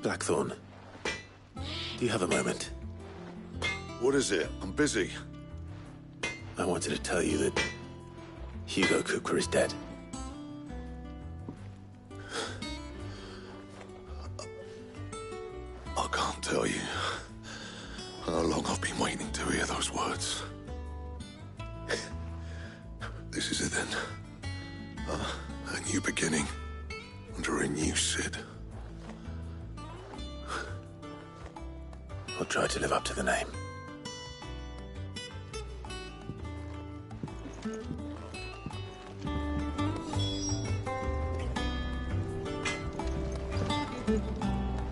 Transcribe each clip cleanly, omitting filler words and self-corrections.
Blackthorn, do you have a moment? What is it? I'm busy. I wanted to tell you that Hugo Cooper is dead. I can't tell you how long I've been waiting to hear those words. This is it then. A new beginning under a new Sid. I'll try to live up to the name.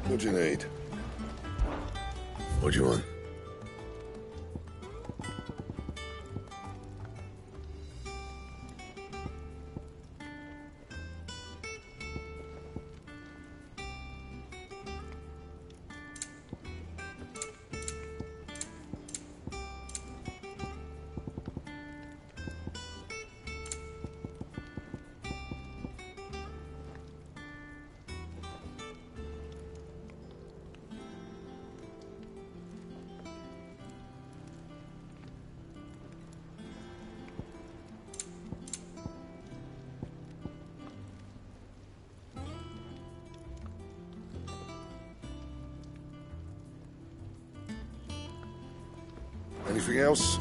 What do you need? What do you want? Anything else?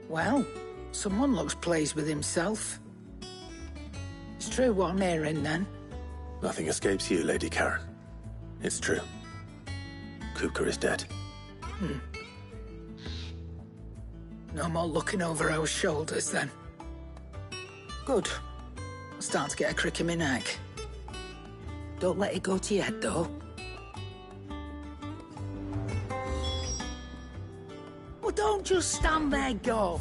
Well, someone looks pleased with himself. It's true what I'm hearing, then. Nothing escapes you, Lady Karen. It's true. Cooper is dead. No more looking over our shoulders, then. Good. I'm starting to get a crick in my neck. Don't let it go to your head, though. Well, don't just stand there, go.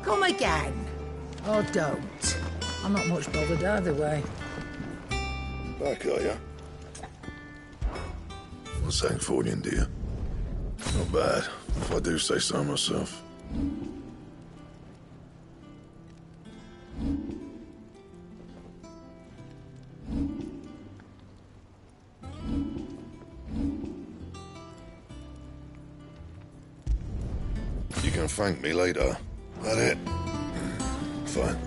Come again. Or don't. I'm not much bothered either way. Back, are you? Not Sancfordian, do you? Not bad, if I do say so myself. You can thank me later. That it? Fine.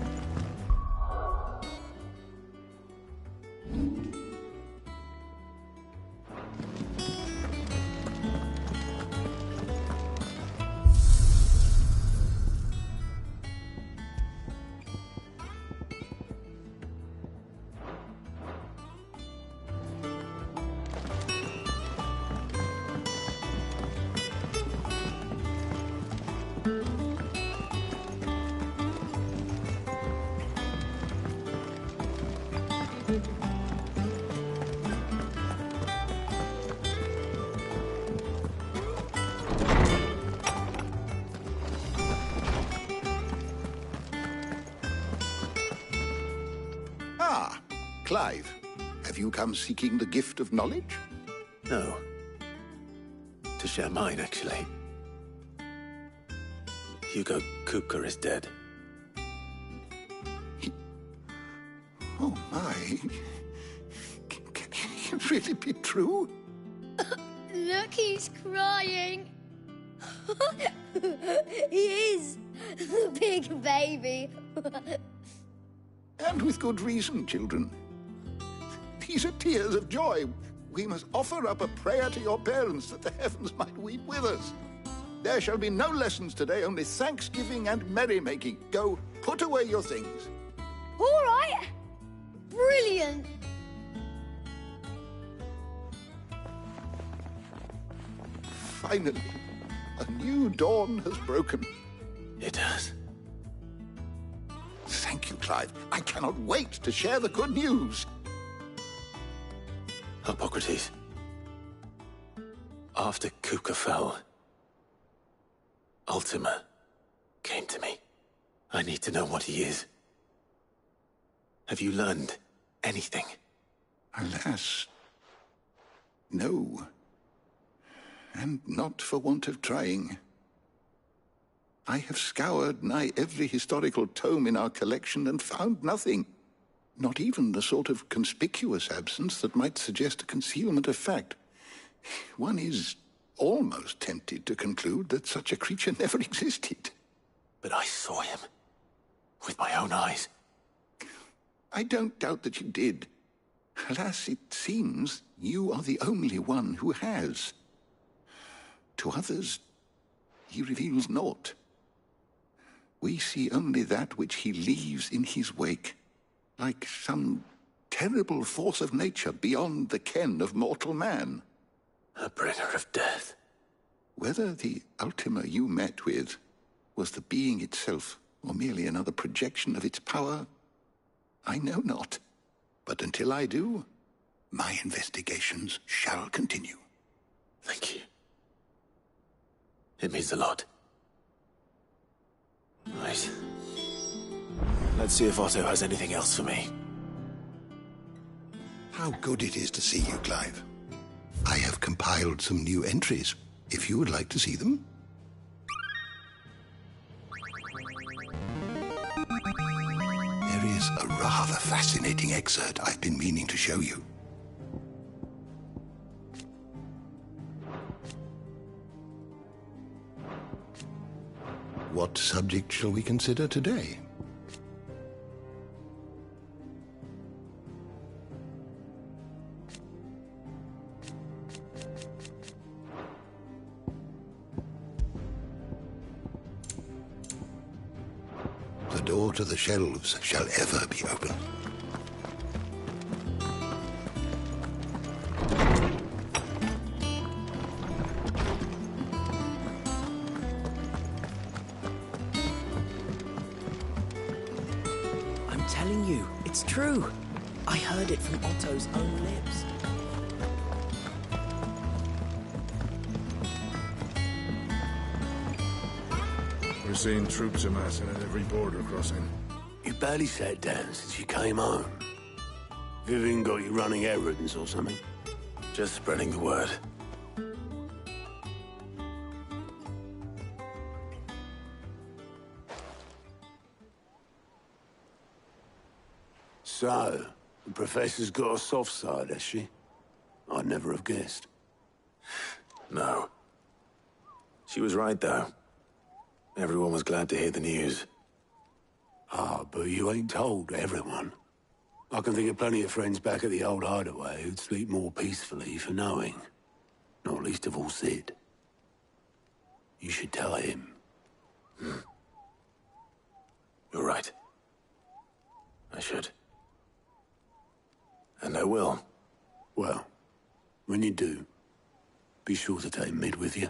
Ah, Clive. Have you come seeking the gift of knowledge? No. To share mine, actually. Hugo Cooper is dead. Oh, my. Can it really be true? Look, he's crying. He is. The big baby. And with good reason, children. These are tears of joy. We must offer up a prayer to your parents that the heavens might weep with us. There shall be no lessons today, only thanksgiving and merrymaking. Go, put away your things. All right. Brilliant. Finally, a new dawn has broken. It has. Thank you, Clive. I cannot wait to share the good news. Hippocrates. After Kuka fell, Ultima came to me. I need to know what he is. Have you learned anything? Alas, no. And not for want of trying. I have scoured nigh every historical tome in our collection and found nothing. Not even the sort of conspicuous absence that might suggest a concealment of fact. One is almost tempted to conclude that such a creature never existed. But I saw him. With my own eyes. I don't doubt that you did. Alas, it seems you are the only one who has. To others, he reveals naught. We see only that which he leaves in his wake, like some terrible force of nature beyond the ken of mortal man. A bringer of death. Whether the Ultima you met with was the being itself, or merely another projection of its power, I know not. But until I do, my investigations shall continue. Thank you. It means a lot. Right. Let's see if Otto has anything else for me. How good it is to see you, Clive. I have compiled some new entries, if you would like to see them. There is a rather fascinating excerpt I've been meaning to show you. What subject shall we consider today? The door to the shelves shall ever be open. I'm telling you, it's true. I heard it from Otto's own lips. We're seeing troops amassing at every border crossing. You barely sat down since you came home. Vivian got you running errands or something? Just spreading the word. So, the Professor's got a soft side, has she? I'd never have guessed. No. She was right, though. Everyone was glad to hear the news. Ah, but you ain't told everyone. I can think of plenty of friends back at the old hideaway who'd sleep more peacefully for knowing. Not least of all Sid. You should tell him. You're right. I should. And I will. Well, when you do, be sure to take Mid with you.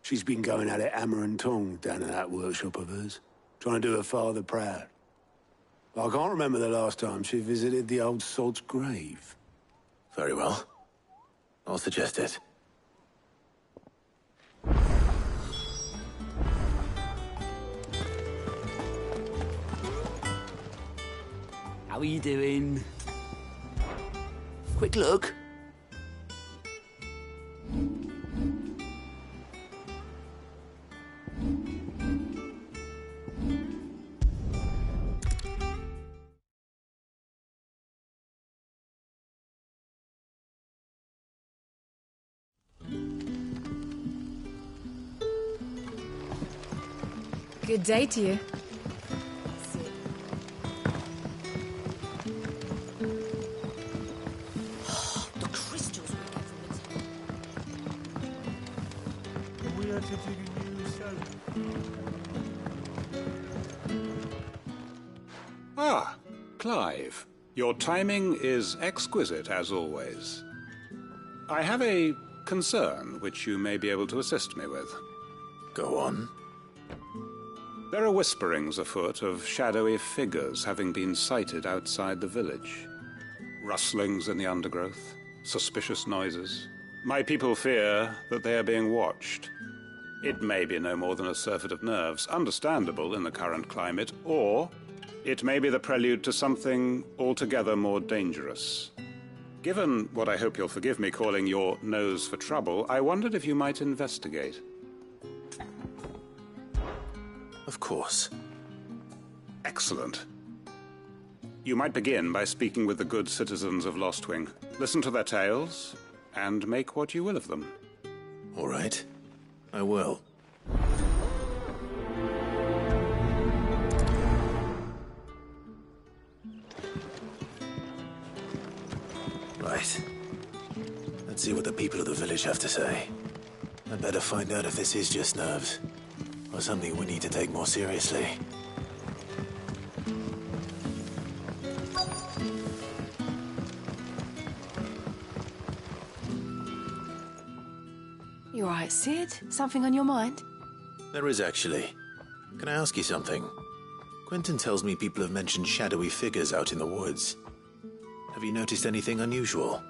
She's been going at it hammer and tong down in that workshop of hers, trying to do her father proud. I can't remember the last time she visited the old sod's grave. Very well. I'll suggest it. How are you doing? Quick look. Good day to you. The crystals we get from the We are to dig a new soap. Ah, Clive. Your timing is exquisite, as always. I have a concern which you may be able to assist me with. Go on. There are whisperings afoot of shadowy figures having been sighted outside the village. Rustlings in the undergrowth, suspicious noises. My people fear that they are being watched. It may be no more than a surfeit of nerves, understandable in the current climate, or it may be the prelude to something altogether more dangerous. Given what I hope you'll forgive me calling your nose for trouble, I wondered if you might investigate. Of course. Excellent. You might begin by speaking with the good citizens of Lostwing. Listen to their tales, and make what you will of them. All right. I will. Right. Let's see what the people of the village have to say. I'd better find out if this is just nerves, or something we need to take more seriously. You all right, Sid? Something on your mind? There is, actually. Can I ask you something? Quentin tells me people have mentioned shadowy figures out in the woods. Have you noticed anything unusual?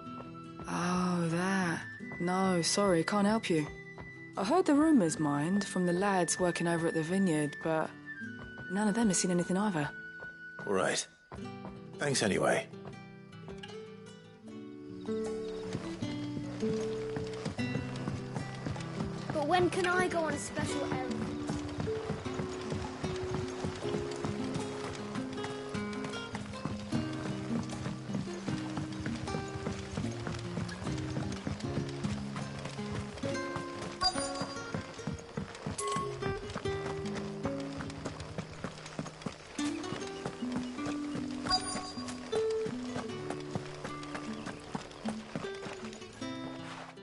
Oh, that. No, sorry, can't help you. I heard the rumours, mind, from the lads working over at the vineyard, but none of them has seen anything either. All right. Thanks anyway. But when can I go on a special errand?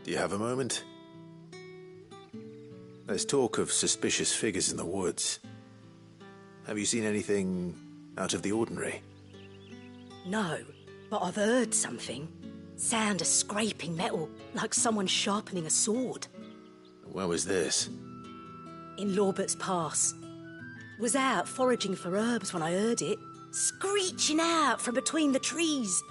Do you have a moment? There's talk of suspicious figures in the woods. Have you seen anything out of the ordinary? No, but I've heard something. Sound of scraping metal, like someone sharpening a sword. Where was this? In Lorbert's Pass. Was out foraging for herbs when I heard it, screeching out from between the trees.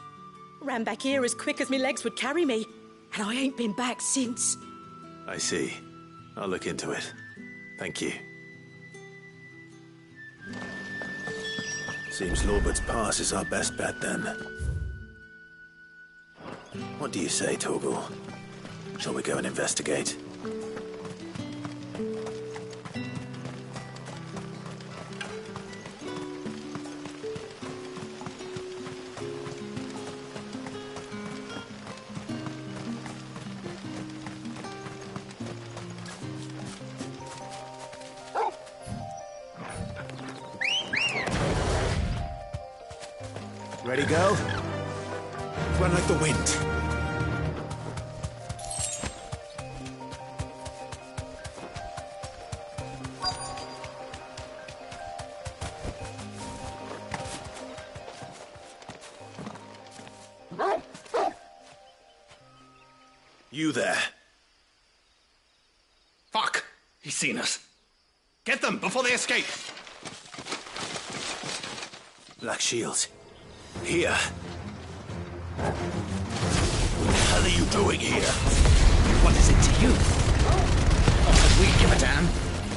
Ran back here as quick as my legs would carry me, and I ain't been back since. I see. I'll look into it. Thank you. Seems Lorbert's Pass is our best bet, then. What do you say, Torgal? Shall we go and investigate? Ready, go? Run like the wind. You there. Fuck! He's seen us. Get them before they escape. Black Shields. Here. What the hell are you doing here? What is it to you? Not that we give a damn.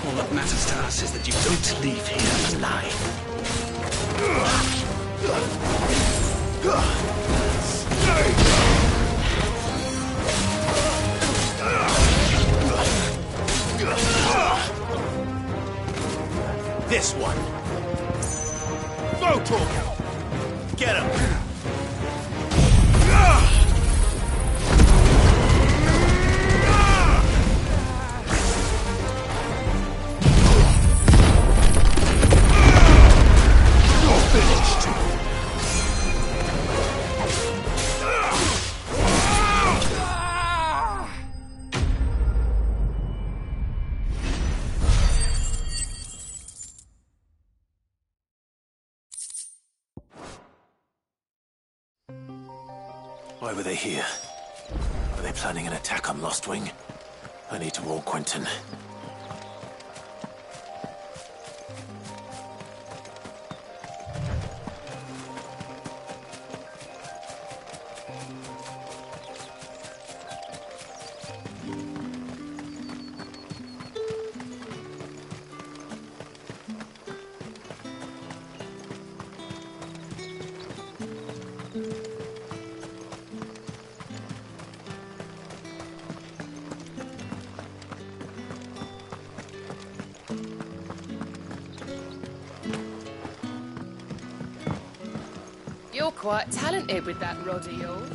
All that matters to us is that you don't leave here alive. This one. Go, Torgal! Get him! You're finished! Why were they here? Were they planning an attack on Lostwing? I need to warn Quentin. You're quite talented with that rod of yours.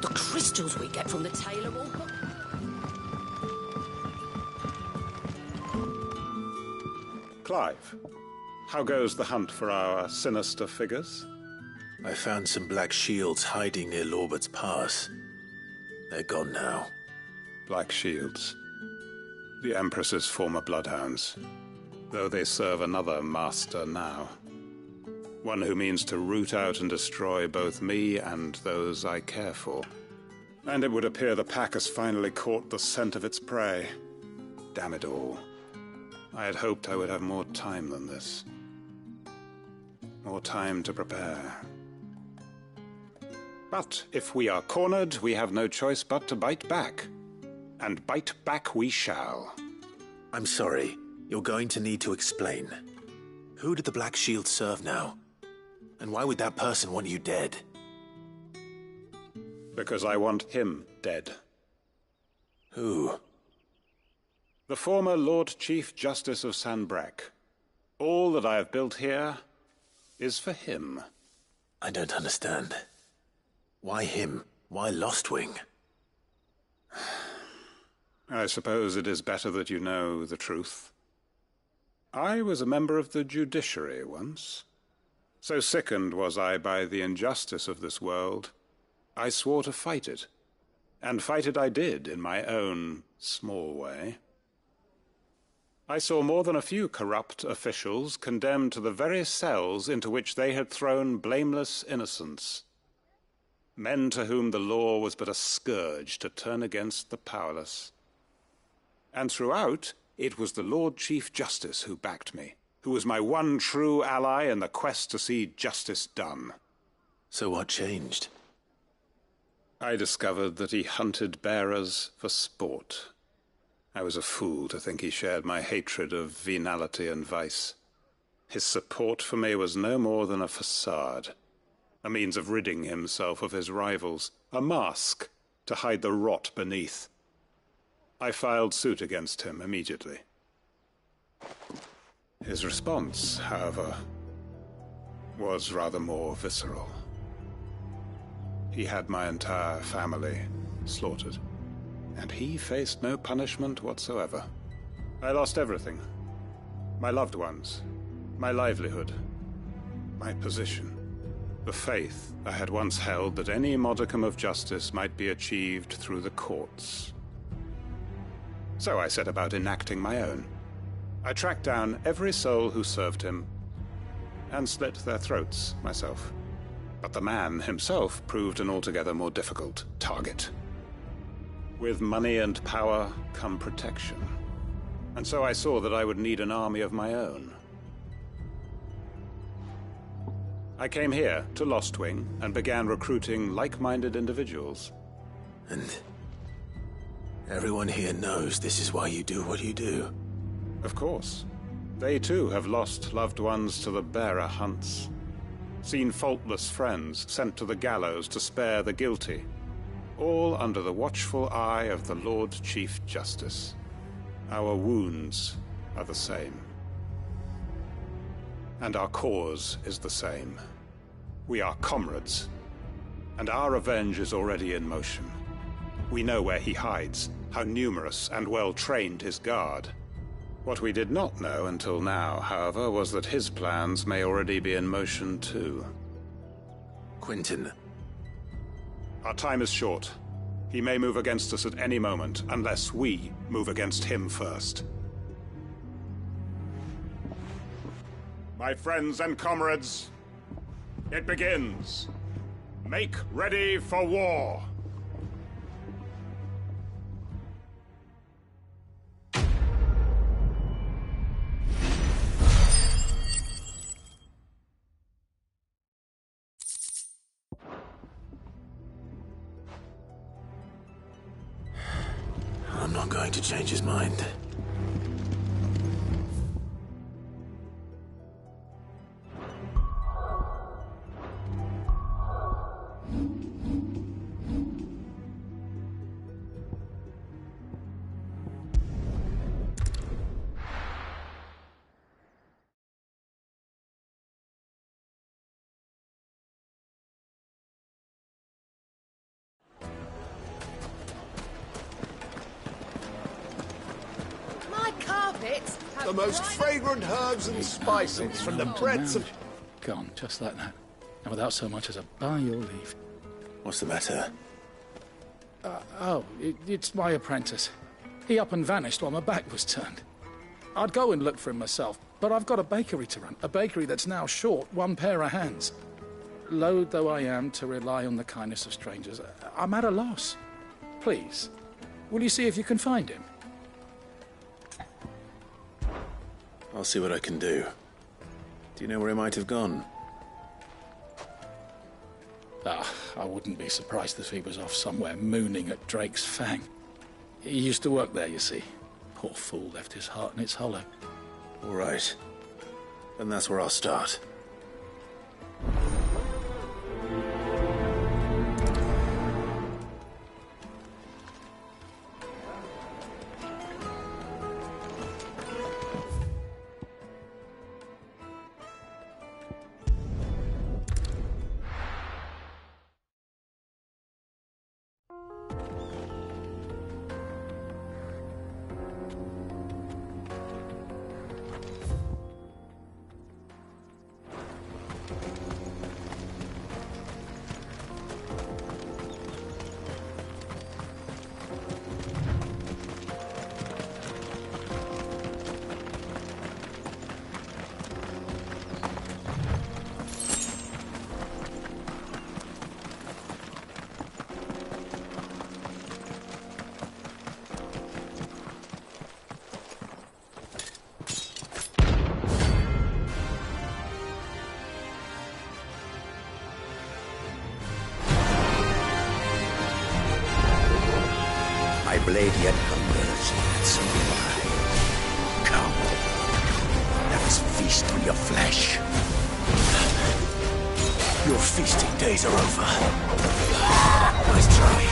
The crystals we get from the tailor will... Clive, how goes the hunt for our sinister figures? I found some black shields hiding near Lorbert's Pass. They're gone now. Black Shields. The Empress's former bloodhounds. Though they serve another master now. One who means to root out and destroy both me and those I care for. And it would appear the pack has finally caught the scent of its prey. Damn it all. I had hoped I would have more time than this. More time to prepare. But if we are cornered, we have no choice but to bite back. And bite back we shall. I'm sorry. You're going to need to explain. Who did the Black Shield serve now? And why would that person want you dead? Because I want him dead. Who? The former Lord Chief Justice of Sanbreque. All that I have built here is for him. I don't understand. Why him? Why Lostwing? I suppose it is better that you know the truth. I was a member of the judiciary once. So sickened was I by the injustice of this world, I swore to fight it. And fight it I did, in my own small way. I saw more than a few corrupt officials condemned to the very cells into which they had thrown blameless innocents. Men to whom the law was but a scourge to turn against the powerless. And throughout, it was the Lord Chief Justice who backed me, who was my one true ally in the quest to see justice done. So what changed? I discovered that he hunted bearers for sport. I was a fool to think he shared my hatred of venality and vice. His support for me was no more than a facade, a means of ridding himself of his rivals, a mask to hide the rot beneath. I filed suit against him immediately. His response, however, was rather more visceral. He had my entire family slaughtered, and he faced no punishment whatsoever. I lost everything. My loved ones, my livelihood, my position, the faith I had once held that any modicum of justice might be achieved through the courts. So I set about enacting my own. I tracked down every soul who served him, and slit their throats myself. But the man himself proved an altogether more difficult target. With money and power come protection. And so I saw that I would need an army of my own. I came here to Lostwing and began recruiting like-minded individuals. And everyone here knows this is why you do what you do. Of course. They too have lost loved ones to the bearer hunts. Seen faultless friends sent to the gallows to spare the guilty. All under the watchful eye of the Lord Chief Justice. Our wounds are the same. And our cause is the same. We are comrades. And our revenge is already in motion. We know where he hides, how numerous and well-trained his guard. What we did not know until now, however, was that his plans may already be in motion too. Quentin. Our time is short. He may move against us at any moment, unless we move against him first. My friends and comrades, it begins. Make ready for war. I'm not going to change his mind. it. The most fragrant herbs and spices from the breadths of... Gone, just like that. And without so much as a by your leave. What's the matter? It's my apprentice. He up and vanished while my back was turned. I'd go and look for him myself, but I've got a bakery to run. A bakery that's now short one pair of hands. Loath though I am to rely on the kindness of strangers, I'm at a loss. Please, will you see if you can find him? I'll see what I can do. Do you know where he might have gone? I wouldn't be surprised if he was off somewhere mooning at Drake's Fang. He used to work there, you see. Poor fool left his heart in its hollow. All right. Then that's where I'll start. My blade yet hungers, and so do I. Come, let us feast on your flesh. Your feasting days are over. Nice try.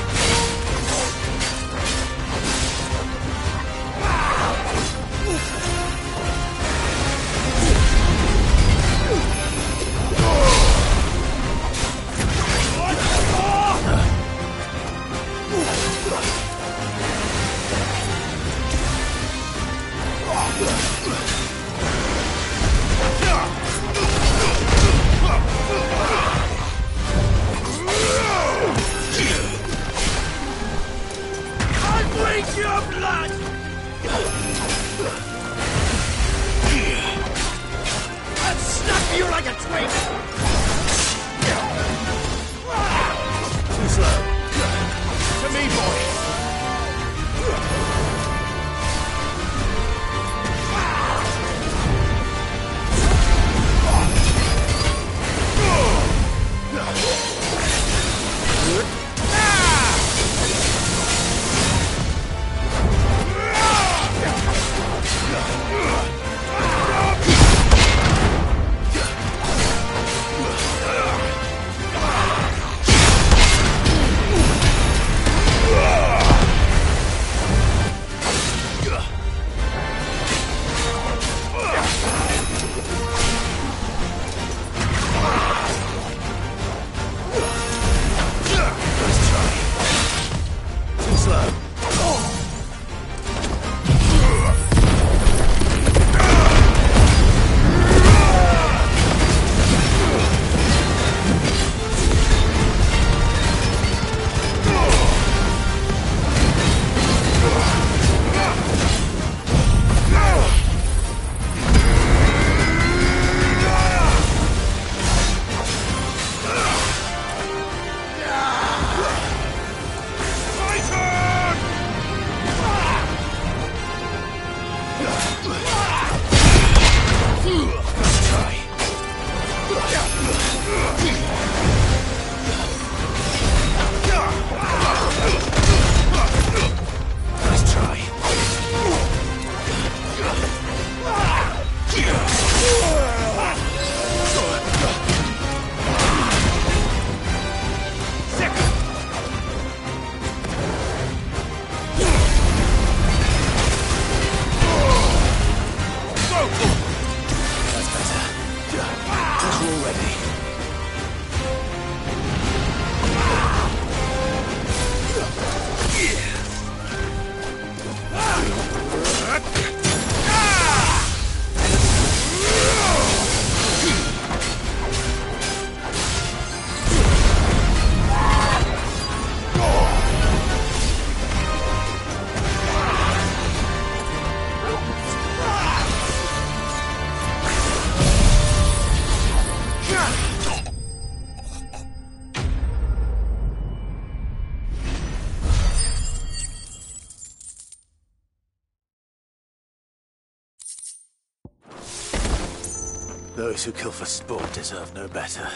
Those who kill for sport deserve no better.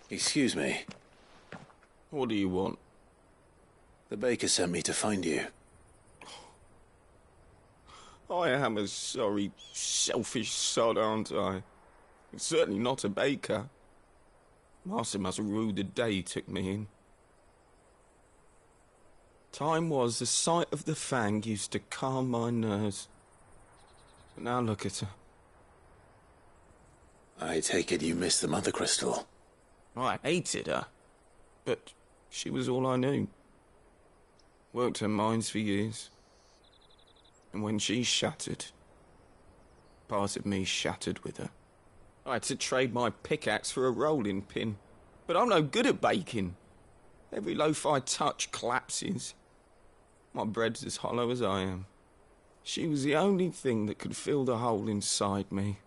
Excuse me. What do you want? The baker sent me to find you. I am a sorry, selfish sod, aren't I? Certainly not a baker. Master must rue the day he took me in. Time was the sight of the Fang used to calm my nerves. But now look at her. I take it you missed the Mother Crystal. I hated her, but she was all I knew. Worked her mines for years. And when she shattered, part of me shattered with her. I had to trade my pickaxe for a rolling pin, but I'm no good at baking. Every loaf I touch collapses. My bread's as hollow as I am. She was the only thing that could fill the hole inside me.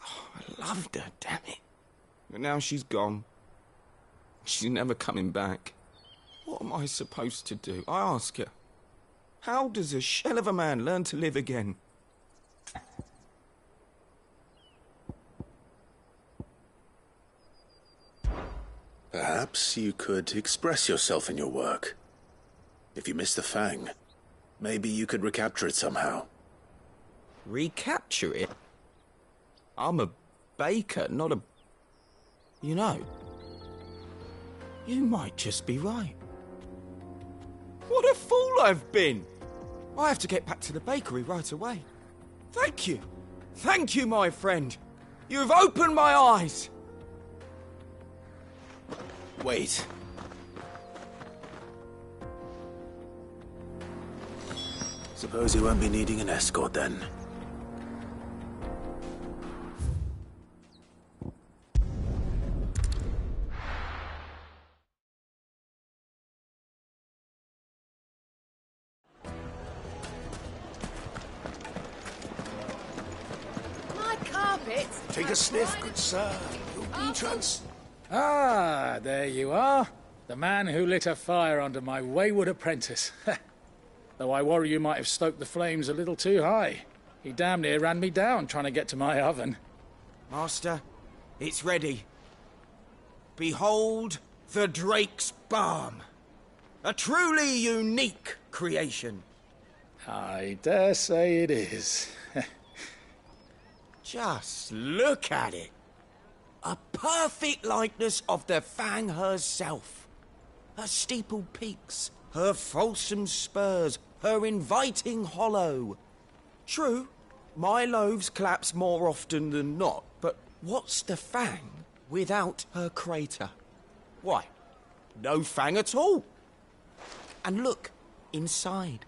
Oh, I loved her, damn it. But now she's gone. She's never coming back. What am I supposed to do? I ask her. How does a shell of a man learn to live again? Perhaps you could express yourself in your work. If you miss the Fang, maybe you could recapture it somehow. Recapture it? I'm a baker, not a... You know, you might just be right. What a fool I've been! I have to get back to the bakery right away. Thank you. Thank you, my friend. You've opened my eyes. Wait. Suppose you won't be needing an escort then. Take a sniff, good sir. You'll be Ah, there you are. The man who lit a fire under my wayward apprentice. Though I worry you might have stoked the flames a little too high. He damn near ran me down trying to get to my oven. Master, it's ready. Behold the Drake's Balm. A truly unique creation. I dare say it is. Just look at it. A perfect likeness of the Fang herself. Her steepled peaks, her fulsome spurs, her inviting hollow. True, my loaves collapse more often than not, but what's the Fang without her crater? Why, no Fang at all. And look, inside.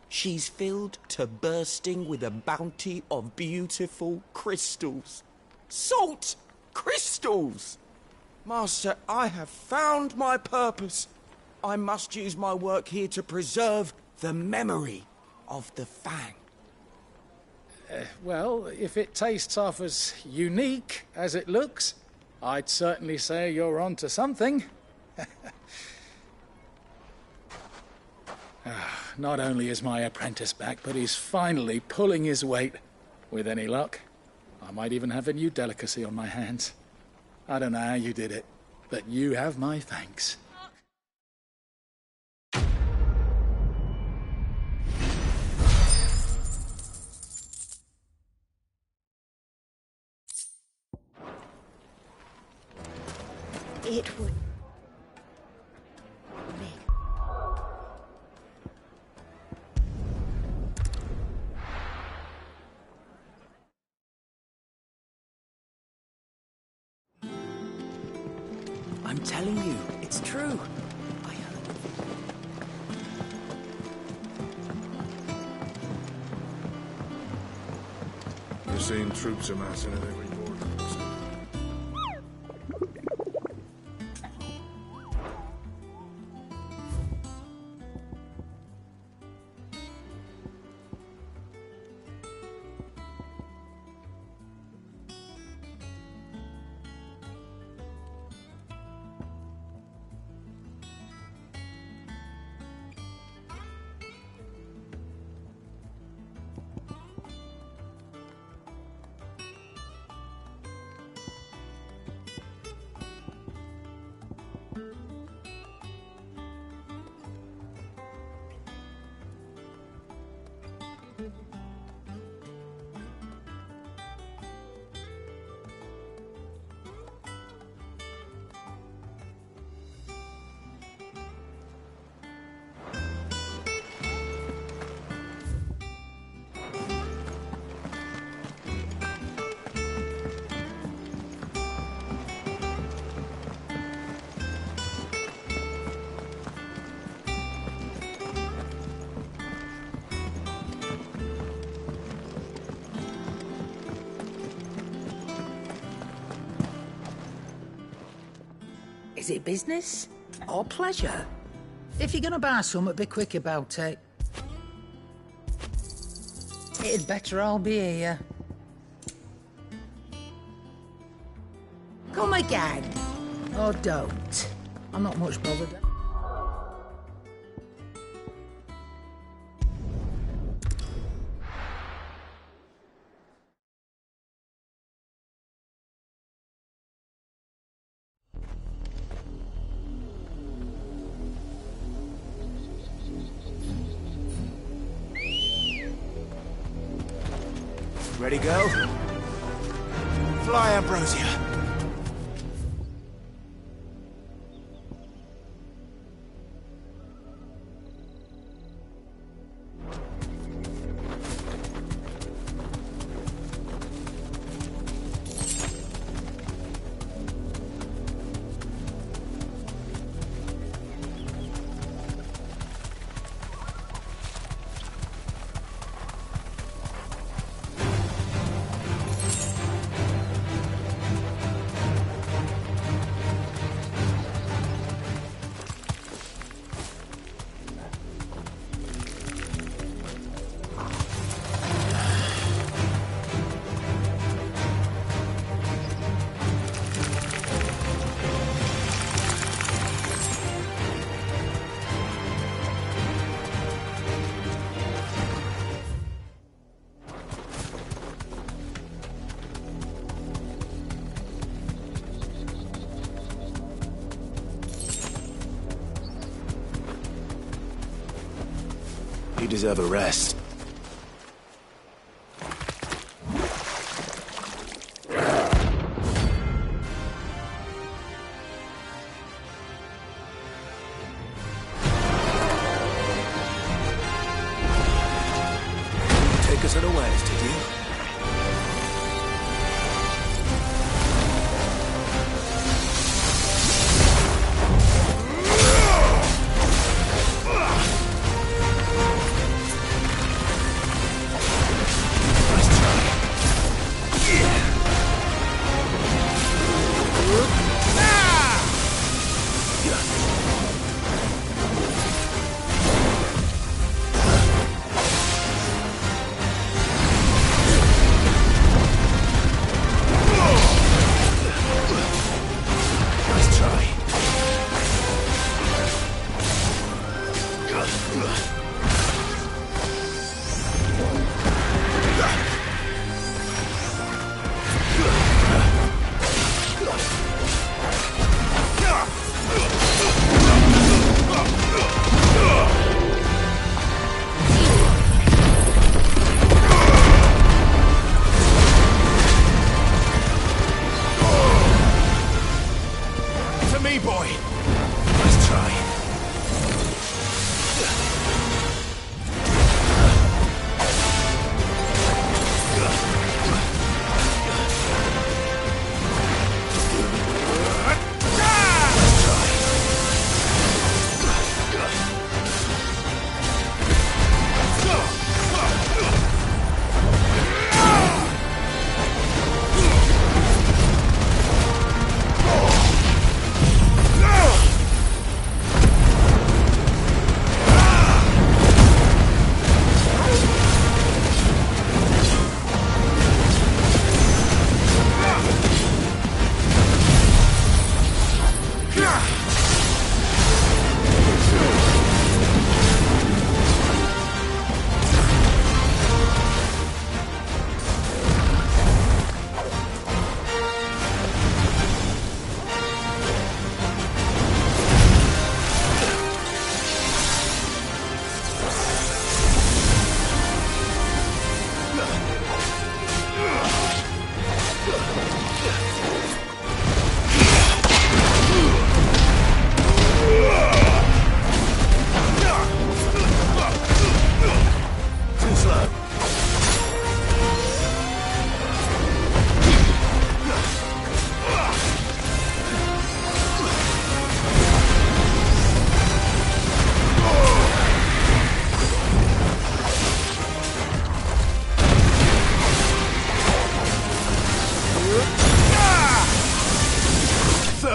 She's filled to bursting with a bounty of beautiful crystals. Salt crystals! Master, I have found my purpose. I must use my work here to preserve the memory of the Fang. Well, if it tastes half as unique as it looks, I'd certainly say you're onto something. Not only is my apprentice back, but he's finally pulling his weight. With any luck, I might even have a new delicacy on my hands. I don't know how you did it, but you have my thanks. It would... I'm telling you, it's true. You're seeing troops amassing at every border. Is it business or pleasure? If you're gonna buy something, be quick about it. It'd better all be here. Come again. Or don't. I'm not much bothered. Ready, go? Fly, Ambrosia. You deserve a rest. Take us unawares, did you?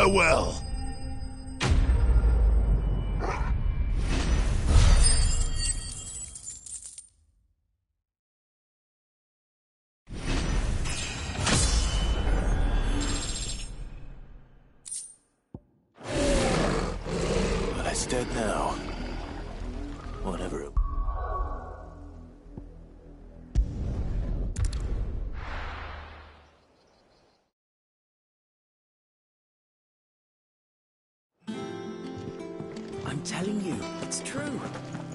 Farewell. Well, it's dead now. Whatever it... I'm telling you, it's true.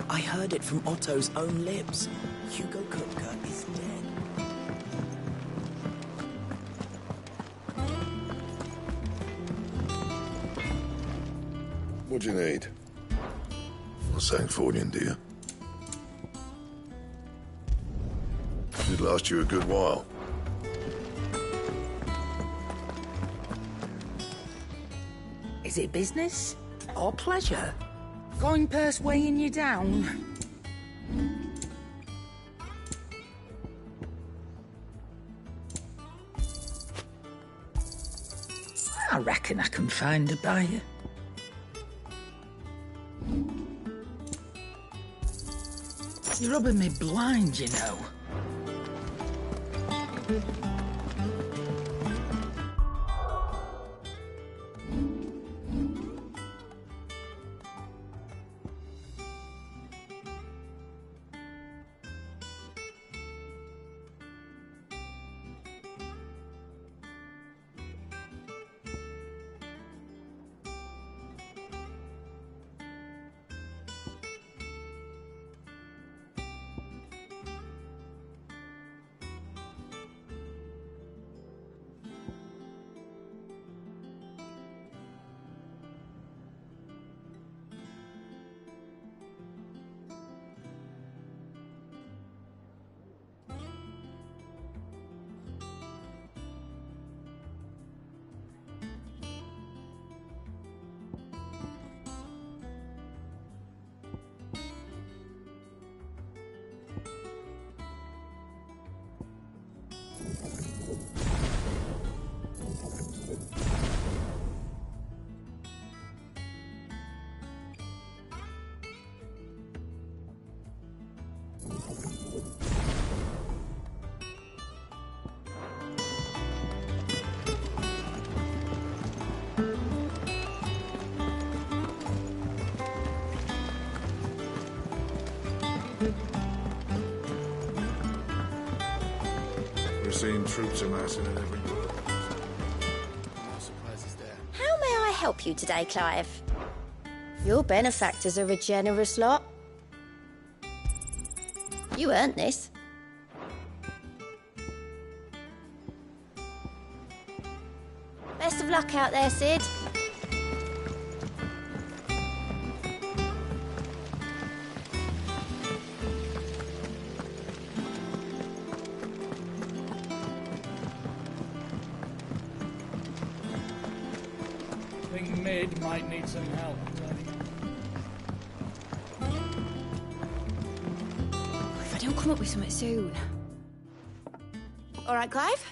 I heard it from Otto's own lips. Hugo Kupka is dead. What do you need? Not saying fortune, do you? It'd last you a good while. Is it business or pleasure? Going purse weighing you down? I reckon I can find a buyer. You're rubbing me blind, you know. We're seeing troops amassing at every door. No surprises there. How may I help you today, Clive? Your benefactors are a generous lot. You earned this. Best of luck out there, Sid. I think Mid might need some help, Tony. If I don't come up with something soon. All right, Clive?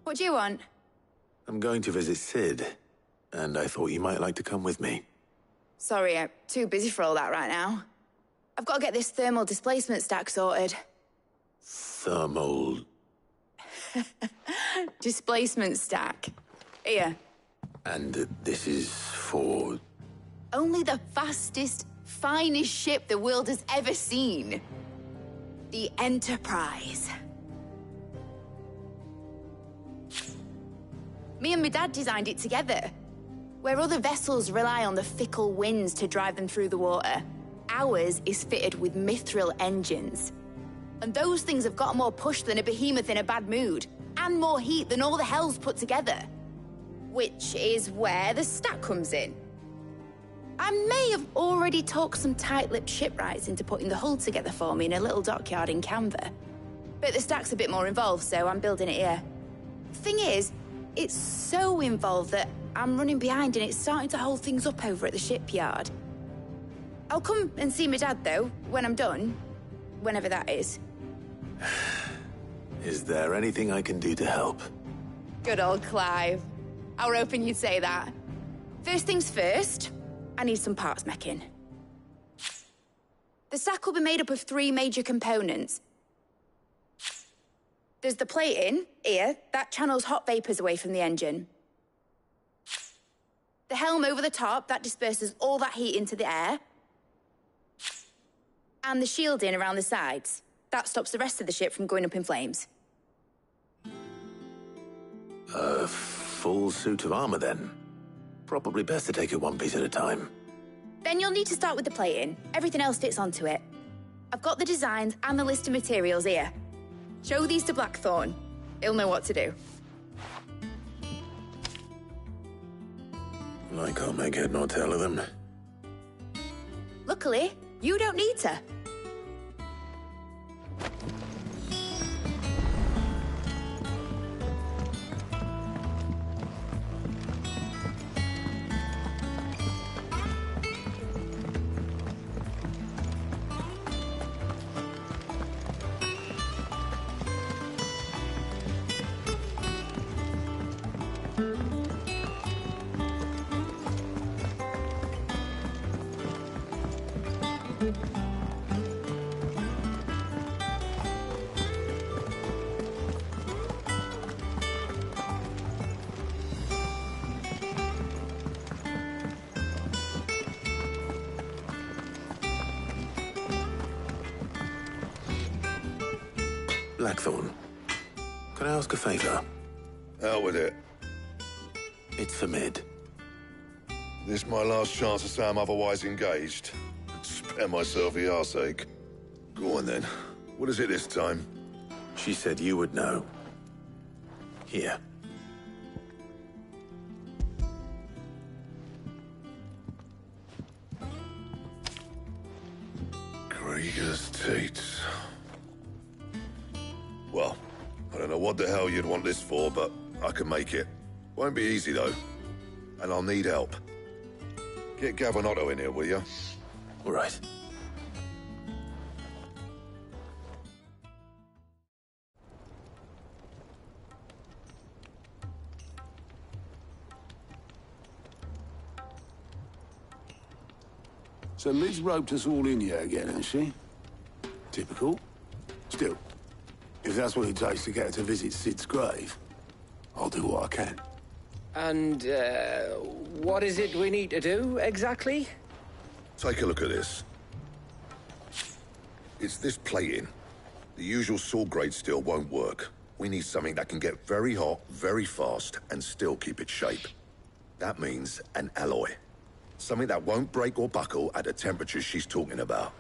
What do you want? I'm going to visit Sid, and I thought you might like to come with me. Sorry, I'm too busy for all that right now. I've got to get this thermal displacement stack sorted. Thermal... Displacement stack. Here. And this is for... Only the fastest, finest ship the world has ever seen. The Enterprise. Me and my dad designed it together. Where other vessels rely on the fickle winds to drive them through the water, ours is fitted with mithril engines. And those things have got more push than a behemoth in a bad mood, and more heat than all the hells put together. Which is where the stack comes in. I may have already talked some tight-lipped shipwrights into putting the hull together for me in a little dockyard in Canva. But the stack's a bit more involved, so I'm building it here. Thing is, it's so involved that I'm running behind and it's starting to hold things up over at the shipyard. I'll come and see my dad, though, when I'm done. Whenever that is. Is there anything I can do to help? Good old Clive. I were hoping you'd say that. First things first, I need some parts making. The stack will be made up of 3 major components. There's the plating, here, that channels hot vapours away from the engine. The helm over the top, that disperses all that heat into the air. And the shielding around the sides. That stops the rest of the ship from going up in flames. A full suit of armor, then. Probably best to take it one piece at a time. Then you'll need to start with the plating. Everything else fits onto it. I've got the designs and the list of materials here. Show these to Blackthorn. He'll know what to do. I can't make head nor tail of them. Luckily, you don't need to. Blackthorn, can I ask a favor? Out with it. It's for Mid. This my last chance to say I'm otherwise engaged. Spare myself the arseache. Go on then. What is it this time? She said you would know. Here. Krieger's teats. Well, I don't know what the hell you'd want this for, but I can make it. Won't be easy, though. And I'll need help. Get Gavin-Otto in here, will you? All right. So Mid's roped us all in here again, has she? Typical. Still, if that's what it takes to get her to visit Sid's grave, I'll do what I can. And, what is it we need to do, exactly? Take a look at this. It's this plating. The usual sword-grade steel won't work. We need something that can get very hot, very fast, and still keep its shape. That means an alloy. Something that won't break or buckle at the temperatures she's talking about.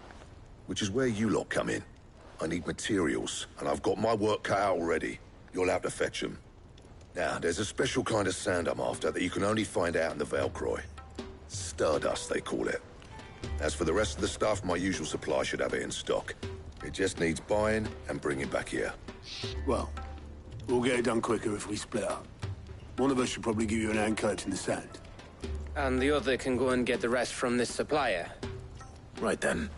Which is where you lot come in. I need materials, and I've got my work cut out already. You'll have to fetch them. Now, there's a special kind of sand I'm after that you can only find out in the Valcroy. Stardust, they call it. As for the rest of the stuff, my usual supply should have it in stock. It just needs buying and bringing back here. Well, we'll get it done quicker if we split up. One of us should probably give you an hand collecting the sand. And the other can go and get the rest from this supplier. Right then.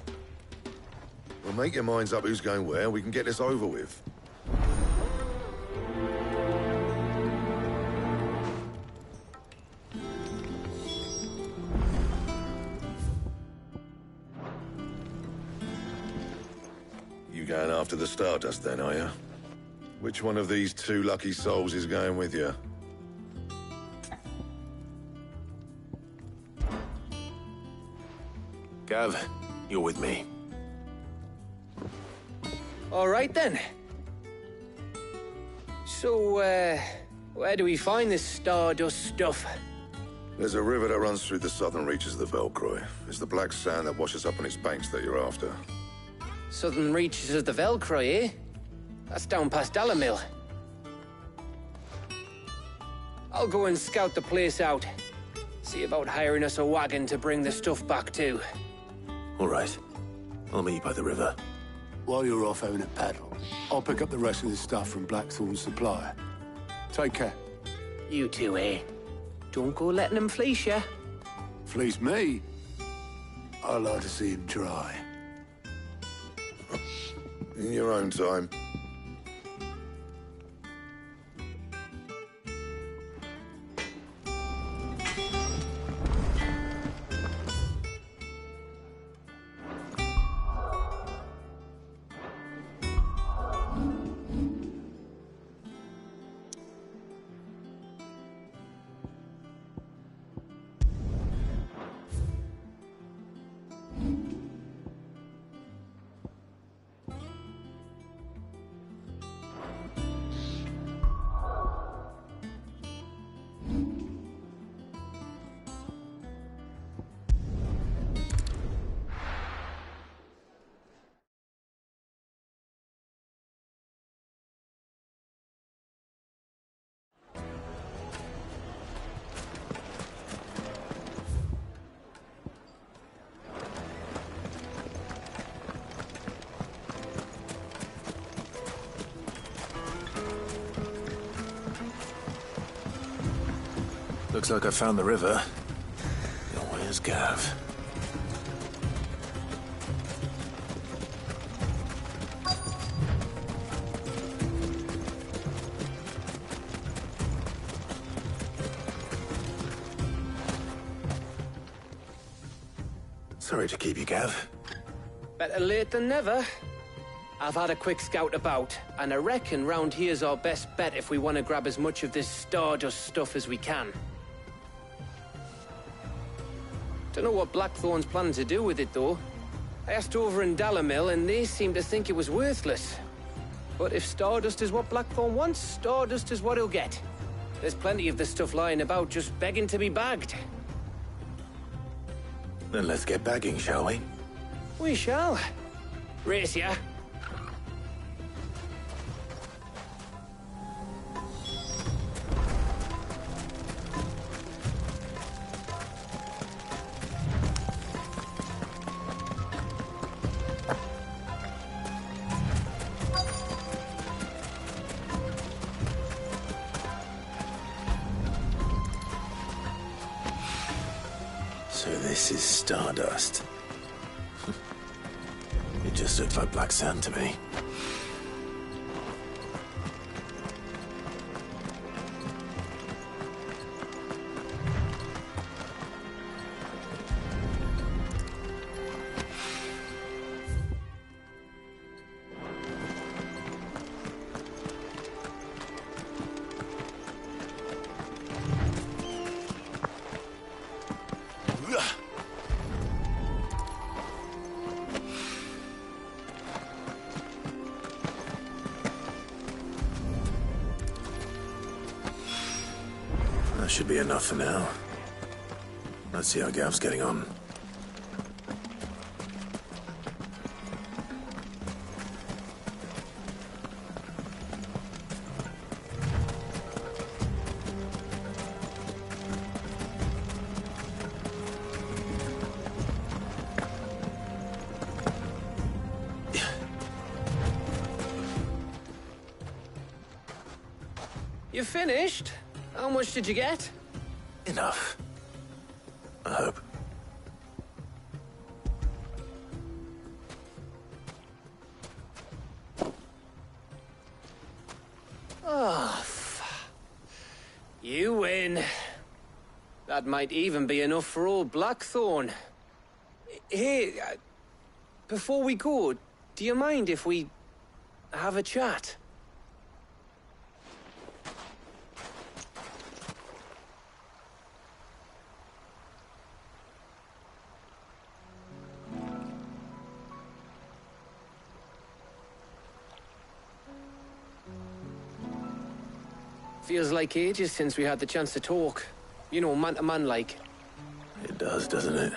Well, make your minds up who's going where, we can get this over with. You going after the Stardust then, are you? Which one of these 2 lucky souls is going with you? Gav, you're with me. All right, then. So, where do we find this Stardust stuff? There's a river that runs through the southern reaches of the Valcroy. It's the black sand that washes up on its banks that you're after. Southern reaches of the Valcroy, eh? That's down past Dalamil. I'll go and scout the place out. See about hiring us a wagon to bring the stuff back to. All right. I'll meet you by the river. While you're off having a paddle, I'll pick up the rest of the stuff from Blackthorn's supplier. Take care. You two, eh? Don't go letting him fleece you. Fleece me? I'd like to see him try. In your own time. Looks like I found the river. Now where's Gav? Sorry to keep you, Gav. Better late than never. I've had a quick scout about, and I reckon round here's our best bet if we want to grab as much of this Stardust stuff as we can. Don't know what Blackthorn's planning to do with it, though. I asked over in Dalamil, and they seem to think it was worthless. But if Stardust is what Blackthorn wants, Stardust is what he'll get. There's plenty of the stuff lying about, just begging to be bagged. Then let's get bagging, shall we? We shall. Race ya. So this is Stardust. It just looks like black sand to me. That should be enough for now. Let's see how Gav's getting on. You finished? How much did you get? Enough. I hope. Oh, you win. That might even be enough for old Blackthorn. Hey, before we go, do you mind if we have a chat? Feels like ages since we had the chance to talk. You know, man to man like. It does, doesn't it?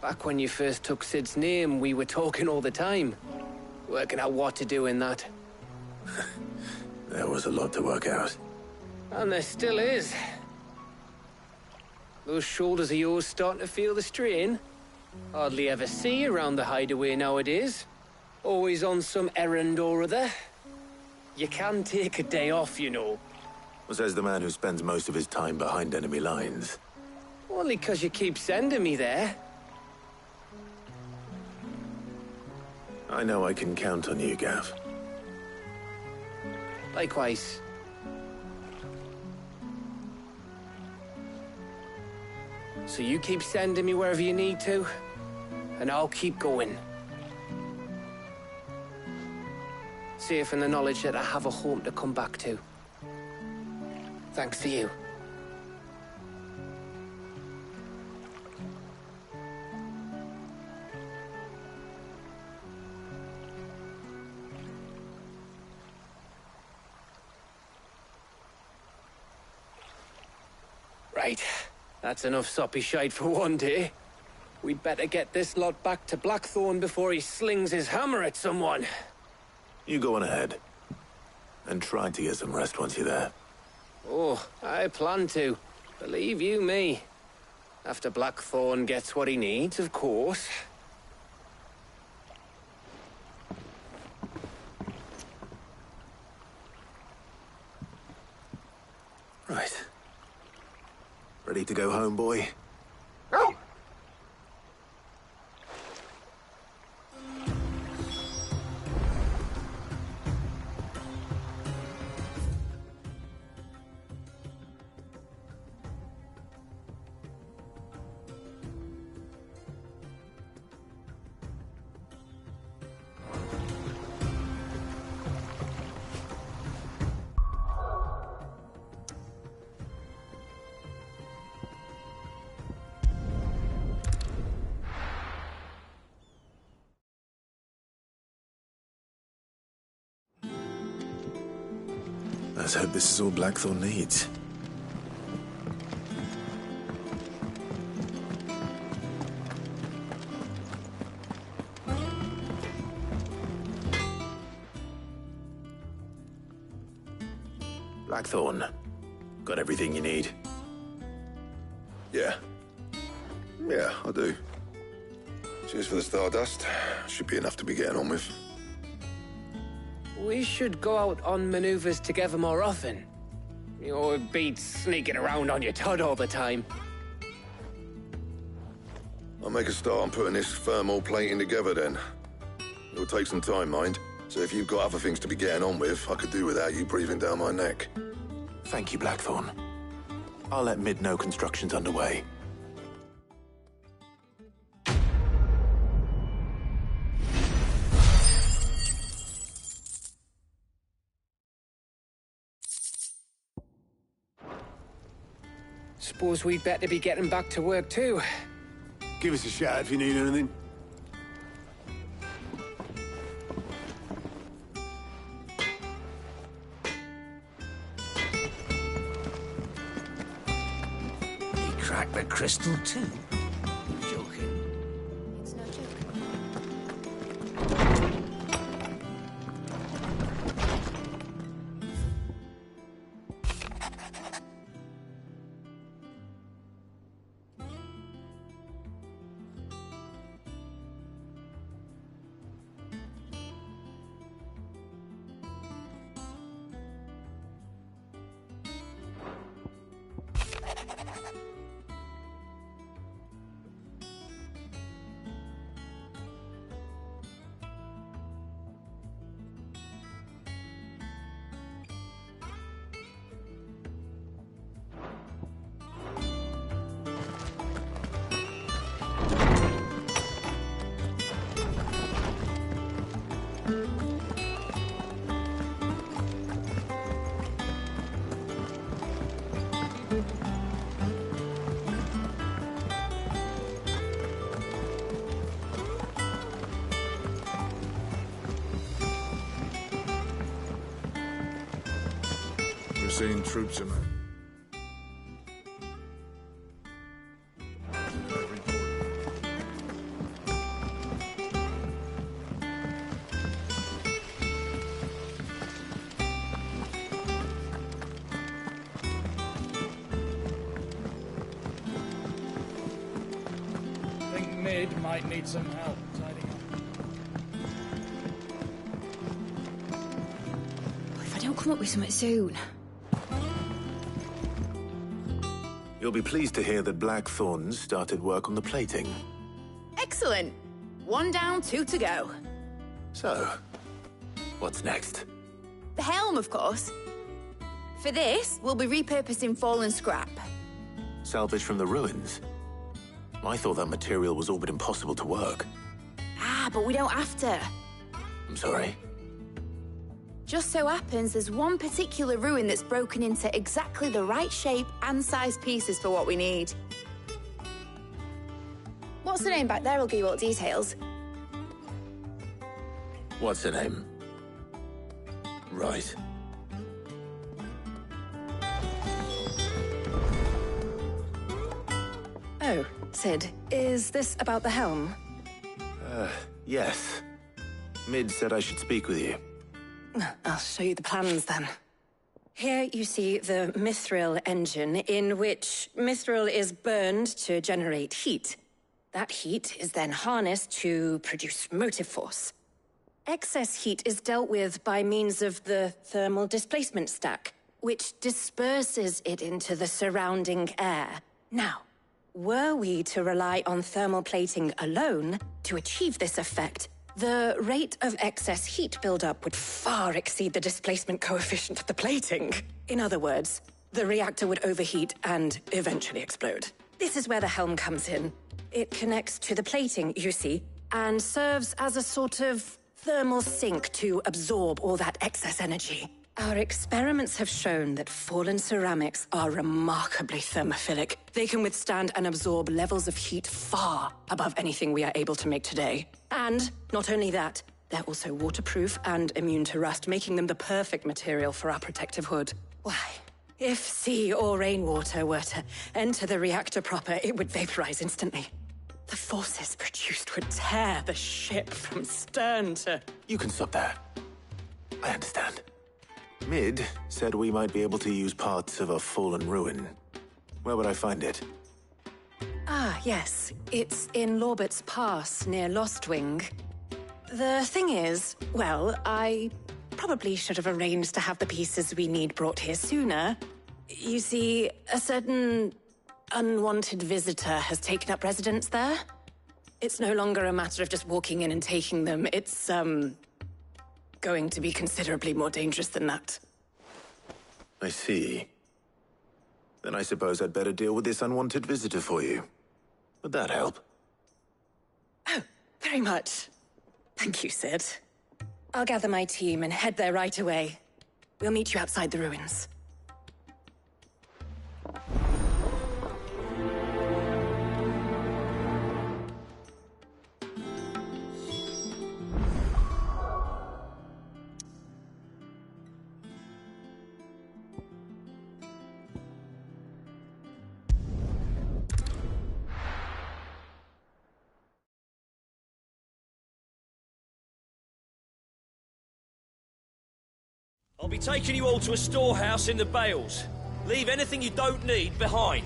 Back when you first took Sid's name, we were talking all the time. Working out what to do in that. There was a lot to work out. And there still is. Those shoulders of yours starting to feel the strain. Hardly ever see you around the hideaway nowadays. Always on some errand or other. You can take a day off, you know. Says the man who spends most of his time behind enemy lines. Only 'cause you keep sending me there. I know I can count on you, Gav. Likewise. So you keep sending me wherever you need to, and I'll keep going. Safe in the knowledge that I have a home to come back to. Thanks to you. Right. That's enough soppy shite for one day. We'd better get this lot back to Blackthorn before he slings his hammer at someone. You go on ahead. And try to get some rest once you're there. Oh, I plan to. Believe you me. After Blackthorn gets what he needs, of course. Right. Ready to go home, boy? Let's hope this is all Blackthorn needs. Blackthorn, got everything you need? Yeah. Yeah, I do. Cheers for the stardust. Should be enough to be getting on with. We should go out on maneuvers together more often. It beats sneaking around on your Todd all the time. I'll make a start on putting this thermal plating together then. It'll take some time, mind. So if you've got other things to be getting on with, I could do without you breathing down my neck. Thank you, Blackthorn. I'll let Mid know construction's underway. Suppose we'd better be getting back to work too. Give us a shout if you need anything. He cracked the crystal too. Joking. It's no joke. We're seeing troops in there. I think Mid might need some help tidying up. If I don't come up with something soon. You'll be pleased to hear that Blackthorn started work on the plating. Excellent. 1 down, 2 to go. So, what's next? The helm, of course. For this, we'll be repurposing fallen scrap. Salvage from the ruins? I thought that material was all but impossible to work. Ah, but we don't have to. I'm sorry. Just so happens there's one particular ruin that's broken into exactly the right shape and size pieces for what we need. What's the name back there? I'll give you all the details. What's her name? Right. Oh, Sid, is this about the helm? Yes. Mid said I should speak with you. I'll show you the plans then. Here you see the mithril engine, in which mithril is burned to generate heat. That heat is then harnessed to produce motive force. Excess heat is dealt with by means of the thermal displacement stack, which disperses it into the surrounding air. Now, were we to rely on thermal plating alone to achieve this effect, the rate of excess heat buildup would far exceed the displacement coefficient of the plating. In other words, the reactor would overheat and eventually explode. This is where the helm comes in. It connects to the plating, you see, and serves as a sort of thermal sink to absorb all that excess energy. Our experiments have shown that fallen ceramics are remarkably thermophilic. They can withstand and absorb levels of heat far above anything we are able to make today. And not only that, they're also waterproof and immune to rust, making them the perfect material for our protective hood. Why, if sea or rainwater were to enter the reactor proper, it would vaporize instantly. The forces produced would tear the ship from stern to... You can stop there. I understand. Mid said we might be able to use parts of a fallen ruin. Where would I find it? Ah, yes. It's in Lorbert's Pass, near Lostwing. The thing is, well, I probably should have arranged to have the pieces we need brought here sooner. You see, a certain unwanted visitor has taken up residence there. It's no longer a matter of just walking in and taking them. It's, going to be considerably more dangerous than that. I see. Then I suppose I'd better deal with this unwanted visitor for you. Would that help? Oh, very much. Thank you, Sid. I'll gather my team and head there right away. We'll meet you outside the ruins. I'll be taking you all to a storehouse in the Bales. Leave anything you don't need behind.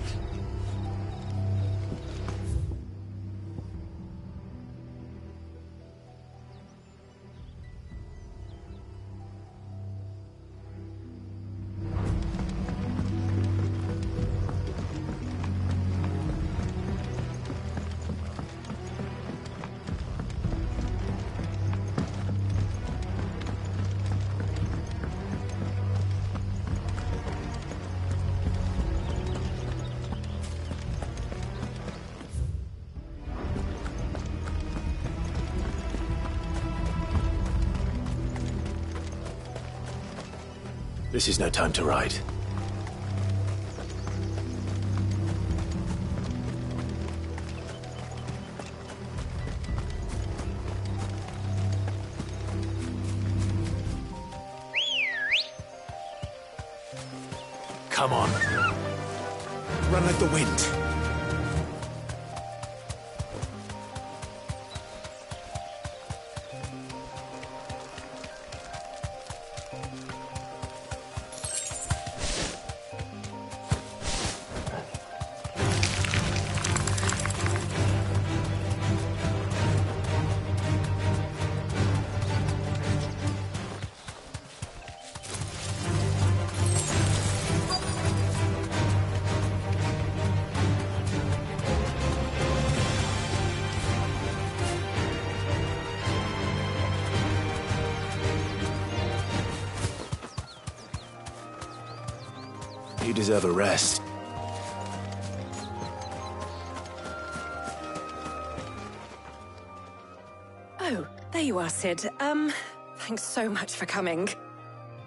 This is no time to ride. Come on. Run like the wind. You deserve a rest. Oh, there you are, Sid. Thanks so much for coming.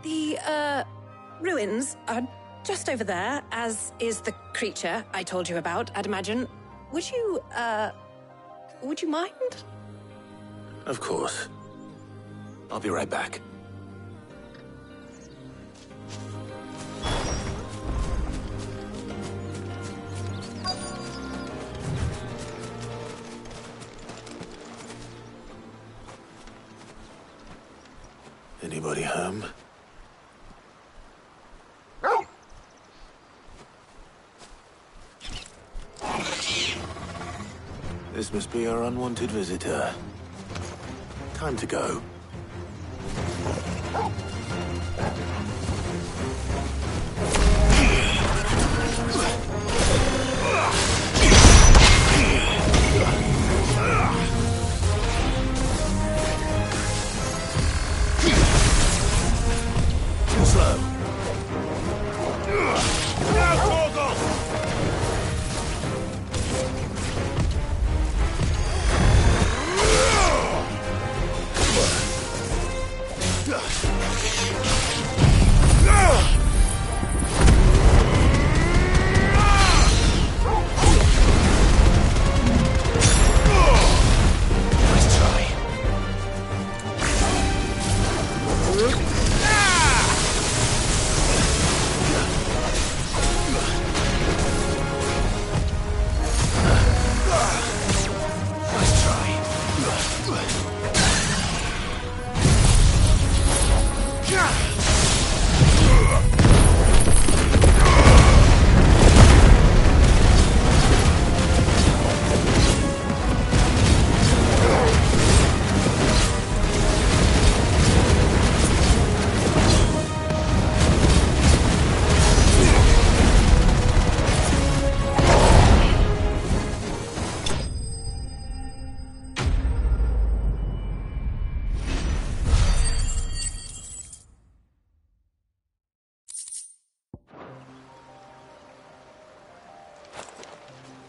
The, ruins are just over there, as is the creature I told you about, I'd imagine. Would you mind? Of course. I'll be right back. Anybody home? This must be our unwanted visitor. Time to go.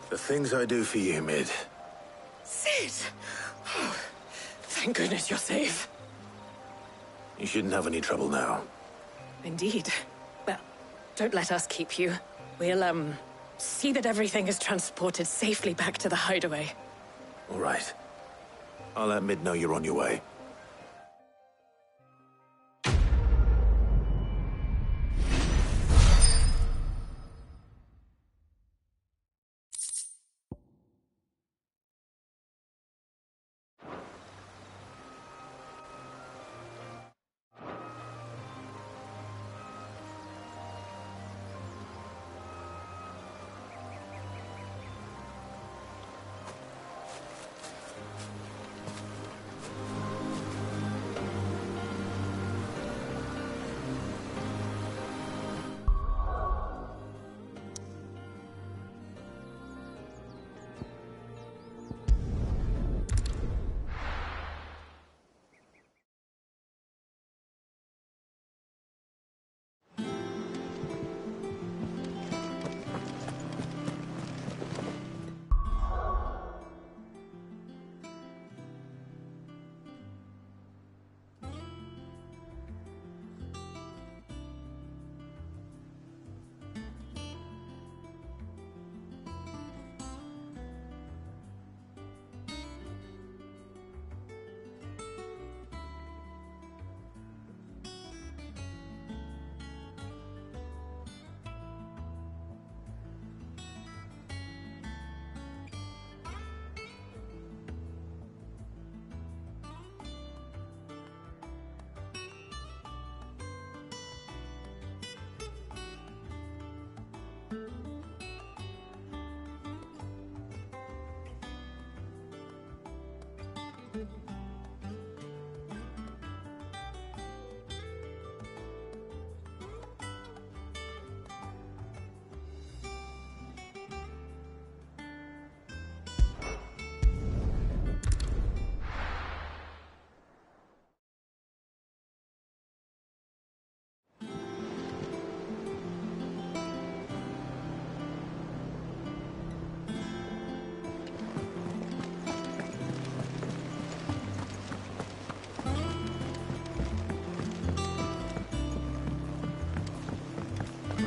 The things I do for you, Mid. Sid! Oh, thank goodness you're safe. You shouldn't have any trouble now. Indeed. Well, don't let us keep you. We'll, see that everything is transported safely back to the hideaway. All right. I'll let Mid know you're on your way.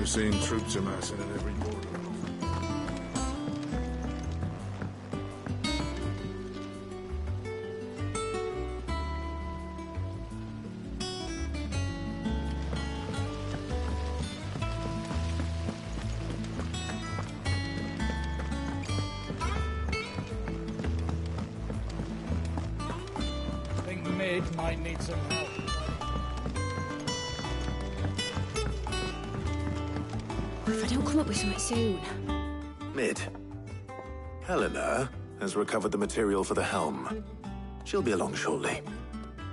We're seeing troops amassing at every border. I think Mid might need some help. If I don't come up with something soon. Mid. Helena has recovered the material for the helm. She'll be along shortly.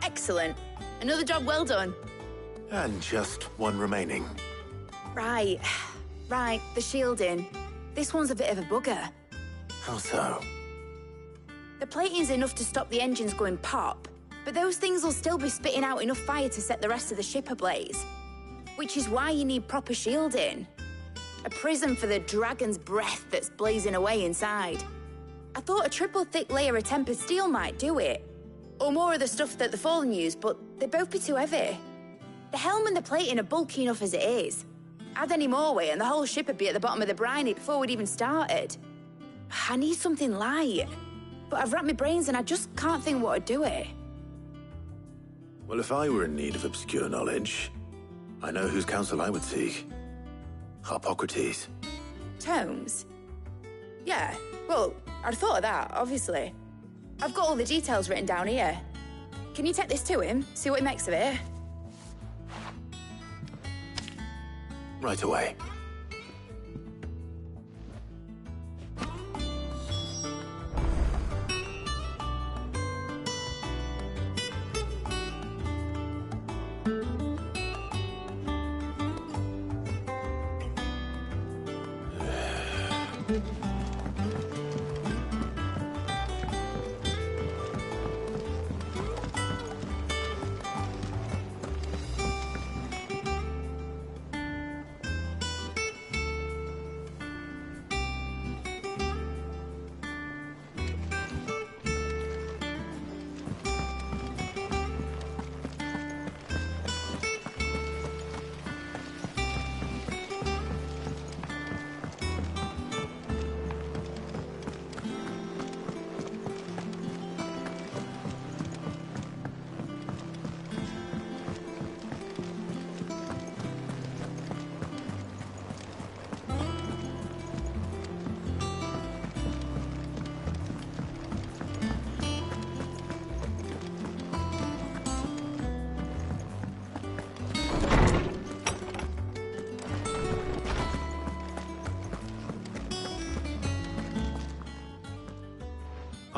Excellent. Another job well done. And just one remaining. Right. Right, the shielding. This one's a bit of a bugger. How so? The plating's enough to stop the engines going pop, but those things will still be spitting out enough fire to set the rest of the ship ablaze. Which is why you need proper shielding. A prism for the dragon's breath that's blazing away inside. I thought a triple thick layer of tempered steel might do it. Or more of the stuff that the Fallen use, but they'd both be too heavy. The helm and the plating are bulky enough as it is. Add any more weight and the whole ship would be at the bottom of the briny before we'd even started. I need something light. But I've racked my brains and I just can't think what would do it. Well, if I were in need of obscure knowledge, I know whose counsel I would seek. Harpocrates. Tomes? Yeah, well, I'd thought of that, obviously. I've got all the details written down here. Can you take this to him, see what he makes of it? Right away.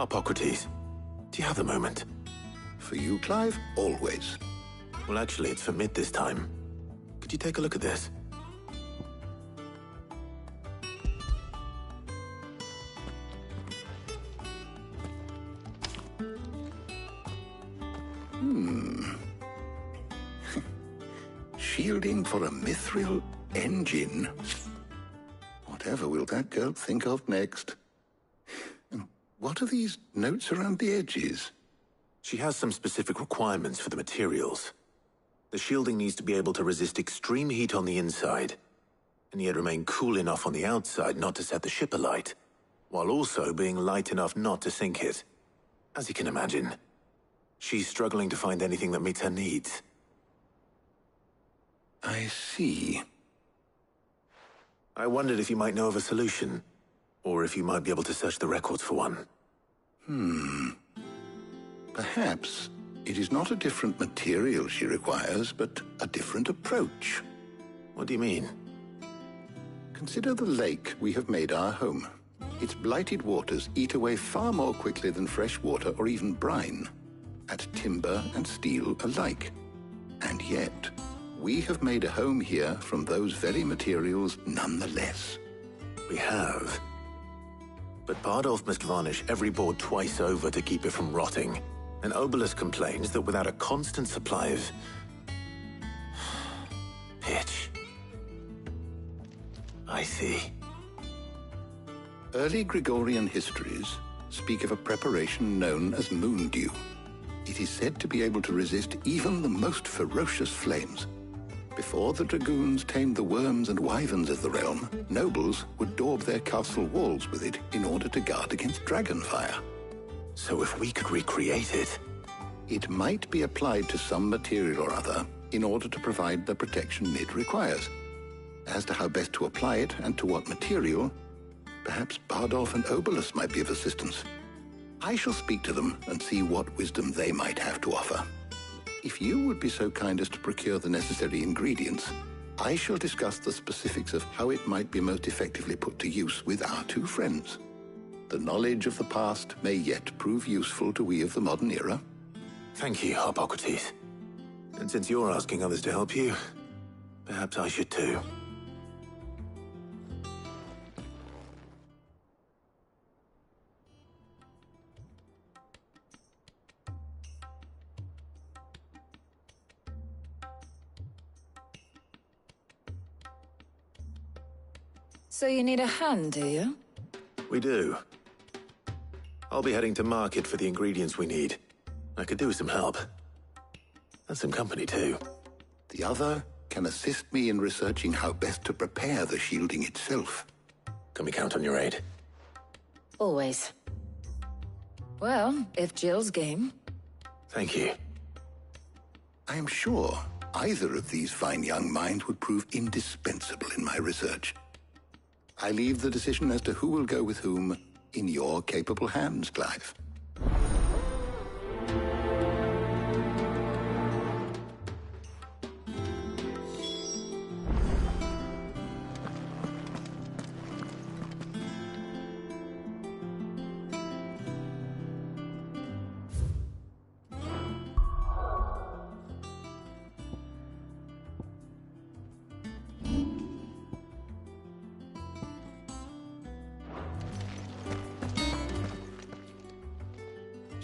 Hippocrates, do you have a moment? For you, Clive, always. Well, actually, it's for mid this time. Could you take a look at this? Shielding for a mithril engine. Whatever will that girl think of next? And what are these notes around the edges? She has some specific requirements for the materials. The shielding needs to be able to resist extreme heat on the inside, and yet remain cool enough on the outside not to set the ship alight, while also being light enough not to sink it. As you can imagine, she's struggling to find anything that meets her needs. I see. I wondered if you might know of a solution, or if you might be able to search the records for one. Perhaps it is not a different material she requires, but a different approach. What do you mean? Consider the lake we have made our home. Its blighted waters eat away far more quickly than fresh water or even brine, at timber and steel alike. And yet, we have made a home here from those very materials nonetheless. We have. But Bardolph must varnish every board twice over to keep it from rotting. And Obelus complains that without a constant supply of pitch. I see. Early Gregorian histories speak of a preparation known as moon dew. It is said to be able to resist even the most ferocious flames. Before the dragoons tamed the worms and wyverns of the realm, nobles would daub their castle walls with it in order to guard against dragonfire. So if we could recreate it... It might be applied to some material or other in order to provide the protection Mid requires. As to how best to apply it and to what material, perhaps Bardolph and Obelus might be of assistance. I shall speak to them and see what wisdom they might have to offer. If you would be so kind as to procure the necessary ingredients, I shall discuss the specifics of how it might be most effectively put to use with our two friends. The knowledge of the past may yet prove useful to we of the modern era. Thank you, Hippocrates. And since you're asking others to help you, perhaps I should too. So you need a hand, do you? We do. I'll be heading to market for the ingredients we need. I could do with some help. And some company, too. The other can assist me in researching how best to prepare the shielding itself. Can we count on your aid? Always. Well, if Jill's game. Thank you. I am sure either of these fine young minds would prove indispensable in my research. I leave the decision as to who will go with whom in your capable hands, Clive.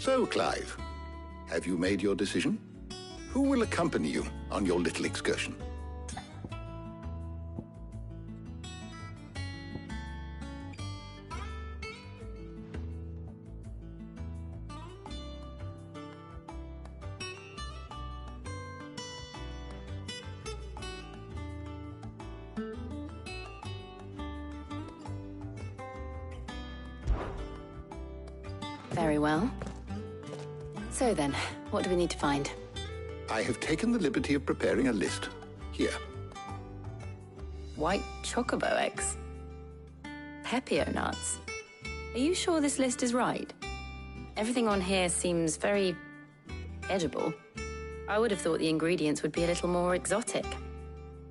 So, Clive, have you made your decision? Who will accompany you on your little excursion? Very well. So then, what do we need to find? I have taken the liberty of preparing a list. Here. White chocobo eggs? Pepio nuts? Are you sure this list is right? Everything on here seems very edible. I would have thought the ingredients would be a little more exotic.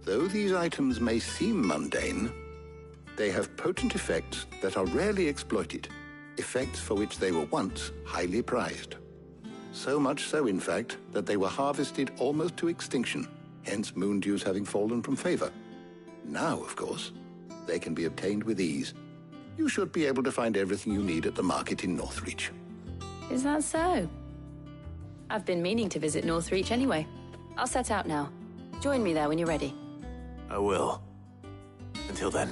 Though these items may seem mundane, they have potent effects that are rarely exploited. effects for which they were once highly prized. So much so, in fact, that they were harvested almost to extinction, hence moon dews having fallen from favor. Now, of course, they can be obtained with ease. You should be able to find everything you need at the market in Northreach. Is that so? I've been meaning to visit Northreach anyway. I'll set out now. Join me there when you're ready. I will. Until then.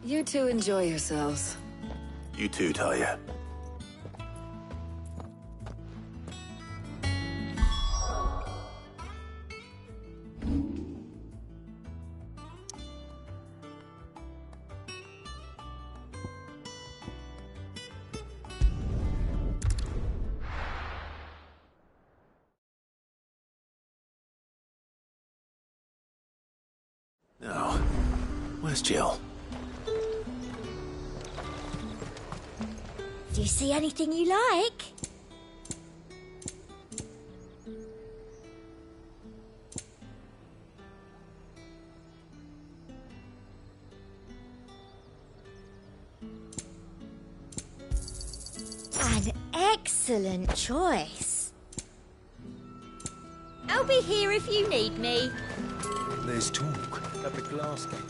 You two enjoy yourselves. You too, Talia. Now, where's Jill? Do you see anything you like? An excellent choice. I'll be here if you need me. There's talk at the glass gate.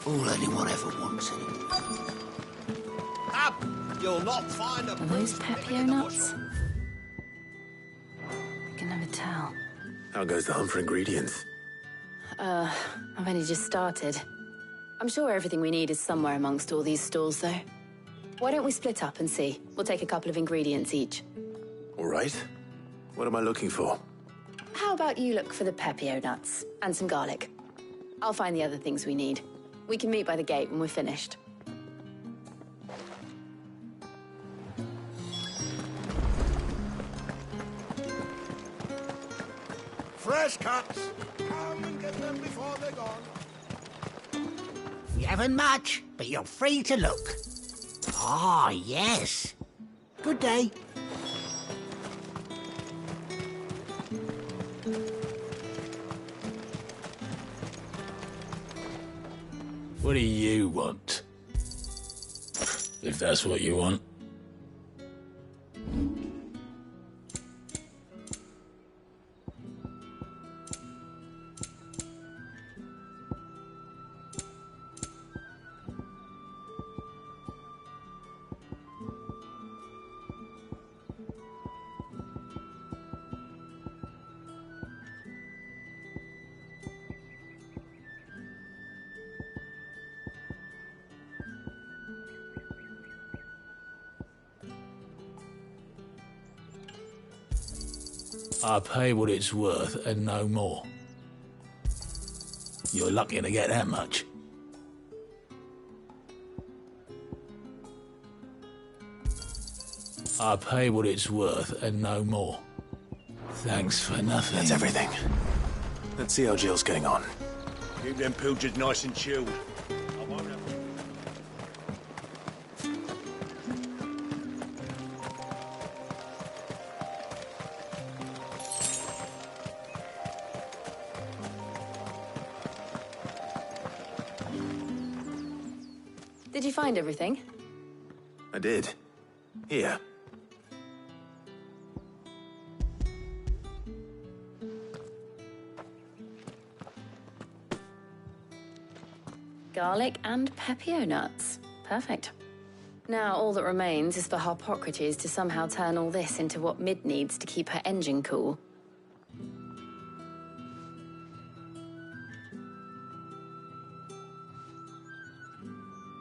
All anyone ever wants anymore. Come! You'll not find a... Are those Pepio nuts? I can never tell. How goes the hunt for ingredients? I've only just started. I'm sure everything we need is somewhere amongst all these stalls, though. Why don't we split up and see? We'll take a couple of ingredients each. All right. What am I looking for? How about you look for the Pepio nuts and some garlic? I'll find the other things we need. We can meet by the gate when we're finished. Fresh cuts! Come and get them before they're gone. You haven't much, but you're free to look. Ah, yes. Good day. What do you want? If that's what you want. I pay what it's worth and no more. You're lucky to get that much. I pay what it's worth and no more. Thanks for nothing. That's everything. Let's see how Jill's getting on. Keep them pilchards nice and chilled. I won't have... Did you find everything? I did. Here. Garlic and Pepio nuts. Perfect. Now all that remains is for Harpocrates to somehow turn all this into what Mid needs to keep her engine cool.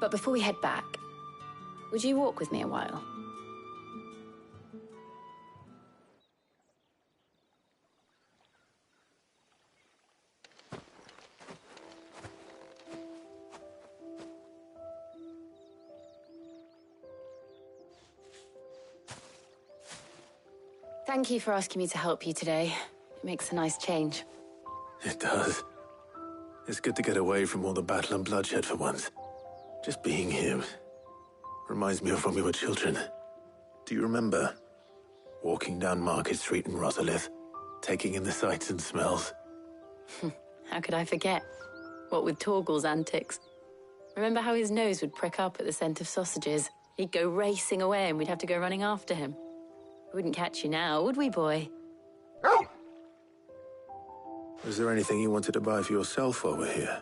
But before we head back, would you walk with me a while? Thank you for asking me to help you today. It makes a nice change. It does. It's good to get away from all the battle and bloodshed for once. Just being here reminds me of when we were children. Do you remember? Walking down Market Street in Rosalith, taking in the sights and smells. How could I forget? What with Torgal's antics. Remember how his nose would prick up at the scent of sausages? He'd go racing away and we'd have to go running after him. We wouldn't catch you now, would we, boy? Was there anything you wanted to buy for yourself while we're here?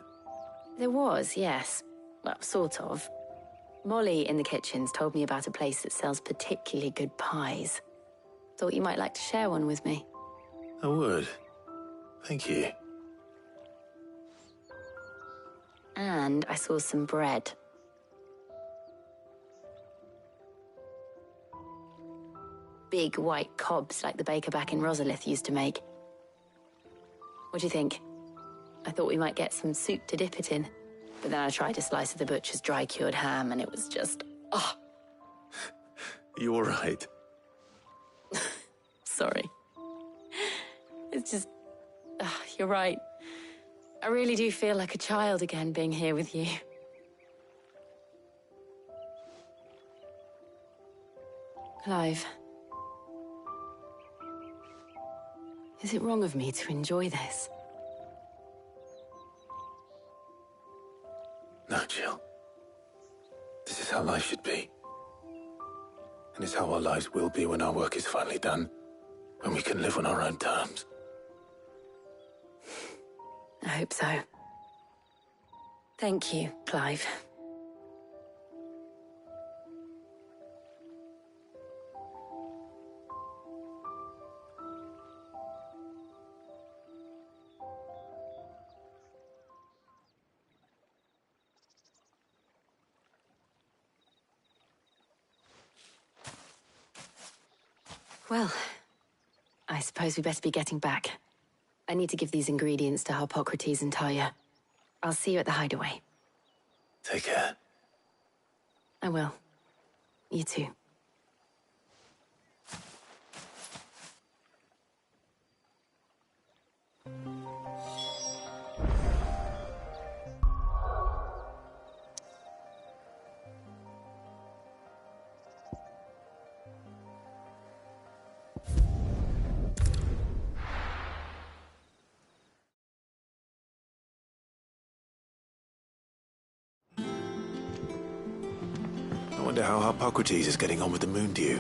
There was, yes. Well, sort of. Molly in the kitchens told me about a place that sells particularly good pies. Thought you might like to share one with me. I would. Thank you. And I saw some bread. Big white cobs like the baker back in Rosalith used to make. What do you think? I thought we might get some soup to dip it in. But then I tried a slice of the butcher's dry-cured ham and it was just... oh! You all right? Sorry. It's just... you're right. I really do feel like a child again being here with you. Clive. Is it wrong of me to enjoy this? No, Jill. This is how life should be. And it's how our lives will be when our work is finally done. When we can live on our own terms. I hope so. Thank you, Clive. Well, I suppose we better be getting back. I need to give these ingredients to Harpocrates and Talia. I'll see you at the hideaway. Take care. I will. You too. I wonder how Harpocrates is getting on with the moon dew.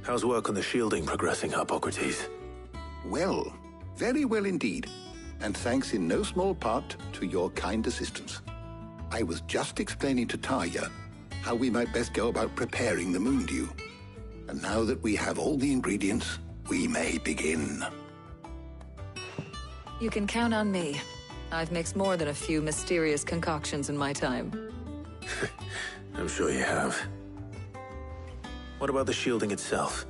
How's work on the shielding progressing, Harpocrates? Well, very well indeed. And thanks in no small part to your kind assistance. I was just explaining to Talia how we might best go about preparing the moon dew. And now that we have all the ingredients, we may begin. You can count on me. I've mixed more than a few mysterious concoctions in my time. I'm sure you have. What about the shielding itself?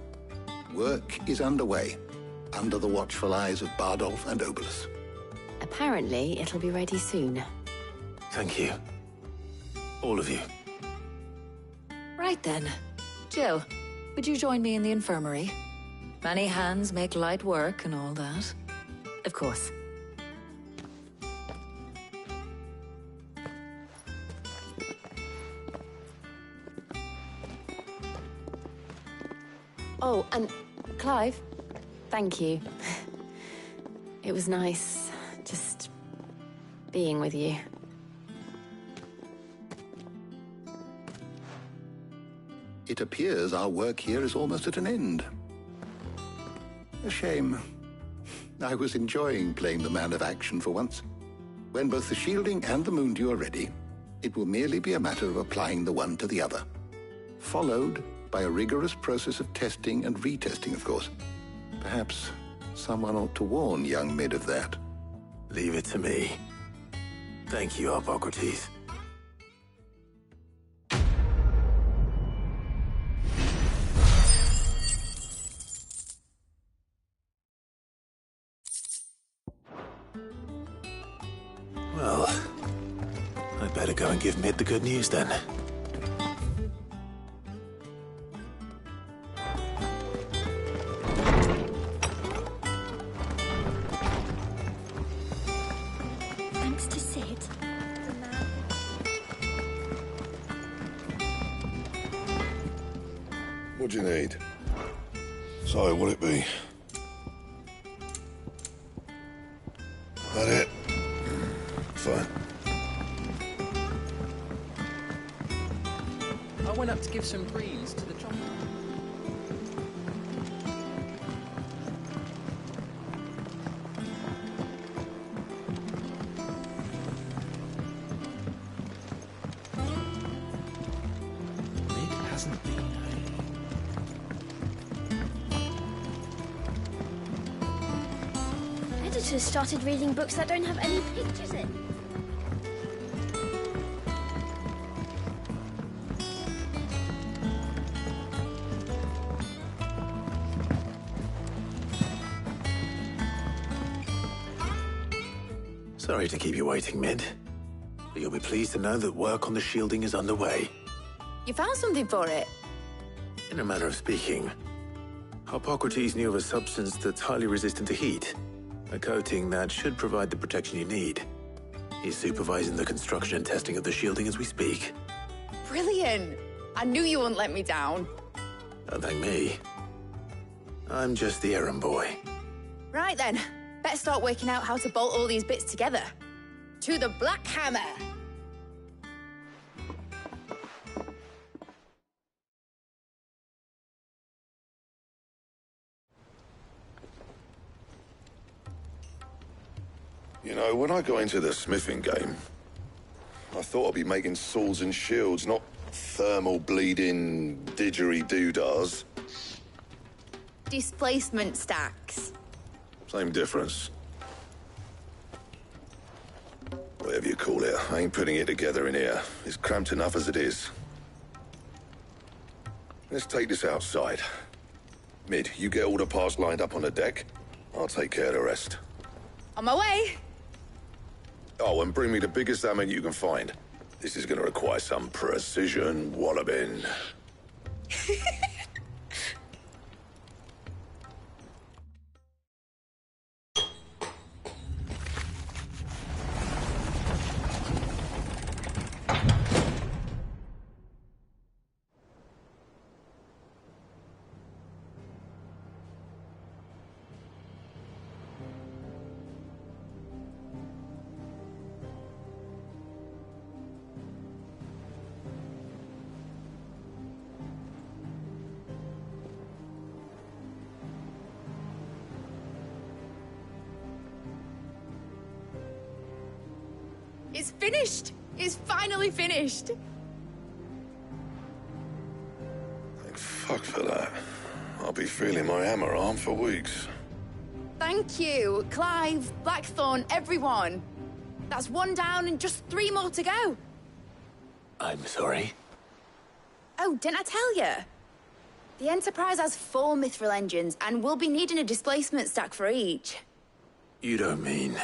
Work is underway, under the watchful eyes of Bardolph and Obolus. Apparently, it'll be ready soon. Thank you. All of you. Right then. Jill, would you join me in the infirmary? Many hands make light work and all that. Of course. Oh, and Clive, thank you. It was nice just being with you. It appears our work here is almost at an end. A shame. I was enjoying playing the man of action for once. When both the shielding and the moon dew are ready, it will merely be a matter of applying the one to the other. Followed by a rigorous process of testing and retesting, of course. Perhaps someone ought to warn young Mid of that. Leave it to me. Thank you, Harpocrates. Well, I'd better go and give Mid the good news then. What do you need? So, what'll it be? That it? Fine. I went up to give some greens to the chopper. Editors started reading books that don't have any pictures in. Sorry to keep you waiting, Mid. But you'll be pleased to know that work on the shielding is underway. You found something for it? In a manner of speaking, Harpocrates knew of a substance that's highly resistant to heat. A coating that should provide the protection you need. He's supervising the construction and testing of the shielding as we speak. Brilliant! I knew you wouldn't let me down. Don't thank me. I'm just the errand boy. Right then, better start working out how to bolt all these bits together. To the Black Hammer! You know, when I got into the smithing game, I thought I'd be making swords and shields, not thermal bleeding didgeridoo-dahs. Displacement stacks. Same difference. Whatever you call it, I ain't putting it together in here. It's cramped enough as it is. Let's take this outside. Mid, you get all the parts lined up on the deck. I'll take care of the rest. On my way! Oh, and bring me the biggest hammer you can find. This is gonna require some precision walloping. It's finished! It's finally finished! Thank fuck for that. I'll be feeling my hammer arm for weeks. Thank you, Clive, Blackthorn, everyone. That's one down and just 3 more to go. I'm sorry. Oh, didn't I tell you? The Enterprise has 4 mithril engines, and we'll be needing a displacement stack for each. You don't mean...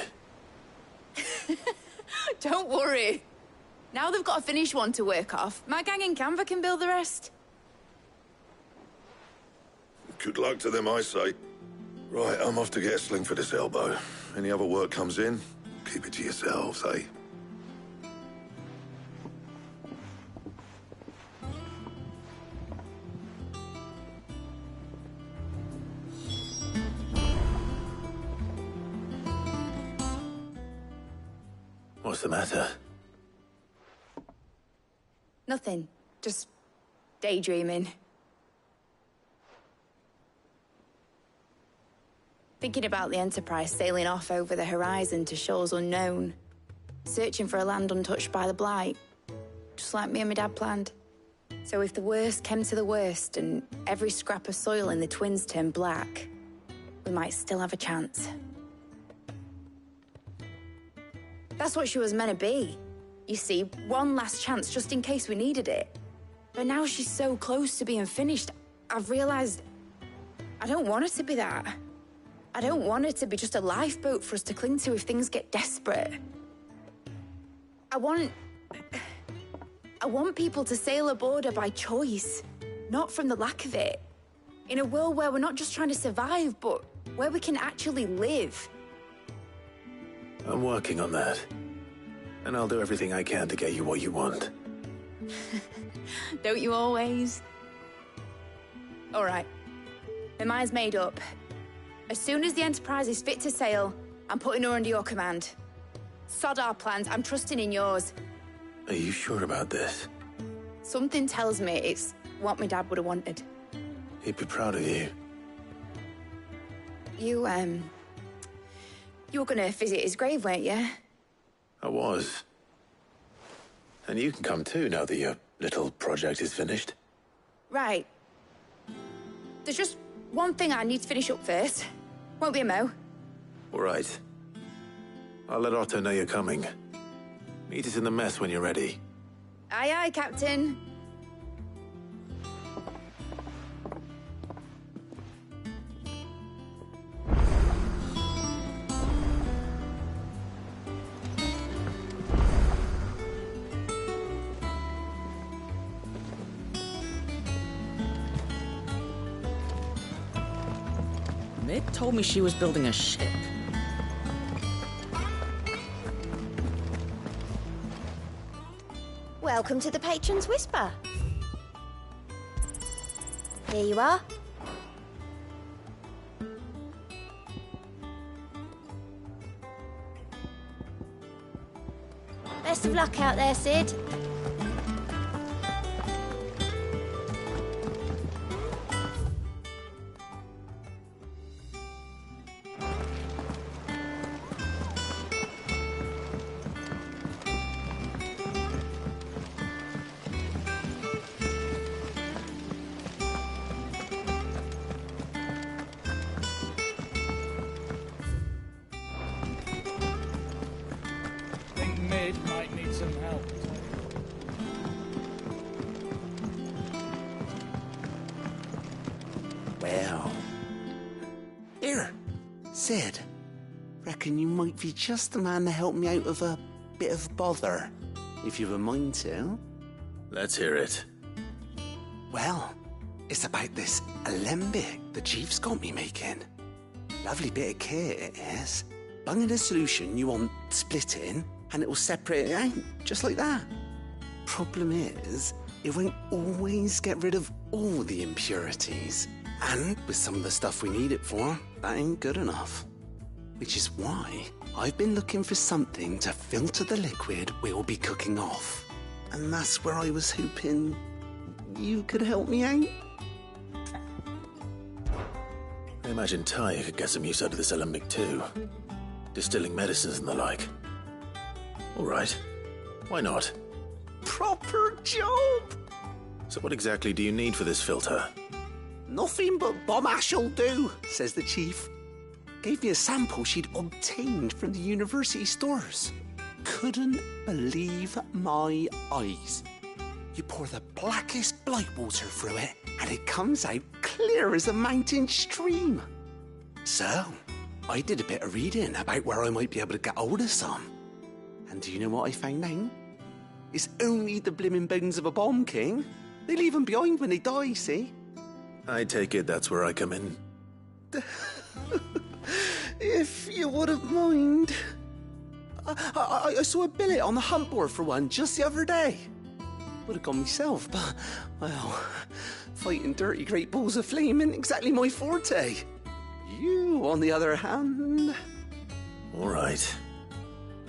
Don't worry. Now they've got a finished one to work off. My gang in Canva can build the rest. Good luck to them, I say. Right, I'm off to get a sling for this elbow. Any other work comes in, keep it to yourselves, eh? What's the matter? Nothing. Just daydreaming. Thinking about the Enterprise sailing off over the horizon to shores unknown. Searching for a land untouched by the Blight. Just like me and my dad planned. So if the worst came to the worst and every scrap of soil in the Twins turned black, we might still have a chance. That's what she was meant to be. You see, one last chance just in case we needed it. But now she's so close to being finished, I've realized I don't want it to be that. I don't want it to be just a lifeboat for us to cling to if things get desperate. I want people to sail aboard her by choice, not from the lack of it. In a world where we're not just trying to survive, but where we can actually live. I'm working on that. And I'll do everything I can to get you what you want. Don't you always? All right. My mind's made up. As soon as the Enterprise is fit to sail, I'm putting her under your command. Sod our plans, I'm trusting in yours. Are you sure about this? Something tells me it's what my dad would have wanted. He'd be proud of you. You were gonna visit his grave, weren't you? I was. And you can come too, now that your little project is finished. Right. There's just one thing I need to finish up first. Won't be a mo. All right. I'll let Otto know you're coming. Meet us in the mess when you're ready. Aye, aye, Captain. Mid told me she was building a ship. Welcome to the Patron's Whisper. Here you are. Best of luck out there, Sid. Think Mid might need some help. Well. Here, Sid. Reckon you might be just the man to help me out of a bit of bother, if you've a mind to. Let's hear it. Well, it's about this alembic the Chief's got me making. Lovely bit of kit it is. Bung in a solution you want splitting, and it'll separate it out, just like that. Problem is, it won't always get rid of all the impurities. And with some of the stuff we need it for, that ain't good enough. Which is why I've been looking for something to filter the liquid we'll be cooking off. And that's where I was hoping you could help me out. I imagine Ty could get some use out of this alembic too. Distilling medicines and the like. All right. Why not? Proper job! So what exactly do you need for this filter? Nothing but bomb ash'll do, says the Chief. Gave me a sample she'd obtained from the university stores. Couldn't believe my eyes. You pour the blackest blight water through it, and it comes out clear as a mountain stream. So, I did a bit of reading about where I might be able to get hold of some. And do you know what I found out? It's only the blimmin' bones of a bomb king. They leave them behind when they die, see? I take it that's where I come in. If you wouldn't mind. I saw a billet on the hunt board for one just the other day. Would have gone myself, but, well, fighting dirty great balls of flame isn't exactly my forte. You, on the other hand... All right.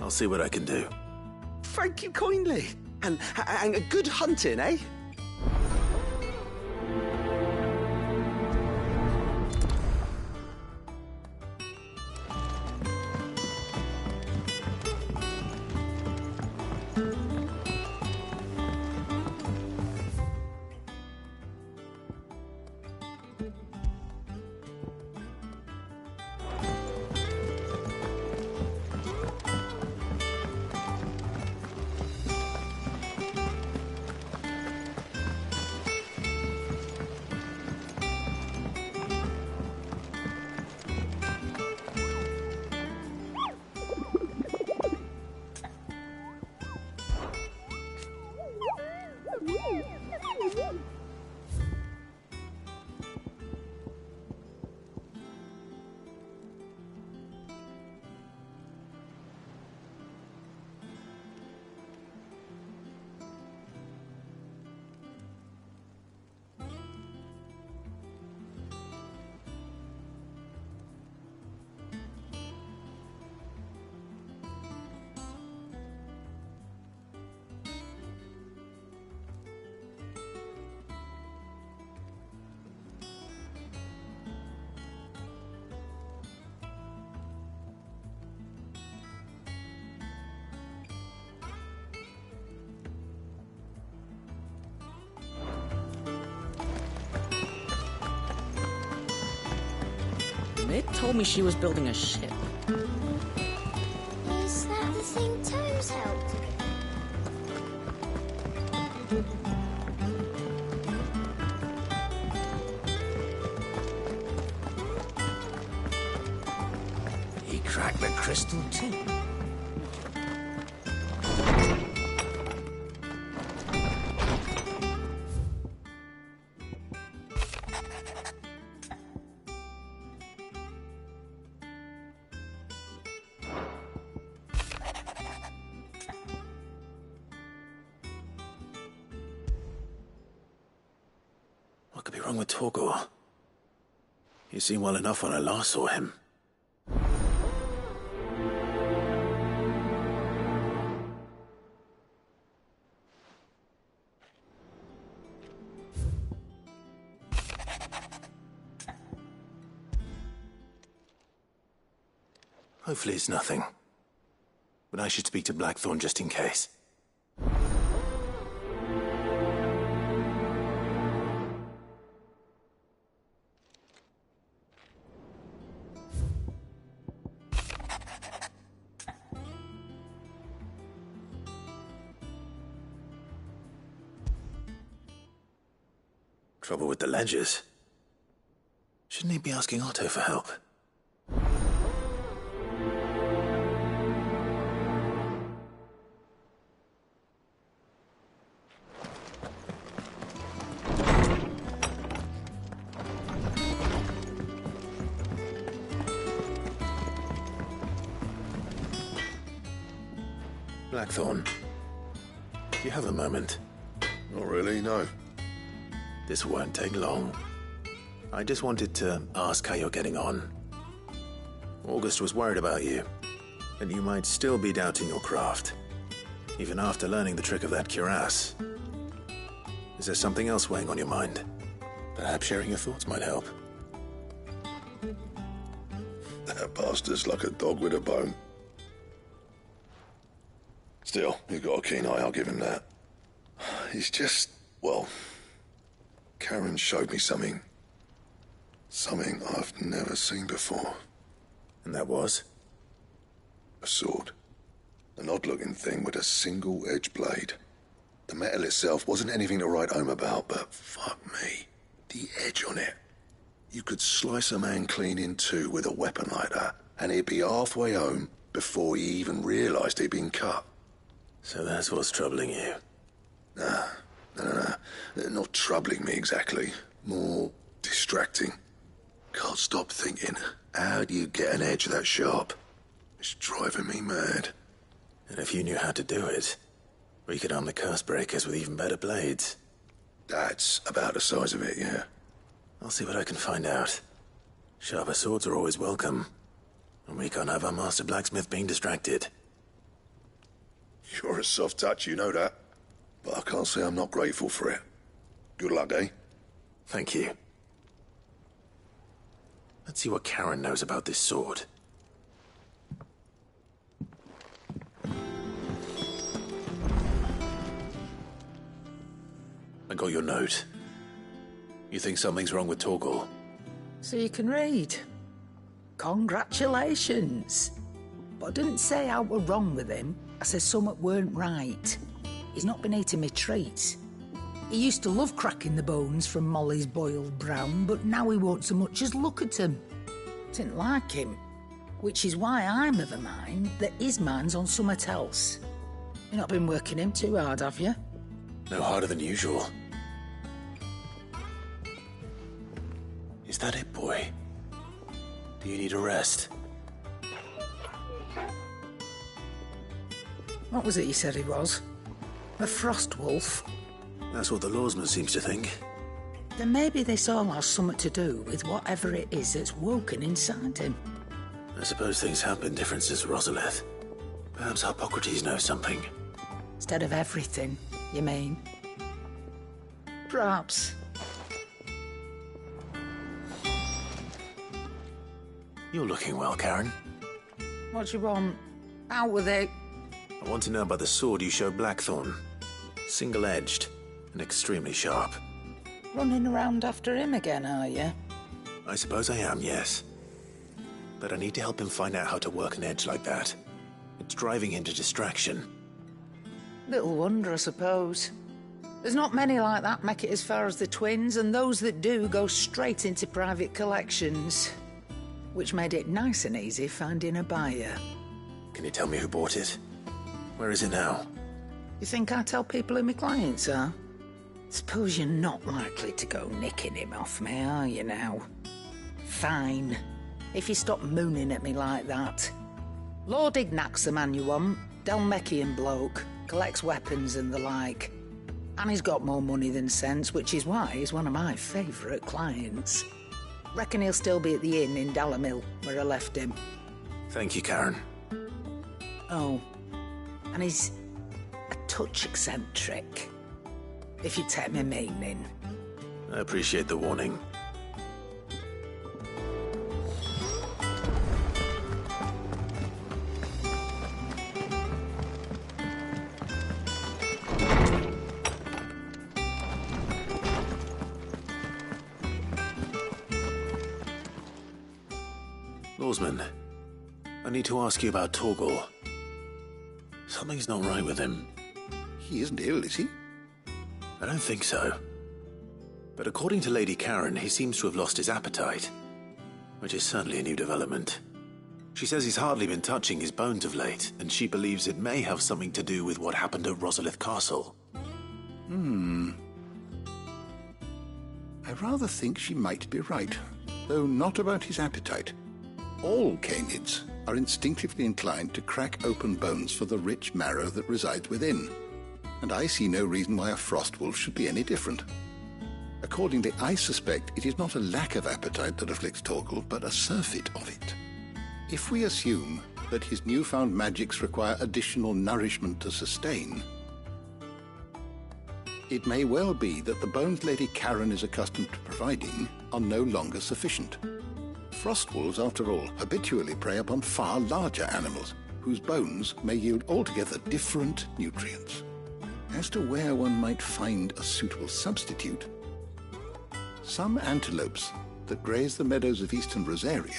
I'll see what I can do. Thank you kindly. And a good hunting, eh? Mick told me she was building a ship. Is that the thing Toes helped? He cracked the crystal too. What could be wrong with Torgor? He seemed well enough when I last saw him. Hopefully it's nothing. But I should speak to Blackthorn just in case. Trouble with the ledgers. Shouldn't he be asking Otto for help? Blackthorn, do you have a moment? Not really, no. This won't take long. I just wanted to ask how you're getting on. August was worried about you, and you might still be doubting your craft, even after learning the trick of that cuirass. Is there something else weighing on your mind? Perhaps sharing your thoughts might help. That bastard's like a dog with a bone. Still, you've got a keen eye, I'll give him that. He's just, well, Karen showed me something. Something I've never seen before. And that was? A sword. An odd-looking thing with a single-edged blade. The metal itself wasn't anything to write home about, but fuck me. The edge on it. You could slice a man clean in two with a weapon like that, and he'd be halfway home before he even realised he'd been cut. So that's what's troubling you? Nah. Not troubling me exactly. More distracting. Can't stop thinking, how do you get an edge that sharp? It's driving me mad. And if you knew how to do it, we could arm the curse breakers with even better blades. That's about the size of it, yeah. I'll see what I can find out. Sharper swords are always welcome. And we can't have our master blacksmith being distracted. You're a soft touch, you know that. But I can't say I'm not grateful for it. Good luck, eh? Thank you. Let's see what Karen knows about this sword. I got your note. You think something's wrong with Torgor? So you can read. Congratulations. But I didn't say how we're wrong with him. I said something weren't right. He's not been eating me treats. He used to love cracking the bones from Molly's boiled brown, but now he won't so much as look at them. Didn't like him. Which is why I'm of a mind that his mind's on something else. You've not been working him too hard, have you? No harder than usual. Is that it, boy? Do you need a rest? What was it you said he was? A frost wolf? That's what the lawsman seems to think. Then maybe this all has something to do with whatever it is that's woken inside him. I suppose things have been different since Rosalith. Perhaps Hippocrates knows something. Instead of everything, you mean? Perhaps. You're looking well, Karen. What do you want? Out with it. I want to know about the sword you showed Blackthorn. Single-edged and extremely sharp. Running around after him again, are you? I suppose I am, yes. but I need to help him find out how to work an edge like that. It's driving him to distraction. Little wonder, I suppose. There's not many like that make it as far as the twins, and those that do go straight into private collections. Which made it nice and easy finding a buyer. Can you tell me who bought it? Where is it now? You think I tell people who my clients are? Suppose you're not likely to go nicking him off me, are you now? Fine. If you stop mooning at me like that. Lord Ignac's the man you want. Dalmekian bloke. Collects weapons and the like. And he's got more money than sense, which is why he's one of my favourite clients. Reckon he'll still be at the inn in Dalamil, where I left him. Thank you, Karen. Oh, and he's a touch eccentric, if you take my meaning. I appreciate the warning. Lawsman, I need to ask you about Torgal. Something's not right with him. He isn't ill, is he? I don't think so. But according to Lady Karen, he seems to have lost his appetite, which is certainly a new development. She says he's hardly been touching his bones of late, and she believes it may have something to do with what happened at Rosalith Castle. I rather think she might be right, though not about his appetite. All canids are instinctively inclined to crack open bones for the rich marrow that resides within, and I see no reason why a frostwolf should be any different. Accordingly, I suspect it is not a lack of appetite that afflicts Torgal, but a surfeit of it. If we assume that his newfound magics require additional nourishment to sustain, it may well be that the bones Lady Karen is accustomed to providing are no longer sufficient. Frostwolves, after all, habitually prey upon far larger animals, whose bones may yield altogether different nutrients. As to where one might find a suitable substitute, some antelopes that graze the meadows of eastern Rosaria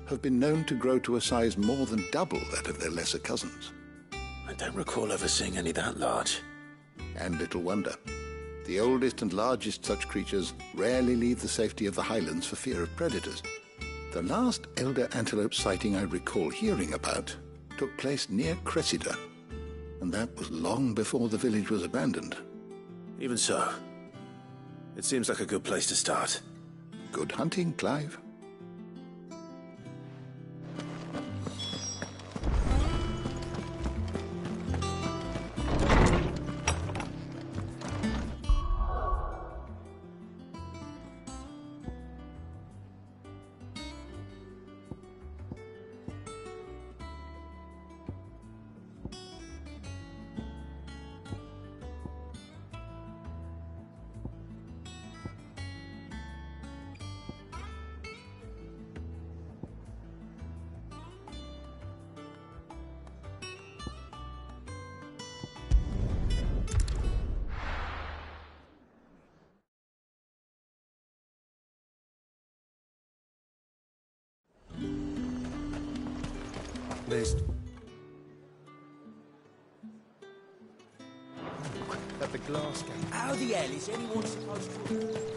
have been known to grow to a size more than double that of their lesser cousins. I don't recall ever seeing any that large. And little wonder. The oldest and largest such creatures rarely leave the safety of the highlands for fear of predators. The last elder antelope sighting I recall hearing about took place near Cressida, and that was long before the village was abandoned. Even so, it seems like a good place to start. Good hunting, Clive. Liz. At the glass gate. How the hell is anyone supposed to...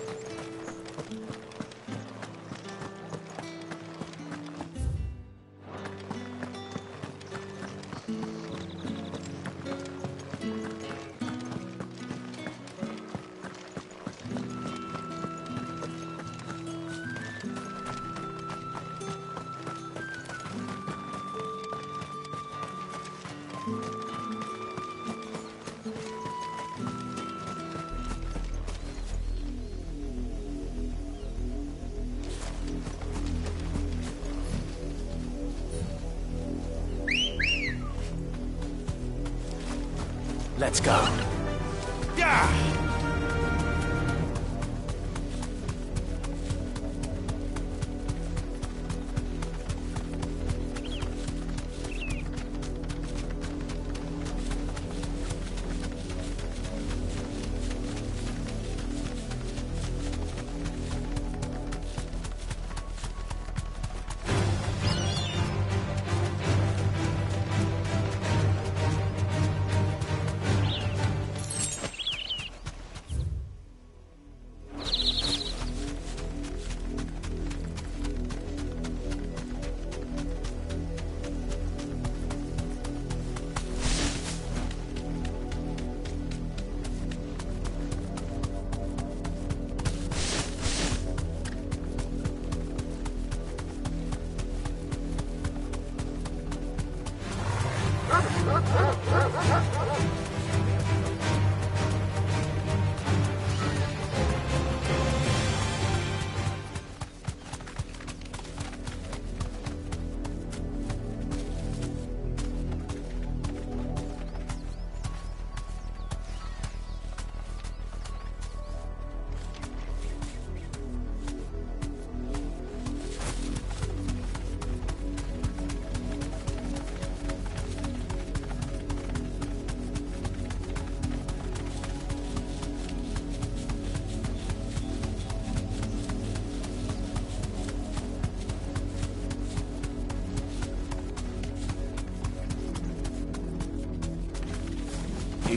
Let's go. Yeah!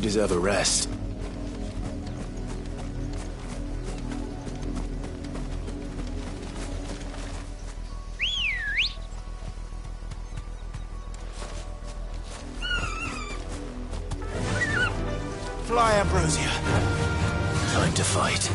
You deserve a rest. Fly, Ambrosia. Time to fight.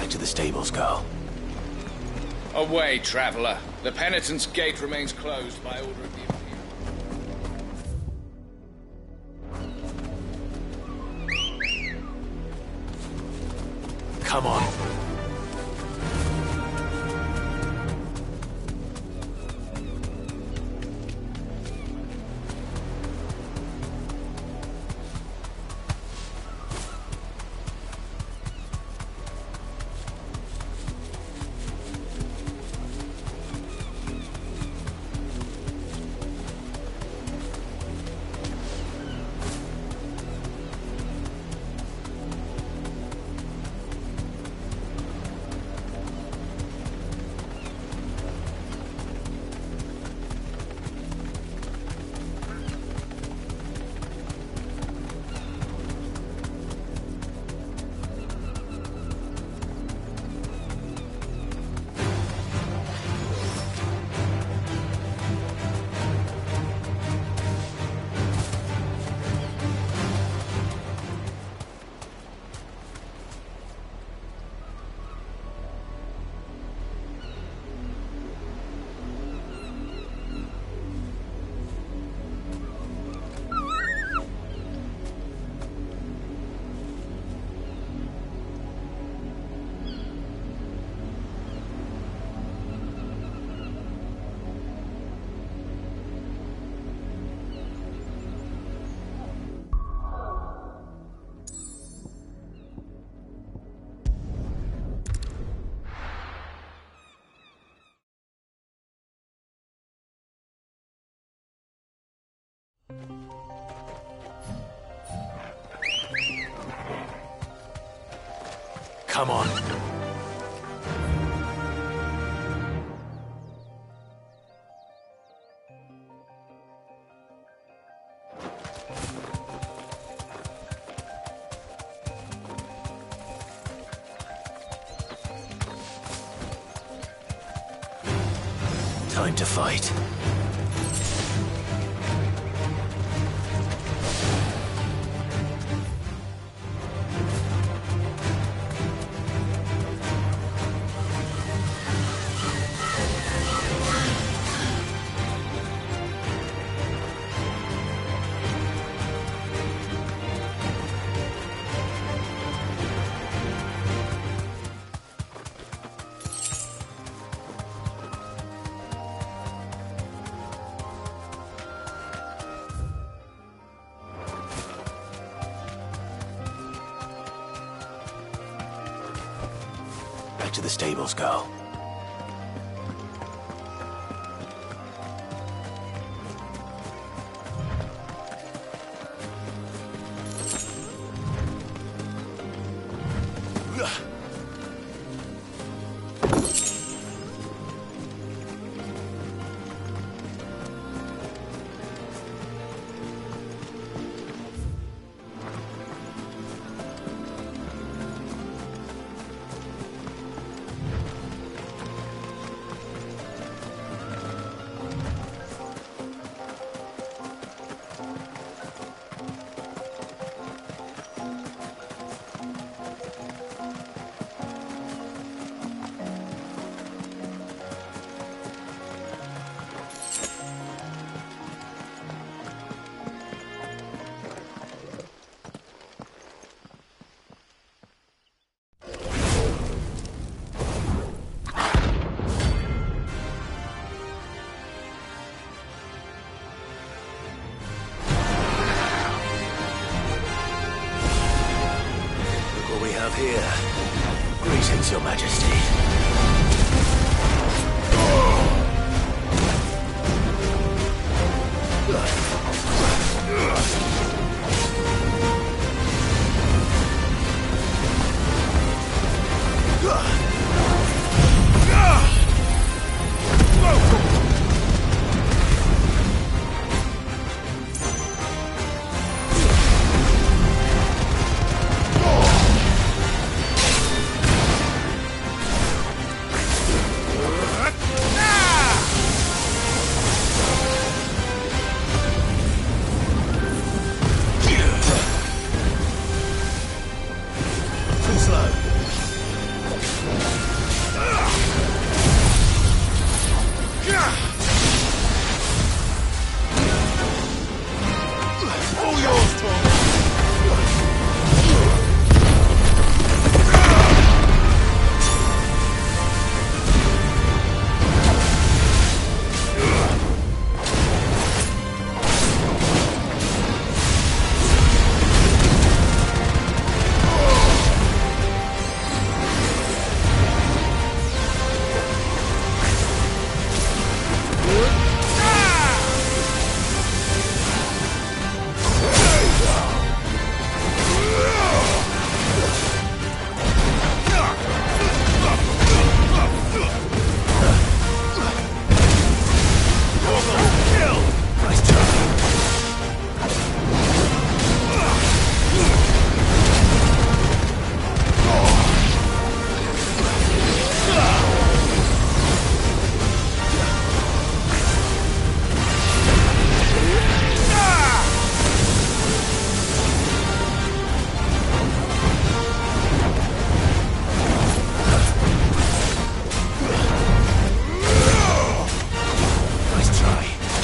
To the stables, girl. Away, traveller. The penitent's gate remains closed by order of the Imperial. Come on. Come on. Time to fight. Back to the stables, girl.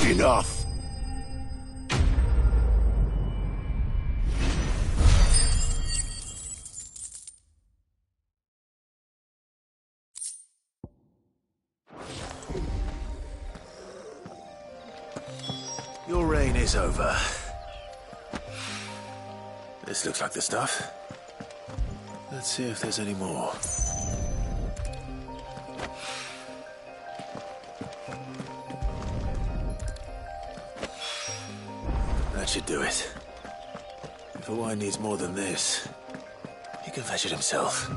Enough! Your reign is over. This looks like the stuff. Let's see if there's any more. That should do it. If Hawaii needs more than this, he can fetch it himself.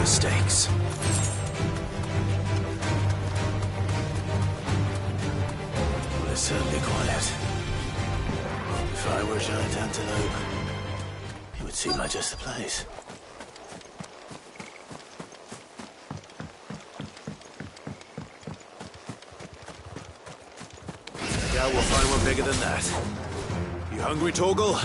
mistakes. Well, it's certainly quiet. If I were a giant antelope, it would seem like just the place. I doubt we'll find one bigger than that. You hungry, Torgal?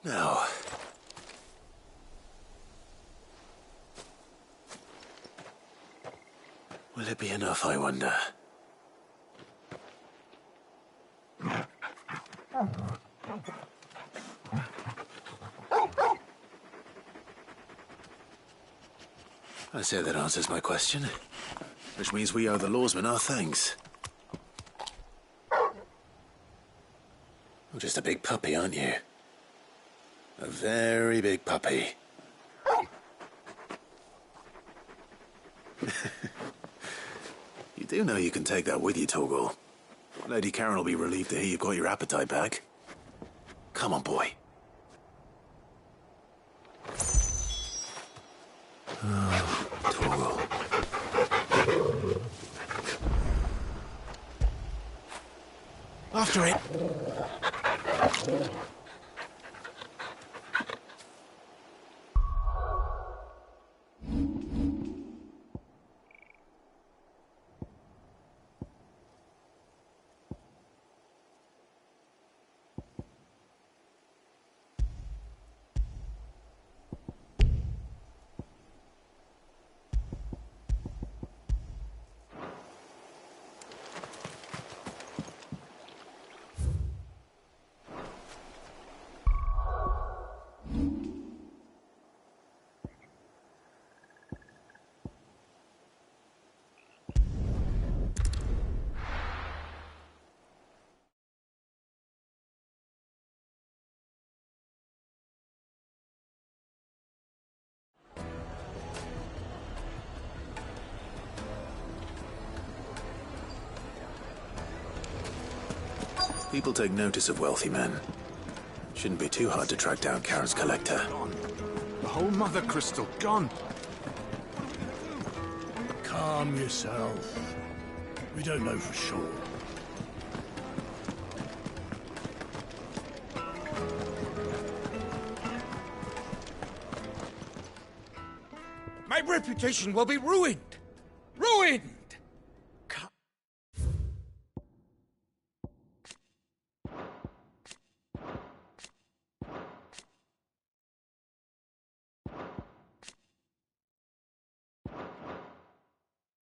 Now, will it be enough, I wonder? I say that answers my question, which means we owe the lawsmen our thanks. You're just a big puppy, aren't you? A very big puppy. You do know you can take that with you, Torgal. Lady Karen will be relieved to hear you've got your appetite back. Come on, boy. Oh, Torgal. After it. People take notice of wealthy men. Shouldn't be too hard to track down Karen's collector. The whole mother crystal gone. Calm yourself. We don't know for sure. My reputation will be ruined! Ruined!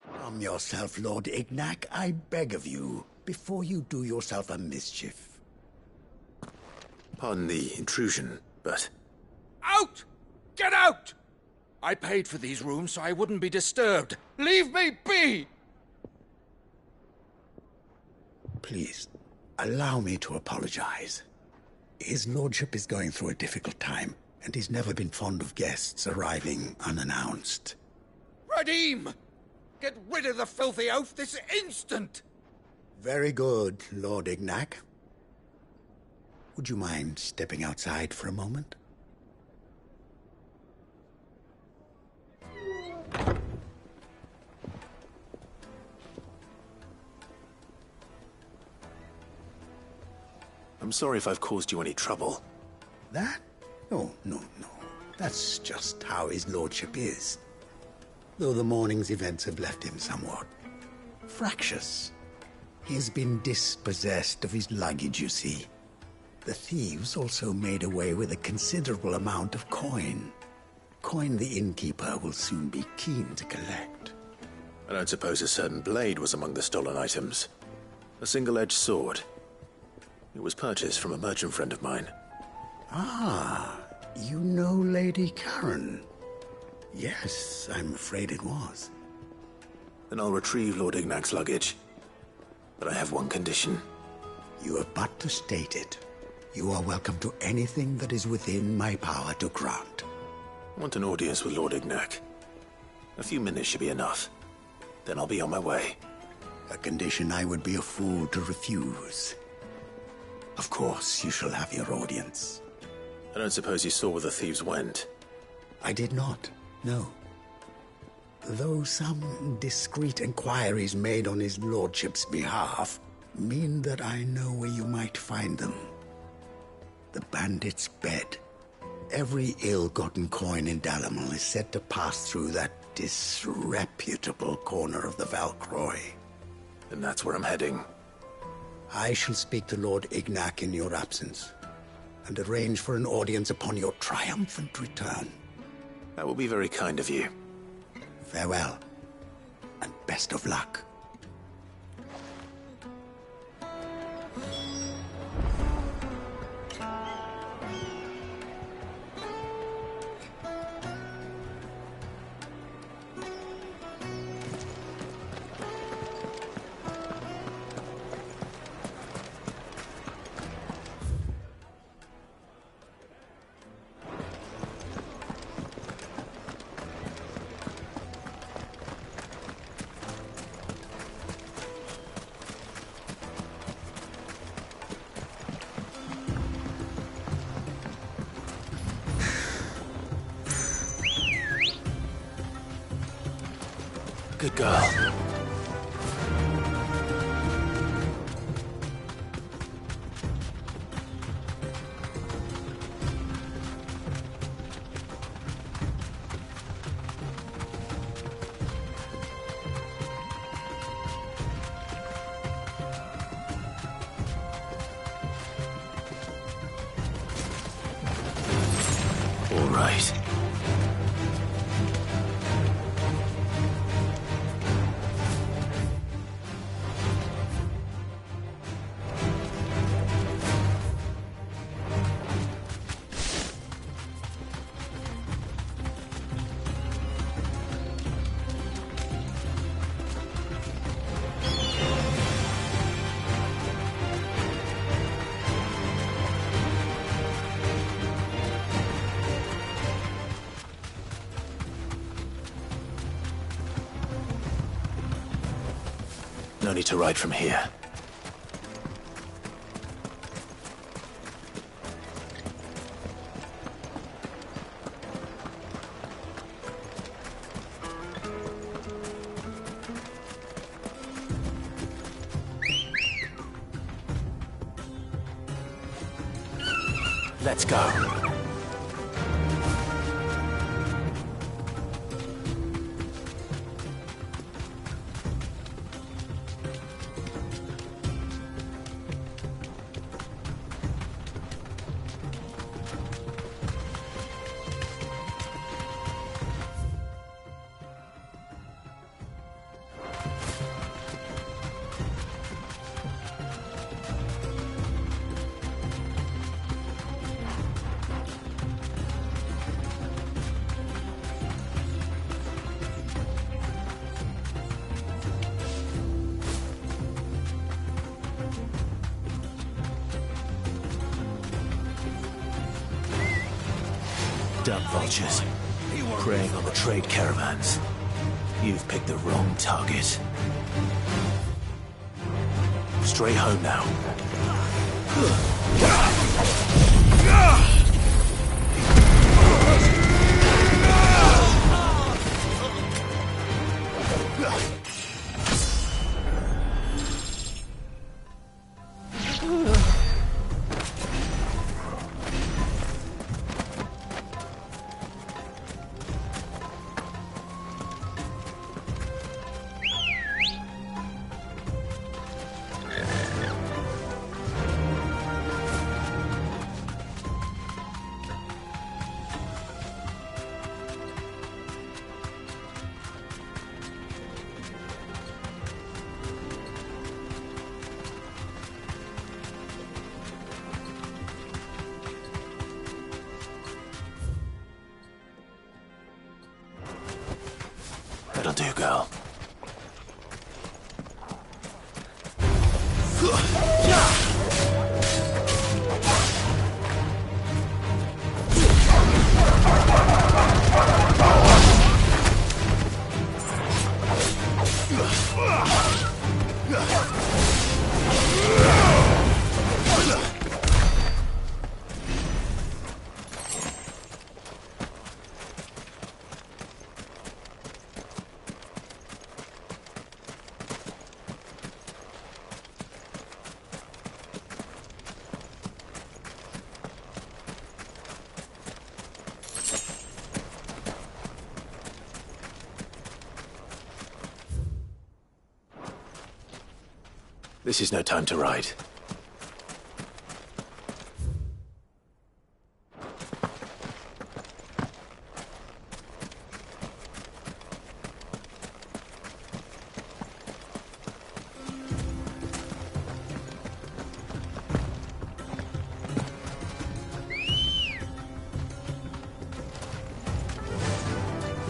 Calm yourself, Lord Ignac, I beg of you, before you do yourself a mischief. Pardon the intrusion, but... Out! Get out! I paid for these rooms so I wouldn't be disturbed. Leave me be! Please, allow me to apologize. His lordship is going through a difficult time, and he's never been fond of guests arriving unannounced. Radim! Get rid of the filthy oaf this instant! Very good, Lord Ignac. Would you mind stepping outside for a moment? I'm sorry if I've caused you any trouble. That? Oh, no. That's just how his lordship is. Though the morning's events have left him somewhat fractious. He has been dispossessed of his luggage, you see. The thieves also made away with a considerable amount of coin. Coin the innkeeper will soon be keen to collect. I don't suppose a certain blade was among the stolen items. A single-edged sword. It was purchased from a merchant friend of mine. Ah, you know Lady Karen. Yes, I'm afraid it was. Then I'll retrieve Lord Ignac's luggage. But I have one condition. You have but to state it. You are welcome to anything that is within my power to grant. I want an audience with Lord Ignac. A few minutes should be enough. Then I'll be on my way. A condition I would be a fool to refuse. Of course, you shall have your audience. I don't suppose you saw where the thieves went? I did not, no. Though some discreet inquiries made on his lordship's behalf mean that I know where you might find them. The bandit's bed. Every ill-gotten coin in Dalamil is said to pass through that disreputable corner of the Valcroy. Then that's where I'm heading. I shall speak to Lord Ignac in your absence, and arrange for an audience upon your triumphant return. That will be very kind of you. Farewell, and best of luck. Good girl. All right. No need to ride from here. Let's go. Dumb vultures, preying on the trade caravans. You've picked the wrong target. Stray home now. do, girl. This is no time to ride.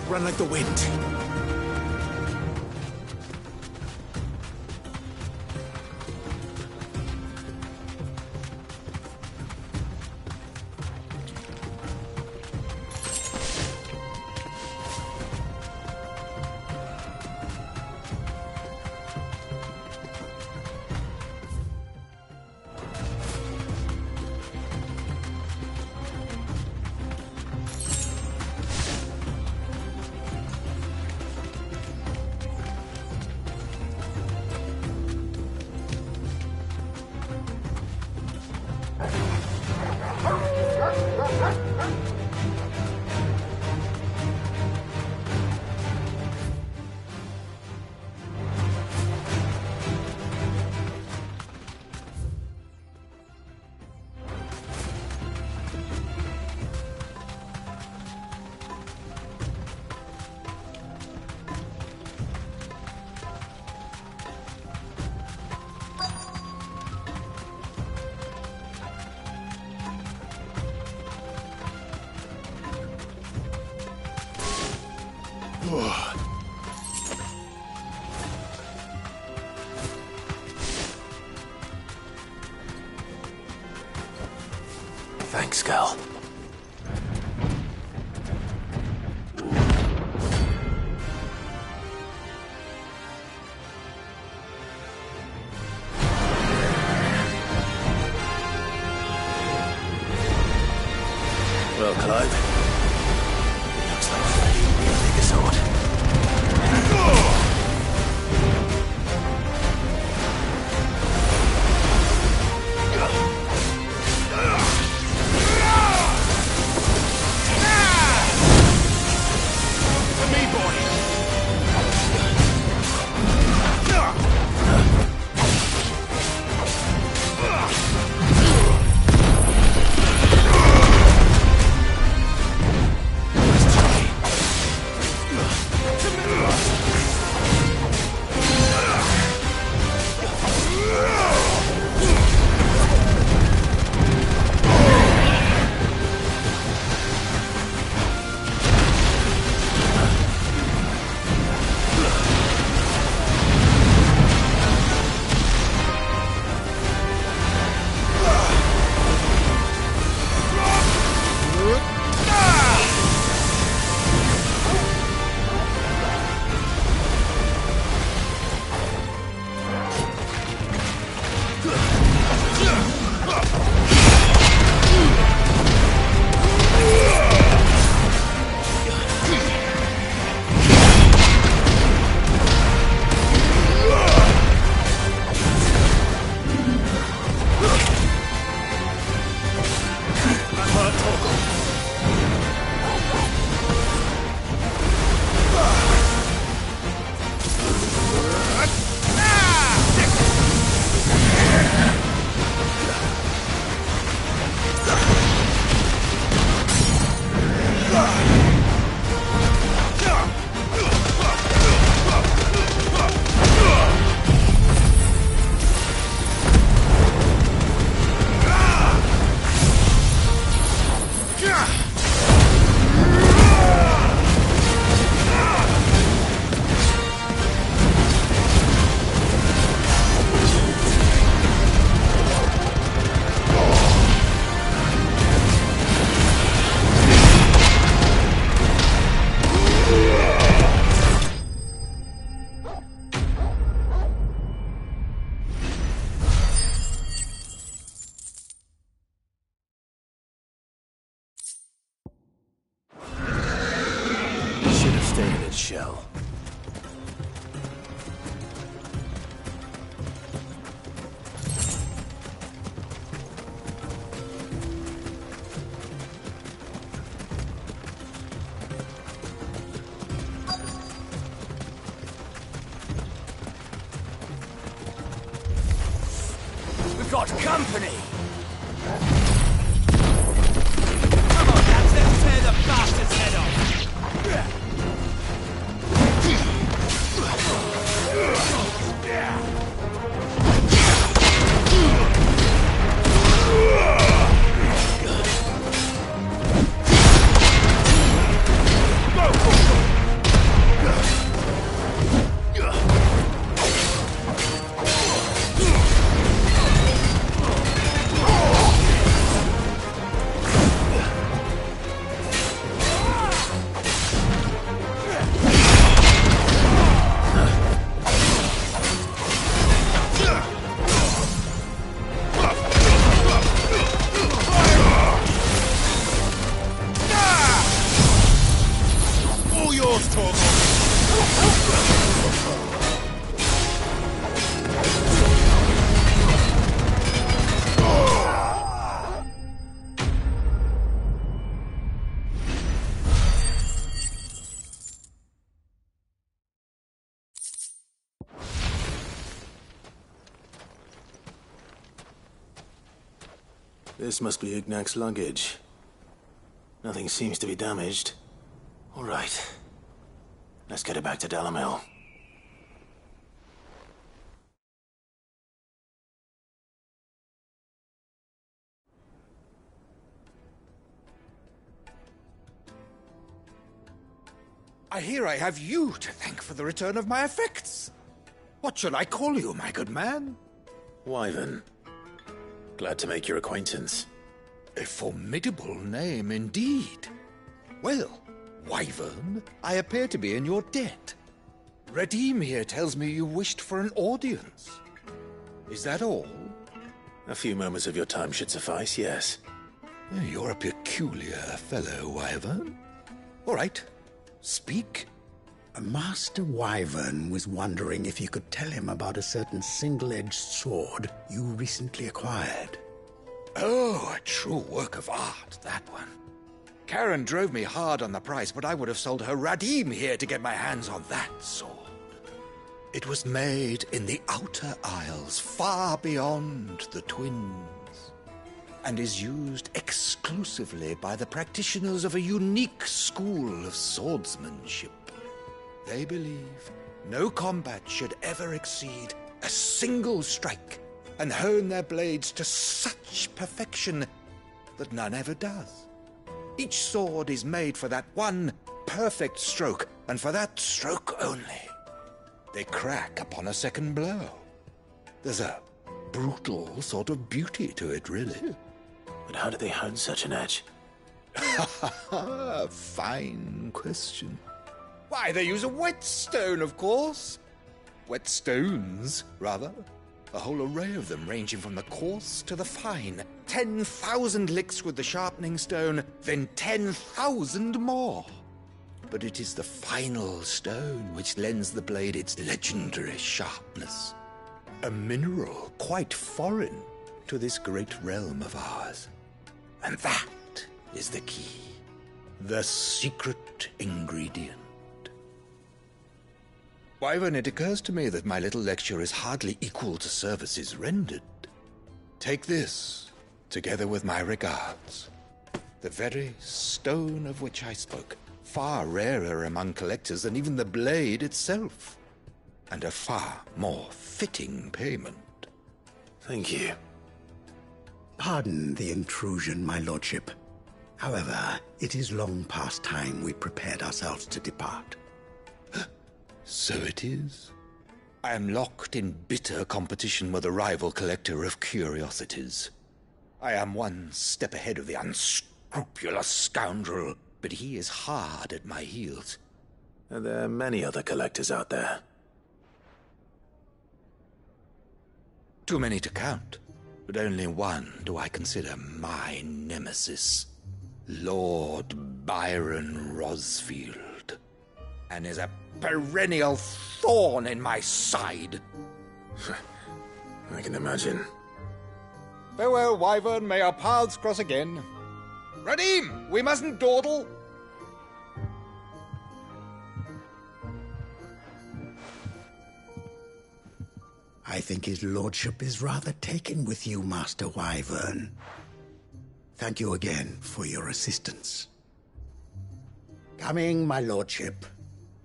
Run like the wind. Thanks, girl. Well, Clive, it looks like Freddy will be a bigger sword. stay in its shell. We've got company! Come on, lads, let's tear the bastard's head off! All yours, Torgal. This must be Ignac's luggage. Nothing seems to be damaged. All right. Let's get it back to Dalamil. I hear I have you to thank for the return of my effects. What should I call you, my good man? Wyvern. Glad to make your acquaintance. A formidable name indeed. Well, Wyvern, I appear to be in your debt. Redeem here tells me you wished for an audience. Is that all? A few moments of your time should suffice, yes. You're a peculiar fellow, Wyvern. All right, speak. Master Wyvern was wondering if you could tell him about a certain single-edged sword you recently acquired. Oh, a true work of art, that one. Karen drove me hard on the price, but I would have sold her Radim here to get my hands on that sword. It was made in the Outer Isles, far beyond the Twins, and is used exclusively by the practitioners of a unique school of swordsmanship. They believe no combat should ever exceed a single strike, and hone their blades to such perfection that none ever does. Each sword is made for that one perfect stroke, and for that stroke only. They crack upon a second blow. There's a brutal sort of beauty to it, really. But how do they hone such an edge? Fine question. Why, they use a whetstone, of course. Whetstones, rather. A whole array of them, ranging from the coarse to the fine. 10,000 licks with the sharpening stone, then 10,000 more. But it is the final stone which lends the blade its legendary sharpness. A mineral quite foreign to this great realm of ours. And that is the key. The secret ingredient. Wyvern, it occurs to me that my little lecture is hardly equal to services rendered. Take this, together with my regards. The very stone of which I spoke, far rarer among collectors than even the blade itself, and a far more fitting payment. Thank you. Pardon the intrusion, my lordship. However, it is long past time we prepared ourselves to depart. So it is. I am locked in bitter competition with a rival collector of curiosities. I am one step ahead of the unscrupulous scoundrel, but he is hard at my heels. Are there many other collectors out there? Too many to count, but only one do I consider my nemesis. Lord Byron Rosfield. and is a perennial thorn in my side. I can imagine. Farewell, Wyvern. May our paths cross again. Radim, we mustn't dawdle. I think his lordship is rather taken with you, Master Wyvern. Thank you again for your assistance. Coming, my lordship.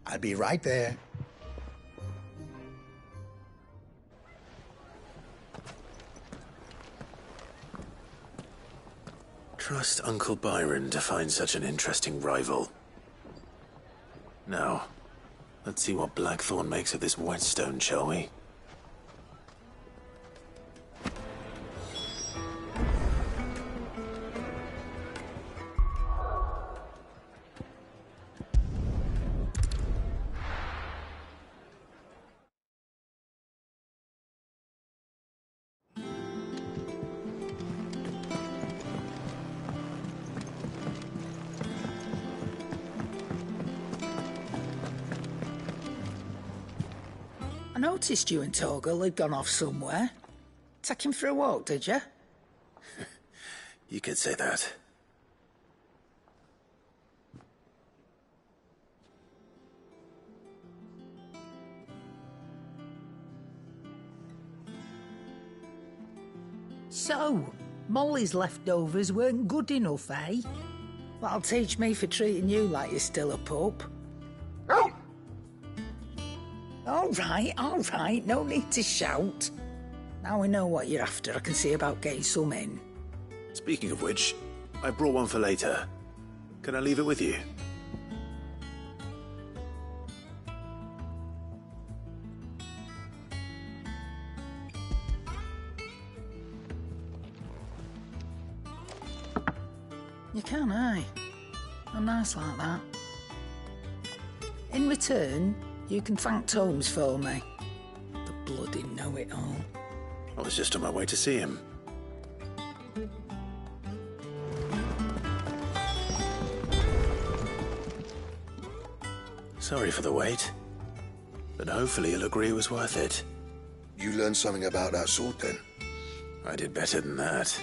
I'll be right there. Trust Uncle Byron to find such an interesting rival. Now, let's see what Blackthorn makes of this whetstone, shall we? I noticed you and Torgal had gone off somewhere. Take him for a walk, did you? You could say that. So, Molly's leftovers weren't good enough, eh? That'll teach me for treating you like you're still a pup. All right, no need to shout. Now we know what you're after, I can see about getting some in. Speaking of which, I brought one for later. Can I leave it with you? You can, eh? I'm nice like that. In return, you can thank Tomes for me. The bloody know-it-all. I was just on my way to see him. Sorry for the wait, but hopefully you'll agree it was worth it. You learned something about that sword, then? I did better than that.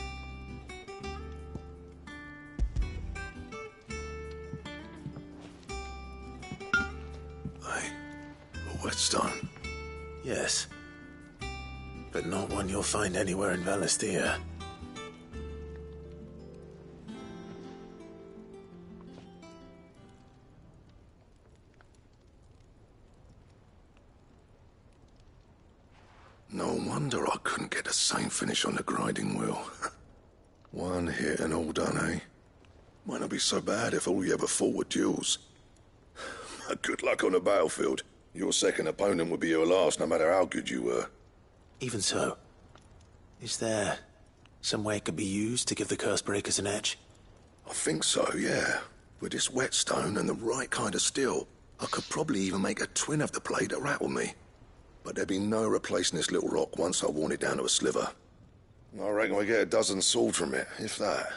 A whetstone? Yes. But not one you'll find anywhere in Valisthea. No wonder I couldn't get the same finish on the grinding wheel. One hit and all done, eh? Might not be so bad if all you ever fought were duels. Good luck on the battlefield. Your second opponent would be your last, no matter how good you were. Even so, is there some way it could be used to give the Curse Breakers an edge? I think so, yeah. With this whetstone and the right kind of steel, I could probably even make a twin of the blade that rattled me. But there'd be no replacing this little rock once I worn it down to a sliver. I reckon we get a dozen swords from it, if that.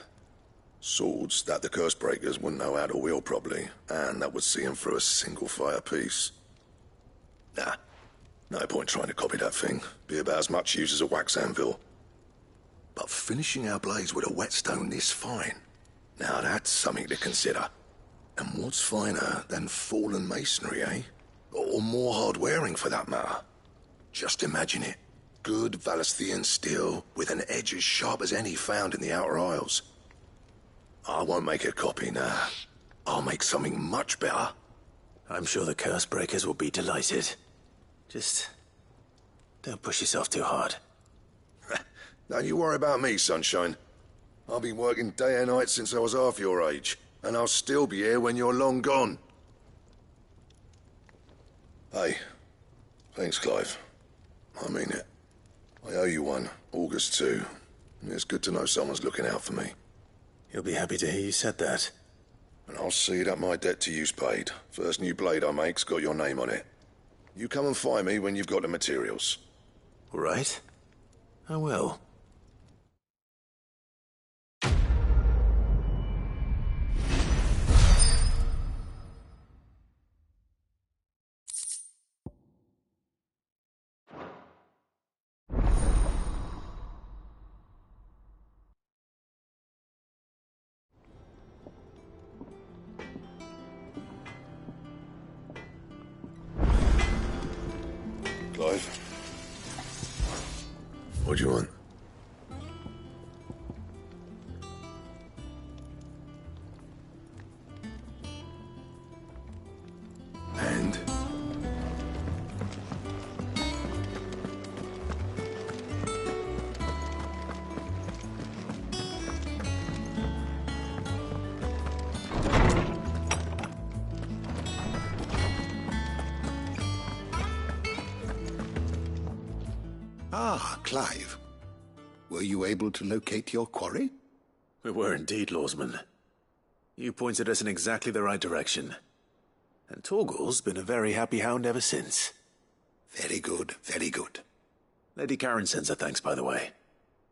Swords that the Curse Breakers wouldn't know how to wield properly, and that would see them through a single fire piece. Nah, no point trying to copy that thing. Be about as much use as a wax anvil. But finishing our blades with a whetstone this fine, now that's something to consider. And what's finer than fallen masonry, eh? Or more hard-wearing, for that matter. Just imagine it. Good Valisthean steel with an edge as sharp as any found in the Outer Isles. I won't make a copy, nah. I'll make something much better. I'm sure the Curse Breakers will be delighted. Just don't push yourself too hard. Don't you worry about me, sunshine. I've been working day and night since I was half your age, and I'll still be here when you're long gone. Hey, thanks, Clive. I mean it. I owe you one, August too. It's good to know someone's looking out for me. He'll be happy to hear you said that. And I'll see that my debt to you's paid. First new blade I make's got your name on it. You come and find me when you've got the materials. All right. I will. What do you want? And? Ah, Clive. Were you able to locate your quarry? We were indeed, Lawsman. You pointed us in exactly the right direction. And Torgal's been a very happy hound ever since. Very good, very good. Lady Karen sends her thanks, by the way,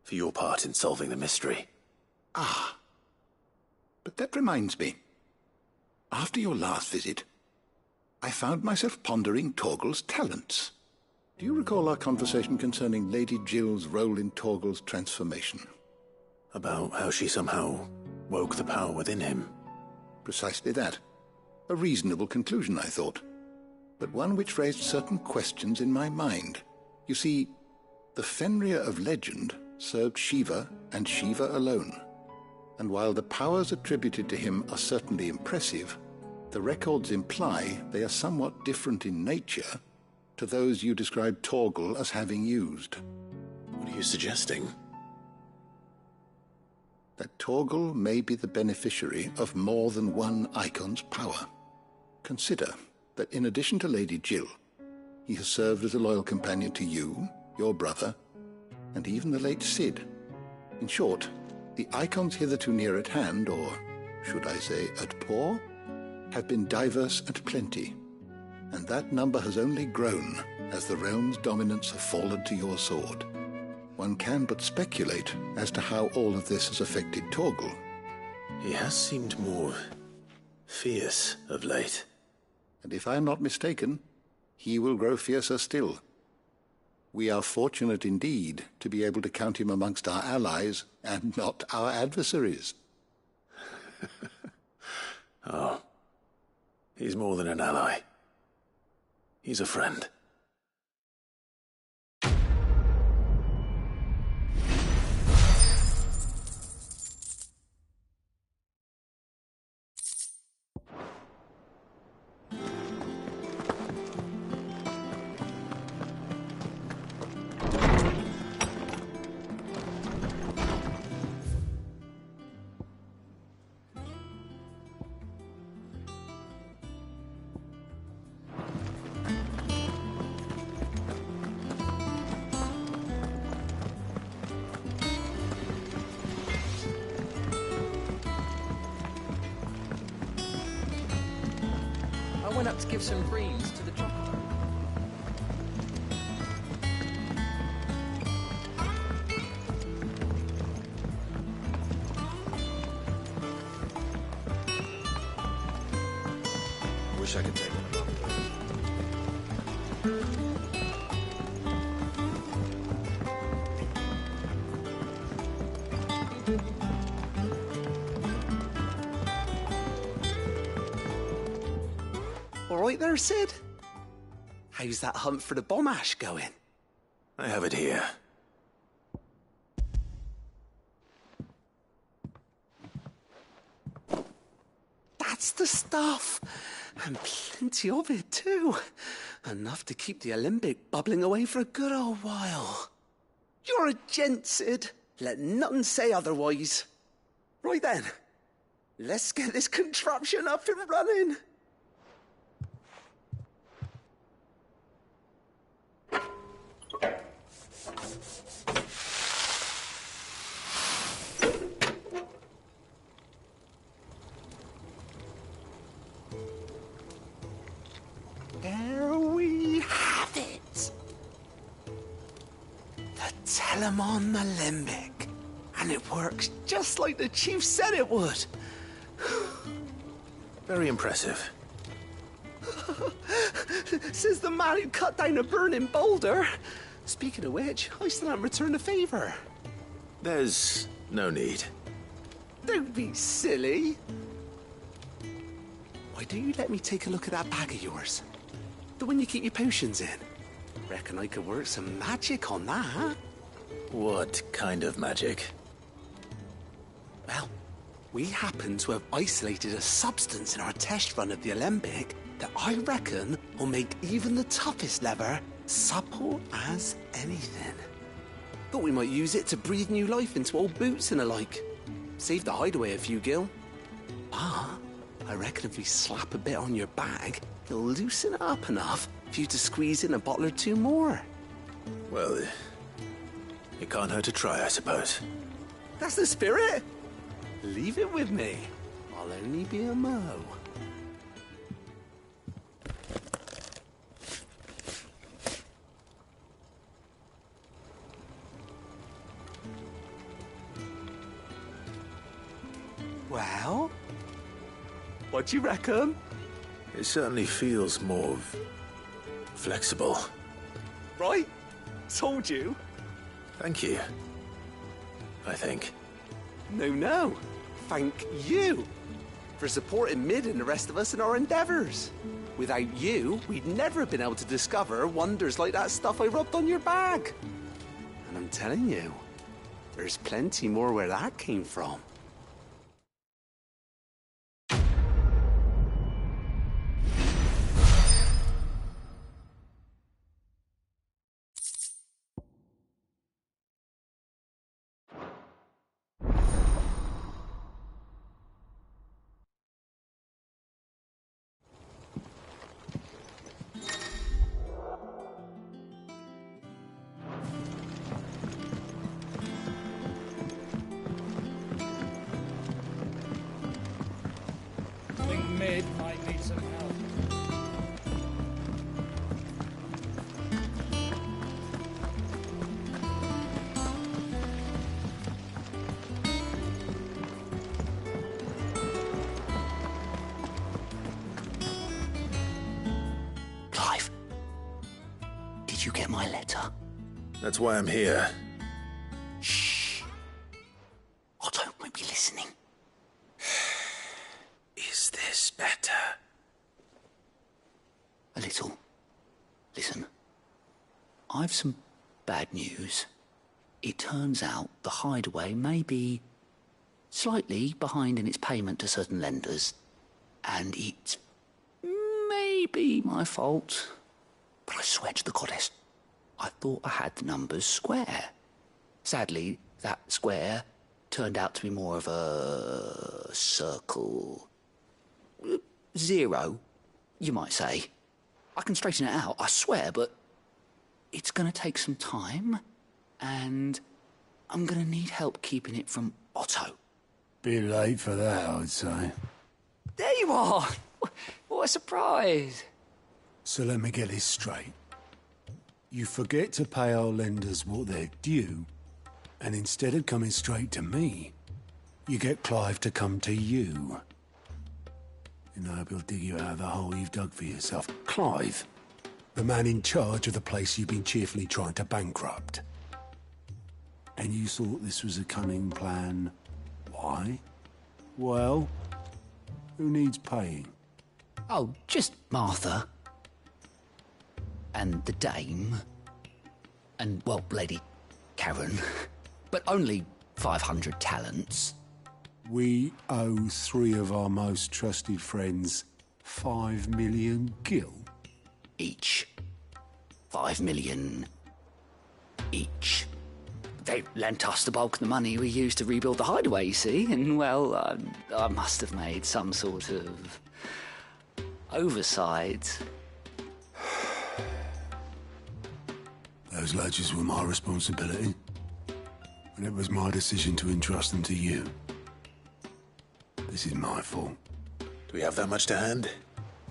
for your part in solving the mystery. Ah. But that reminds me. After your last visit, I found myself pondering Torgal's talents. Do you recall our conversation concerning Lady Jill's role in Torgal's transformation? About how she somehow woke the power within him. Precisely that. A reasonable conclusion, I thought, but one which raised certain questions in my mind. You see, the Fenrir of legend served Shiva and Shiva alone. And while the powers attributed to him are certainly impressive, the records imply they are somewhat different in nature to those you described Torgal as having used. What are you suggesting? That Torgal may be the beneficiary of more than one icon's power. Consider that in addition to Lady Jill, he has served as a loyal companion to you, your brother, and even the late Cid. In short, the icons hitherto near at hand, or should I say at paw, have been diverse and plenty, and that number has only grown as the realm's dominance have fallen to your sword. One can but speculate as to how all of this has affected Torgal. He has seemed more fierce of late. And if I am not mistaken, he will grow fiercer still. We are fortunate indeed to be able to count him amongst our allies and not our adversaries. Oh, he's more than an ally. He's a friend. I went up to give some greens to the chocolate. Wish I could take one of them. All right there, Cid? How's that hunt for the bomb ash going? I have it here. That's the stuff. And plenty of it, too. Enough to keep the Olympic bubbling away for a good old while. You're a gent, Cid. Let nothing say otherwise. Right then, let's get this contraption up and running. There we have it. The Telemon Alembic. And it works just like the chief said it would. Very impressive. Says the man who cut down a burning boulder. Speaking of which, I still haven't returned the favor. There's no need. Don't be silly. Why don't you let me take a look at that bag of yours? The one you keep your potions in. Reckon I could work some magic on that. What kind of magic? Well, we happen to have isolated a substance in our test run of the Alembic that I reckon will make even the toughest leather supple as anything. Thought we might use it to breathe new life into old boots and the like. Save the hideaway a few gil. Ah, I reckon if we slap a bit on your bag, it'll loosen it up enough for you to squeeze in a bottle or two more. Well, it can't hurt to try, I suppose. That's the spirit. Leave it with me. I'll only be a mo. Well, what do you reckon? It certainly feels more flexible. Right? Told you. Thank you. I think. No. Thank you for supporting Mid and the rest of us in our endeavours. Without you, we'd never have been able to discover wonders like that stuff I rubbed on your bag. And I'm telling you, there's plenty more where that came from. Mid might need some help. Clive, did you get my letter? That's why I'm here. Shh. Otto might be listening. Is this better? A little. Listen, I've some bad news. It turns out the hideaway may be slightly behind in its payment to certain lenders, and it may be my fault. But I swear to the goddess, I thought I had the numbers square. Sadly, that square turned out to be more of a circle. Zero, you might say. I can straighten it out, I swear, but it's going to take some time, and I'm going to need help keeping it from Otto. Bit late for that, I'd say. There you are! What a surprise! So let me get this straight. You forget to pay our lenders what they're due, and instead of coming straight to me, you get Clive to come to you. And I hope he'll dig you out of the hole you've dug for yourself. Clive, the man in charge of the place you've been cheerfully trying to bankrupt. And you thought this was a cunning plan. Why? Well, who needs paying? Oh, just Martha. And the dame. And, well, Lady Karen. But only 500 talents. We owe 3 of our most trusted friends 5 million gil. Each. 5 million each. They lent us the bulk of the money we used to rebuild the hideaway, you see, and, well, I must have made some sort of oversight. Those ledgers were my responsibility, and it was my decision to entrust them to you. This is my fault. Do we have that much to hand?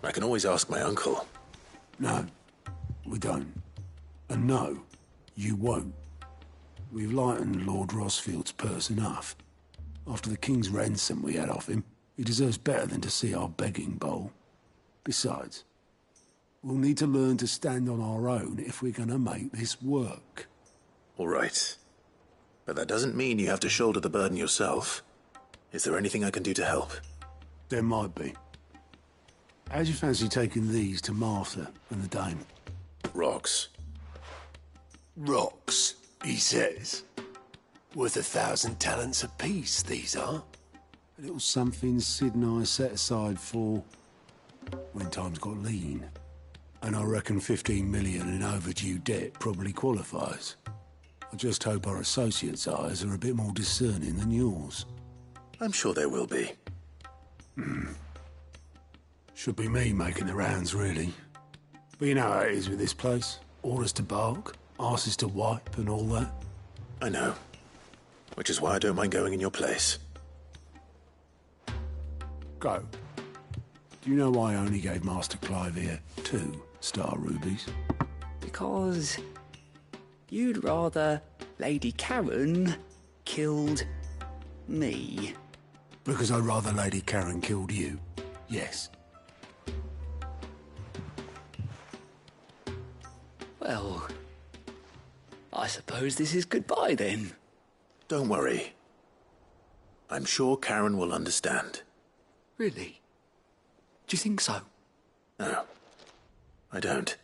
I can always ask my uncle. No, we don't. And no, you won't. We've lightened Lord Rosfield's purse enough. After the king's ransom we had off him, he deserves better than to see our begging bowl. Besides, we'll need to learn to stand on our own if we're going to make this work. All right. But that doesn't mean you have to shoulder the burden yourself. Is there anything I can do to help? There might be. How'd you fancy taking these to Martha and the dame? Rocks. Rocks? He says. Worth 1,000 talents apiece, these are. A little something Sid and I set aside for when times got lean. And I reckon 15 million in overdue debt probably qualifies. I just hope our associates' eyes are a bit more discerning than yours. I'm sure there will be. Should be me making the rounds, really. But you know how it is with this place. Orders to bark, arses to wipe, and all that. I know. Which is why I don't mind going in your place. Go. Do you know why I only gave Master Clive here 2 star rubies? Because you'd rather Lady Karen killed me. Because I'd rather Lady Karen killed you. Yes. Well, I suppose this is goodbye then. Don't worry. I'm sure Karen will understand. Really? Do you think so? No, I don't.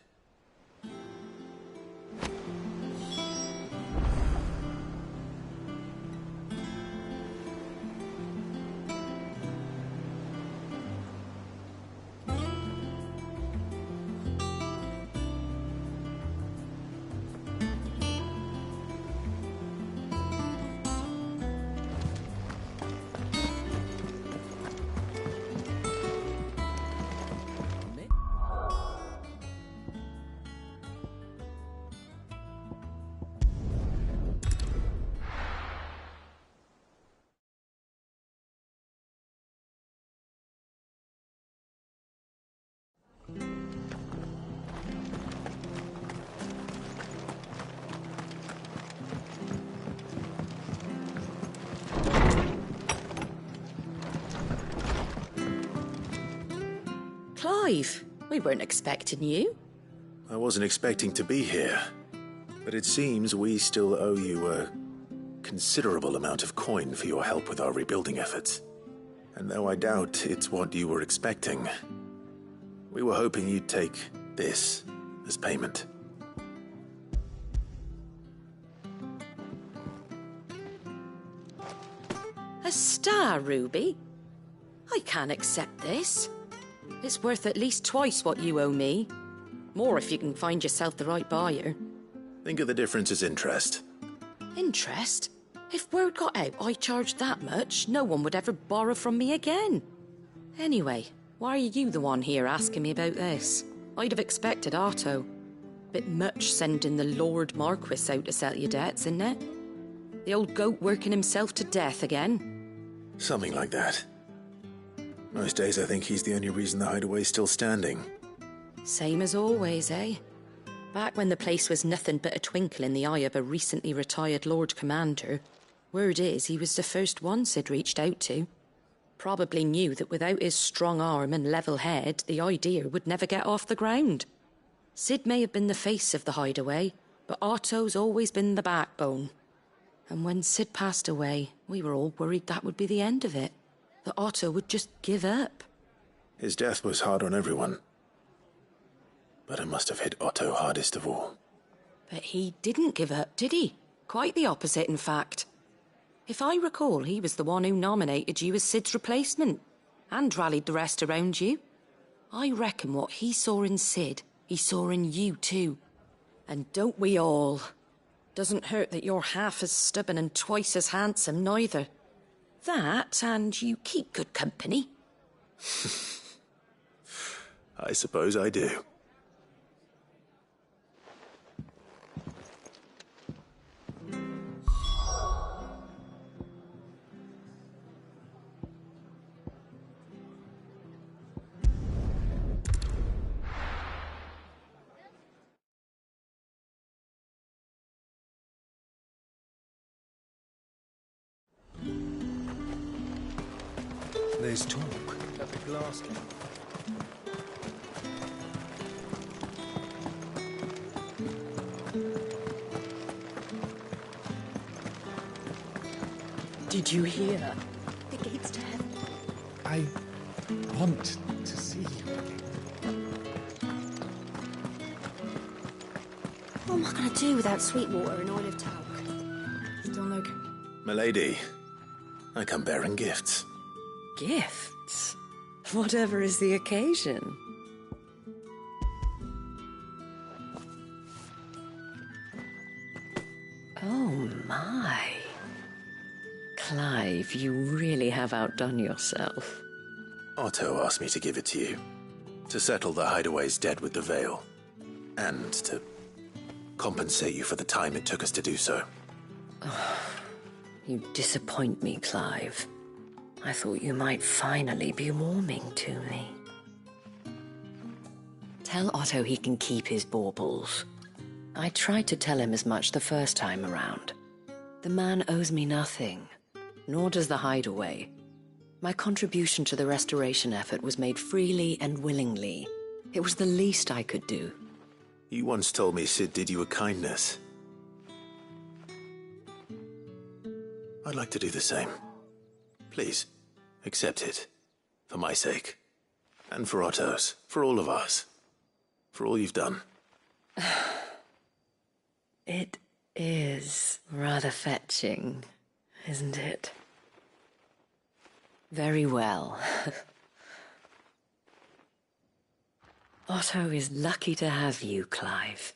Clive, we weren't expecting you. I wasn't expecting to be here, but it seems we still owe you a considerable amount of coin for your help with our rebuilding efforts. And though I doubt it's what you were expecting, we were hoping you'd take this as payment. A star ruby? I can't accept this. It's worth at least twice what you owe me. More if you can find yourself the right buyer. Think of the difference as interest. Interest? If word got out I charged that much, no one would ever borrow from me again. Anyway, why are you the one here asking me about this? I'd have expected Otto. Bit much sending the Lord Marquis out to settle your debts, isn't it? The old goat working himself to death again? Something like that. Most days I think he's the only reason the hideaway's still standing. Same as always, eh? Back when the place was nothing but a twinkle in the eye of a recently retired Lord Commander, word is he was the first one Sid reached out to. Probably knew that without his strong arm and level head, the idea would never get off the ground. Sid may have been the face of the hideaway, but Otto's always been the backbone. And when Sid passed away, we were all worried that would be the end of it. That Otto would just give up. His death was hard on everyone. But it must have hit Otto hardest of all. But he didn't give up, did he? Quite the opposite, in fact. If I recall, he was the one who nominated you as Sid's replacement, and rallied the rest around you. I reckon what he saw in Sid, he saw in you too. And don't we all? Doesn't hurt that you're half as stubborn and twice as handsome, neither. That, and you keep good company. I suppose I do. There's talk at the glass case. Did you hear? The gates to heaven. I want to see you again. What am I going to do without Sweetwater and Olive Tower? Milady, I come bearing gifts. Gifts? Whatever is the occasion. Oh my. Clive, you really have outdone yourself. Otto asked me to give it to you. To settle the Hideaway's debt with the Veil. And to compensate you for the time it took us to do so. Oh, you disappoint me, Clive. I thought you might finally be warming to me. Tell Otto he can keep his baubles. I tried to tell him as much the first time around. The man owes me nothing, nor does the Hideaway. My contribution to the restoration effort was made freely and willingly. It was the least I could do. You once told me Sid did you a kindness. I'd like to do the same. Please, accept it. For my sake. And for Otto's. For all of us. For all you've done. It is rather fetching, isn't it? Very well. Otto is lucky to have you, Clive.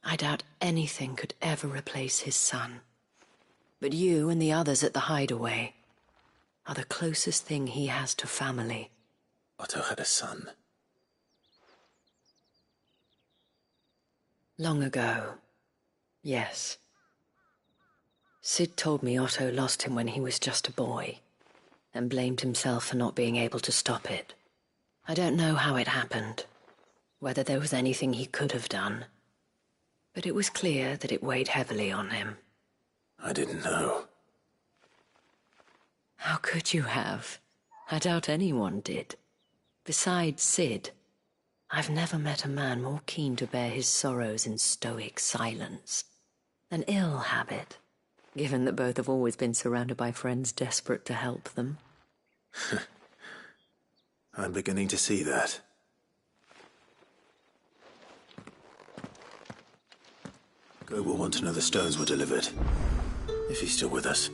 I doubt anything could ever replace his son. But you and the others at the Hideaway are the closest thing he has to family. Otto had a son. Long ago, yes. Sid told me Otto lost him when he was just a boy, and blamed himself for not being able to stop it. I don't know how it happened, whether there was anything he could have done, but it was clear that it weighed heavily on him. I didn't know. How could you have? I doubt anyone did. Besides Sid, I've never met a man more keen to bear his sorrows in stoic silence. An ill habit, given that both have always been surrounded by friends desperate to help them. I'm beginning to see that. Go will want to know the stones were delivered. If he's still with us.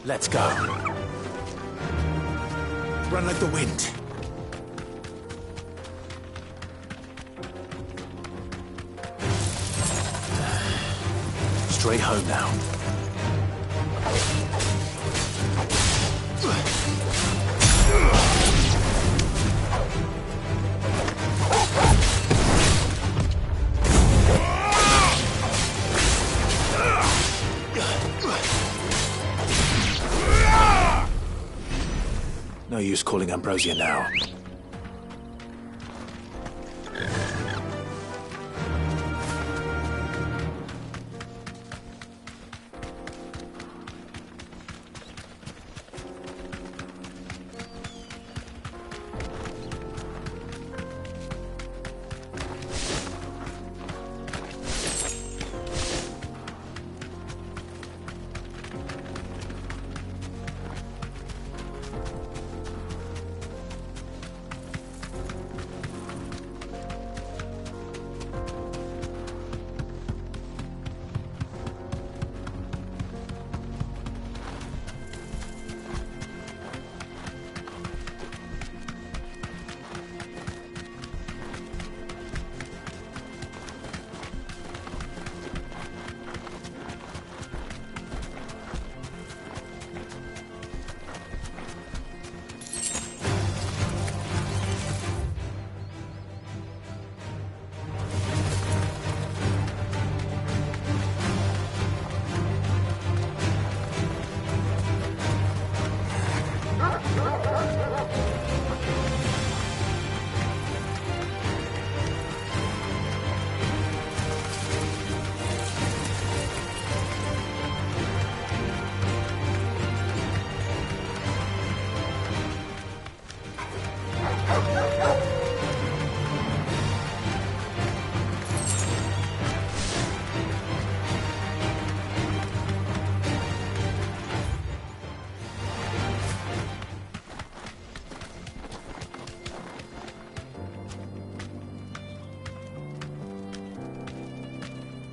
Let's go. Run like the wind. Straight home now. No use calling Ambrosia now.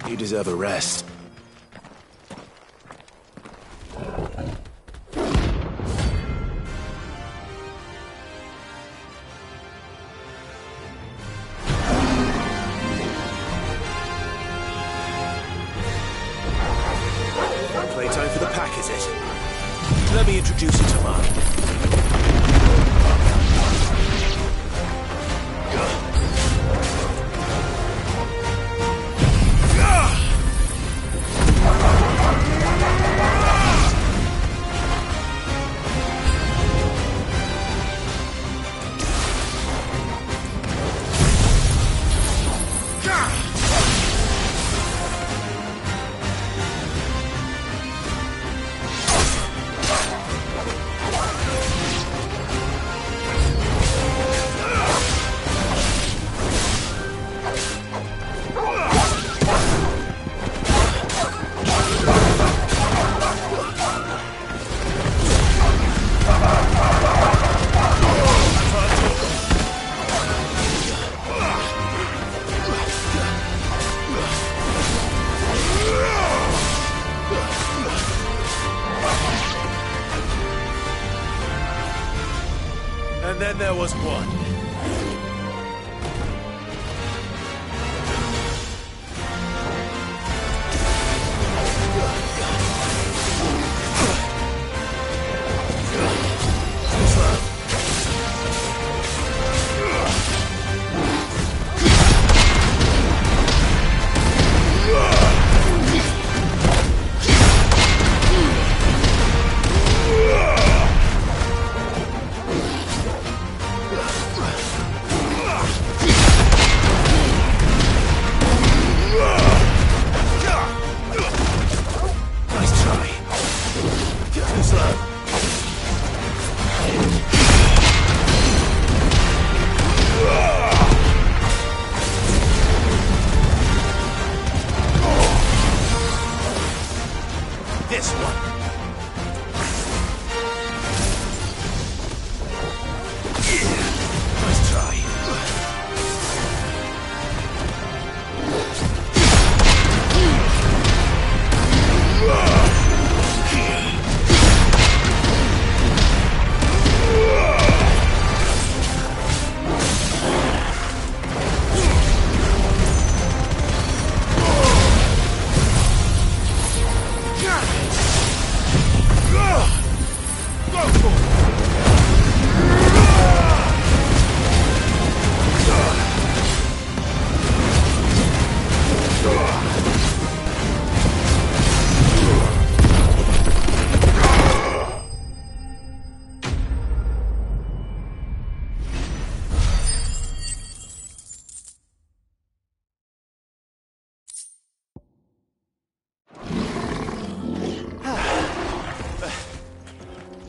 You deserve a rest. Playtime for the pack, is it? Let me introduce you to mine. And then there was one. This one. Nice try.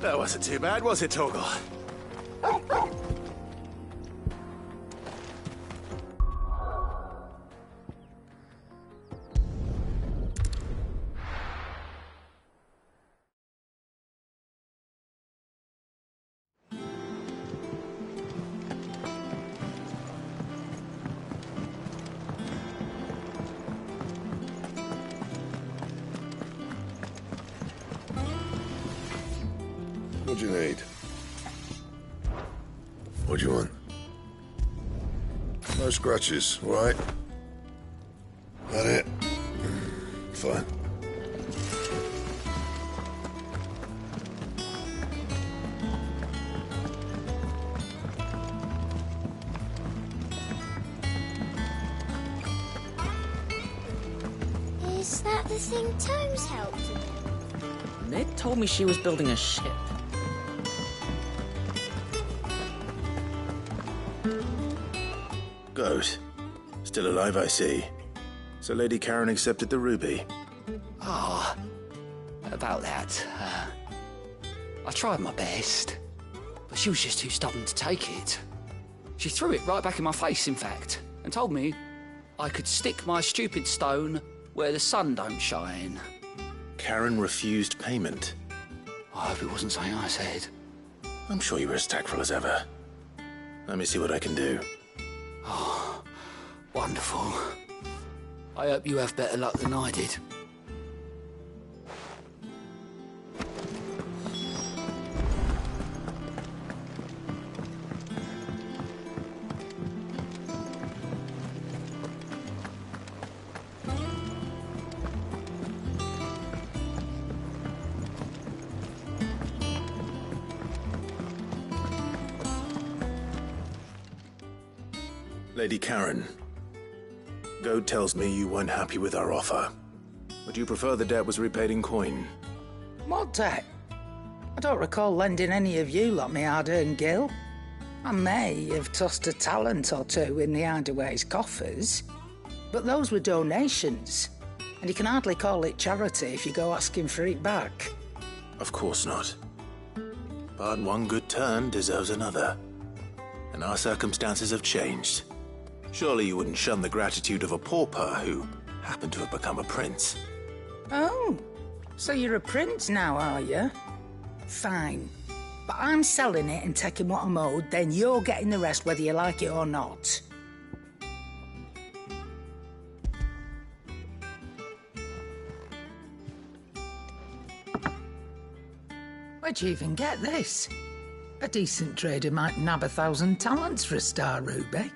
That wasn't too bad, was it, Torgal? What do you need? What do you want? No scratches, all right? That it? Fine. Is that the thing Tomes helped with? Ned told me she was building a ship. Goat. Still alive, I see. So Lady Karen accepted the ruby. Ah, about that. I tried my best, but she was just too stubborn to take it. She threw it right back in my face, in fact, and told me I could stick my stupid stone where the sun don't shine. Karen refused payment. I hope it wasn't something I said. I'm sure you were as tactful as ever. Let me see what I can do. Oh, wonderful. I hope you have better luck than I did. Lady Karen, Goad tells me you weren't happy with our offer. Would you prefer the debt was repaid in coin? What debt? I don't recall lending any of you lot me hard-earned gil. I may have tossed a talent or two in the Hideaway's coffers, but those were donations, and you can hardly call it charity if you go asking for it back. Of course not. But one good turn deserves another. And our circumstances have changed. Surely you wouldn't shun the gratitude of a pauper who happened to have become a prince. Oh, so you're a prince now, are you? Fine. But I'm selling it and taking what I'm owed, then you're getting the rest whether you like it or not. Where'd you even get this? A decent trader might nab 1,000 talents for a star ruby.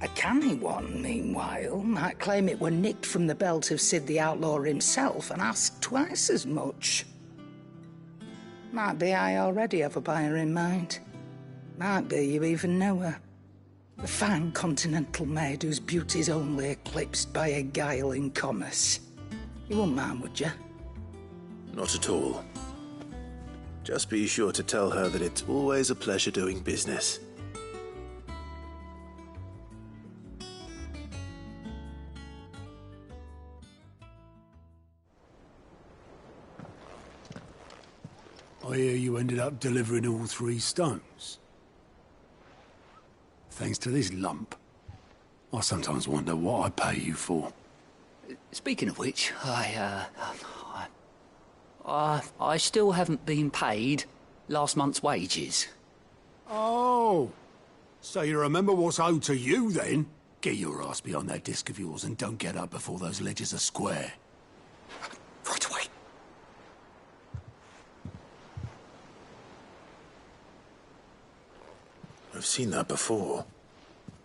A canny one, meanwhile, might claim it were nicked from the belt of Sid the Outlaw himself and ask twice as much. Might be I already have a buyer in mind. Might be you even know her. A fine continental maid whose beauty's only eclipsed by a guile in commerce. You wouldn't mind, would you? Not at all. Just be sure to tell her that it's always a pleasure doing business. I hear you ended up delivering all 3 stones. Thanks to this lump. I sometimes wonder what I pay you for. Speaking of which, I still haven't been paid last month's wages. Oh, so you remember what's owed to you then? Get your ass behind that disc of yours and don't get up before those ledgers are square. Right away. I've seen that before.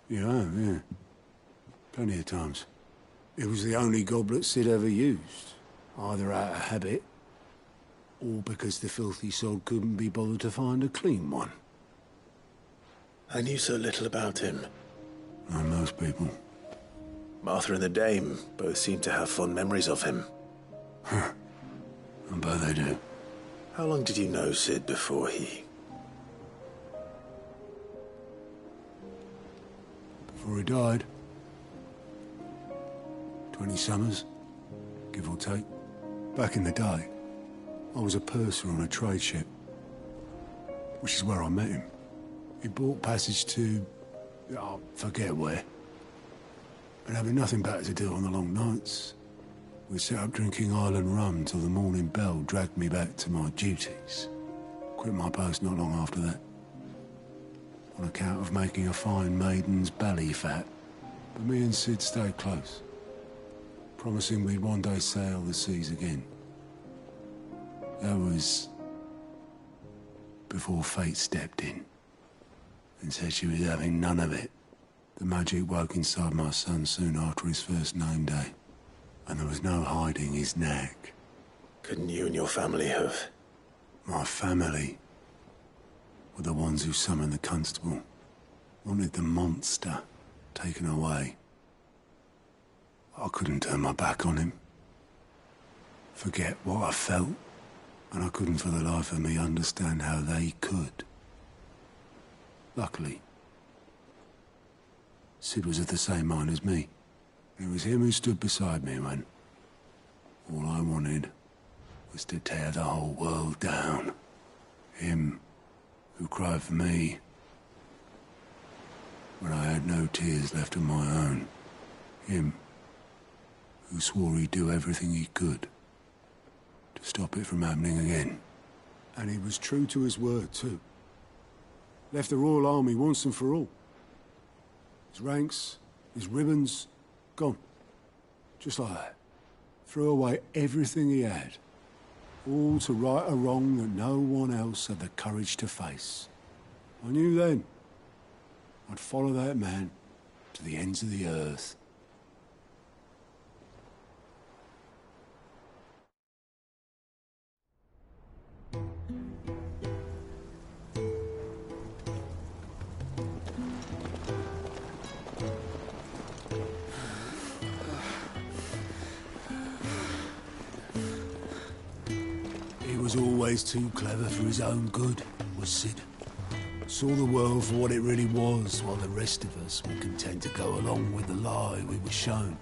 You have, yeah. Plenty of times. It was the only goblet Sid ever used. Either out of habit, or because the filthy sod couldn't be bothered to find a clean one. I knew so little about him. Like most people. Martha and the Dame both seem to have fond memories of him. Huh. I bet they do. How long did you know Sid before he... Before he died. 20 summers, give or take. Back in the day, I was a purser on a trade ship, which is where I met him. He bought passage to... I forget where. But having nothing better to do on the long nights, we set up drinking island rum till the morning bell dragged me back to my duties. Quit my post not long after that. On account of making a fine maiden's belly fat. But me and Sid stayed close, promising we'd one day sail the seas again. That was before fate stepped in and said she was having none of it. The magic woke inside my son soon after his first name day, and there was no hiding his knack. Couldn't you and your family have... My family were the ones who summoned the constable, wanted the monster taken away. I couldn't turn my back on him, forget what I felt, and I couldn't for the life of me understand how they could. Luckily, Sid was of the same mind as me. It was him who stood beside me when all I wanted was to tear the whole world down. Him who cried for me when I had no tears left of my own. Him who swore he'd do everything he could to stop it from happening again. And he was true to his word, too. Left the Royal Army once and for all. His ranks, his ribbons, gone. Just like that. Threw away everything he had. All to right a wrong that no one else had the courage to face. I knew then I'd follow that man to the ends of the earth. He was always too clever for his own good, was Sid. Saw the world for what it really was, while the rest of us were content to go along with the lie we were shown.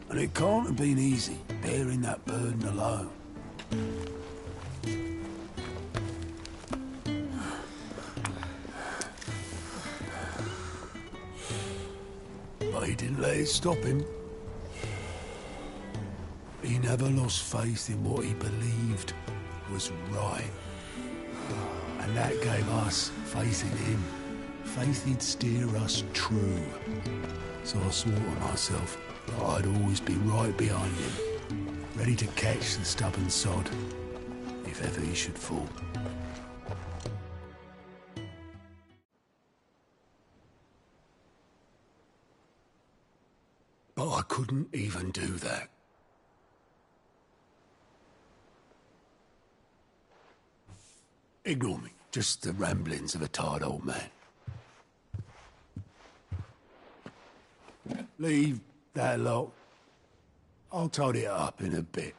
And it can't have been easy, bearing that burden alone. But he didn't let it stop him. He never lost faith in what he believed was right. And that gave us faith in him. Faith he'd steer us true. So I swore to myself that I'd always be right behind him, ready to catch the stubborn sod, if ever he should fall. But I couldn't even do that. Ignore me. Just the ramblings of a tired old man. Leave that lot. I'll tidy it up in a bit.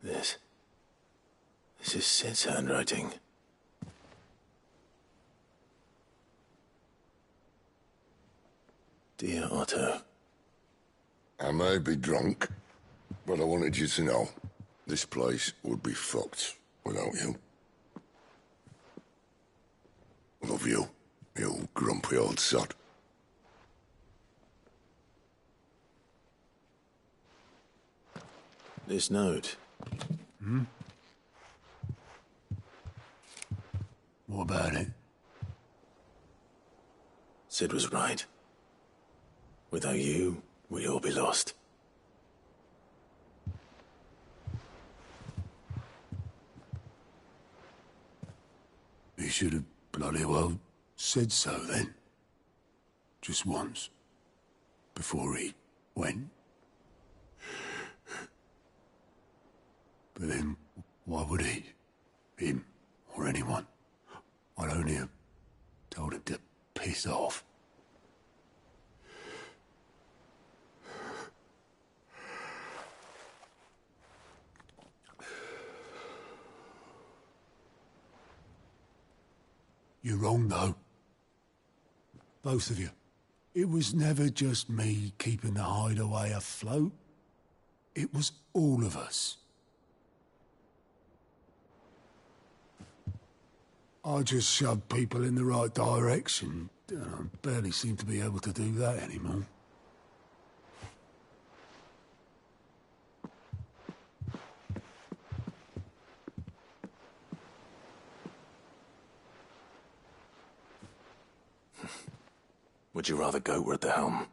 This is Sid's handwriting. Dear Otto. I may be drunk, but I wanted you to know this place would be fucked without you. Love you, you grumpy old sod. This note. Hmm? What about it? Sid was right. Without you, we'd all be lost. He should have bloody well said so then. Just once. Before he went. But then, why would he? Him, or anyone? I'd only have told him to piss off. You're wrong, though. Both of you. It was never just me keeping the hideaway afloat. It was all of us. I just shoved people in the right direction. I barely seem to be able to do that anymore. Would you rather goat were at the helm?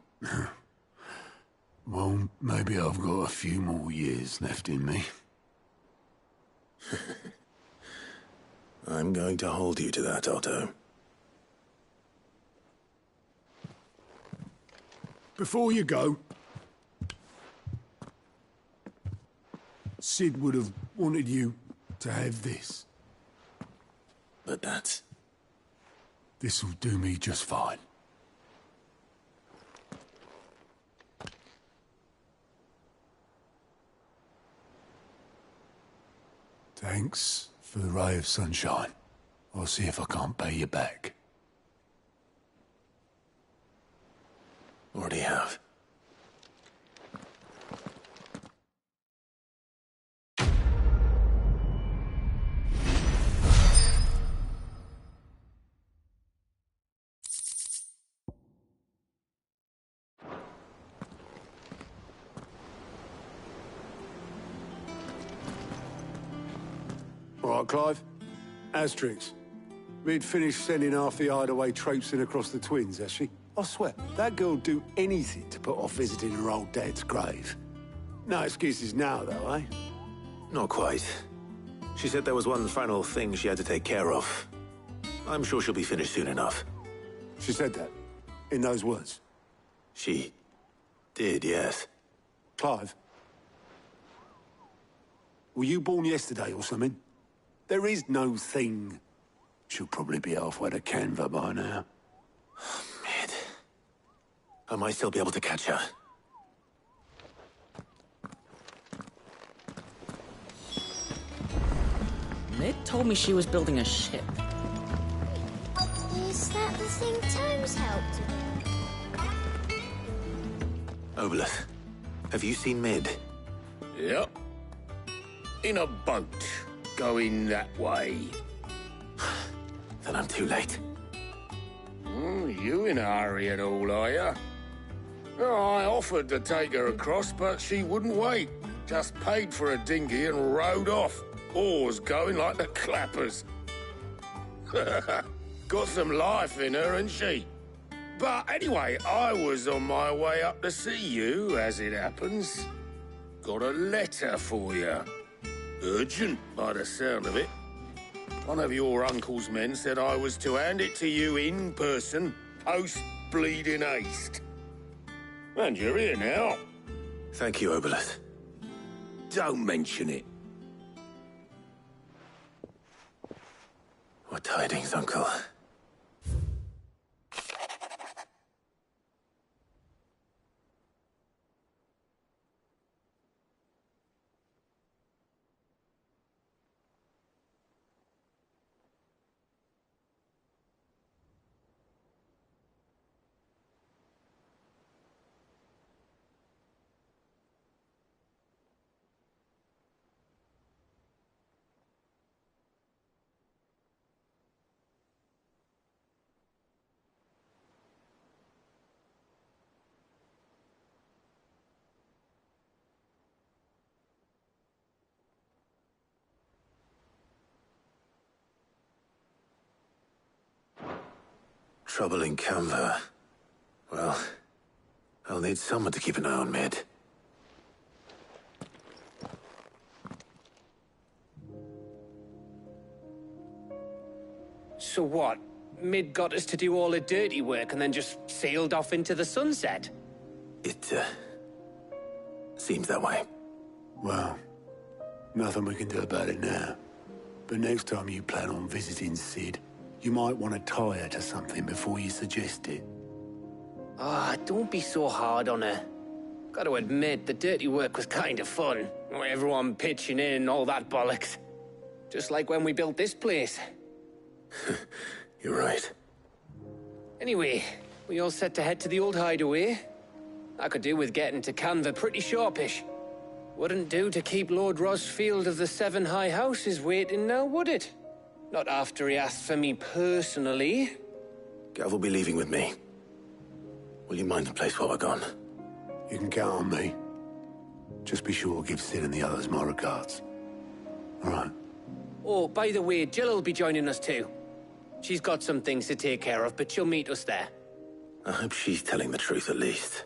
Well, maybe I've got a few more years left in me. I'm going to hold you to that, Otto. Before you go, Sid would have wanted you to have this. But that's... This'll do me just fine. Thanks for the ray of sunshine. I'll see if I can't pay you back. Already have. All right, Clive. Asterix. We'd finished sending half the hideaway traipsing across the twins, has she? I swear, that girl'd do anything to put off visiting her old dad's grave. No excuses now, though, eh? Not quite. She said there was one final thing she had to take care of. I'm sure she'll be finished soon enough. She said that? In those words? She did, yes. Clive? Were you born yesterday or something? There is no thing. She'll probably be halfway to Canva by now. Mid. I might still be able to catch her. Mid told me she was building a ship. Is that the thing Tomes helped with? Obolus, have you seen Mid? Yep. In a boat, going that way. Then I'm too late. You in a hurry at all, are you? I offered to take her across, but she wouldn't wait. Just paid for a dinghy and rowed off. Oars going like the clappers. Got some life in her, ain't she? But anyway, I was on my way up to see you, as it happens. Got a letter for you. Urgent, by the sound of it. One of your uncle's men said I was to hand it to you in person, post-bleeding haste. And you're here now. Thank you, Obolus. Don't mention it. What tidings, Uncle? Trouble in Canva. Well, I'll need someone to keep an eye on Mid. So what? Mid got us to do all the dirty work and then just sailed off into the sunset? It, seems that way. Well, nothing we can do about it now. But next time you plan on visiting Sid, you might want to tie her to something before you suggest it. Ah, don't be so hard on her. Gotta admit, the dirty work was kind of fun. Everyone pitching in and all that bollocks. Just like when we built this place. You're right. Anyway, we all set to head to the old hideaway. I could do with getting to Canva pretty sharpish. Wouldn't do to keep Lord Rosfield of the Seven High Houses waiting now, would it? Not after he asked for me personally. Gav will be leaving with me. Will you mind the place while we're gone? You can count on me. Just be sure to give Sid and the others my regards. All right. Oh, by the way, Jill will be joining us too. She's got some things to take care of, but she'll meet us there. I hope she's telling the truth at least.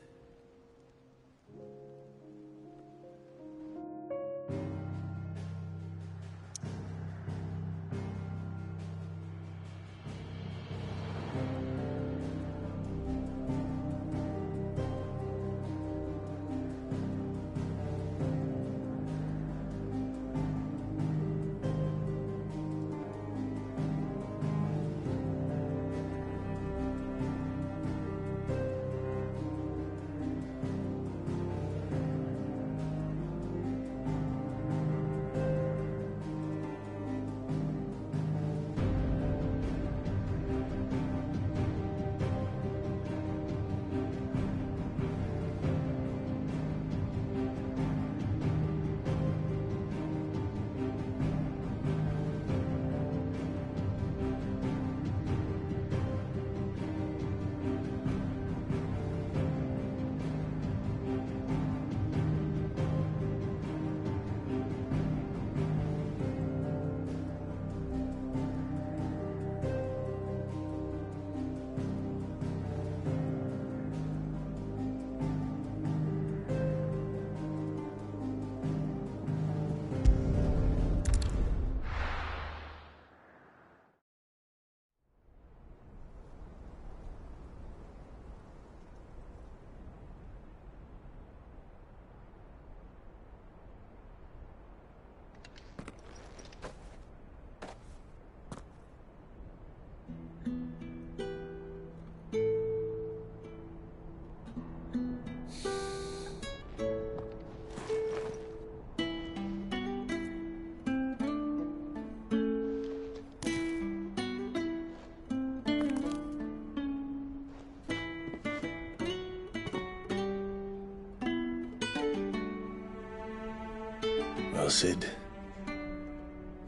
well, Sid.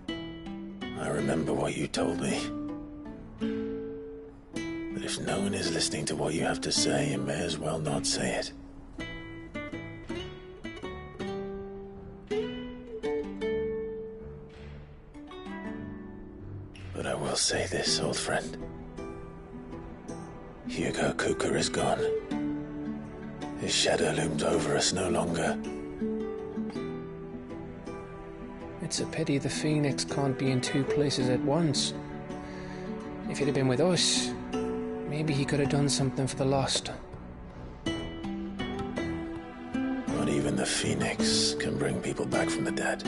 I remember what you told me. But if no one is listening to what you have to say, you may as well not say it. But I will say this, old friend. Hugo Cooker is gone. His shadow looms over us no longer. It's a pity the Phoenix can't be in two places at once. If he'd have been with us, maybe he could have done something for the lost. Not even the Phoenix can bring people back from the dead.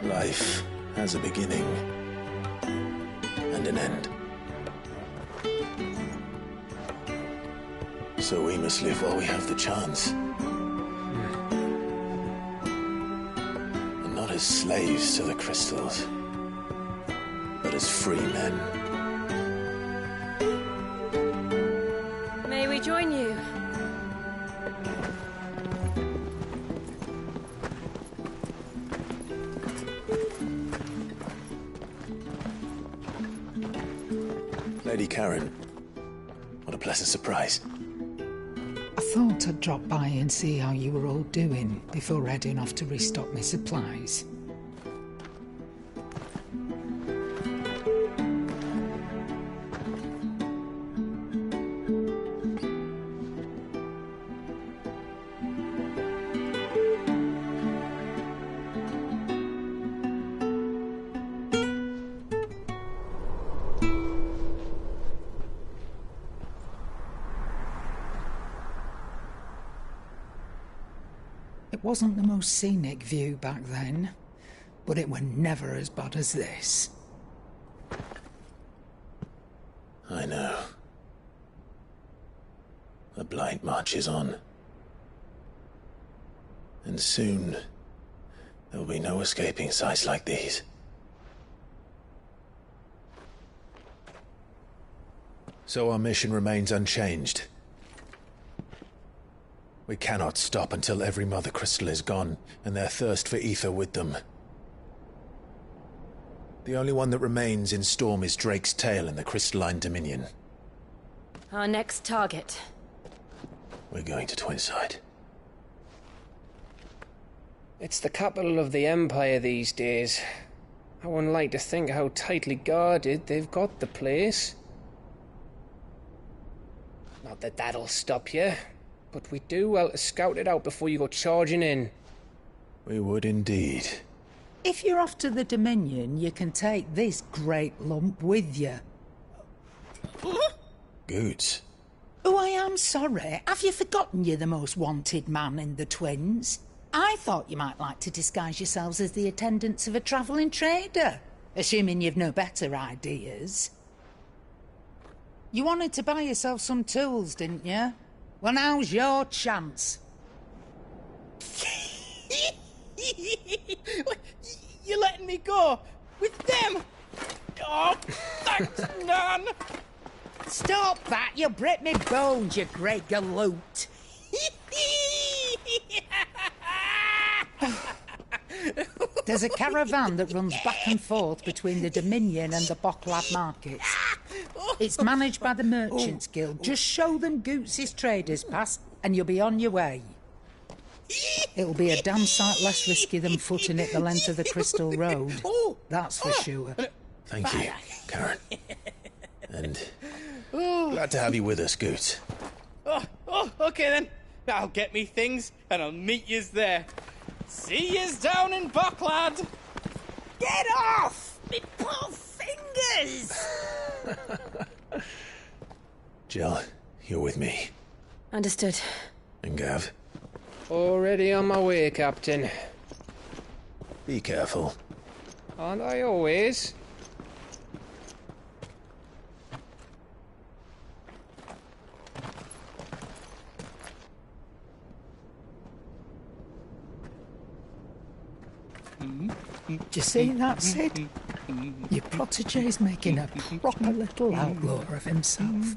Life has a beginning and an end. So we must live while we have the chance. And not as slaves to the crystals, but as free men. May we join you? Lady Karen, what a pleasant surprise. I thought I'd drop by and see how you were all doing before heading off to restock my supplies. It wasn't the most scenic view back then, but it were never as bad as this. I know. The Blight marches on. And soon, there will be no escaping sights like these. So our mission remains unchanged. We cannot stop until every Mother Crystal is gone, and their thirst for ether with them. The only one that remains in Storm is Drake's Tail in the Crystalline Dominion. Our next target. We're going to Twinside. It's the capital of the Empire these days. I wouldn't like to think how tightly guarded they've got the place. Not that that'll stop you, but we'd do well to scout it out before you go charging in. We would indeed. If you're off to the Dominion, you can take this great lump with you. Goods. Oh, I am sorry. Have you forgotten you're the most wanted man in the Twins? I thought you might like to disguise yourselves as the attendants of a travelling trader, assuming you've no better ideas. You wanted to buy yourself some tools, didn't you? Well, now's your chance. You're letting me go? With them? Oh, thanks, Nan! Stop that! You'll break me bones, you great galoot! There's a caravan that runs back and forth between the Dominion and the Bocklad markets. It's managed by the Merchants Guild. Just show them Goots' traders pass, and you'll be on your way. It'll be a damn sight less risky than footing it the length of the Crystal Road. That's for sure. Thank you, Karen. And glad to have you with us, Goots. Okay then. I'll get me things, and I'll meet yous there. See yous down in Bocklad. Get off! Me poor fingers! Jill, you're with me. Understood. And Gav? Already on my way, Captain. Be careful. Aren't I always? Do you see that, Sid? Your protégé's making a proper little outlaw of himself.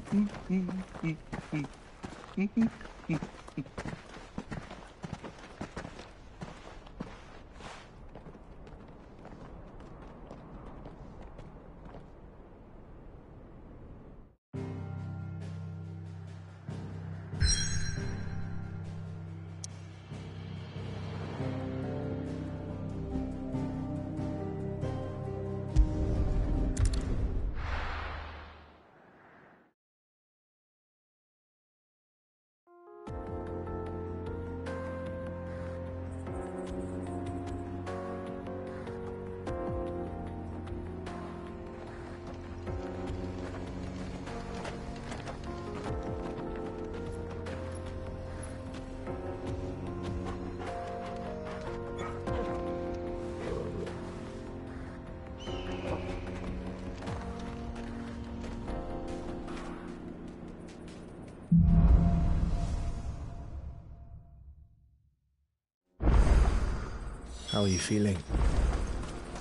How are you feeling?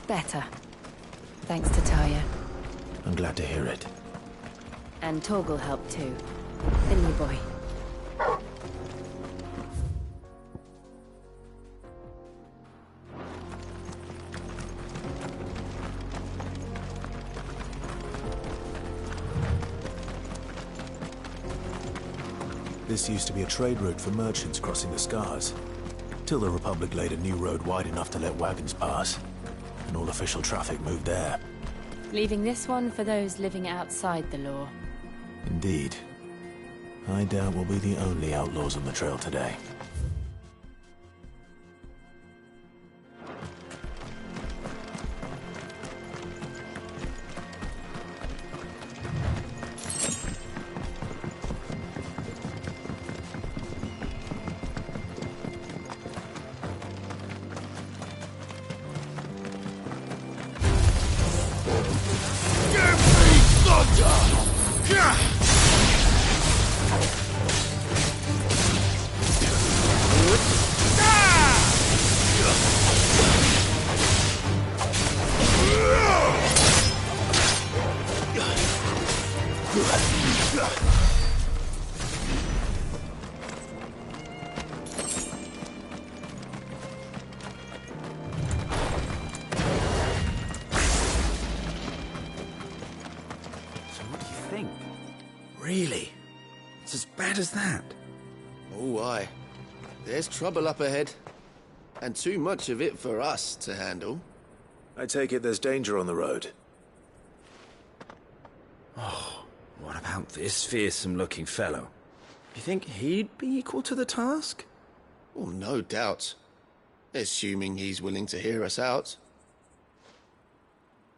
Better. Thanks to Taya. I'm glad to hear it. And Torgal helped too. Didn't you, boy? This used to be a trade route for merchants crossing the Scars, till the Republic laid a new road wide enough to let wagons pass, and all official traffic moved there. Leaving this one for those living outside the law. Indeed. I doubt we'll be the only outlaws on the trail today. Really? It's as bad as that? Oh, aye. There's trouble up ahead. And too much of it for us to handle. I take it there's danger on the road. Oh, what about this fearsome-looking fellow? You think he'd be equal to the task? Oh, no doubt. Assuming he's willing to hear us out.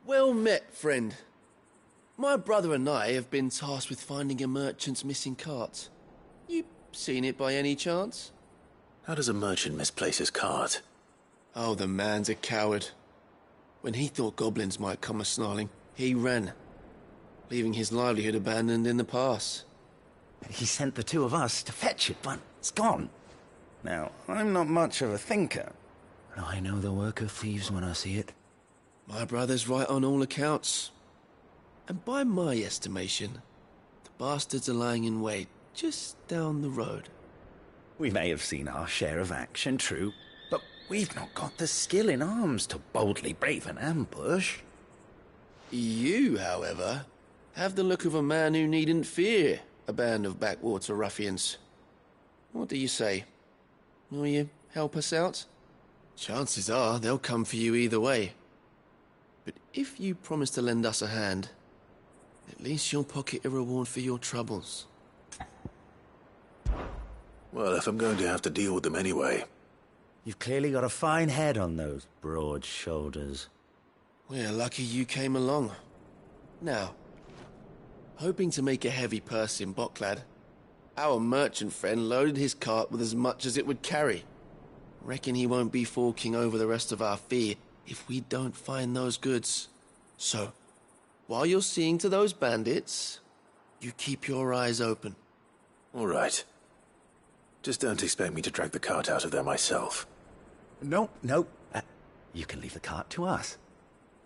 Well met, friend. My brother and I have been tasked with finding a merchant's missing cart. You seen it by any chance? How does a merchant misplace his cart? Oh, the man's a coward. When he thought goblins might come a-snarling, he ran, leaving his livelihood abandoned in the pass. He sent the two of us to fetch it, but it's gone. Now, I'm not much of a thinker, but I know the work of thieves when I see it. My brother's right on all accounts. And by my estimation, the bastards are lying in wait just down the road. We may have seen our share of action, true, but we've not got the skill in arms to boldly brave an ambush. You, however, have the look of a man who needn't fear a band of backwater ruffians. What do you say? Will you help us out? Chances are they'll come for you either way. But if you promise to lend us a hand, at least you'll pocket a reward for your troubles. Well, if I'm going to have to deal with them anyway. You've clearly got a fine head on those broad shoulders. We're lucky you came along. Now, hoping to make a heavy purse in Bocklad, our merchant friend loaded his cart with as much as it would carry. Reckon he won't be forking over the rest of our fee if we don't find those goods. So, while you're seeing to those bandits, you keep your eyes open. All right. Just don't expect me to drag the cart out of there myself. No. You can leave the cart to us.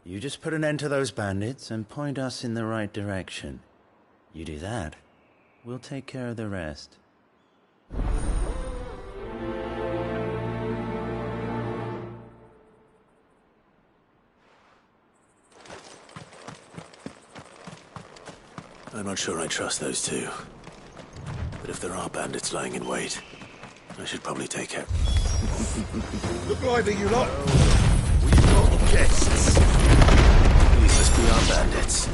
You just put an end to those bandits and point us in the right direction. You do that, we'll take care of the rest. I'm not sure I trust those two. But if there are bandits lying in wait, I should probably take it. Look lively, you lot! We've got guests! These must be our bandits.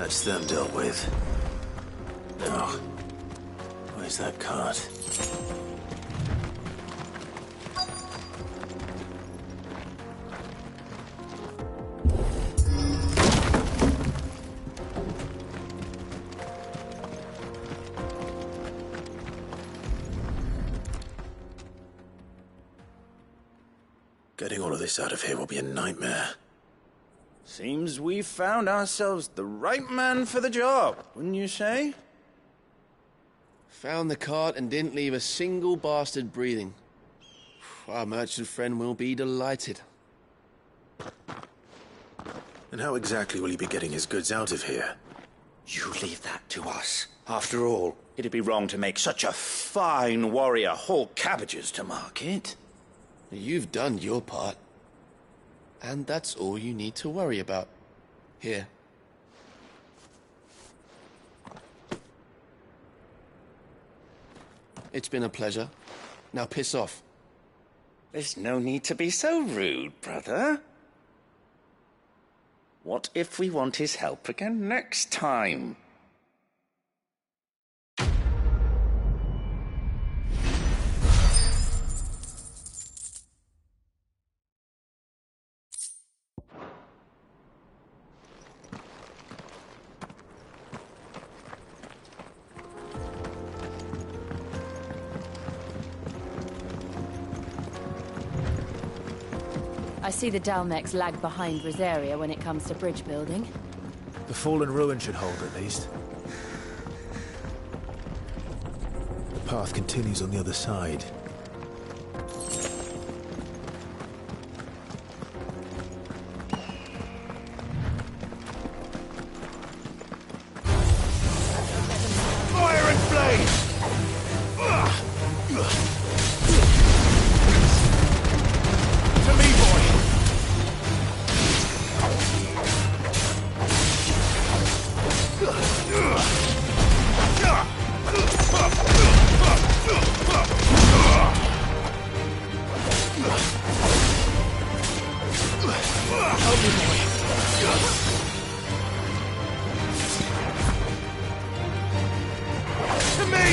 That's them dealt with. Now, where's that cart? Getting all of this out of here will be a nightmare. Seems we've found ourselves the right man for the job, wouldn't you say? Found the cart and didn't leave a single bastard breathing. Our merchant friend will be delighted. And how exactly will he be getting his goods out of here? You leave that to us. After all, it'd be wrong to make such a fine warrior haul cabbages to market. You've done your part. And that's all you need to worry about. Here. It's been a pleasure. Now piss off. There's no need to be so rude, brother. What if we want his help again next time? I see the Dalmex lag behind Rosaria when it comes to bridge building. The fallen ruin should hold, at least. The path continues on the other side. Fire and flame! To me, boy! Help me, boy! To me!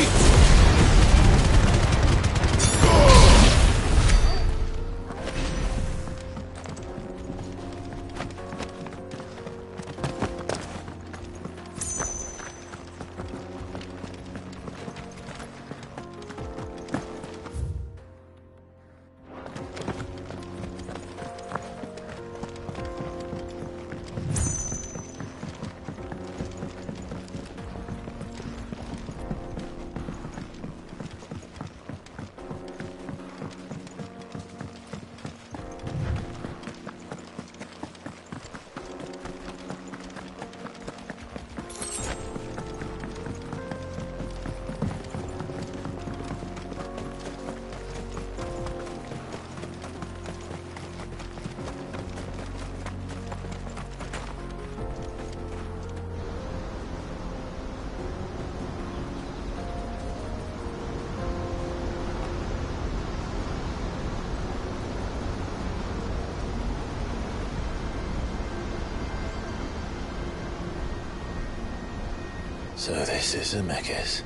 So this is Zemeckis.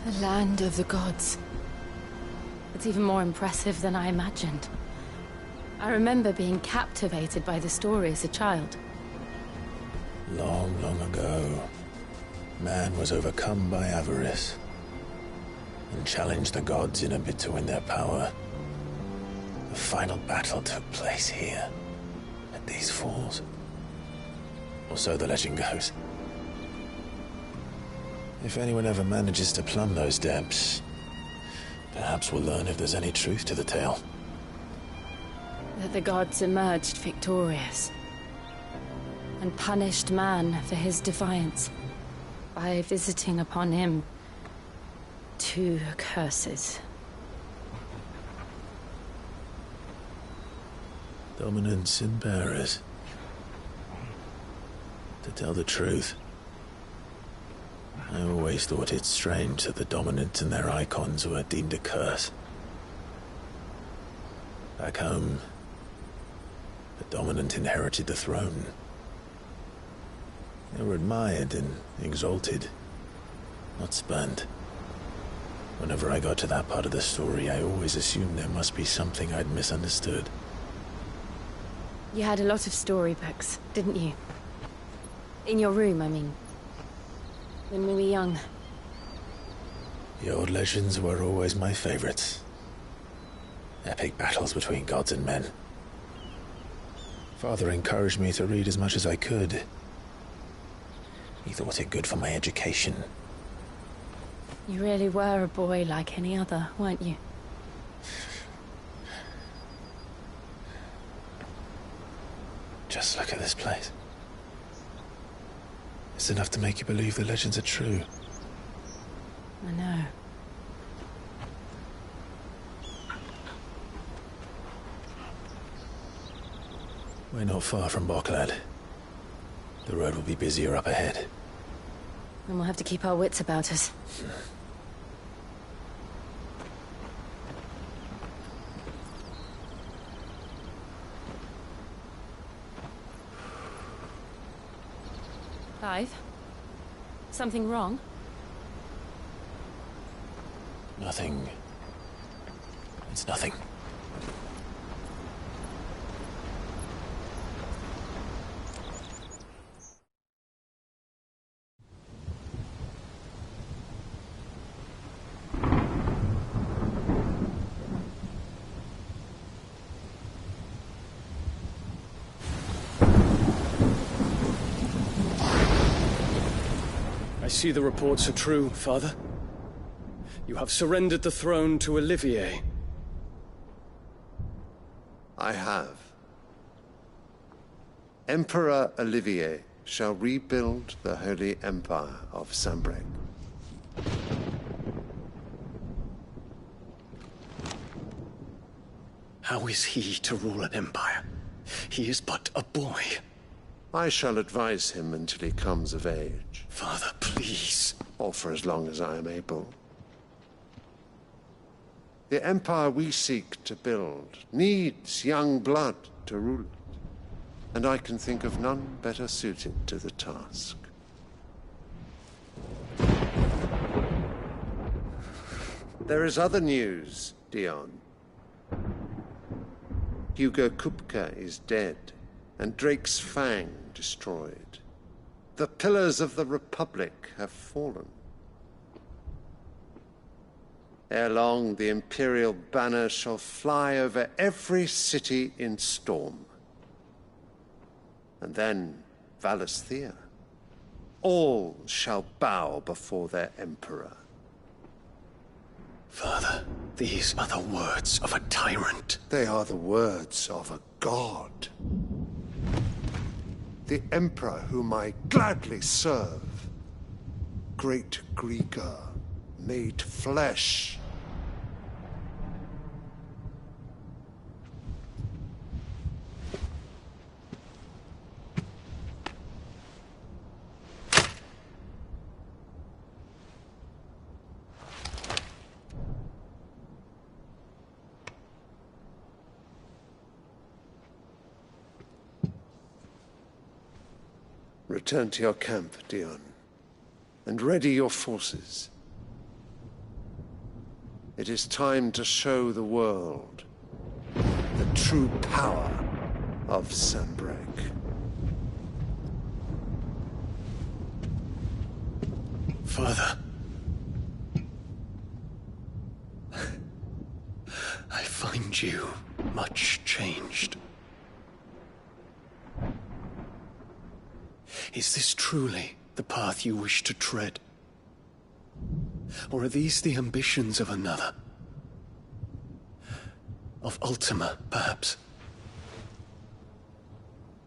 The land of the gods. It's even more impressive than I imagined. I remember being captivated by the story as a child. Long, long ago, man was overcome by avarice and challenged the gods in a bid to win their power. The final battle took place here, at these falls. Or so the legend goes. If anyone ever manages to plumb those depths, perhaps we'll learn if there's any truth to the tale. That the gods emerged victorious and punished man for his defiance by visiting upon him 2 curses. Dominance and bearers. To tell the truth, I always thought it strange that the dominant and their icons were deemed a curse. Back home, the dominant inherited the throne, They were admired and exalted, not spurned. Whenever I got to that part of the story, I always assumed there must be something I'd misunderstood. You had a lot of storybooks, didn't you? In your room, I mean. When we were young. The old legends were always my favorites. Epic battles between gods and men. Father encouraged me to read as much as I could. He thought it good for my education. You really were a boy like any other, weren't you? Just look at this place. It's enough to make you believe the legends are true. I know. We're not far from Boklad. The road will be busier up ahead. And we'll have to keep our wits about us. Clive? Something wrong? Nothing. It's nothing. I see the reports are true, Father. You have surrendered the throne to Olivier. I have. Emperor Olivier shall rebuild the Holy Empire of Sanbreque. How is he to rule an empire? He is but a boy. I shall advise him until he comes of age. Father, please. Or for as long as I am able. The empire we seek to build needs young blood to rule it, and I can think of none better suited to the task. There is other news, Dion. Hugo Kupka is dead, and Drake's Fang destroyed. The pillars of the Republic have fallen. Ere long, the Imperial banner shall fly over every city in Storm. And then, Valisthea. All shall bow before their Emperor. Father, these are the words of a tyrant. They are the words of a god. The Emperor whom I gladly serve. Great Greeker, made flesh. Return to your camp, Dion, and ready your forces. It is time to show the world the true power of Sanbreque. Father. I find you much changed. Is this truly the path you wish to tread? Or are these the ambitions of another? Of Ultima, perhaps?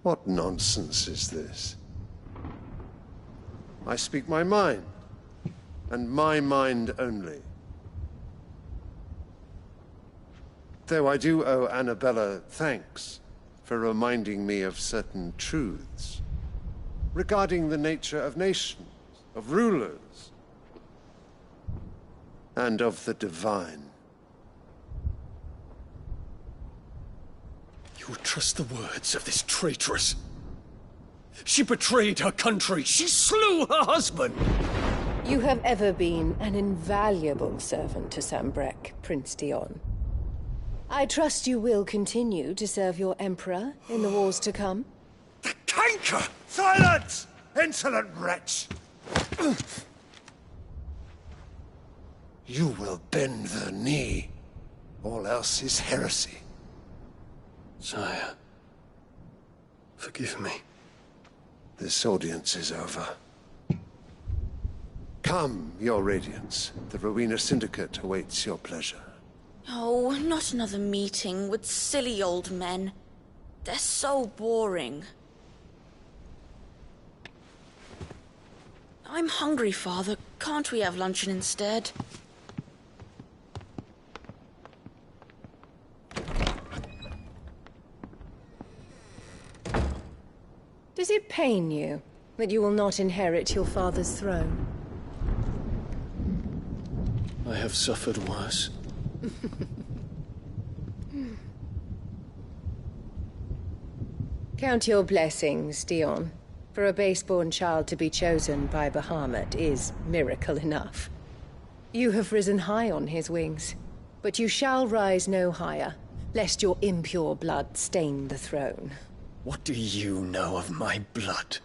What nonsense is this? I speak my mind, and my mind only. Though I do owe Annabella thanks for reminding me of certain truths regarding the nature of nations, of rulers, and of the divine. You would trust the words of this traitress? She betrayed her country. She slew her husband. You have ever been an invaluable servant to Sambrek, Prince Dion. I trust you will continue to serve your Emperor in the wars to come. The canker! Silence! Insolent wretch! You will bend the knee. All else is heresy. Sire, forgive me. This audience is over. Come, your Radiance. The Rowena Syndicate awaits your pleasure. Oh, not another meeting with silly old men. They're so boring. I'm hungry, Father. Can't we have luncheon instead? Does it pain you that you will not inherit your father's throne? I have suffered worse. Count your blessings, Dion. For a base-born child to be chosen by Bahamut is miracle enough. You have risen high on his wings, but you shall rise no higher, lest your impure blood stain the throne. What do you know of my blood?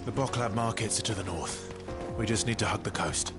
The Boklab markets are to the north. We just need to hug the coast.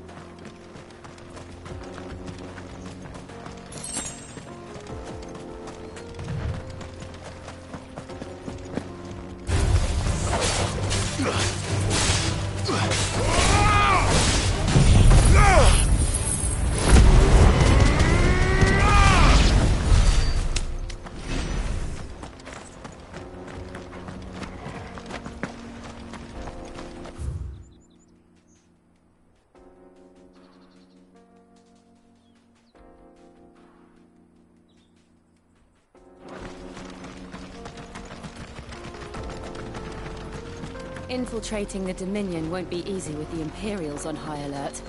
Infiltrating the Dominion won't be easy with the Imperials on high alert.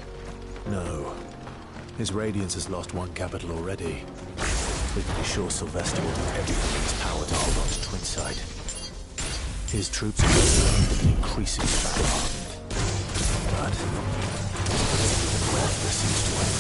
No. His Radiance has lost one capital already. We can be sure Sylvester will do everything in his power to hold on to Twinside. His troops are concerned and increasingly battle-hardened. But the breath there seems to end.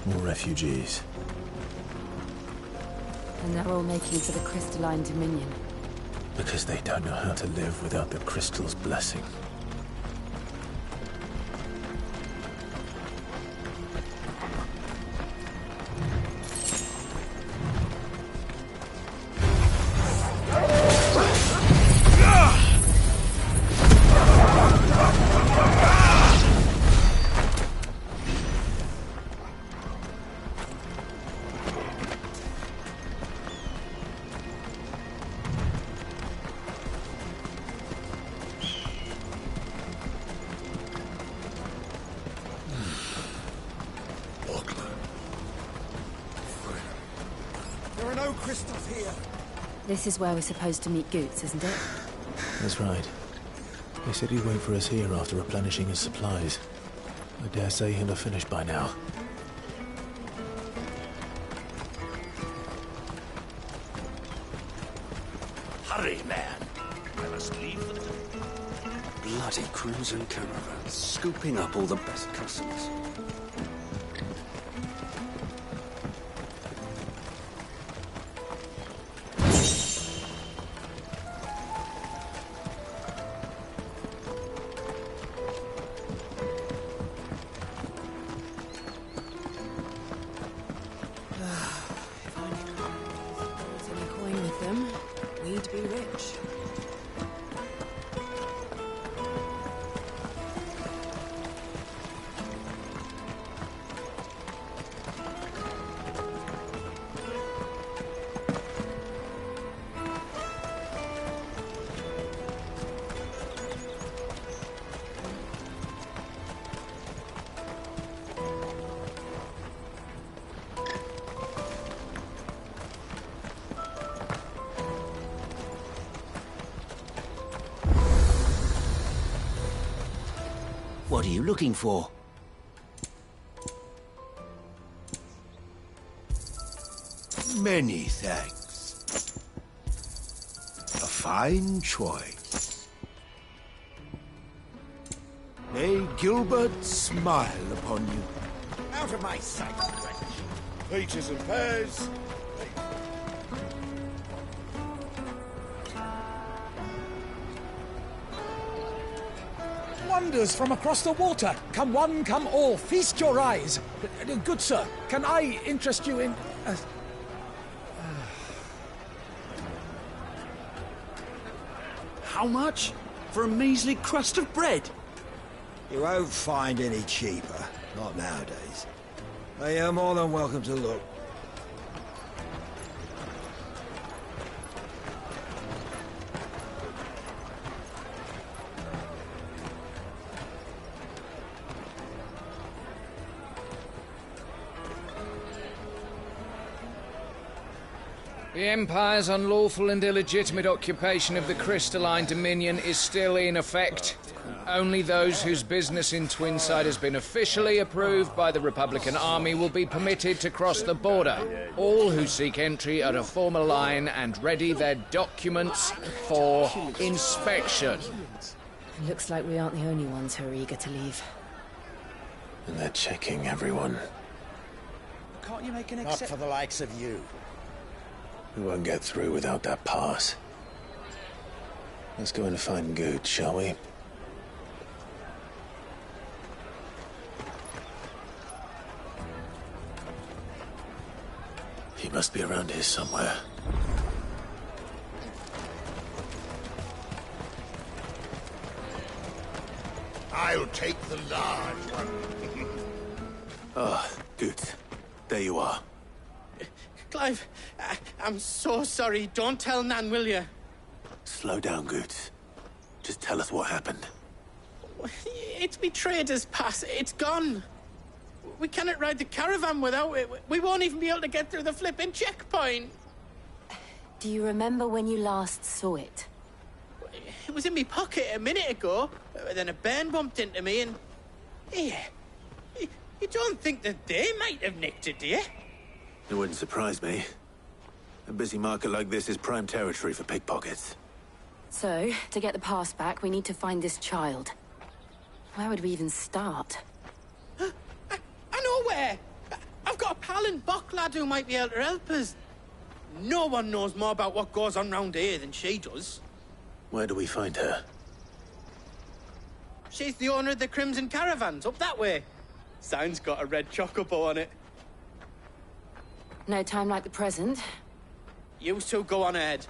More refugees. And they're all making for the Crystalline Dominion. Because they don't know how to live without the crystal's blessing. no crystals here. This is where we're supposed to meet Goots, isn't it? That's right. He said he'd wait for us here after replenishing his supplies. I dare say he'll have finished by now. Hurry, man. I must leave for the day. Bloody crimson caravan, scooping up all the best customers. What are you looking for? Many thanks. A fine choice. May Gilbert smile upon you. Out of my sight, wench. Peaches and pears. Wonders from across the water. Come one, come all. Feast your eyes. Good sir, can I interest you in... How much? For a measly crust of bread? You won't find any cheaper. Not nowadays. But you're more than welcome to look. The Empire's unlawful and illegitimate occupation of the crystalline dominion is still in effect. Only those whose business in Twinside has been officially approved by the Republican Army will be permitted to cross the border. All who seek entry are to form a line and ready their documents for inspection. It looks like we aren't the only ones who are eager to leave. And they're checking everyone. Can't you make an exception? Not for the likes of you. We won't get through without that pass. Let's go in and find Good, shall we? He must be around here somewhere. I'll take the large one. Ah, Good. There you are. Clive, I'm so sorry. Don't tell Nan, will you? Slow down, Goots. Just tell us what happened. It's me trader's pass. It's gone. We cannot ride the caravan without it. We won't even be able to get through the flipping checkpoint. Do you remember when you last saw it? It was in my pocket a minute ago. Then a bairn bumped into me and... Yeah. You don't think that they might have nicked it, do you? It wouldn't surprise me. A busy market like this is prime territory for pickpockets. So, to get the pass back, we need to find this child. Where would we even start? I know where! I've got a pal in Bock lad who might be able to help us. No one knows more about what goes on round here than she does. Where do we find her? She's the owner of the Crimson Caravans, up that way. Sign's got a red chocobo on it. No time like the present. You two go on ahead.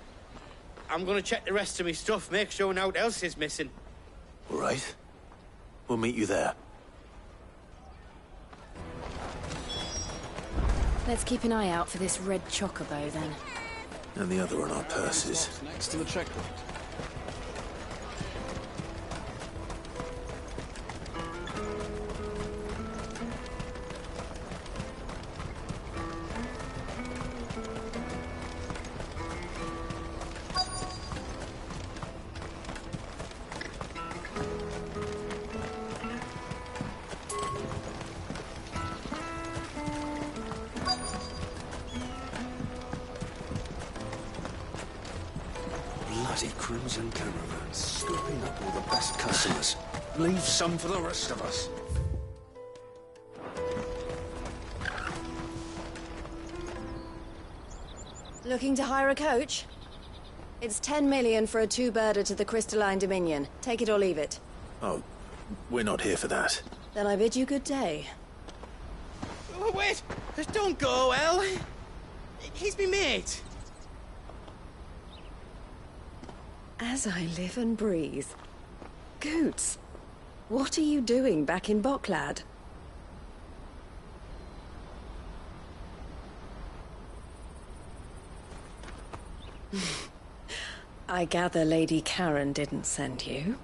I'm gonna check the rest of my stuff, make sure naught else is missing. All right. We'll meet you there. Let's keep an eye out for this red chocobo, then. And the other on our purses. Next to the checkpoint. bloody crimson caravan, scooping up all the best customers. Leave some for the rest of us. Looking to hire a coach? It's 10 million for a two-birder to the Crystalline Dominion. Take it or leave it. Oh, we're not here for that. Then I bid you good day. Oh, wait! Don't go, El. He's me mate. As I live and breathe. Goots, what are you doing back in Bocklad? I gather Lady Karen didn't send you.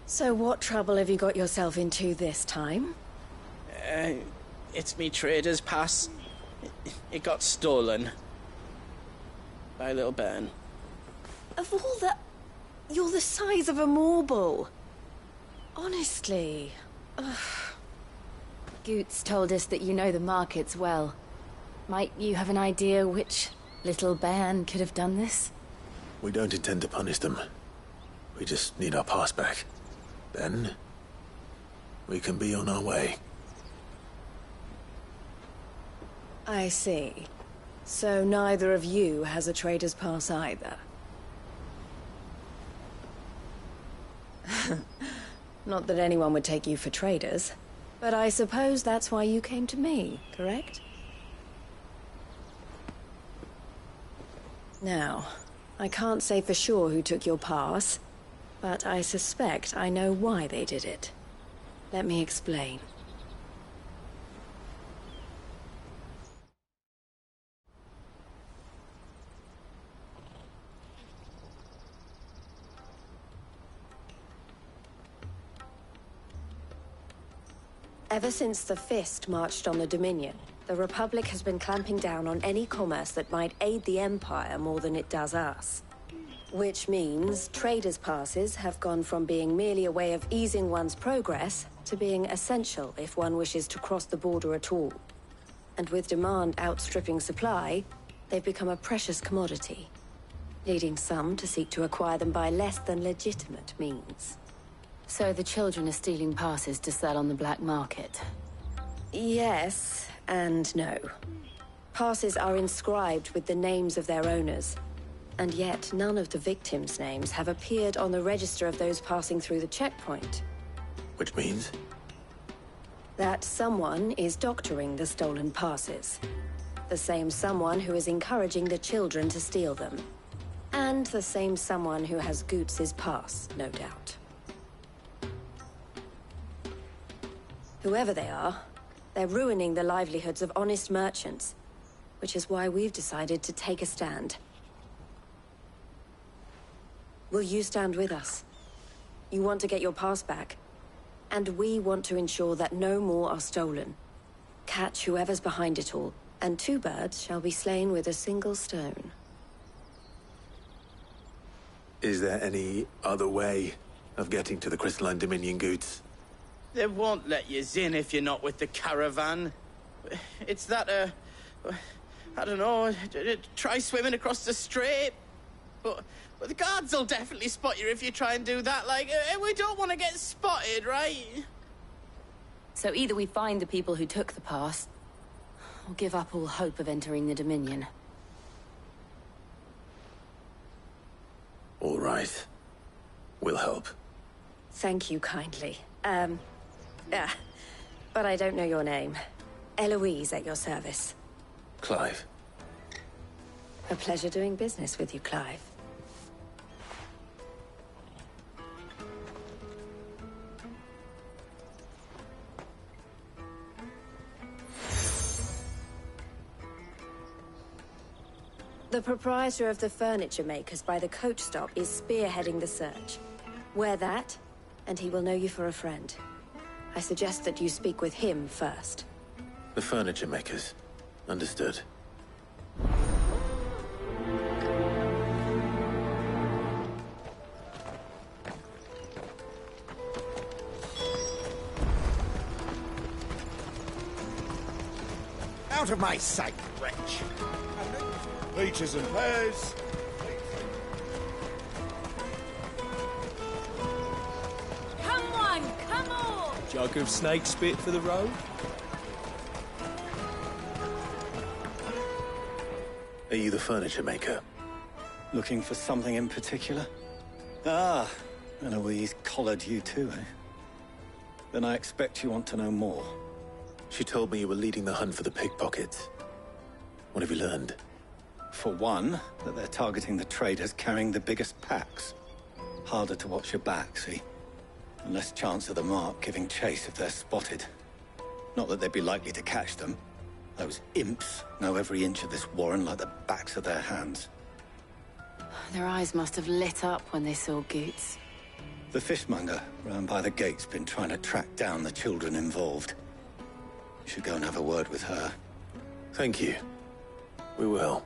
So what trouble have you got yourself into this time? It's me trader's pass. It got stolen. By little Ben. Of all the... You're the size of a marble. Honestly. Ugh. Goots told us that you know the markets well. Might you have an idea which little bairn could have done this? We don't intend to punish them. We just need our pass back. Then, we can be on our way. I see. So neither of you has a trader's pass either. Not that anyone would take you for traders, but I suppose that's why you came to me, correct? Now, I can't say for sure who took your pass, but I suspect I know why they did it. Let me explain. Ever since the Fist marched on the Dominion, the Republic has been clamping down on any commerce that might aid the Empire more than it does us. Which means traders' passes have gone from being merely a way of easing one's progress to being essential if one wishes to cross the border at all. And with demand outstripping supply, they've become a precious commodity, leading some to seek to acquire them by less than legitimate means. So the children are stealing passes to sell on the black market? Yes, and no. Passes are inscribed with the names of their owners, and yet none of the victims' names have appeared on the register of those passing through the checkpoint. Which means? That someone is doctoring the stolen passes. The same someone who is encouraging the children to steal them. And the same someone who has Goots' pass, no doubt. Whoever they are, they're ruining the livelihoods of honest merchants, which is why we've decided to take a stand. Will you stand with us? You want to get your pass back, and we want to ensure that no more are stolen. Catch whoever's behind it all, and two birds shall be slain with a single stone. Is there any other way of getting to the Crystalline Dominion, Goots? They won't let you in if you're not with the caravan. It's that, I don't know, try swimming across the strait. But the guards will definitely spot you if you try and do that. Like, we don't want to get spotted, right? So either we find the people who took the pass, or give up all hope of entering the Dominion. All right. We'll help. Thank you kindly. But I don't know your name. Eloise at your service. Clive. A pleasure doing business with you, Clive. The proprietor of the furniture makers by the coach stop is spearheading the search. Wear that, and he will know you for a friend. I suggest that you speak with him first. The furniture makers. Understood. out of my sight, wretch! Peaches and pears. Come on! Jug of snake spit for the road? Are you the furniture maker? Looking for something in particular? Ah, and Eloise collared you too, eh? Then I expect you want to know more. She told me you were leading the hunt for the pickpockets. What have you learned? For one, that they're targeting the traders carrying the biggest packs. Harder to watch your back, see? And less chance of the mark giving chase if they're spotted. Not that they'd be likely to catch them. Those imps know every inch of this warren like the backs of their hands. Their eyes must have lit up when they saw Goots. The fishmonger round by the gate's been trying to track down the children involved. You should go and have a word with her. Thank you. We will.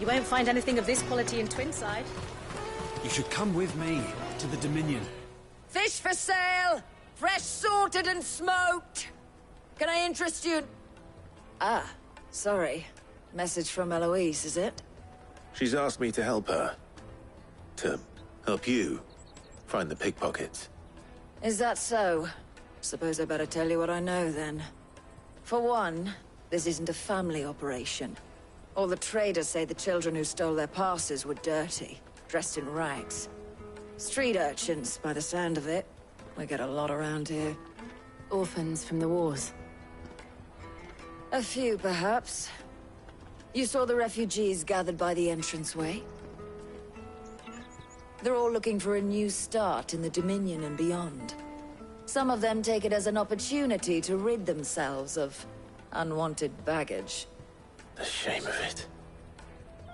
You won't find anything of this quality in Twinside. You should come with me to the Dominion. Fish for sale! Fresh sorted and smoked! Can I interest you? Ah, sorry. Message from Eloise, is it? She's asked me to help her. To help you find the pickpockets. Is that so? Suppose I better tell you what I know, then. For one, this isn't a family operation. All the traders say the children who stole their passes were dirty, dressed in rags. Street urchins, by the sound of it. We get a lot around here. Orphans from the wars. A few, perhaps. You saw the refugees gathered by the entranceway? They're all looking for a new start in the Dominion and beyond. Some of them take it as an opportunity to rid themselves of unwanted baggage. The shame of it.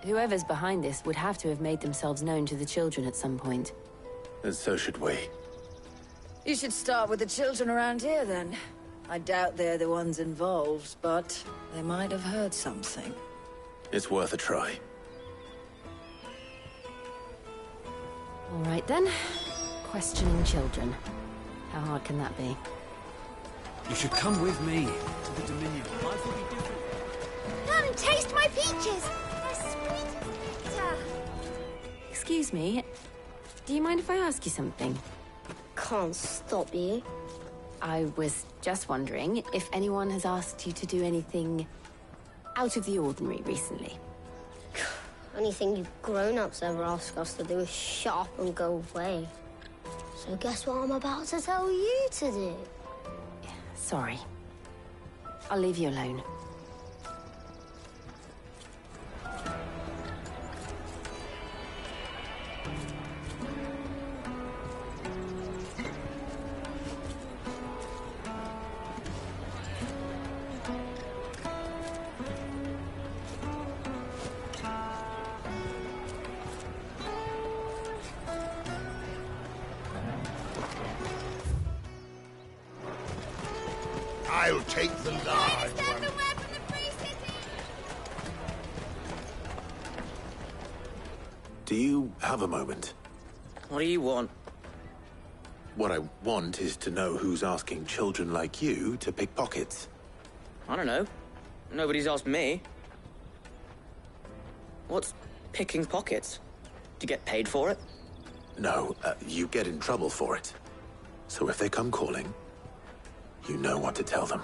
Whoever's behind this would have to have made themselves known to the children at some point. And so should we. You should start with the children around here, then. I doubt they're the ones involved, but they might have heard something. It's worth a try. All right, then. Questioning children. How hard can that be? You should come with me to the Dominion. Life will be different. Come, taste my peaches! They're sweet as nectar. Excuse me. Do you mind if I ask you something? Can't stop you. I was just wondering if anyone has asked you to do anything out of the ordinary recently. Anything you grown-ups ever ask us to do is shut up and go away. So guess what I'm about to tell you to do? Sorry. I'll leave you alone. I'll take the large one. Do you have a moment? What do you want? What I want is to know who's asking children like you to pick pockets. I don't know. Nobody's asked me. What's picking pockets? Do you get paid for it? No, you get in trouble for it. So if they come calling, you know what to tell them.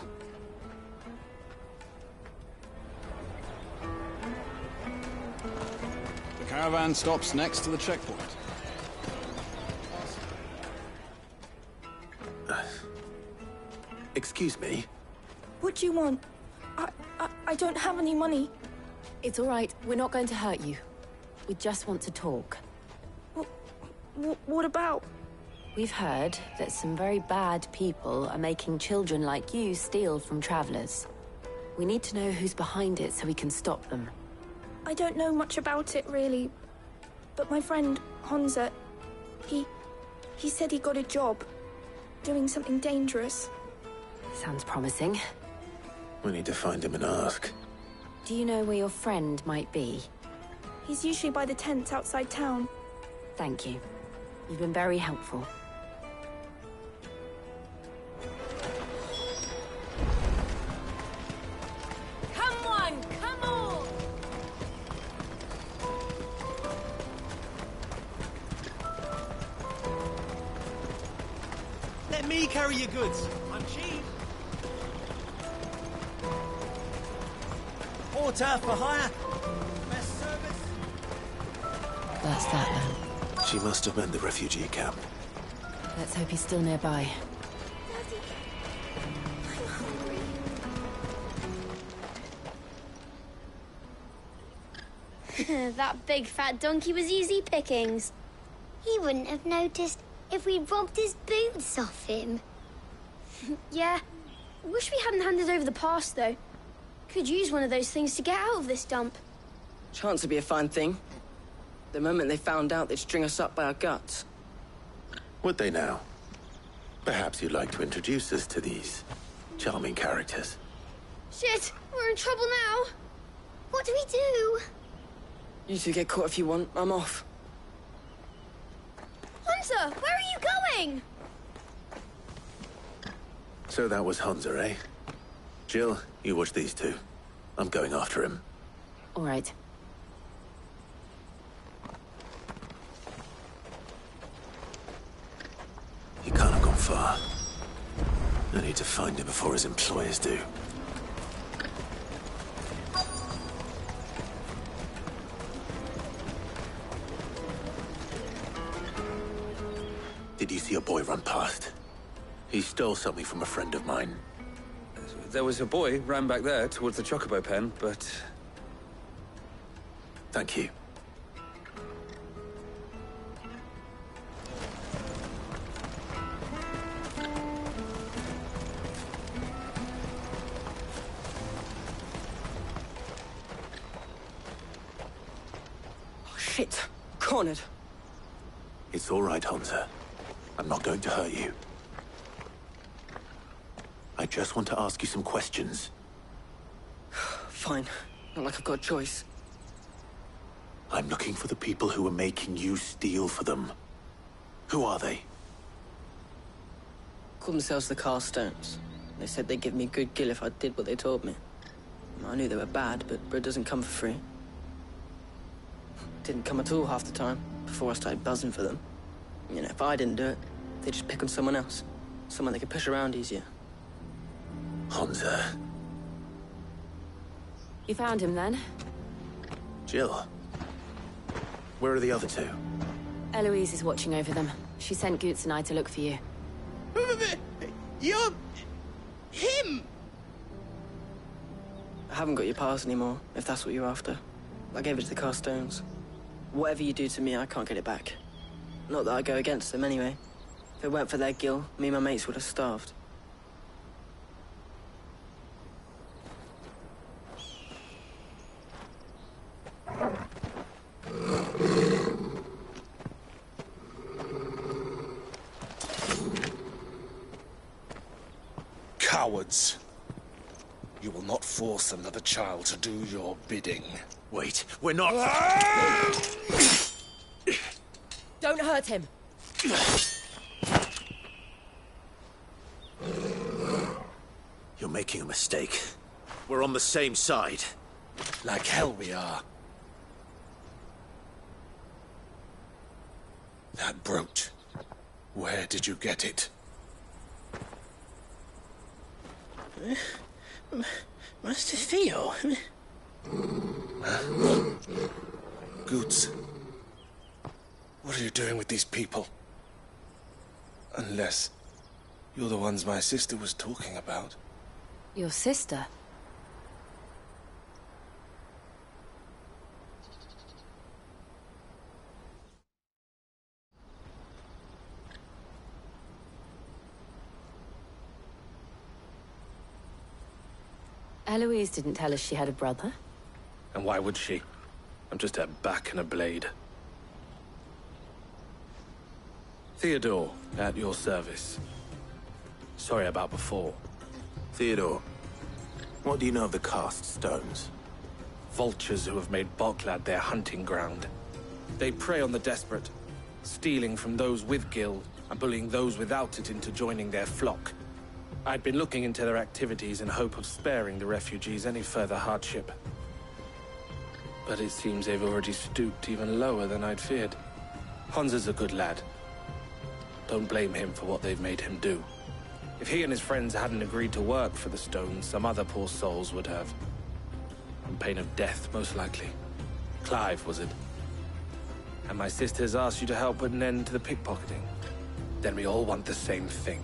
The caravan stops next to the checkpoint. Excuse me? What do you want? I don't have any money. It's all right. We're not going to hurt you. We just want to talk. What about? We've heard that some very bad people are making children like you steal from travelers. We need to know who's behind it so we can stop them. I don't know much about it, really. But my friend, Honza, he said he got a job. Doing something dangerous. Sounds promising. We need to find him and ask. Do you know where your friend might be? He's usually by the tents outside town. Thank you. You've been very helpful. Come on, come on! Let me carry your goods. I'm cheap. Porter for hire. Best service. That's that then. She must have meant the refugee camp. Let's hope he's still nearby. That big fat donkey was easy pickings. He wouldn't have noticed if we'd robbed his boots off him. Yeah. Wish we hadn't handed over the pass, though. Could use one of those things to get out of this dump. Chance would be a fine thing. The moment they found out, they'd string us up by our guts. Would they now? Perhaps you'd like to introduce us to these charming characters. Shit, we're in trouble now. What do we do? You two get caught if you want. I'm off. Hunter, where are you going? So that was Hunter, eh? Jill, you watch these two. I'm going after him. All right. He can't have gone far. I need to find him before his employers do. Did you see a boy run past? He stole something from a friend of mine. There was a boy ran back there towards the Chocobo pen, but... Thank you. Oh, shit. Cornered. It's all right, Hunter. I'm not going to hurt you. I just want to ask you some questions. Fine. Not like I've got a choice. I'm looking for the people who are making you steal for them. Who are they? Called themselves the Carstones. They said they'd give me good gill if I did what they told me. I knew they were bad, but bread doesn't come for free. Didn't come at all half the time, before I started buzzing for them. You know, if I didn't do it, they'd just pick on someone else. Someone they could push around easier. Hunter. You found him then? Jill. Where are the other two? Eloise is watching over them. She sent Goots and I to look for you. You're... him! I haven't got your pass anymore, if that's what you're after. I gave it to the Carstones. Whatever you do to me, I can't get it back. Not that I go against them anyway. If it weren't for their gill, me and my mates would have starved. Cowards. You will not force another child to do your bidding. Wait, we're not... Don't hurt him. You're making a mistake. We're on the same side. Like hell we are. That brooch. Where did you get it? Master Theo? Goots. What are you doing with these people? Unless you're the ones my sister was talking about. Your sister? Eloise didn't tell us she had a brother. And why would she? I'm just her back and a blade. Theodore, at your service. Sorry about before. Theodore, what do you know of the cast stones? Vultures who have made Boklad their hunting ground. They prey on the desperate, stealing from those with Gil and bullying those without it into joining their flock. I'd been looking into their activities in hope of sparing the refugees any further hardship. But it seems they've already stooped even lower than I'd feared. Hansa's a good lad. Don't blame him for what they've made him do. If he and his friends hadn't agreed to work for the stones, some other poor souls would have. On pain of death, most likely. Clive, was it? And my sisters asked you to help put an end to the pickpocketing. Then we all want the same thing.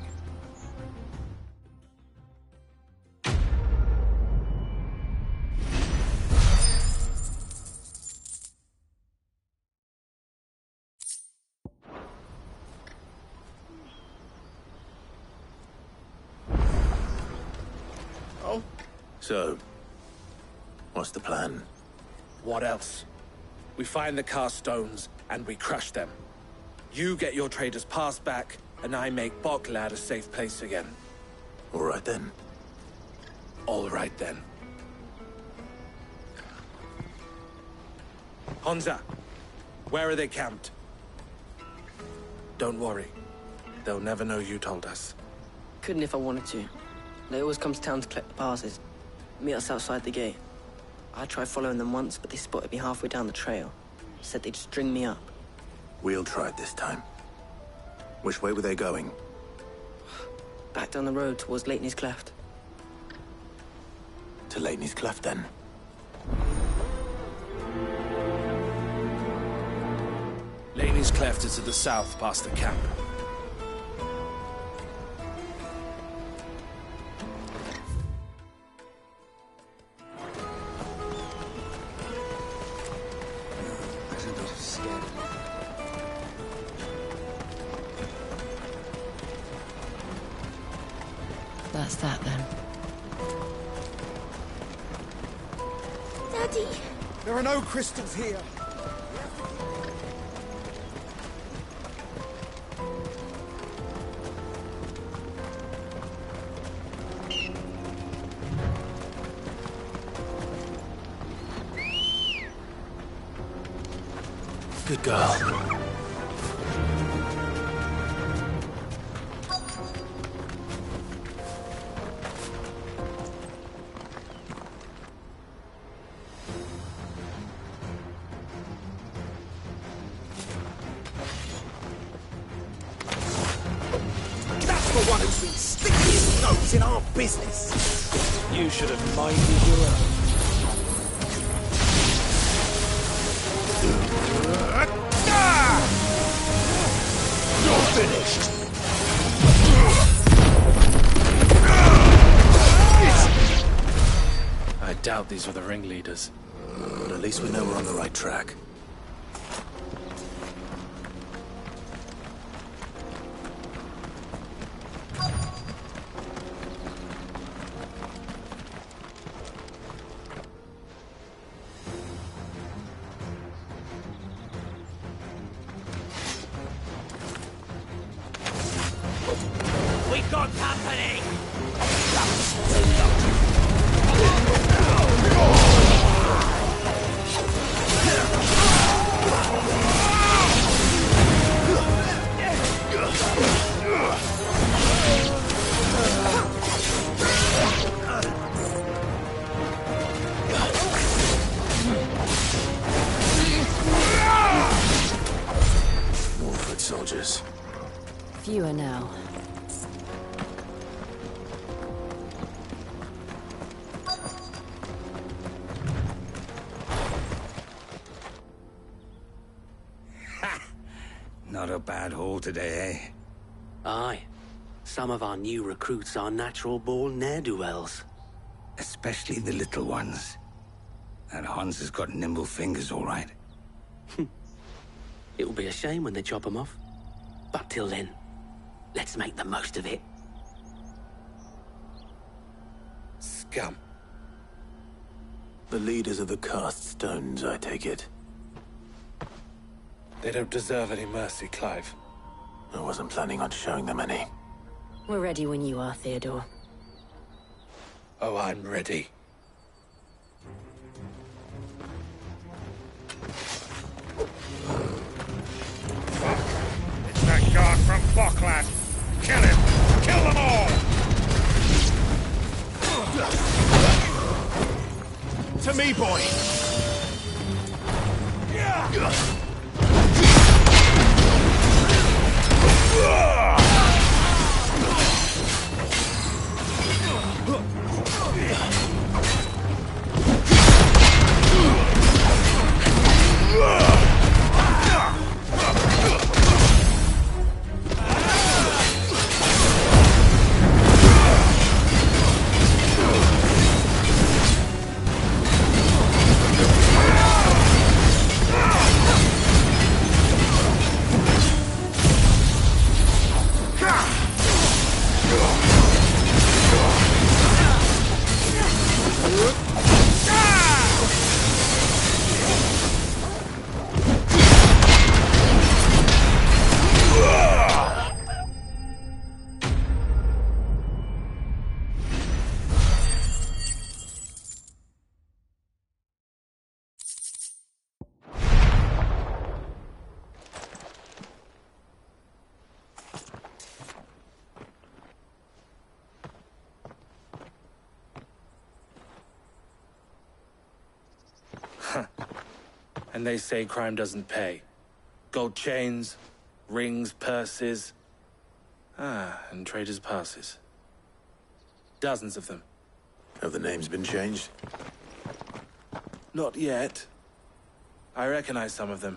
Oh? So, what's the plan? What else? We find the cast stones, and we crush them. You get your trader's pass back, and I make Boklad a safe place again. All right then. All right then. Hansa, where are they camped? Don't worry. They'll never know you told us. Couldn't if I wanted to. They always come to town to collect the passes. Meet us outside the gate. I tried following them once, but they spotted me halfway down the trail. Said they'd string me up. We'll try it this time. Which way were they going? Back down the road towards Leitney's Cleft. To Leitney's Cleft, then. Leitney's Cleft is to the south, past the camp. That's that, then. Daddy! There are no crystals here. Good girl. The one who's been sticking his nose in our business. You should have minded your own. You're finished. I doubt these were the ringleaders. But at least we know we're on the right track. We got company! More foot soldiers. Fewer now. Not a bad haul today, eh? Aye. Some of our new recruits are natural-born ne'er-do-wells. Especially the little ones. That Hans has got nimble fingers, all right. It'll be a shame when they chop them off. But till then, let's make the most of it. Scum. The leaders of the cast stones, I take it. They don't deserve any mercy, Clive. I wasn't planning on showing them any. We're ready when you are, Theodore. Oh, I'm ready. Fuck. buck, lad. Kill him! Kill them all! To me, boy! And they say crime doesn't pay. Gold chains, rings, purses. And traders' passes. Dozens of them. Have the names been changed? Not yet. I recognize some of them.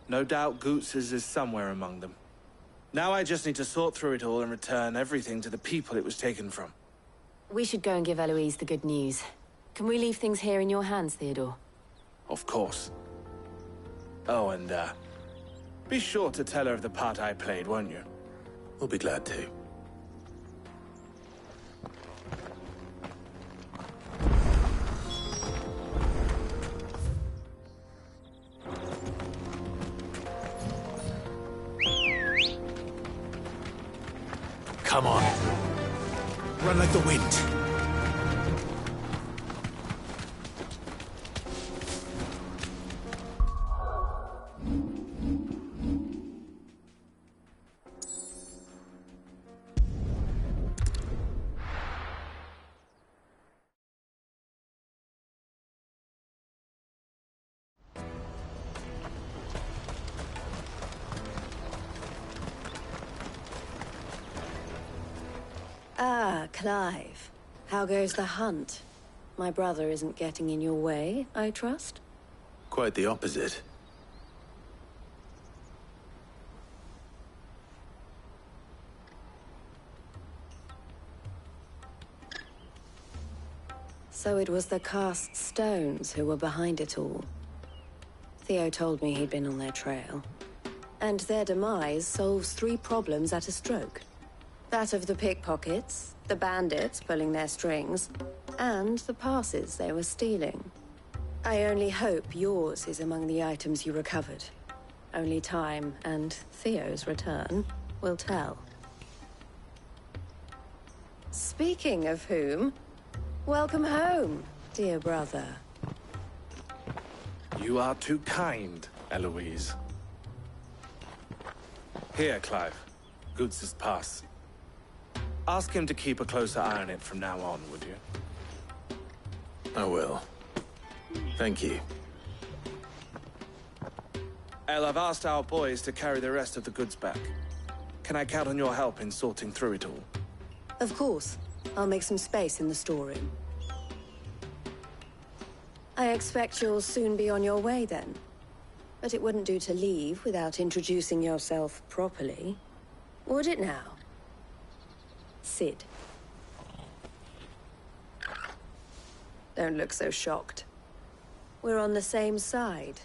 No doubt Goots's is somewhere among them. Now I just need to sort through it all and return everything to the people it was taken from. We should go and give Eloise the good news. Can we leave things here in your hands, Theodore? Of course. Oh, and, be sure to tell her of the part I played, won't you? We'll be glad to. Come on. Run like the wind. Ah, Clive. How goes the hunt? My brother isn't getting in your way, I trust? Quite the opposite. So it was the cast stones who were behind it all. Theo told me he'd been on their trail. And their demise solves 3 problems at a stroke. That of the pickpockets, the bandits pulling their strings, and the passes they were stealing. I only hope yours is among the items you recovered. Only time and Theo's return will tell. Speaking of whom, welcome home, dear brother. You are too kind, Eloise. Here, Clive. Goots's pass. Ask him to keep a closer eye on it from now on, would you? I will. Thank you. El, I've asked our boys to carry the rest of the goods back. Can I count on your help in sorting through it all? Of course. I'll make some space in the storeroom. I expect you'll soon be on your way then. But it wouldn't do to leave without introducing yourself properly. Would it now? Sid. Don't look so shocked. We're on the same side.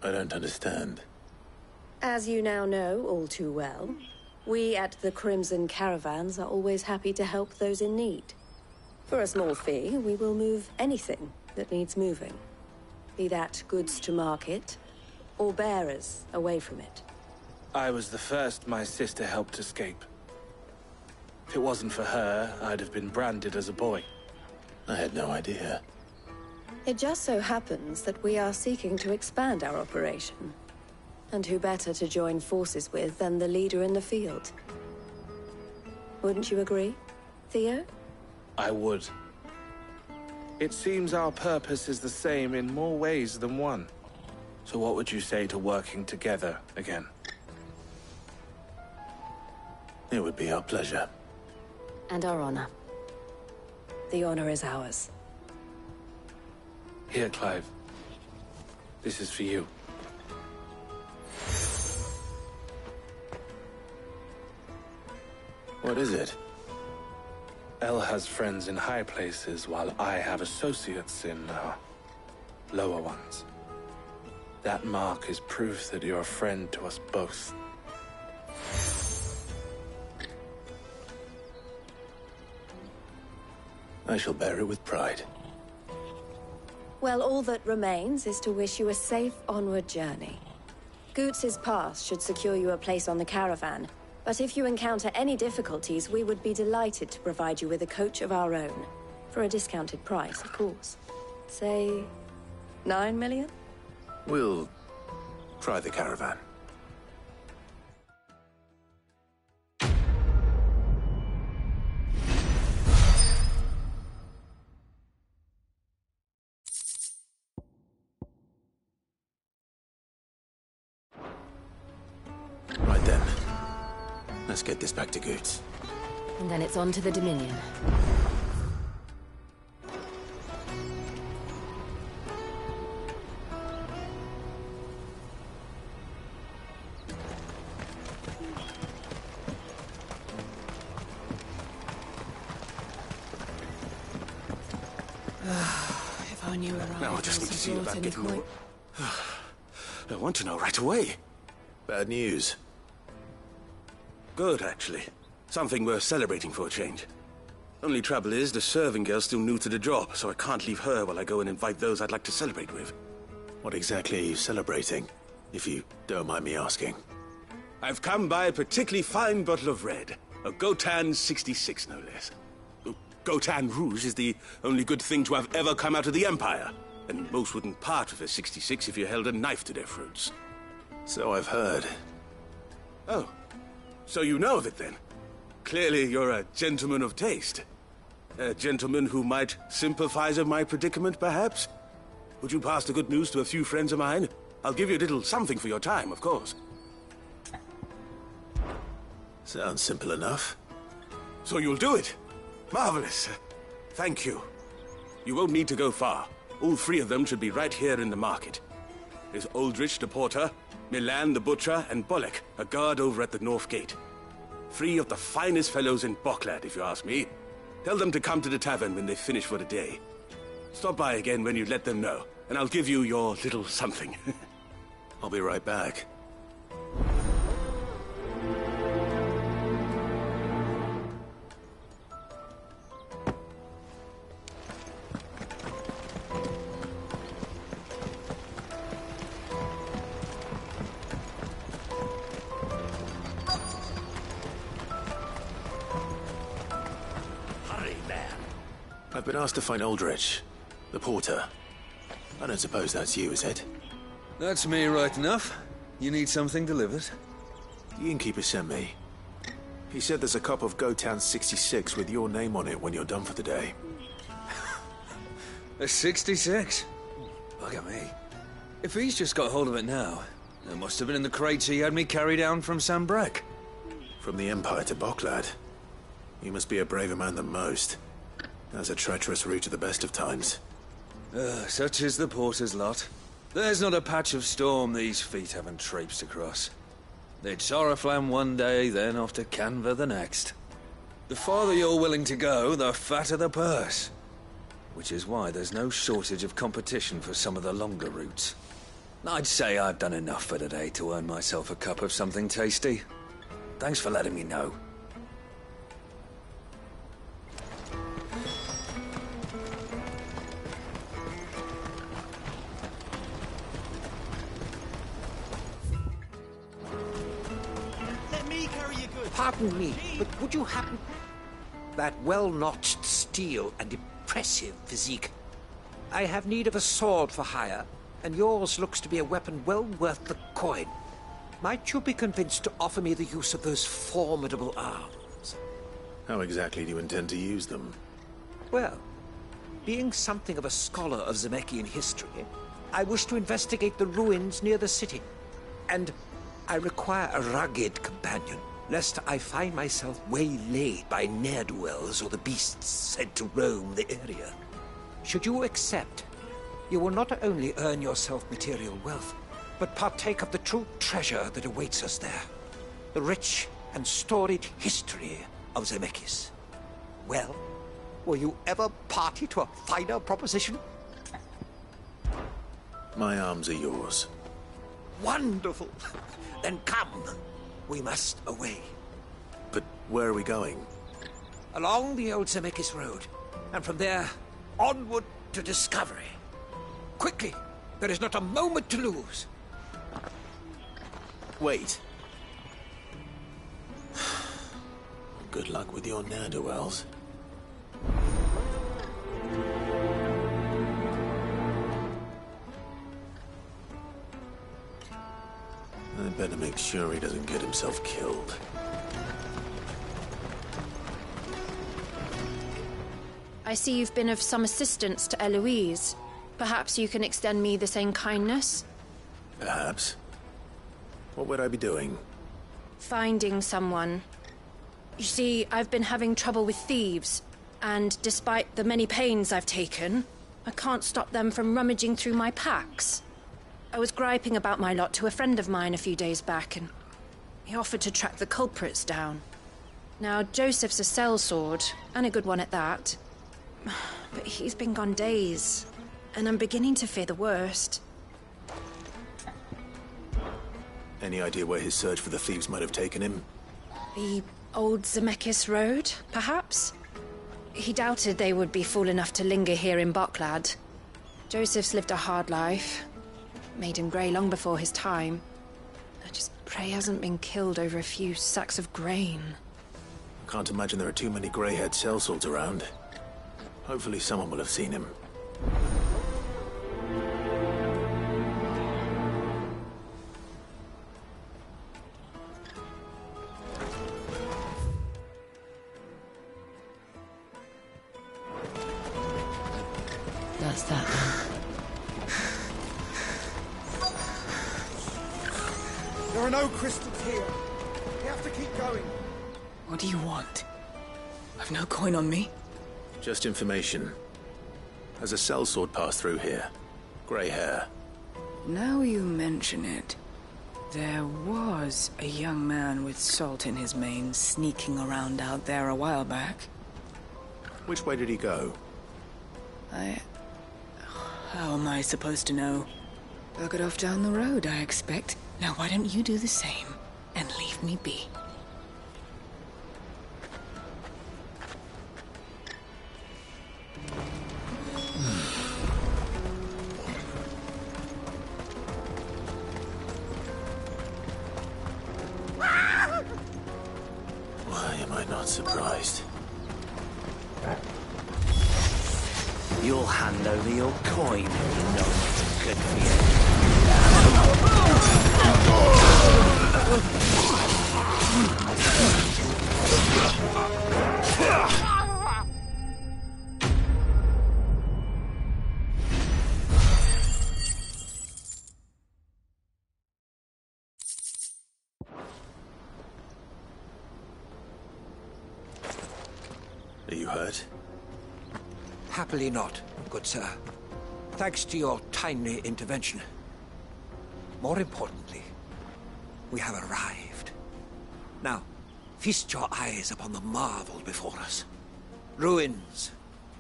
I don't understand. As you now know all too well, we at the Crimson Caravans are always happy to help those in need. For a small fee, we will move anything that needs moving. Be that goods to market, or bearers away from it. I was the first my sister helped escape. If it wasn't for her, I'd have been branded as a boy. I had no idea. It just so happens that we are seeking to expand our operation. And who better to join forces with than the leader in the field? Wouldn't you agree, Theo? I would. It seems our purpose is the same in more ways than one. So what would you say to working together again? It would be our pleasure. And our honor. The honor is ours. Here, Clive. This is for you. What is it? Elle has friends in high places, while I have associates in, lower ones. That mark is proof that you're a friend to us both. I shall bear it with pride. Well, all that remains is to wish you a safe onward journey. Goots's pass should secure you a place on the caravan, but if you encounter any difficulties, we would be delighted to provide you with a coach of our own. For a discounted price, of course. Say, 9 million? We'll try the caravan. Right then. Let's get this back to Goots. And then it's on to the Dominion. If only you were right. Now I just need to see about getting the... I want to know right away. Bad news. Good, actually. Something worth celebrating for a change. Only trouble is, the serving girl's still new to the job, so I can't leave her while I go and invite those I'd like to celebrate with. What exactly are you celebrating, if you don't mind me asking? I've come by a particularly fine bottle of red. A Gotan 66, no less. Gotan Rouge is the only good thing to have ever come out of the Empire. And most wouldn't part with a 66 if you held a knife to their throats. So I've heard. Oh. So you know of it, then? Clearly you're a gentleman of taste. A gentleman who might sympathize with my predicament, perhaps? Would you pass the good news to a few friends of mine? I'll give you a little something for your time, of course. Sounds simple enough. So you'll do it? Marvelous. Thank you. You won't need to go far. All three of them should be right here in the market. There's Aldrich, the porter, Milan, the butcher, and Bolek, a guard over at the north gate. Three of the finest fellows in Boklad, if you ask me. Tell them to come to the tavern when they finish for the day. Stop by again when you let them know, and I'll give you your little something. I'll be right back. I've been asked to find Aldrich, the porter. I don't suppose that's you, is it? That's me right enough. You need something delivered? The innkeeper sent me. He said there's a cup of Gotan 66 with your name on it when you're done for the day. A 66? Look at me. If he's just got hold of it now, it must have been in the crates he had me carry down from Sambrek. From the Empire to Boklad. You must be a braver man than most. That's a treacherous route at the best of times. Such is the porter's lot. There's not a patch of storm these feet haven't traipsed across. They'd Soraflam one day, then off to Canva the next. The farther you're willing to go, the fatter the purse. Which is why there's no shortage of competition for some of the longer routes. I'd say I've done enough for today to earn myself a cup of something tasty. Thanks for letting me know. Pardon me, but would you happen... That well-notched steel and impressive physique. I have need of a sword for hire, and yours looks to be a weapon well worth the coin. Might you be convinced to offer me the use of those formidable arms? How exactly do you intend to use them? Well, being something of a scholar of Zemeckis history, I wish to investigate the ruins near the city. And I require a rugged companion, lest I find myself waylaid by ne'er-do-wells or the beasts said to roam the area. Should you accept, you will not only earn yourself material wealth, but partake of the true treasure that awaits us there. The rich and storied history of Zemeckis. Well, were you ever party to a finer proposition? My arms are yours. Wonderful! Then come. We must away. But where are we going? Along the old Zemeckis Road, and from there, onward to discovery. Quickly! There is not a moment to lose. Wait. Good luck with your ne'er-do-wells. I'd better make sure he doesn't get himself killed. I see you've been of some assistance to Eloise. Perhaps you can extend me the same kindness? Perhaps. What would I be doing? Finding someone. You see, I've been having trouble with thieves, and despite the many pains I've taken, I can't stop them from rummaging through my packs. I was griping about my lot to a friend of mine a few days back, and he offered to track the culprits down. Now, Joseph's a sellsword, and a good one at that. But he's been gone days, and I'm beginning to fear the worst. Any idea where his search for the thieves might have taken him? The old Zemeckis Road, perhaps? He doubted they would be fool enough to linger here in Boklad. Joseph's lived a hard life. Made him grey long before his time. I just pray he hasn't been killed over a few sacks of grain. Can't imagine there are too many grey-haired sellswords around. Hopefully someone will have seen him. That's that. There are no crystals here. We have to keep going. What do you want? I've no coin on me. Just information. Has a sellsword passed through here? Grey hair. Now you mention it, there was a young man with salt in his mane sneaking around out there a while back. Which way did he go? How am I supposed to know? Buggered off down the road, I expect. Now why don't you do the same and leave me be? Why am I not surprised? You'll hand over your coin if you know what's good Are you hurt? Happily not, good sir. Thanks to your timely intervention. More importantly, we have arrived. Now, feast your eyes upon the marvel before us. Ruins,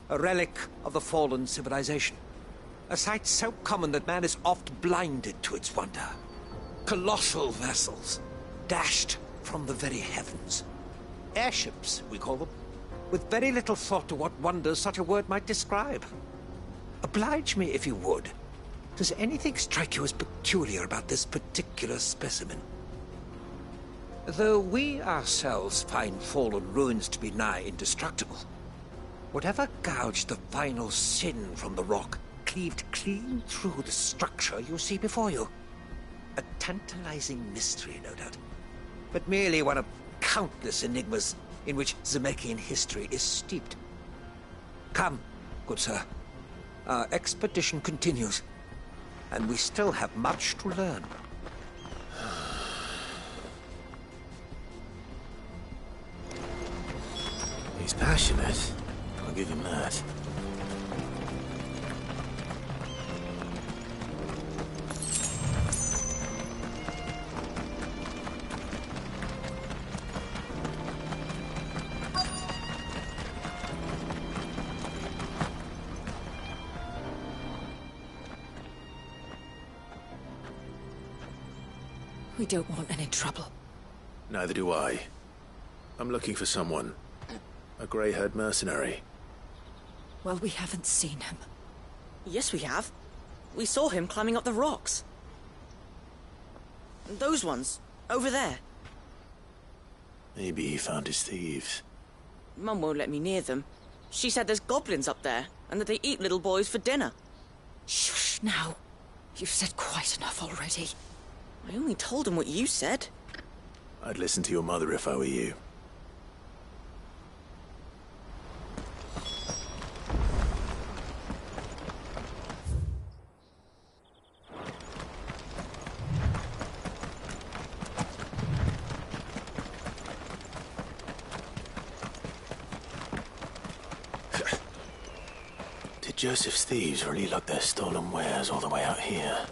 a relic of the fallen civilization. A sight so common that man is oft blinded to its wonder. Colossal vessels, dashed from the very heavens. Airships, we call them, with very little thought to what wonders such a word might describe. Oblige me if you would. Does anything strike you as peculiar about this particular specimen? Though we ourselves find fallen ruins to be nigh indestructible, whatever gouged the final sin from the rock cleaved clean through the structure you see before you. A tantalizing mystery, no doubt. But merely one of countless enigmas in which Zemeckis history is steeped. Come, good sir. Our expedition continues, and we still have much to learn. He's passionate. I'll give him that. We don't want any trouble. Neither do I. I'm looking for someone. A grey-haired mercenary. Well, we haven't seen him. Yes, we have. We saw him climbing up the rocks. Those ones, over there. Maybe he found his thieves. Mum won't let me near them. She said there's goblins up there, and that they eat little boys for dinner. Shush now. You've said quite enough already. I only told him what you said. I'd listen to your mother if I were you. Did Joseph's thieves really lug their stolen wares all the way out here?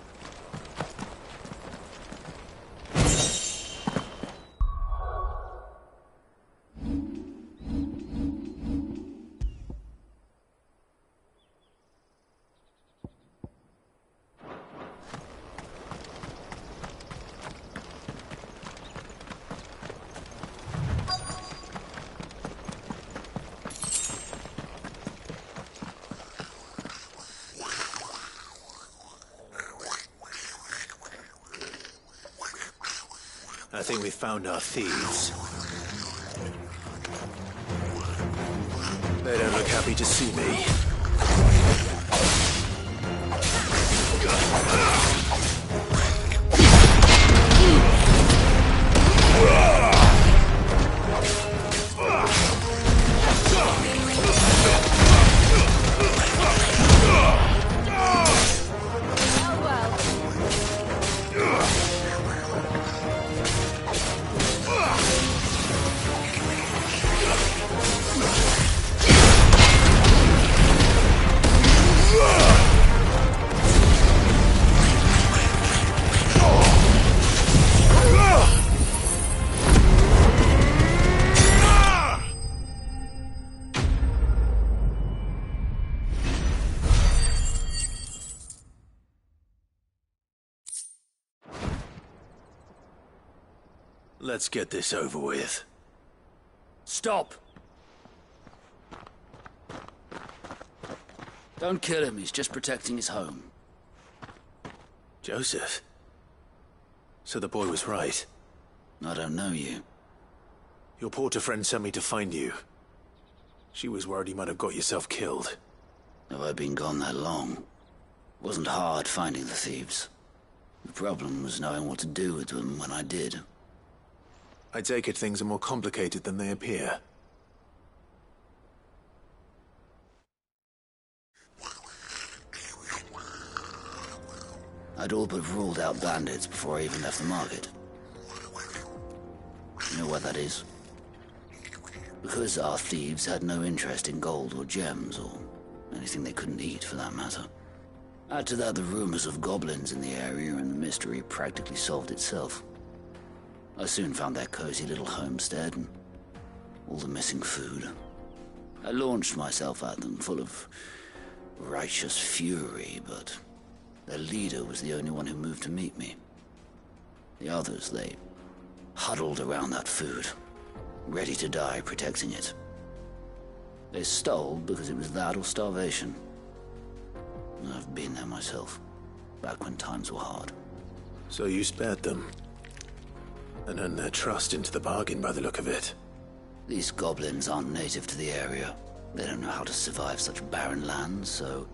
I think we found our thieves. They don't look happy to see me. Let's get this over with. Stop! Don't kill him, he's just protecting his home. Joseph? So the boy was right. I don't know you. Your porter friend sent me to find you. She was worried you might have got yourself killed. Have I been gone that long? It wasn't hard finding the thieves. The problem was knowing what to do with them when I did. I take it things are more complicated than they appear. I'd all but ruled out bandits before I even left the market. You know why that is? Because our thieves had no interest in gold or gems, or anything they couldn't eat for that matter. Add to that the rumors of goblins in the area, and the mystery practically solved itself. I soon found their cozy little homestead and all the missing food. I launched myself at them, full of righteous fury, but their leader was the only one who moved to meet me. The others, they huddled around that food, ready to die protecting it. They stole because it was that or starvation. I've been there myself, back when times were hard. So you spared them? And earned their trust into the bargain by the look of it. These goblins aren't native to the area. They don't know how to survive such barren lands, so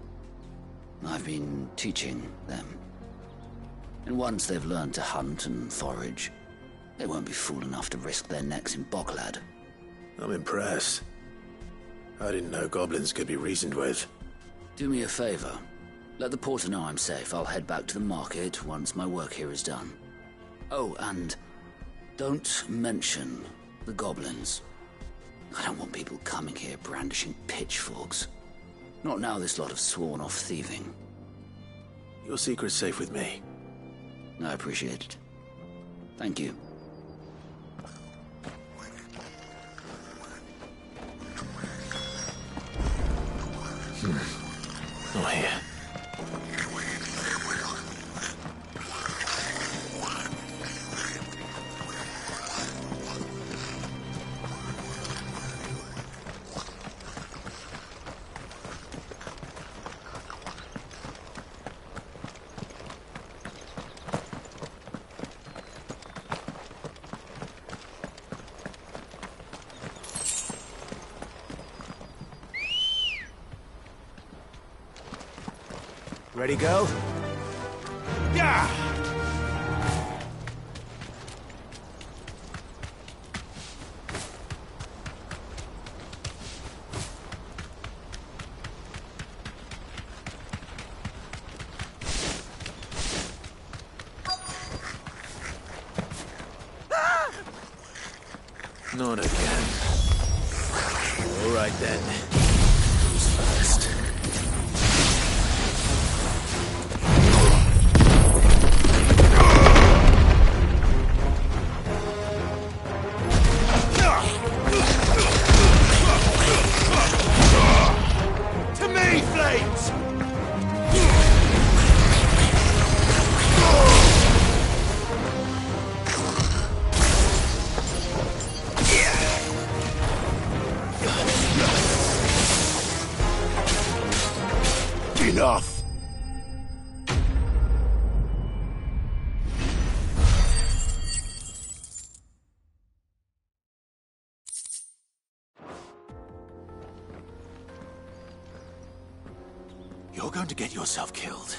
I've been teaching them. And once they've learned to hunt and forage, they won't be fool enough to risk their necks in Bocklad. I'm impressed. I didn't know goblins could be reasoned with. Do me a favor. Let the porter know I'm safe. I'll head back to the market once my work here is done. Oh, and don't mention the goblins. I don't want people coming here brandishing pitchforks. Not now this lot have sworn off thieving. Your secret's safe with me. I appreciate it. Thank you. Not here. Ready, go? Yeah! Not again. All right then. Who's first? To me, Flames! Enough! You're going to get yourself killed.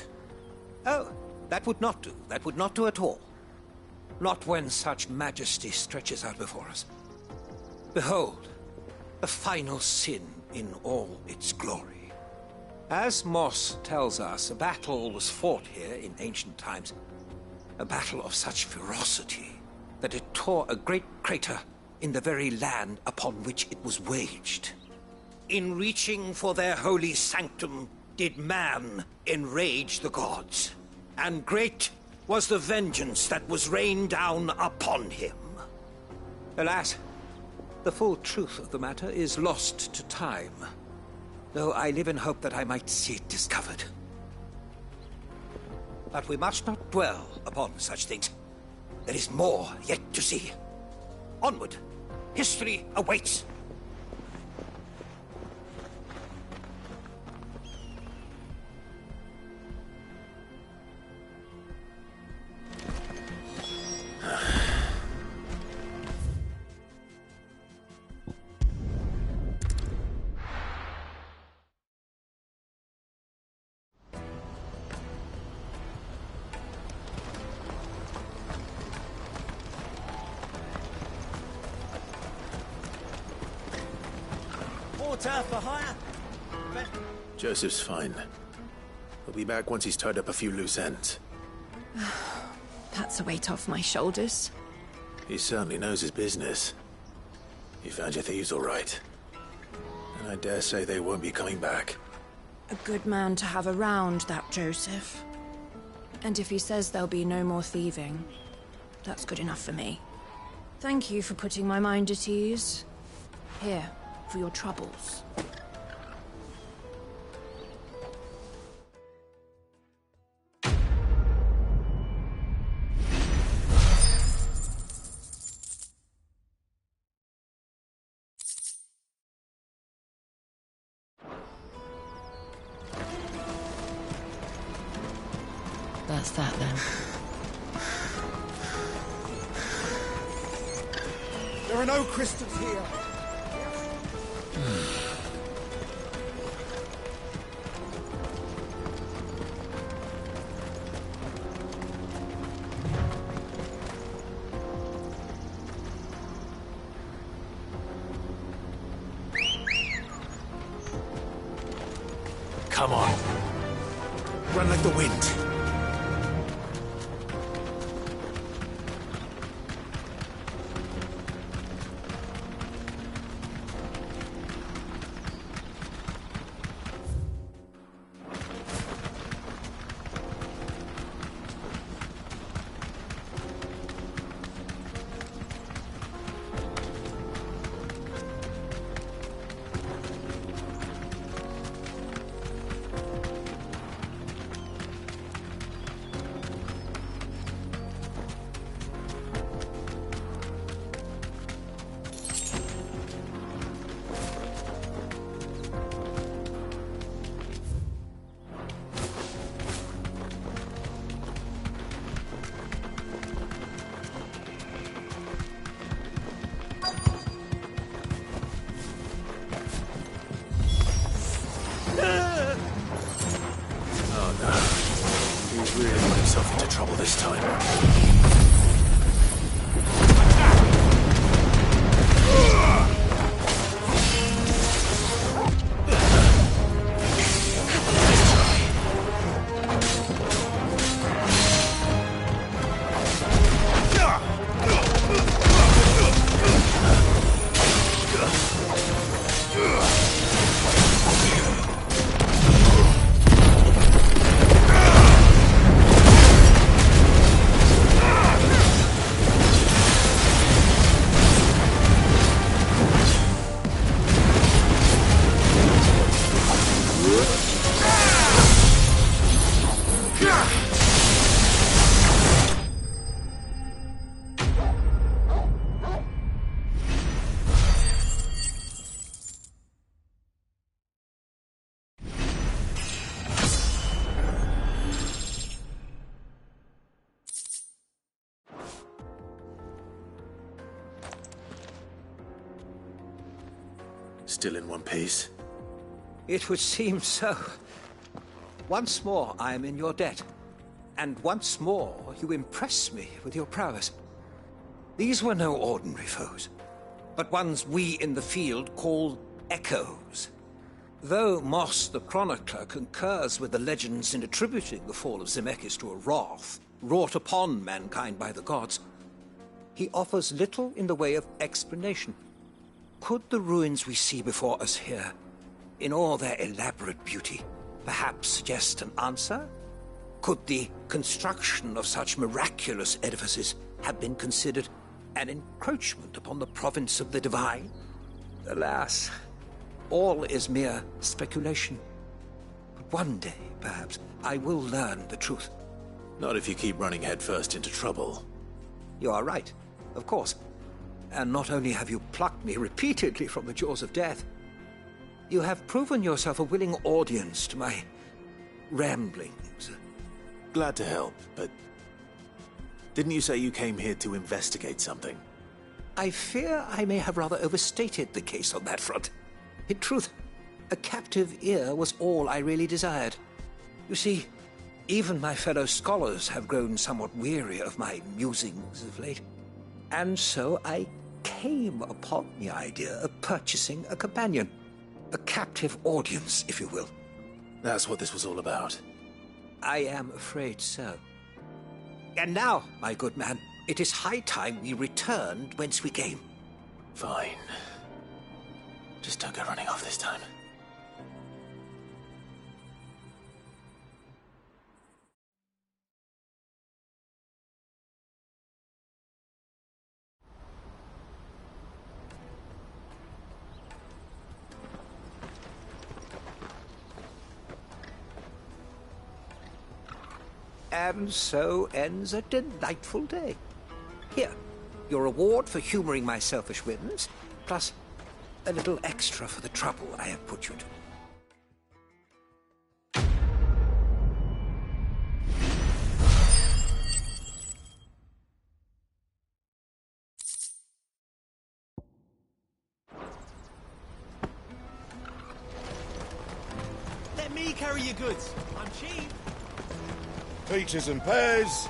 Oh, that would not do. That would not do at all. Not when such majesty stretches out before us. Behold, the final sin in all its glory. As Moss tells us, a battle was fought here in ancient times. A battle of such ferocity that it tore a great crater in the very land upon which it was waged. In reaching for their holy sanctum, did man enrage the gods, and great was the vengeance that was rained down upon him. Alas, the full truth of the matter is lost to time, though I live in hope that I might see it discovered. But we must not dwell upon such things. There is more yet to see. Onward! History awaits! Porter for hire? Joseph's fine. He'll be back once he's tied up a few loose ends. That's a weight off my shoulders. He certainly knows his business. You found your thieves all right. And I dare say they won't be coming back. A good man to have around, that Joseph. And if he says there'll be no more thieving, that's good enough for me. Thank you for putting my mind at ease. Here, for your troubles. That's that then. There are no crystals here. Come on. Run like the wind. This time. Still in one piece? It would seem so. Once more I am in your debt. And once more you impress me with your prowess. These were no ordinary foes, but ones we in the field call echoes. Though Moss the Chronicler concurs with the legends in attributing the fall of Zemeckis to a wrath wrought upon mankind by the gods, he offers little in the way of explanation. Could the ruins we see before us here, in all their elaborate beauty, perhaps suggest an answer? Could the construction of such miraculous edifices have been considered an encroachment upon the province of the divine? Alas, all is mere speculation. But one day, perhaps, I will learn the truth. Not if you keep running headfirst into trouble. You are right, of course. And not only have you plucked me repeatedly from the jaws of death, you have proven yourself a willing audience to my ramblings. Glad to help, but didn't you say you came here to investigate something? I fear I may have rather overstated the case on that front. In truth, a captive ear was all I really desired. You see, even my fellow scholars have grown somewhat weary of my musings of late. And so I came upon the idea of purchasing a companion. A captive audience, if you will. That's what this was all about. I am afraid so. And now, my good man, it is high time we returned whence we came. Fine. Just don't go running off this time. And so ends a delightful day. Here, your reward for humoring my selfish whims, plus a little extra for the trouble I have put you to. Let me carry your goods. I'm cheap. Peaches and pears.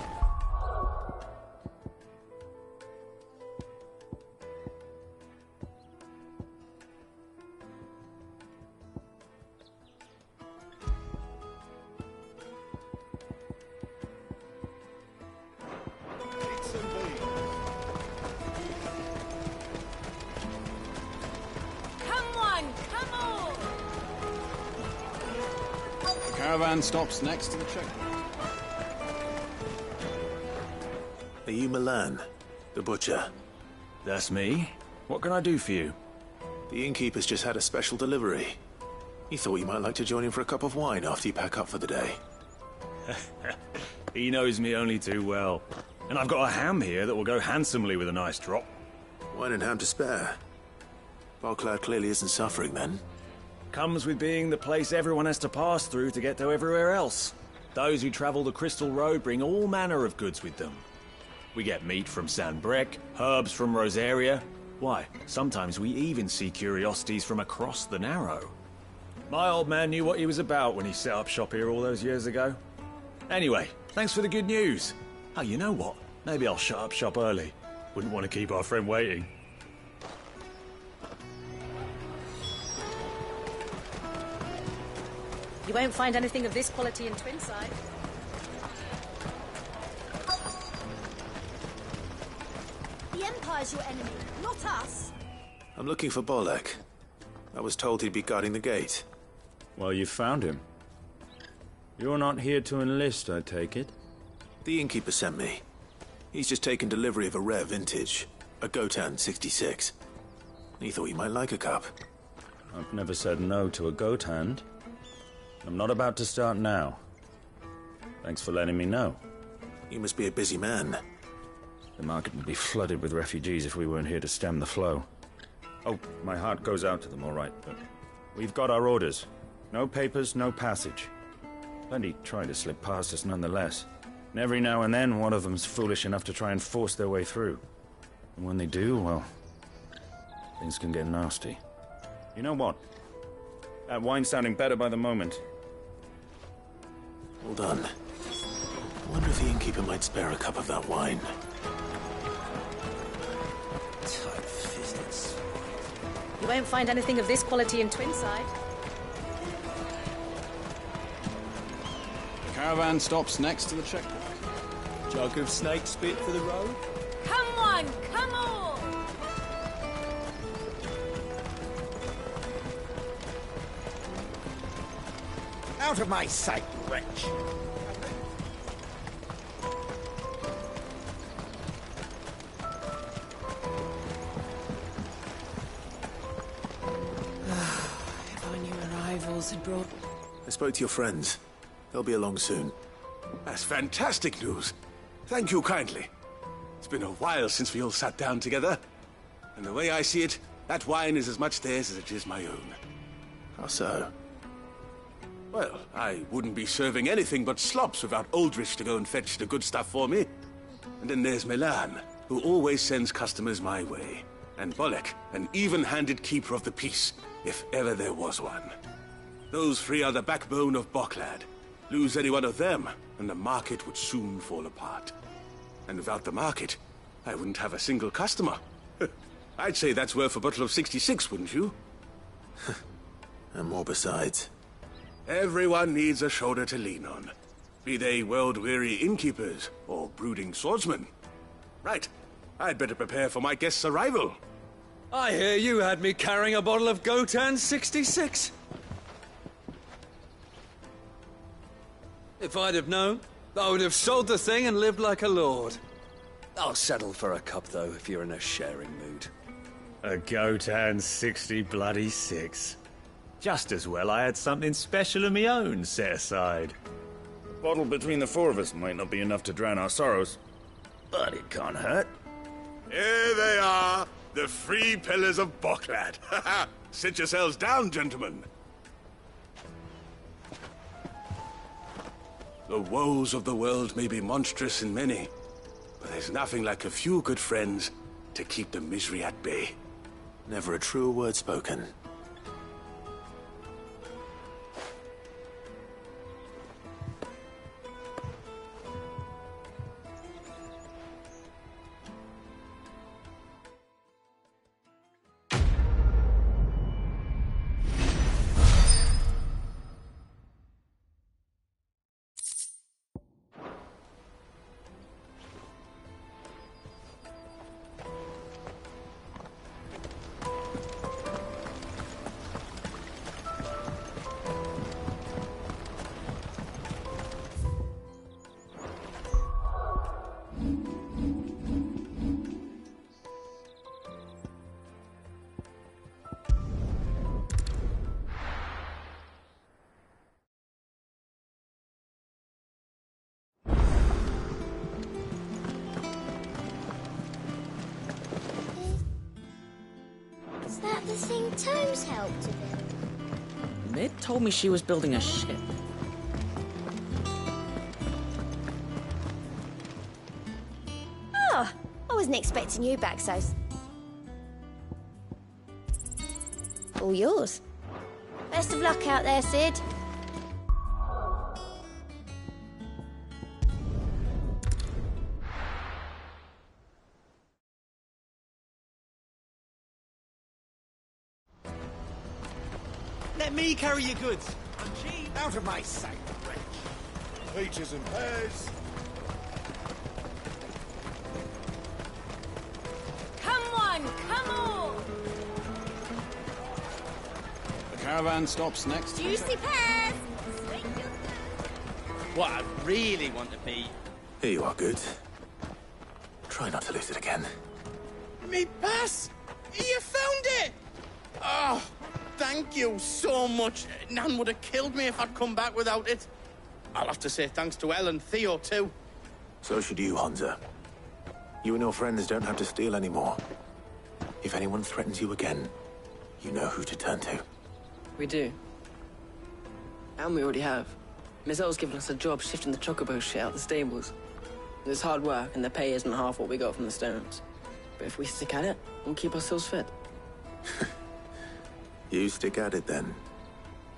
Caravan stops next to the checkpoint. Are you Milan, the butcher? That's me. What can I do for you? The innkeeper's just had a special delivery. He thought you might like to join him for a cup of wine after you pack up for the day. He knows me only too well. And I've got a ham here that will go handsomely with a nice drop. Wine and ham to spare. Barclad clearly isn't suffering then. Comes with being the place everyone has to pass through to get to everywhere else. Those who travel the Crystal Road bring all manner of goods with them. We get meat from San Brec, herbs from Rosaria. Why, sometimes we even see curiosities from across the Narrow. My old man knew what he was about when he set up shop here all those years ago. Anyway, thanks for the good news. Oh, you know what? Maybe I'll shut up shop early. Wouldn't want to keep our friend waiting. You won't find anything of this quality in Twinside. The Empire's your enemy, not us. I'm looking for Bolek. I was told he'd be guarding the gate. Well, you found him. You're not here to enlist, I take it? The innkeeper sent me. He's just taken delivery of a rare vintage, a Gotan 66. He thought you might like a cup. I've never said no to a goat hand. I'm not about to start now. Thanks for letting me know. You must be a busy man. The market would be flooded with refugees if we weren't here to stem the flow. Oh, my heart goes out to them, all right, but we've got our orders. No papers, no passage. Plenty try to slip past us nonetheless. And every now and then, one of them's foolish enough to try and force their way through. And when they do, well, things can get nasty. You know what? That wine's sounding better by the moment. Hold on. I wonder if the innkeeper might spare a cup of that wine. Tight fizzles. You won't find anything of this quality in Twinside. The caravan stops next to the checkpoint. Jug of snake spit for the road? Come on, come on! Out of my sight, wretch! If only arrivals had brought... I spoke to your friends. They'll be along soon. That's fantastic news. Thank you kindly. It's been a while since we all sat down together. And the way I see it, that wine is as much theirs as it is my own. How so? Well, I wouldn't be serving anything but slops without Aldrich to go and fetch the good stuff for me. And then there's Milan, who always sends customers my way. And Bolek, an even-handed keeper of the peace, if ever there was one. Those three are the backbone of Barclad. Lose any one of them, and the market would soon fall apart. And without the market, I wouldn't have a single customer. I'd say that's worth a bottle of 66, wouldn't you? And more besides. Everyone needs a shoulder to lean on. Be they world-weary innkeepers or brooding swordsmen. Right. I'd better prepare for my guest's arrival. I hear you had me carrying a bottle of Gotan 66. If I'd have known, I would have sold the thing and lived like a lord. I'll settle for a cup, though, if you're in a sharing mood. A Gotan 66. Just as well I had something special of my own set aside. A bottle between the four of us might not be enough to drown our sorrows, but it can't hurt. Here they are, the three pillars of Barclad. Sit yourselves down, gentlemen. The woes of the world may be monstrous in many, but there's nothing like a few good friends to keep the misery at bay. Never a truer word spoken. Is that the thing Tomes helped to build? Mid told me she was building a ship. Oh, I wasn't expecting you back, so... All yours. Best of luck out there, Sid. Let me carry your goods. I'm cheap. Out of my sight, wretch. Peaches and pears. Come one, come all! The caravan stops next. Juicy pears! What I really want to be... Here you are, Goods. Try not to lose it again. Me pass! You found it! Oh, thank you so much. Nan would have killed me if I'd come back without it. I'll have to say thanks to Elle and Theo, too. So should you, Honza. You and your friends don't have to steal anymore. If anyone threatens you again, you know who to turn to. We do. And we already have. Miss Elle's given us a job shifting the chocobo shit out the stables. It's hard work, and the pay isn't half what we got from the Stones. But if we stick at it, we'll keep ourselves fit. You stick at it, then.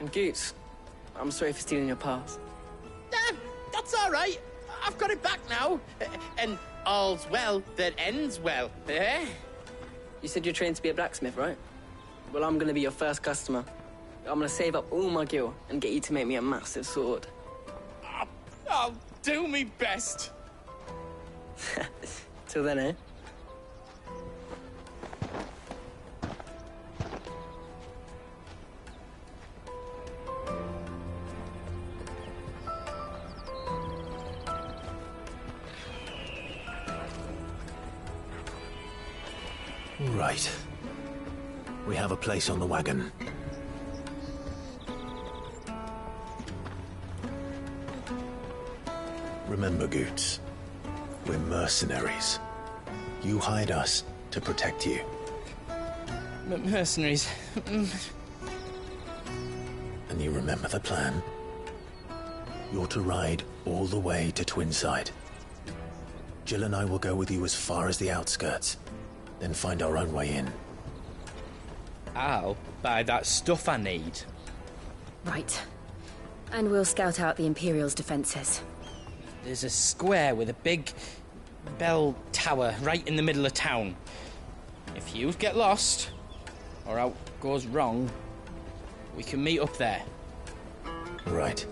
And Goots, I'm sorry for stealing your pass. That's all right. I've got it back now. And all's well that ends well, eh? You said you're trained to be a blacksmith, right? Well, I'm gonna be your first customer. I'm gonna save up all my gil and get you to make me a massive sword. I'll do me best. Till then, eh? Right. We have a place on the wagon. Remember, Goots, we're mercenaries. You hired us to protect you. Mercenaries. And you remember the plan? You're to ride all the way to Twinside. Jill and I will go with you as far as the outskirts, then find our own way in. I'll buy that stuff I need. Right. And we'll scout out the Imperial's defenses. There's a square with a big bell tower right in the middle of town. If you get lost, or out goes wrong, we can meet up there. Right.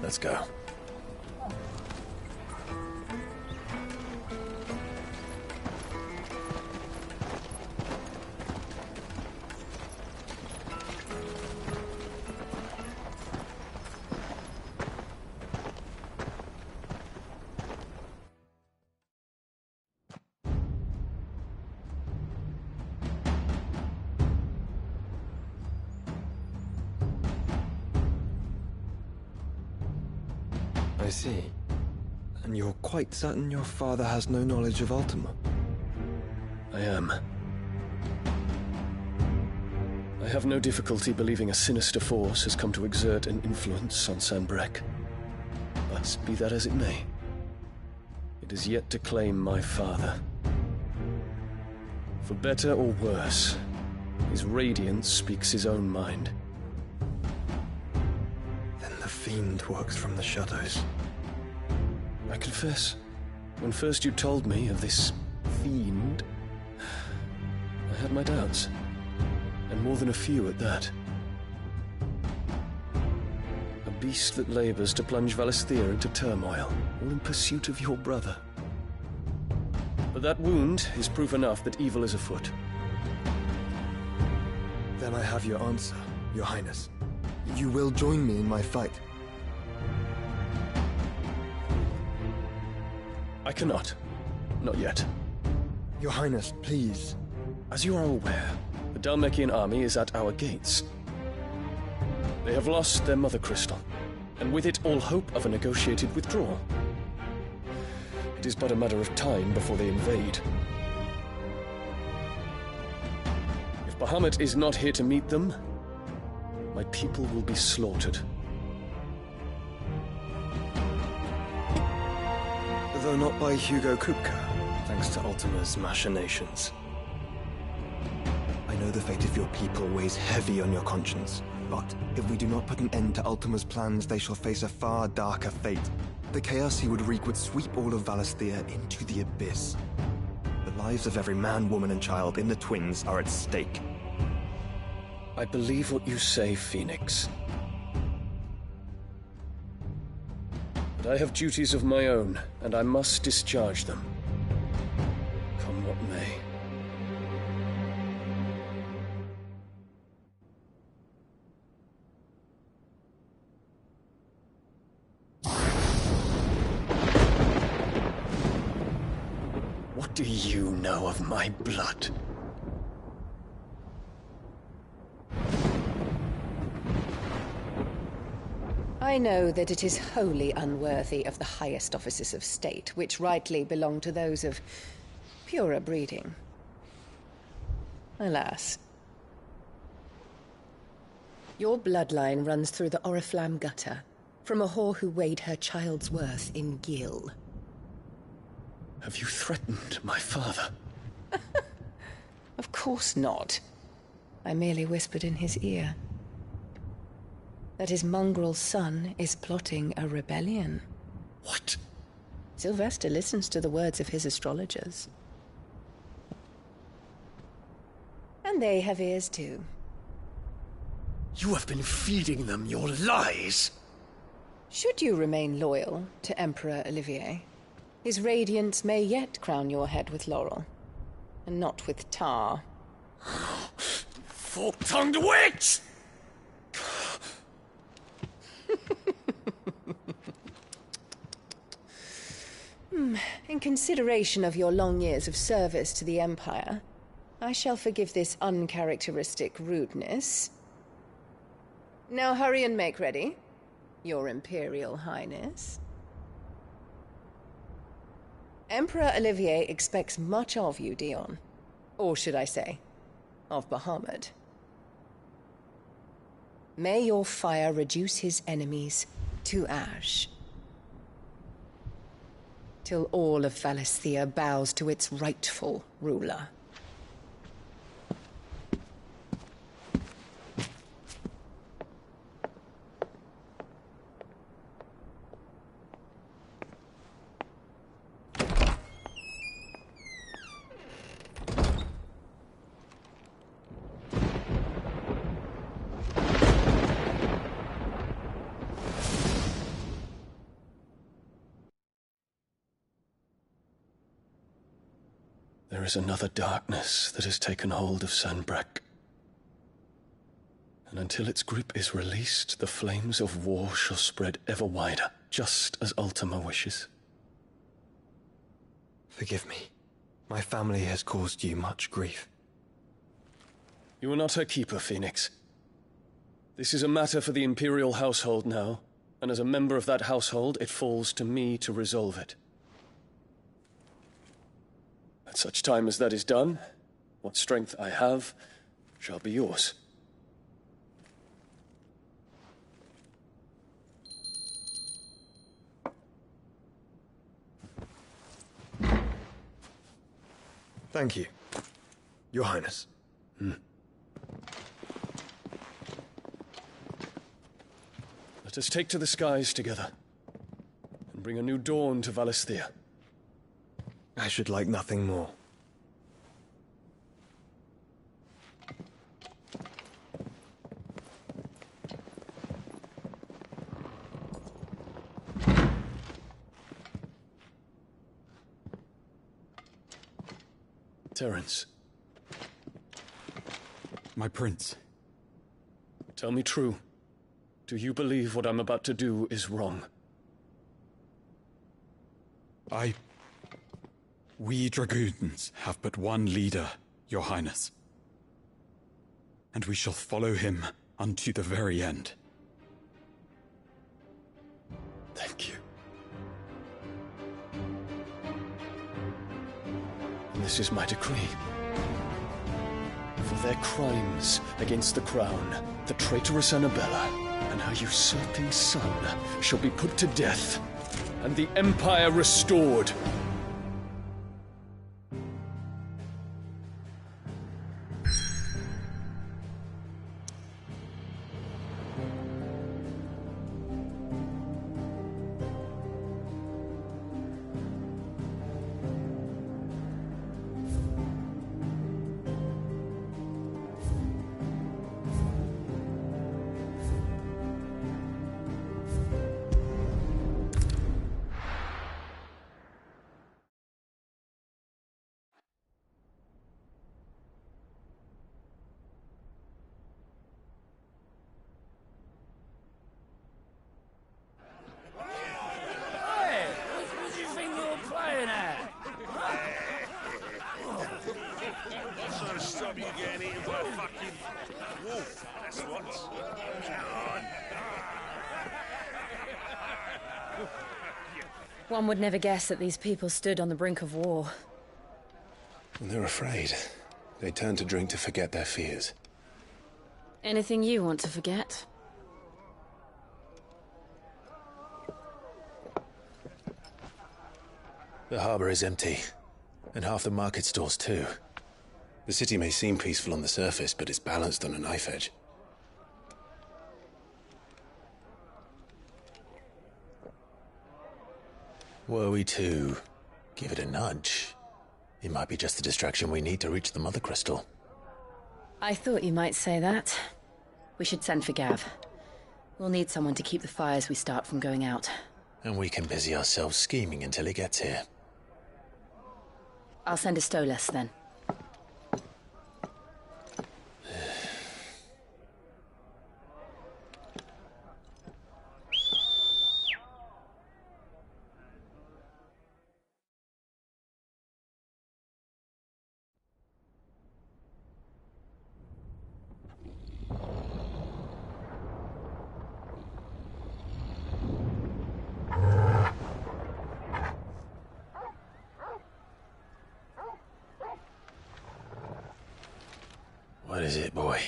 Let's go. I see. And you're quite certain your father has no knowledge of Ultima? I am. I have no difficulty believing a sinister force has come to exert an influence on Sanbreque. But be that as it may, it is yet to claim my father. For better or worse, his radiance speaks his own mind. Then the fiend works from the shadows. I confess, when first you told me of this fiend, I had my doubts, and more than a few at that. A beast that labors to plunge Valisthea into turmoil, all in pursuit of your brother. But that wound is proof enough that evil is afoot. Then I have your answer, Your Highness. You will join me in my fight. I cannot. Not yet. Your Highness, please. As you are aware, the Dhalmekian army is at our gates. They have lost their mother crystal, and with it all hope of a negotiated withdrawal. It is but a matter of time before they invade. Bahamut is not here to meet them, my people will be slaughtered. Though not by Hugo Kupka, thanks to Ultima's machinations. I know the fate of your people weighs heavy on your conscience, but if we do not put an end to Ultima's plans, they shall face a far darker fate. The chaos he would wreak would sweep all of Valisthea into the abyss. The lives of every man, woman, and child in the Twins are at stake. I believe what you say, Phoenix. But I have duties of my own, and I must discharge them. Come what may. What do you know of my blood? I know that it is wholly unworthy of the highest offices of state, which rightly belong to those of purer breeding. Alas. Your bloodline runs through the Oriflamme gutter, from a whore who weighed her child's worth in gill. Have you threatened my father? Of course not. I merely whispered in his ear that his mongrel son is plotting a rebellion. What? Sylvester listens to the words of his astrologers. And they have ears too. You have been feeding them your lies! Should you remain loyal to Emperor Olivier, his radiance may yet crown your head with laurel, and not with tar. Fork-tongued witch! In consideration of your long years of service to the Empire, I shall forgive this uncharacteristic rudeness. Now hurry and make ready, Your Imperial Highness. Emperor Olivier expects much of you, Dion. Or should I say, of Bahamut. May your fire reduce his enemies to ash, till all of Valisthea bows to its rightful ruler. There is another darkness that has taken hold of Sanbreque. And until its grip is released, the flames of war shall spread ever wider, just as Ultima wishes. Forgive me. My family has caused you much grief. You are not her keeper, Phoenix. This is a matter for the Imperial household now, and as a member of that household, it falls to me to resolve it. At such time as that is done, what strength I have shall be yours. Thank you, Your Highness. Let us take to the skies together, and bring a new dawn to Valisthea. I should like nothing more. Terence. My prince. Tell me true. Do you believe what I'm about to do is wrong? We dragoons have but one leader, Your Highness. And we shall follow him unto the very end. Thank you. And this is my decree. For of their crimes against the crown, the traitorous Annabella and her usurping son shall be put to death, and the Empire restored. One would never guess that these people stood on the brink of war. And they're afraid. They turn to drink to forget their fears. Anything you want to forget? The harbor is empty, and half the market stalls too. The city may seem peaceful on the surface, but it's balanced on a knife edge. Were we to give it a nudge, it might be just the distraction we need to reach the Mother Crystal. I thought you might say that. We should send for Gav. We'll need someone to keep the fires we start from going out. And we can busy ourselves scheming until he gets here. I'll send a Stolas then. What is it, boy?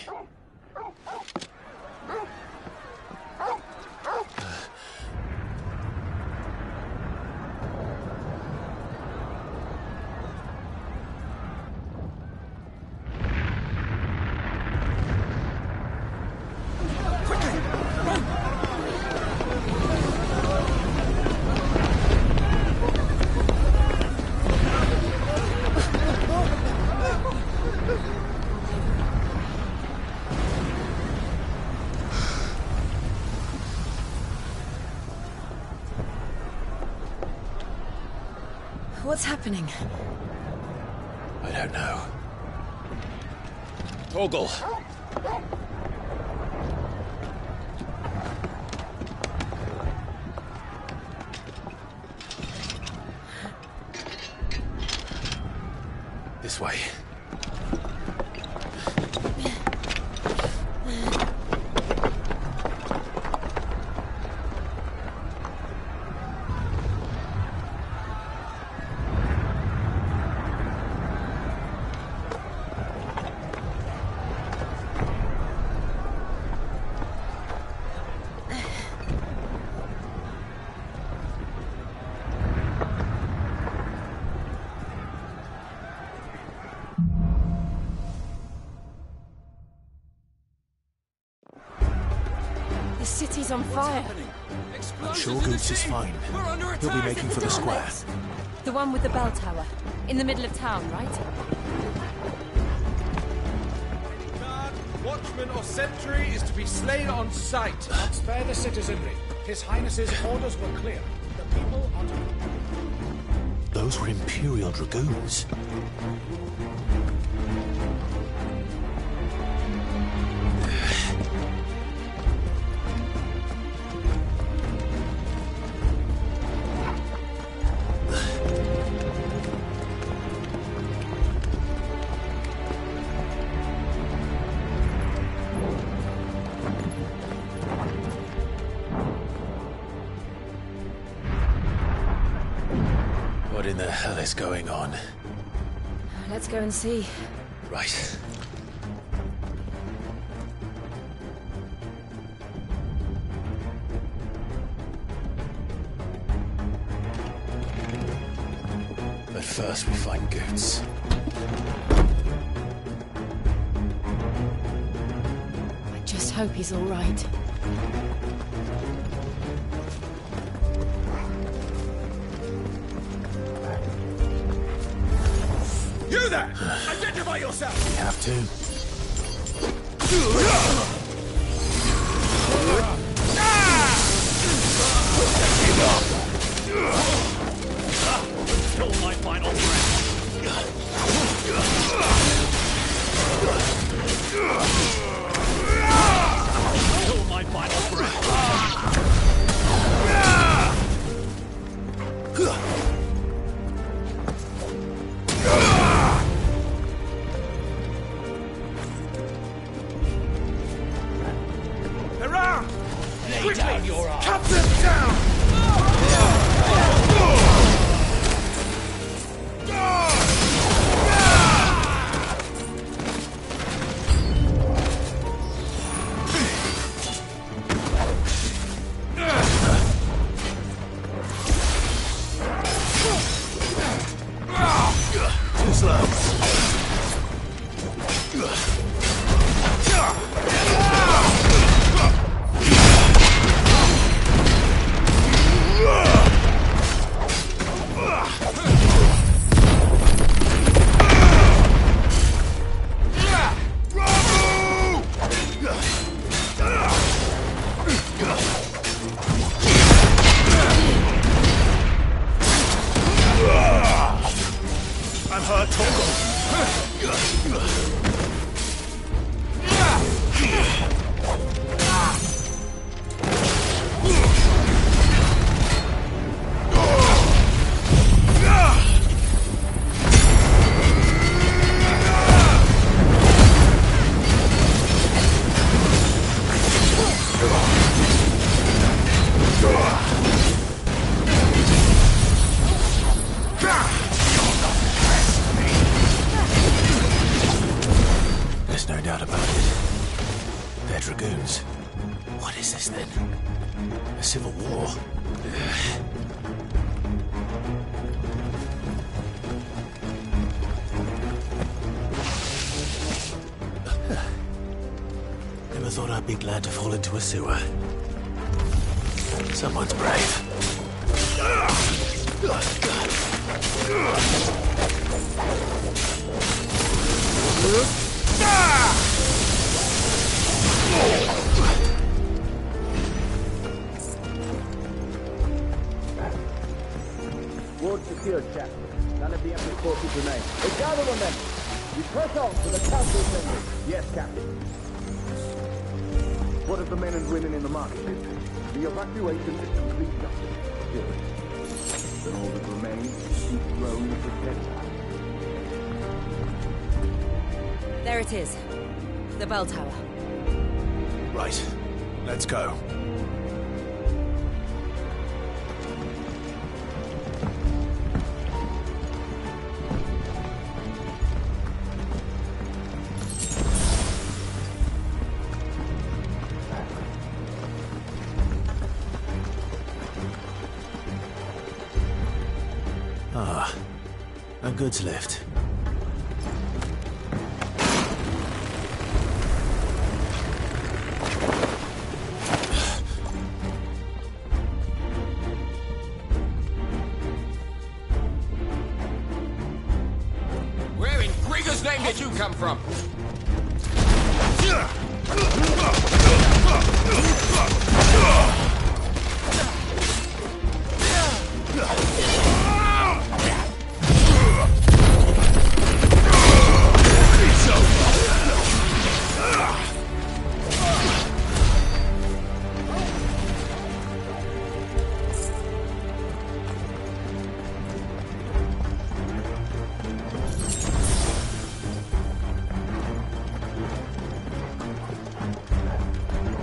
What's happening? I don't know. Torgal! This way. The city's on fire. I'm sure Goots is fine. He'll be making for the square. The one with the bell tower. In the middle of town, right? Watchman or sentry is to be slain on sight. Spare the citizenry. His Highness's orders were clear. The people are to... Those were Imperial Dragoons. What in the hell is going on? Let's go and see. Right. First we find Goots. I just hope he's all right. You there! Identify yourself! We have to. Till my final breath. Till my final breath. Hurrah! Lay down your arm. Cut them down! Too slow. I'm hurt, Torgal. There's no doubt about it. They're dragoons. What is this then? A civil war? Never thought I'd be glad to fall into a sewer. Someone's brave. Ward secured, chap. None of the Emperor's forces remain. They gather on them. We press on to the council assembly. Yes, Captain. What of the men and women in the market district? The evacuation is complete, Captain. Good. Then all that remains is to keep Rome the protector. There it is. The bell tower. Right. Let's go. Ah, a goods lift. Where in Grieger's name did you come from?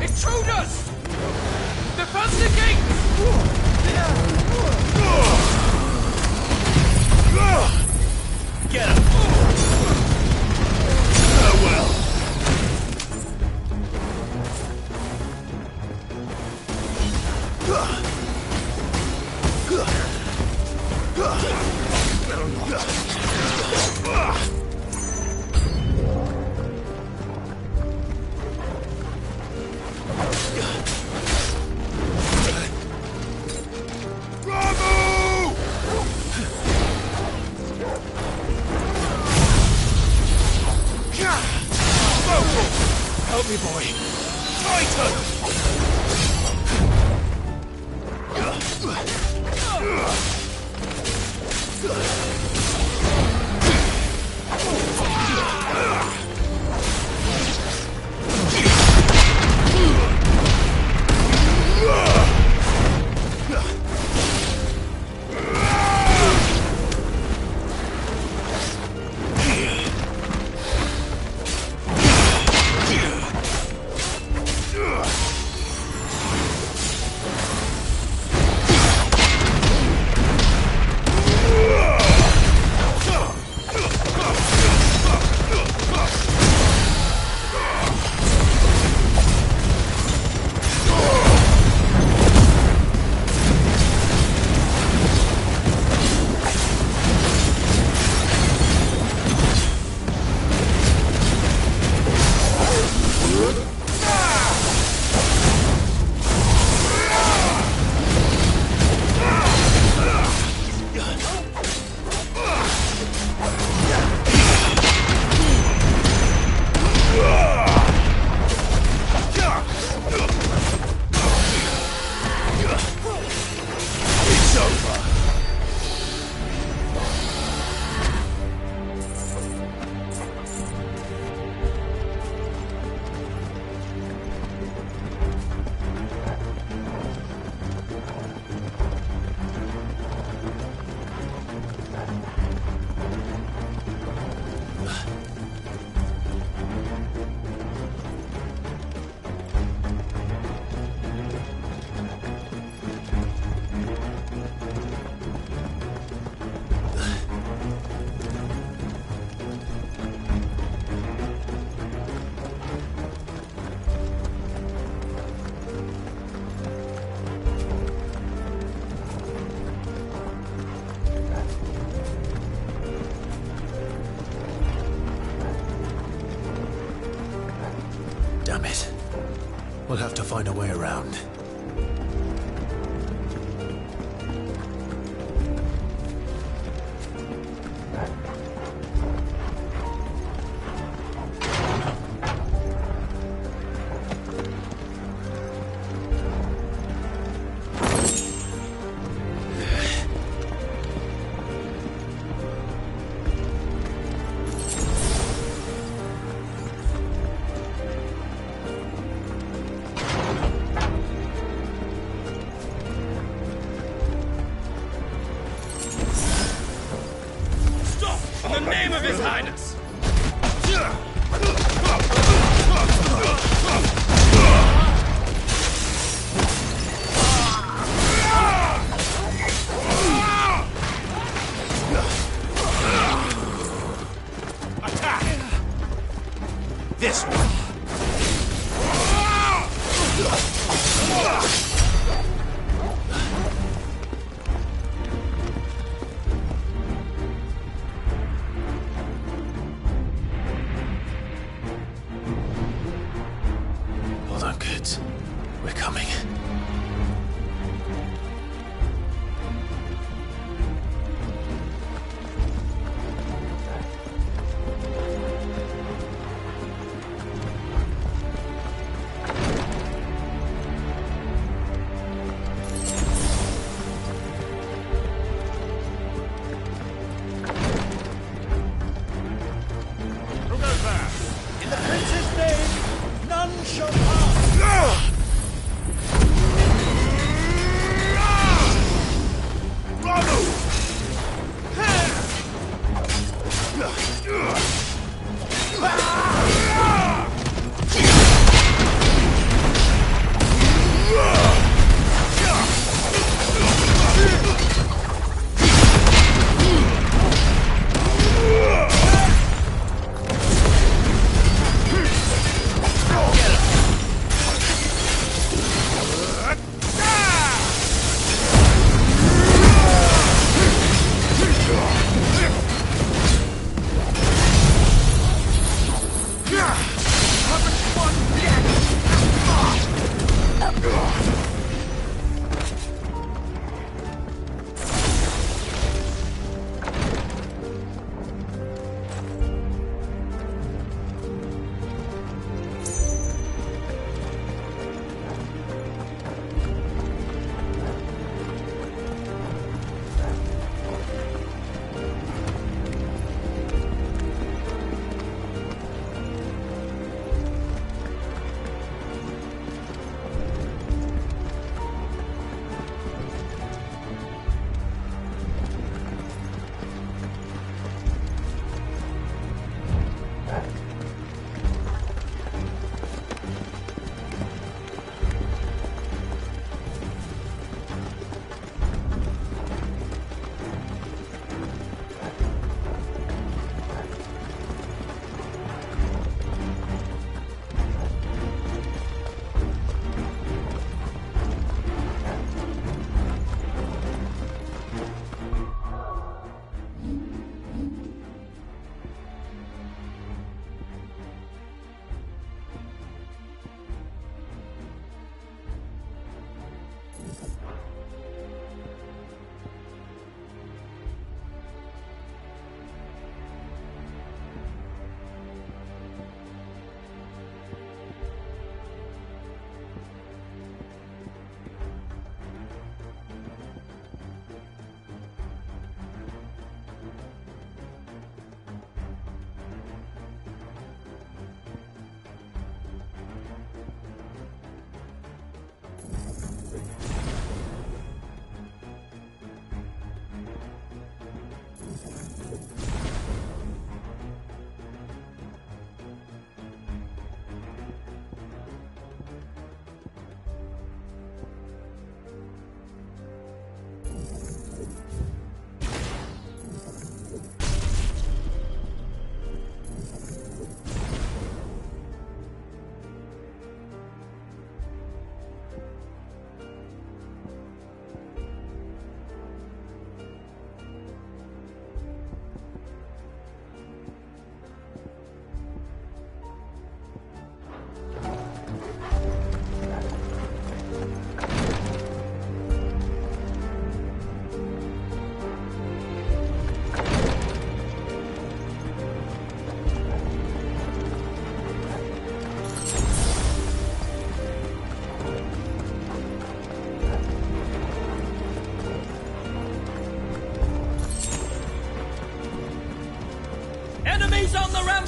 Intruders! Defend the gate! Get him! Farewell! Help me, boy. Titan! Damn it. We'll have to find a way around. In the name of His Highness! Attack! This one! Hold on, kids. We're coming. Who goes there? In the prince's name, none shall pass!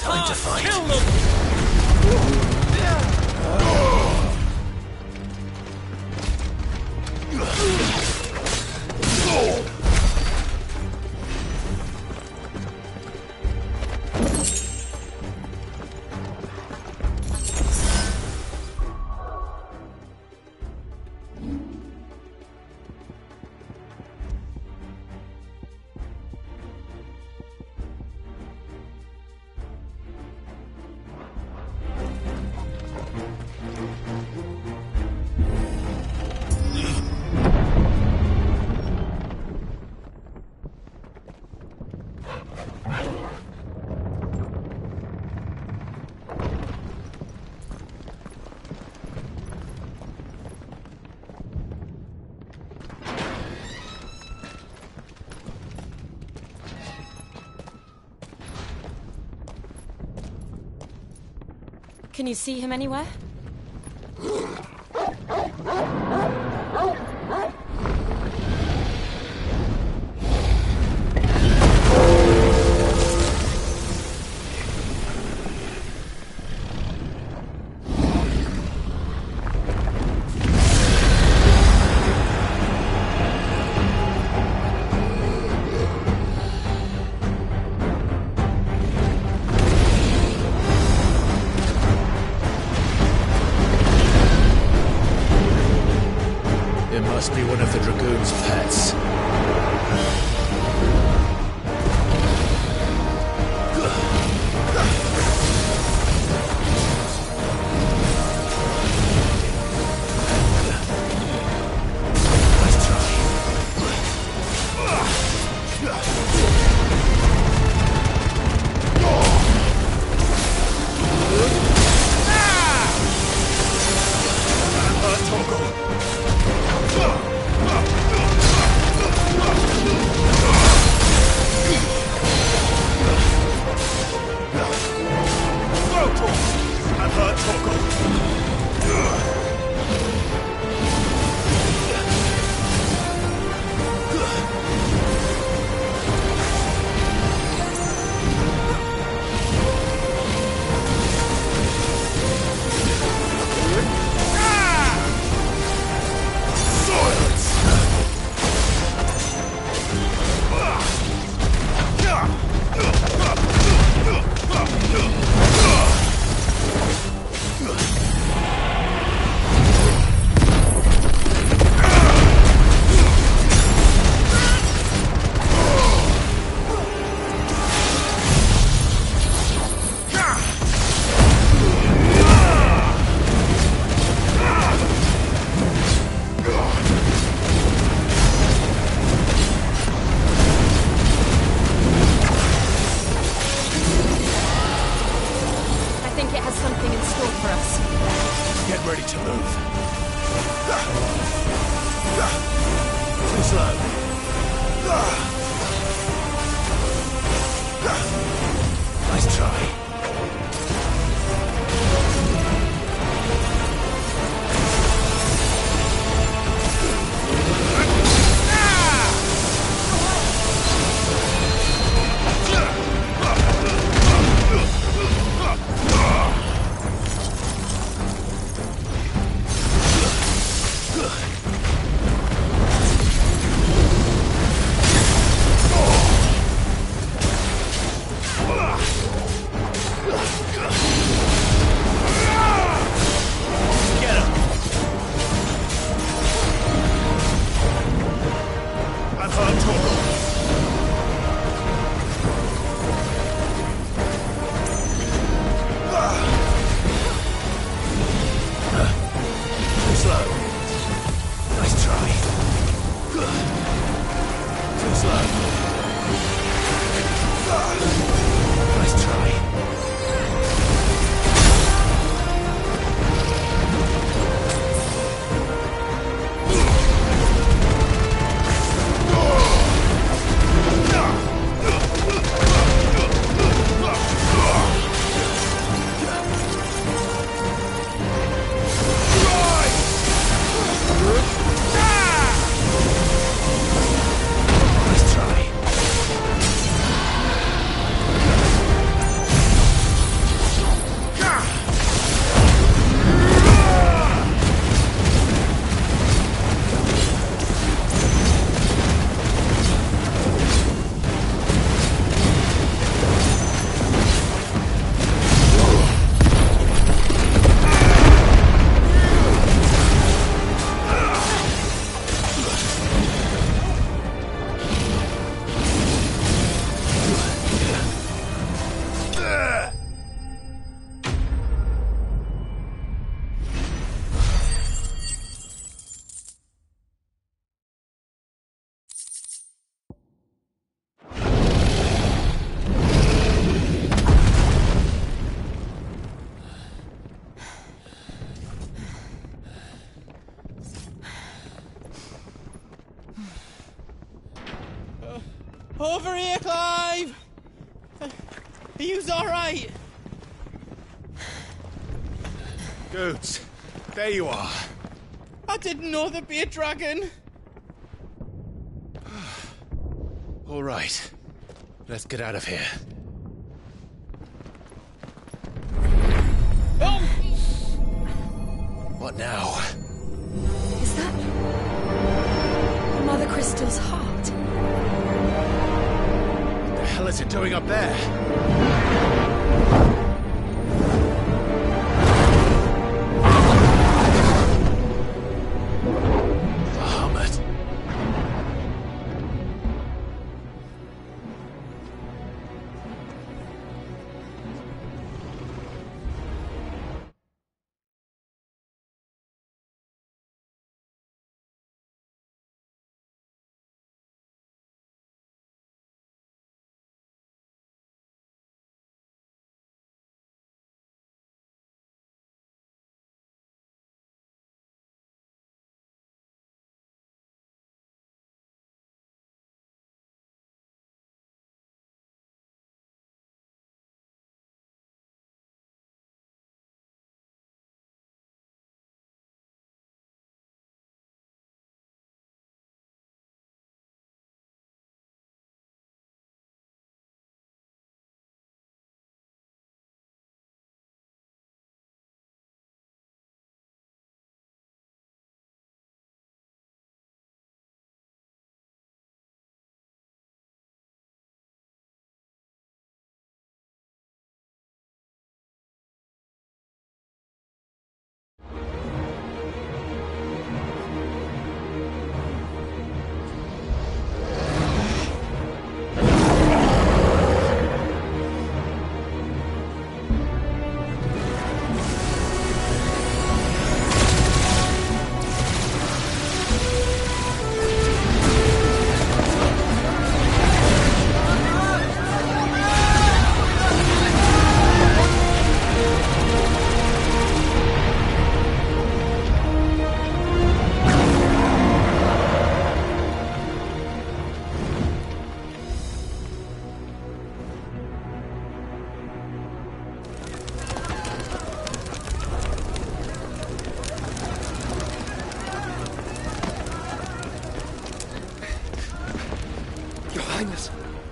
Time to fight. Kill them! Can you see him anywhere? Must be one of the Dragoon's pets. Nice try. Over here, Clive! Are you alright? Goods, there you are. I didn't know there'd be a dragon. All right, let's get out of here. Oh! What now? Is that Mother Crystal's heart? What the hell is it doing up there?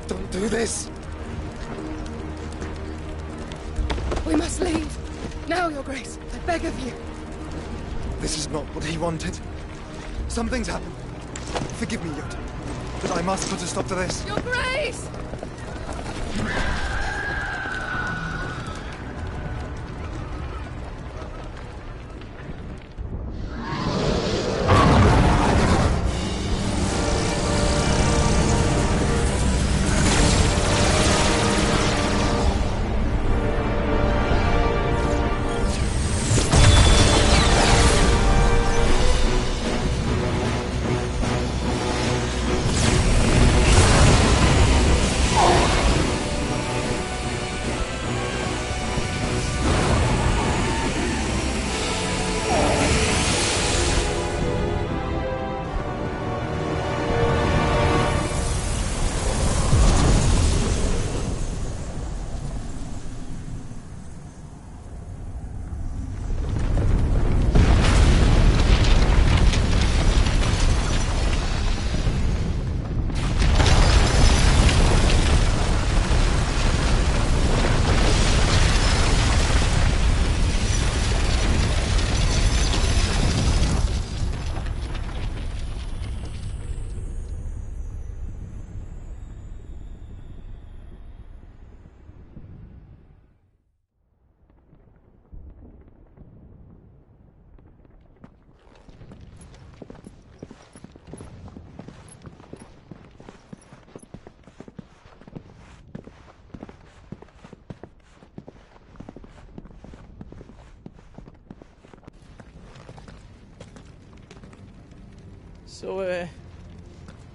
Don't do this! We must leave. Now, Your Grace. I beg of you. This is not what he wanted. Something's happened. Forgive me, Yot, but I must put a stop to this. Your Grace! So,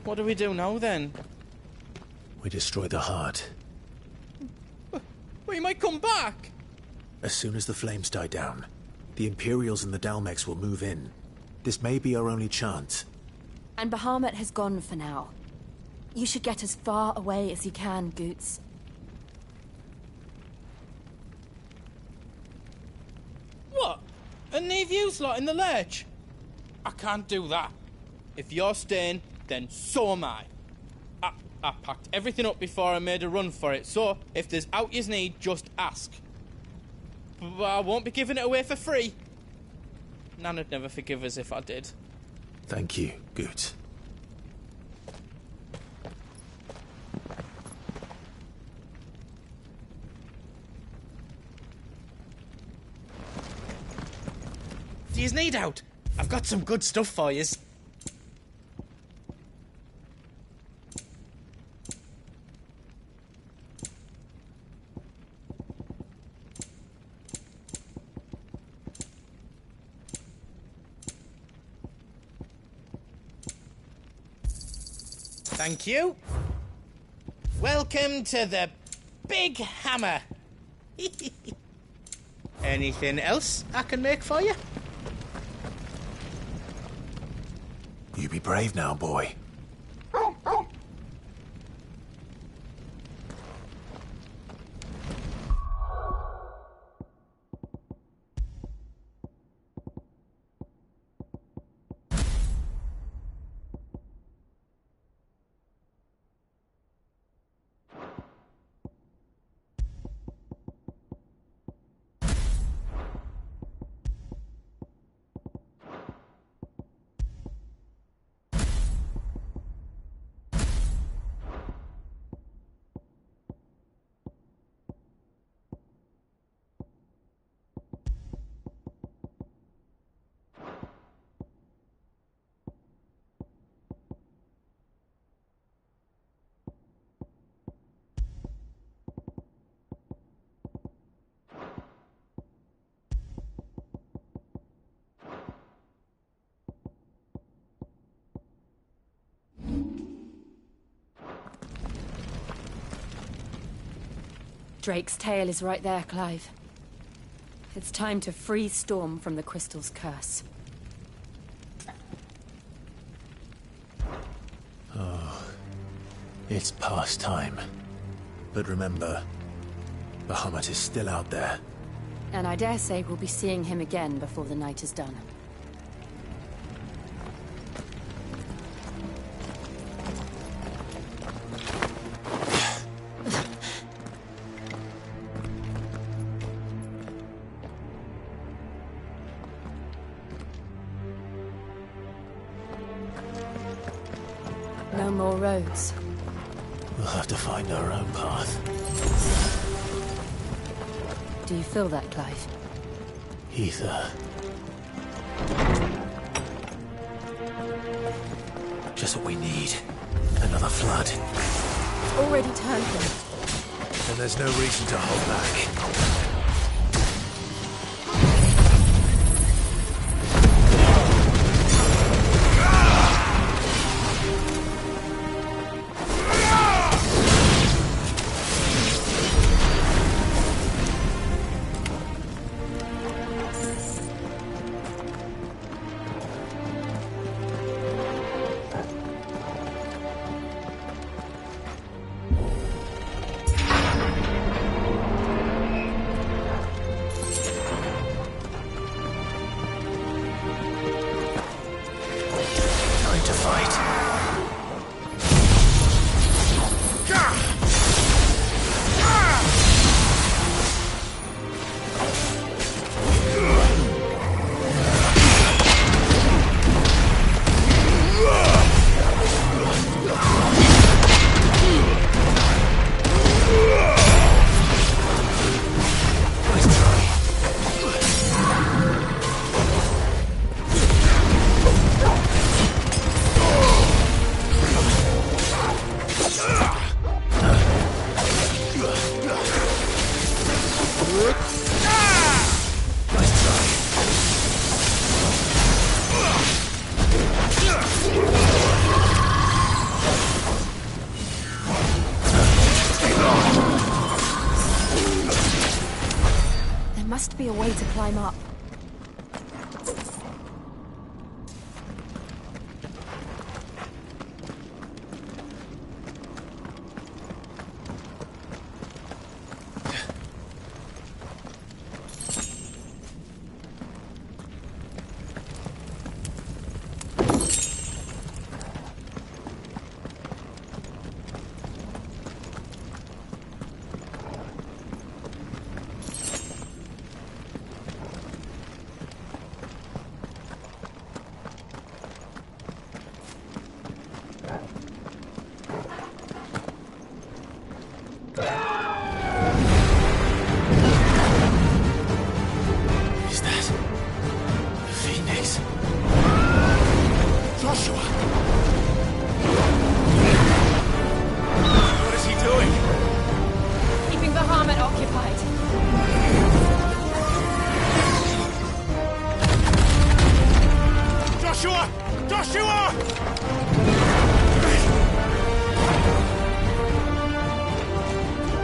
what do we do now, then? We destroy the heart. Well, you might come back! As soon as the flames die down, the Imperials and the Dalmex will move in. This may be our only chance. And Bahamut has gone for now. You should get as far away as you can, Goots. What? And leave you lot in the lurch? I can't do that. If you're staying, then so am I. I packed everything up before I made a run for it, so if there's out yous need, just ask. But I won't be giving it away for free. Nan'd never forgive us if I did. Thank you, Goots. Do yous need out? I've got some good stuff for yous. Thank you. Welcome to the Big Hammer. Anything else I can make for you? You be brave now, boy. Drake's tail is right there, Clive. It's time to free Storm from the Crystal's curse. Oh, it's past time. But remember, Bahamut is still out there. And I dare say we'll be seeing him again before the night is done. No more roads. We'll have to find our own path. Do you feel that, Clive? Ether. Just what we need. Another flood. It's already turned them. And there's no reason to hold back. Must be a way to climb up. Joshua! Joshua!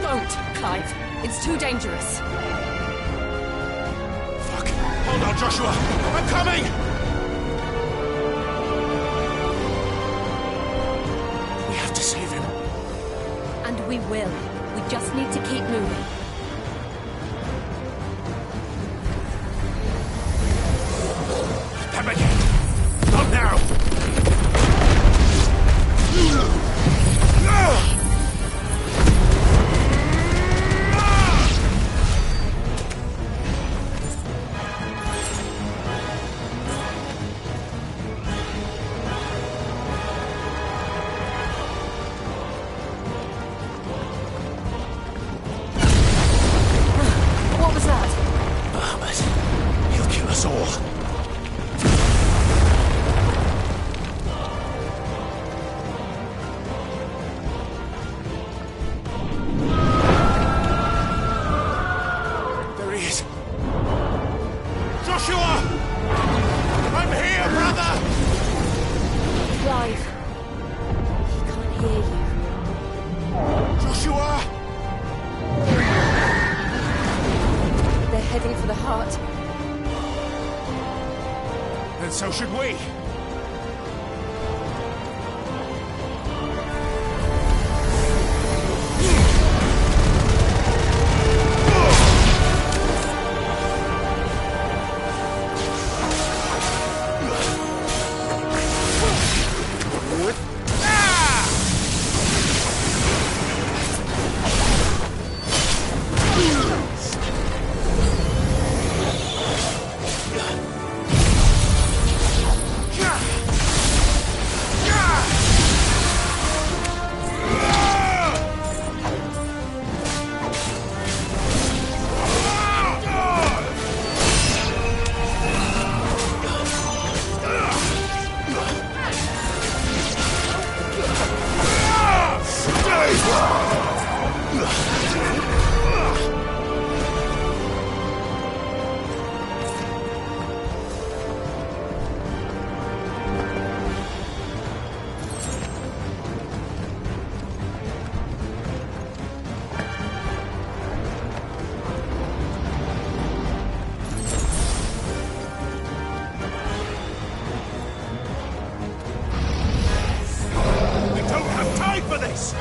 Don't, Clive. It's too dangerous. Fuck. Hold on, Joshua. I'm coming! We have to save him. And we will. We just need to keep moving. Them again! Not now! What was that? Bahamut. He'll kill us all. There he is. Joshua! I'm here, brother! Clive. He can't hear you. Joshua! They're heading for the heart. Then so should we. We don't have time for this!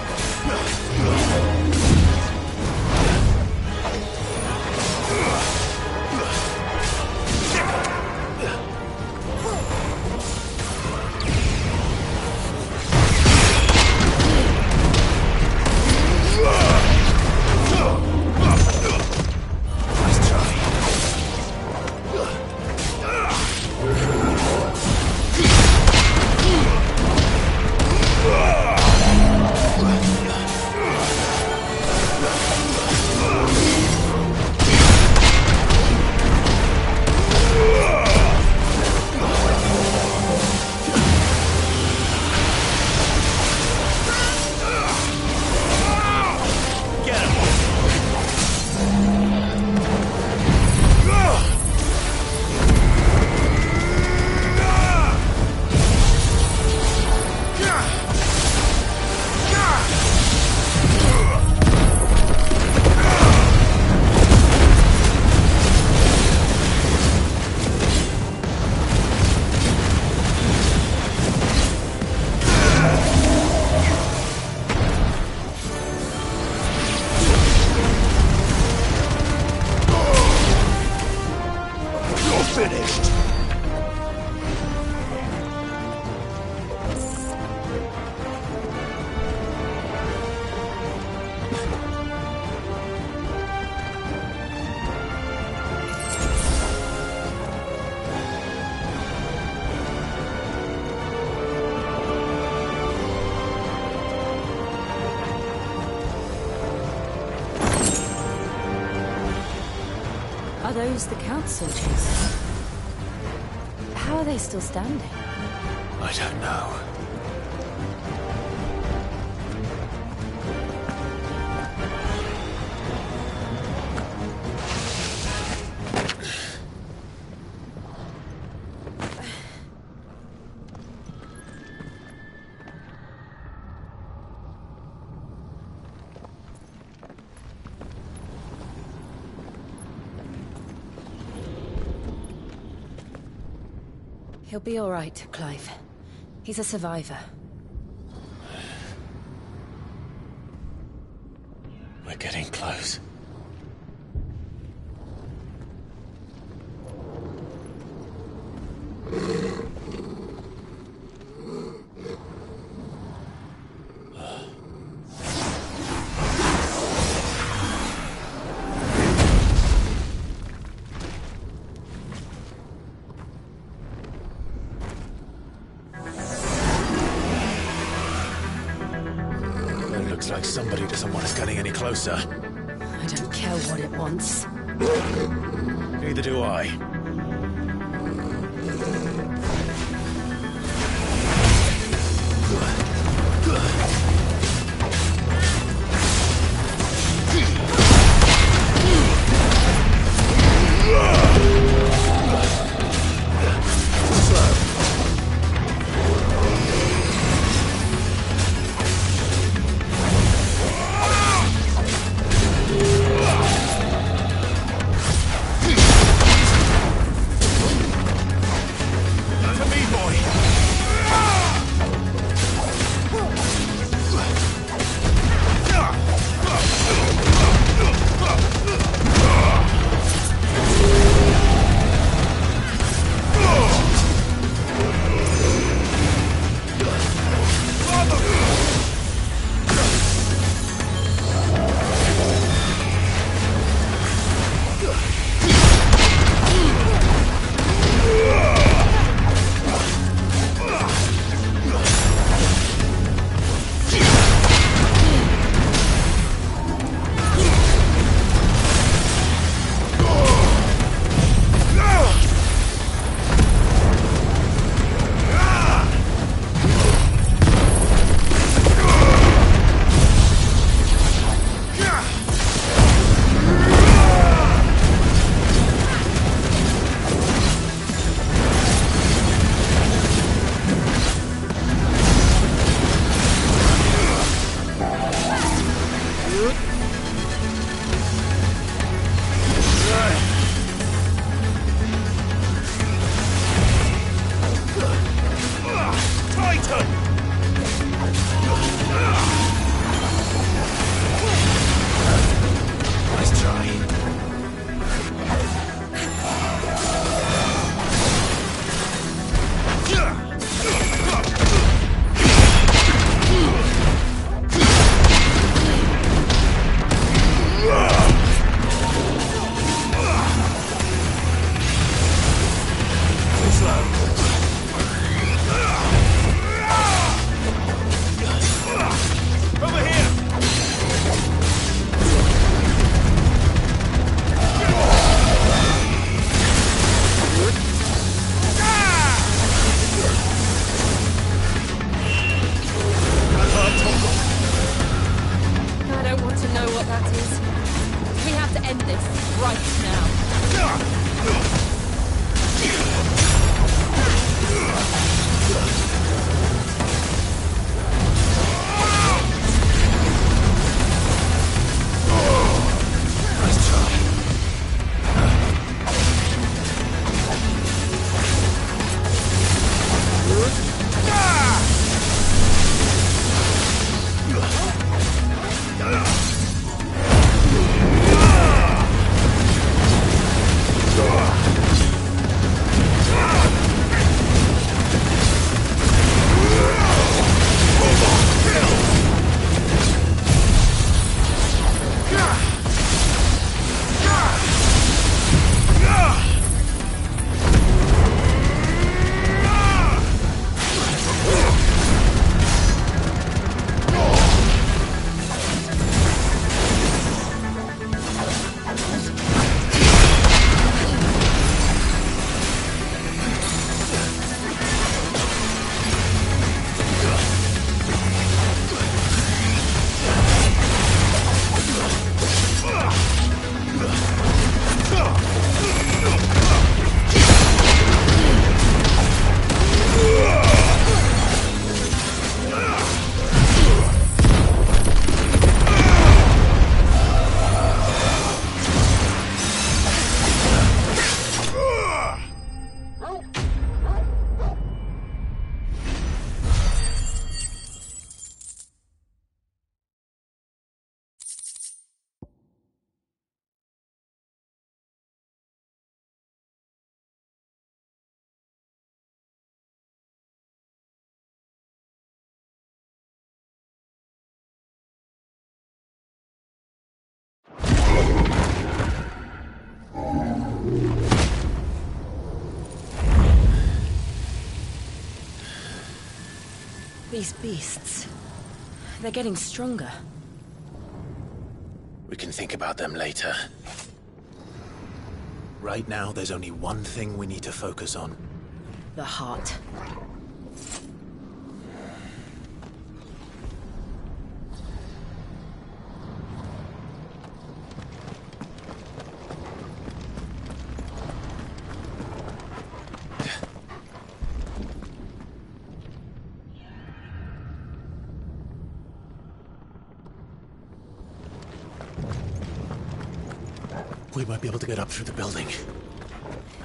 Finished! Are those the council chasers? How are they still standing? I don't know. He'll be all right, Clive. He's a survivor. We're getting close. It looks like somebody doesn't want us getting any closer. I don't care what it wants. Neither do I. These beasts... they're getting stronger. We can think about them later. Right now, there's only one thing we need to focus on. The heart. We might be able to get up through the building.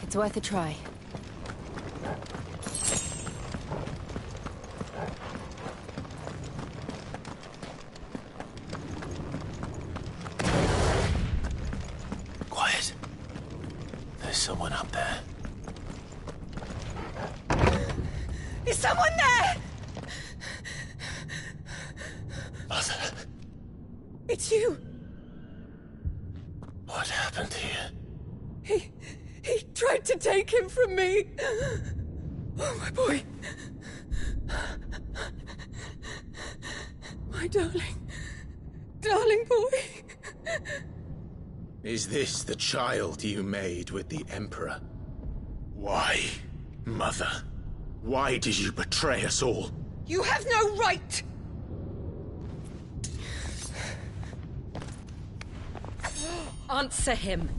It's worth a try. Quiet. There's someone up there. Is someone there? Mother. It's you. What happened here? He tried to take him from me. Oh, my boy. My darling. Darling boy. Is this the child you made with the Emperor? Why, Mother? Why did you betray us all? You have no right! Answer him.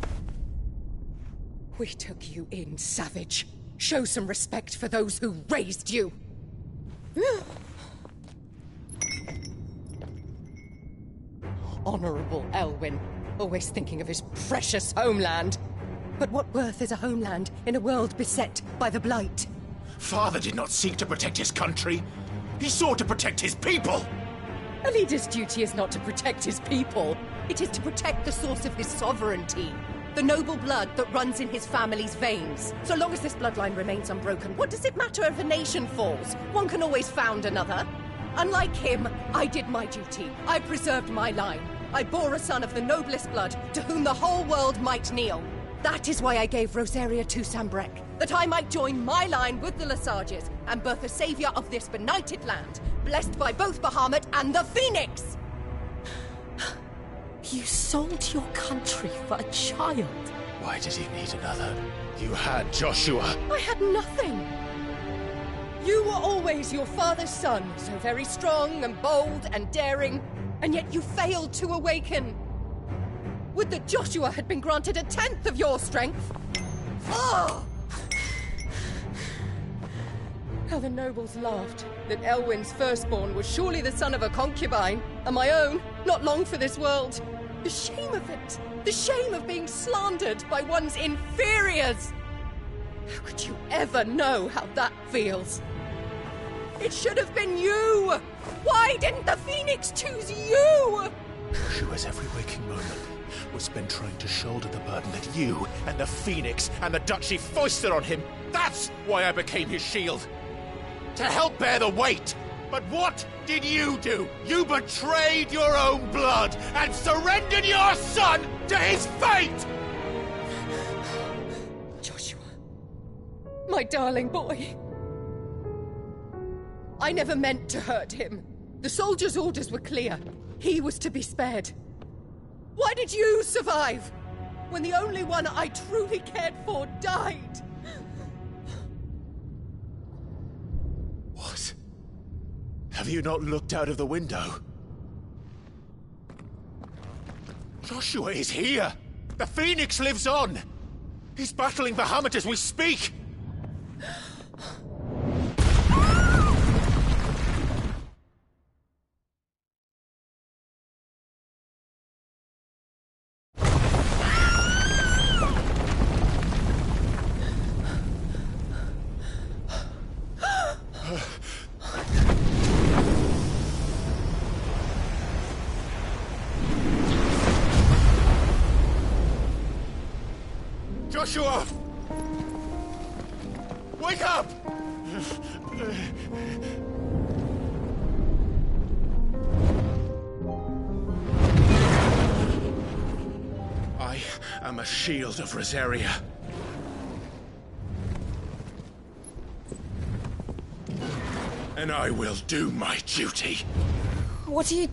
We took you in, savage. Show some respect for those who raised you. Honorable Elwyn, always thinking of his precious homeland. But what worth is a homeland in a world beset by the Blight? Father did not seek to protect his country. He sought to protect his people. A leader's duty is not to protect his people. It is to protect the source of his sovereignty. The noble blood that runs in his family's veins. So long as this bloodline remains unbroken, what does it matter if a nation falls? One can always found another. Unlike him, I did my duty. I preserved my line. I bore a son of the noblest blood, to whom the whole world might kneel. That is why I gave Rosaria to Sambrek, that I might join my line with the Lesages and birth a savior of this benighted land, blessed by both Bahamut and the Phoenix! You sold your country for a child. Why did he need another? You had Joshua. I had nothing. You were always your father's son, so very strong and bold and daring, and yet you failed to awaken. Would that Joshua had been granted 1/10 of your strength? Oh! How the nobles laughed that Elwyn's firstborn was surely the son of a concubine, and my own, not long for this world. The shame of it! The shame of being slandered by one's inferiors! How could you ever know how that feels? It should have been you! Why didn't the Phoenix choose you? Joshua's every waking moment was spent trying to shoulder the burden that you and the Phoenix and the Duchy foisted on him. That's why I became his shield. To help bear the weight. But what did you do? You betrayed your own blood and surrendered your son to his fate! Joshua. My darling boy. I never meant to hurt him. The soldiers' orders were clear. He was to be spared. Why did you survive when the only one I truly cared for died? What? Have you not looked out of the window? Joshua is here! The Phoenix lives on! He's battling Bahamut as we speak! Joshua! Wake up! I am a shield of Rosaria. and I will do my duty. What are you...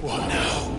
What now?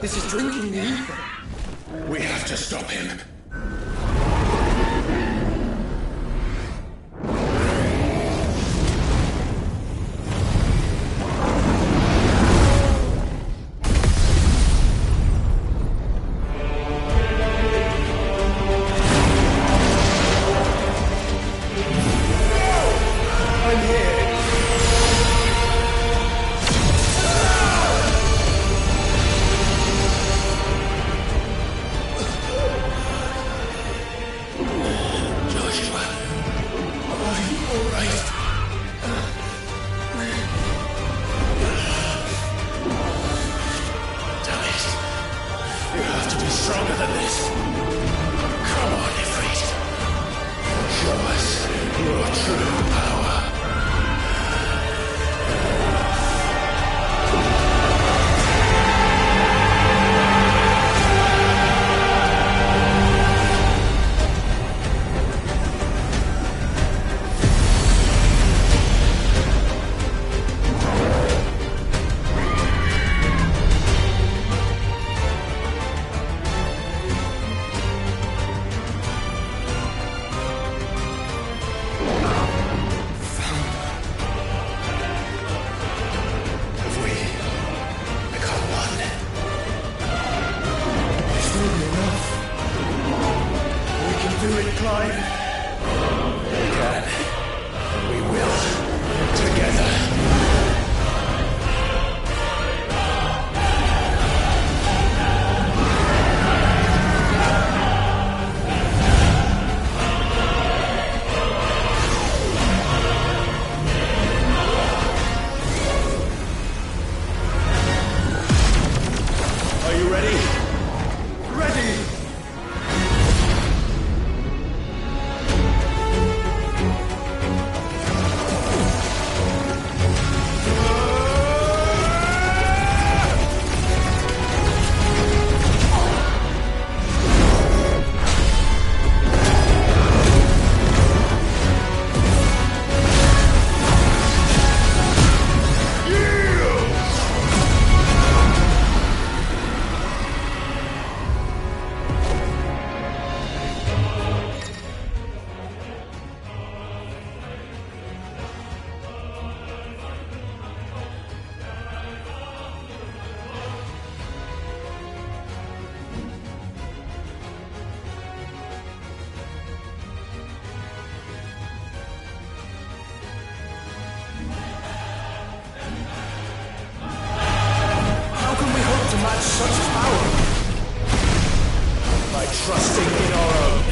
This is drinking me. We have to stop him. Stronger than this. Come on, Ifrit. Show us your true power. Such power by trusting in our own.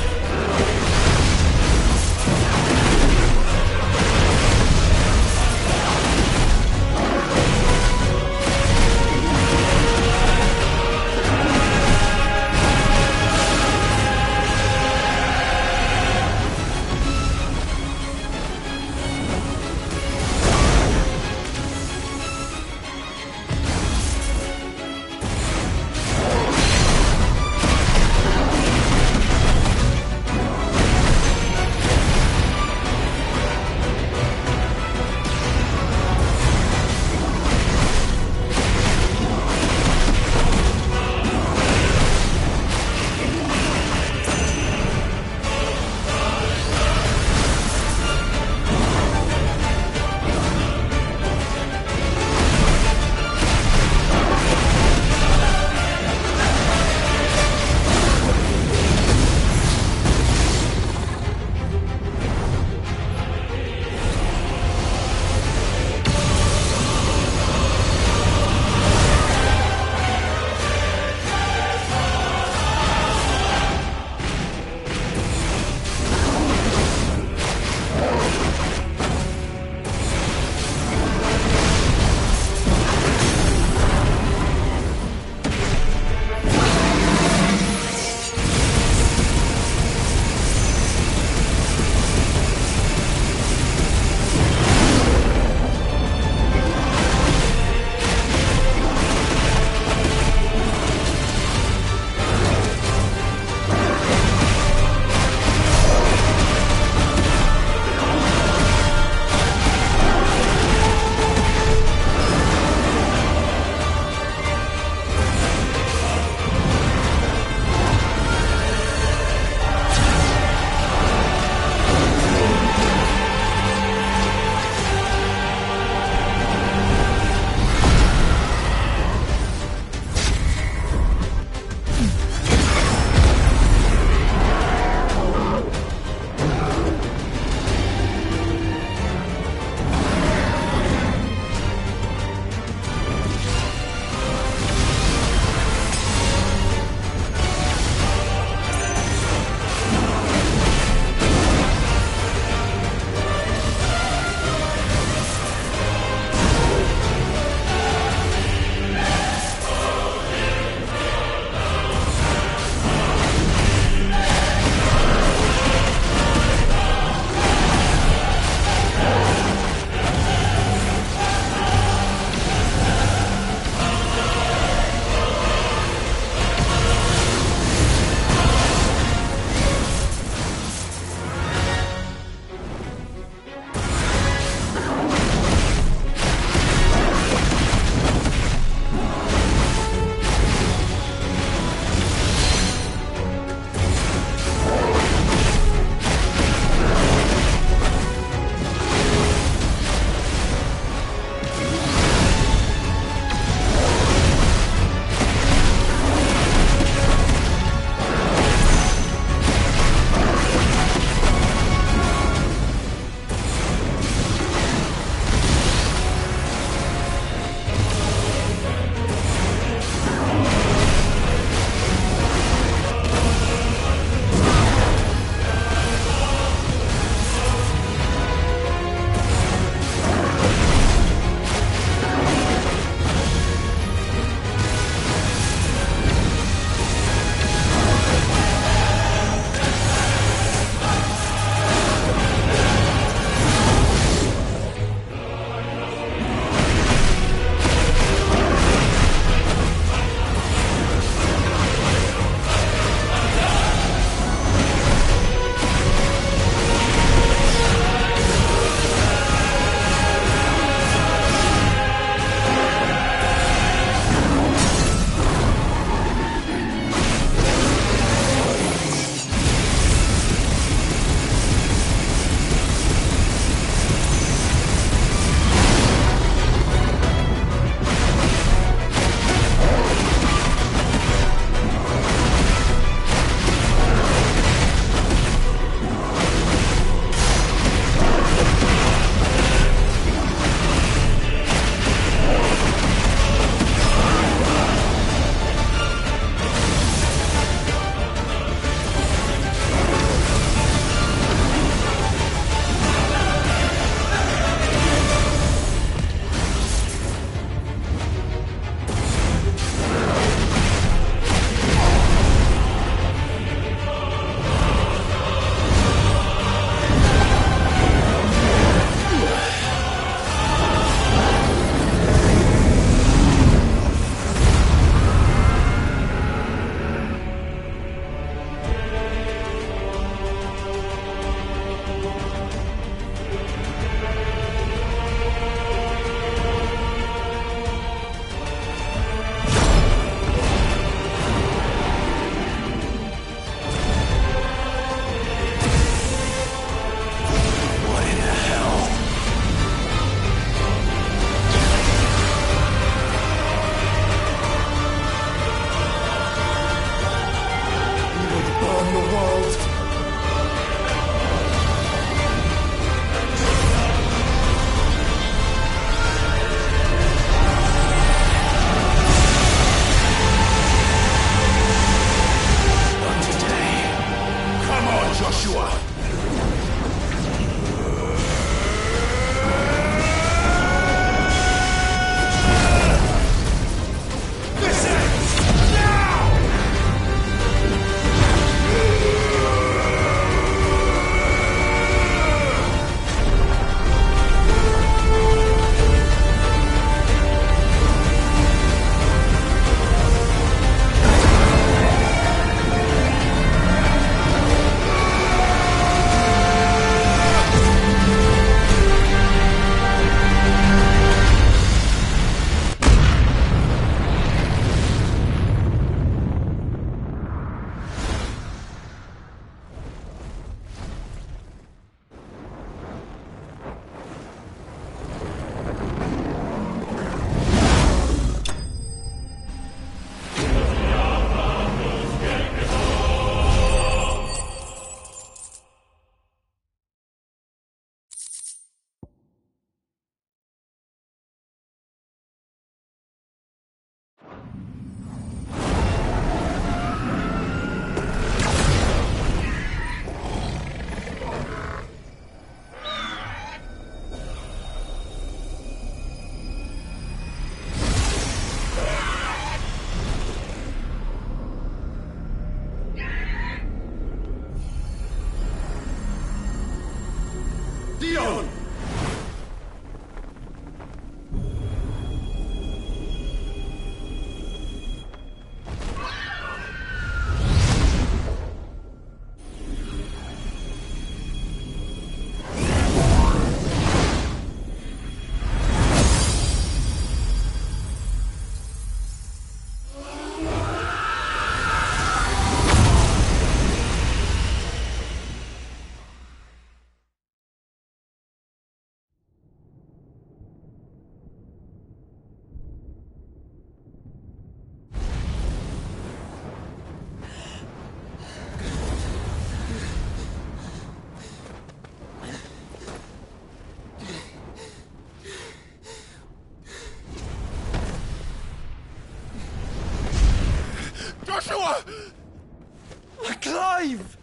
Clive!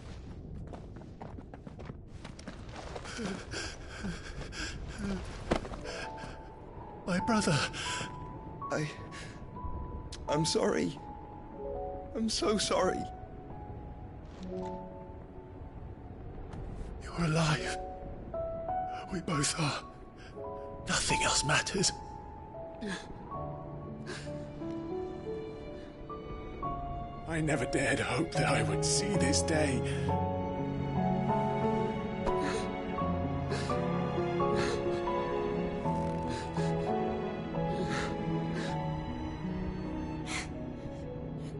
My brother. I'm sorry. I'm so sorry. You're alive. We both are. Nothing else matters. I never dared hope that I would see this day.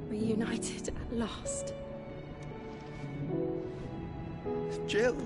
Reunited at last. Jill.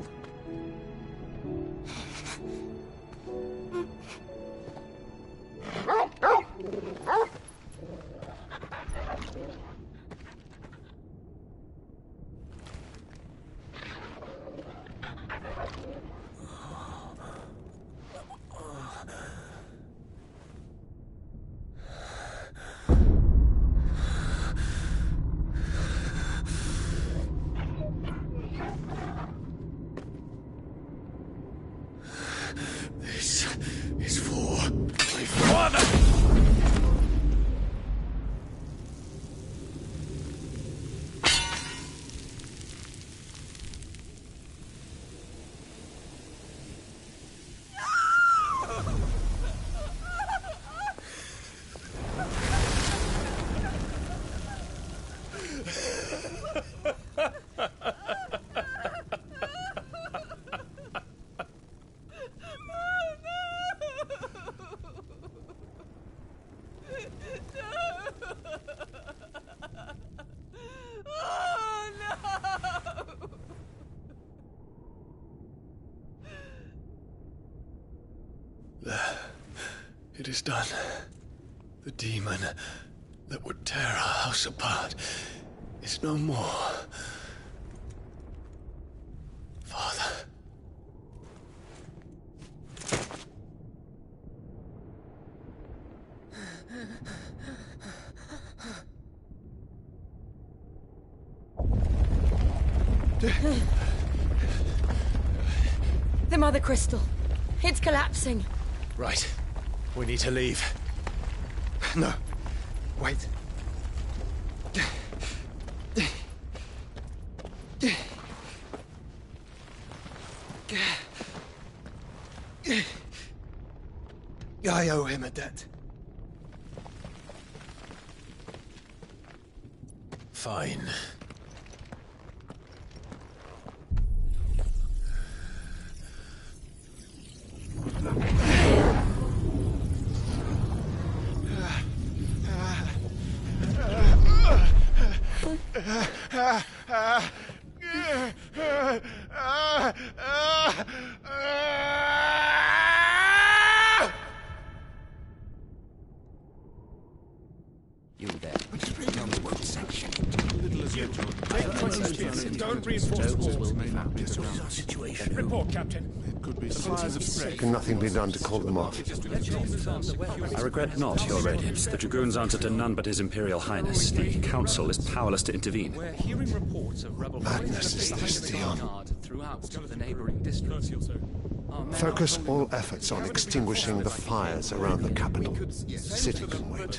This is for my father! It is done. The demon that would tear our house apart is no more. Father. The Mother Crystal. It's collapsing. Right. We need to leave. No. Wait. I owe him a debt. Fine. You there. Don't reinforce the walls. Situation. Report, Captain. Can nothing be done to call them off? I regret not, Your Radiance. The Dragoons answer to none but His Imperial Highness. The Council is powerless to intervene. We're hearing reports of rebel Madness is this, Theon. throughout the neighboring districts. Focus all efforts on extinguishing the fires around the capital. City can wait.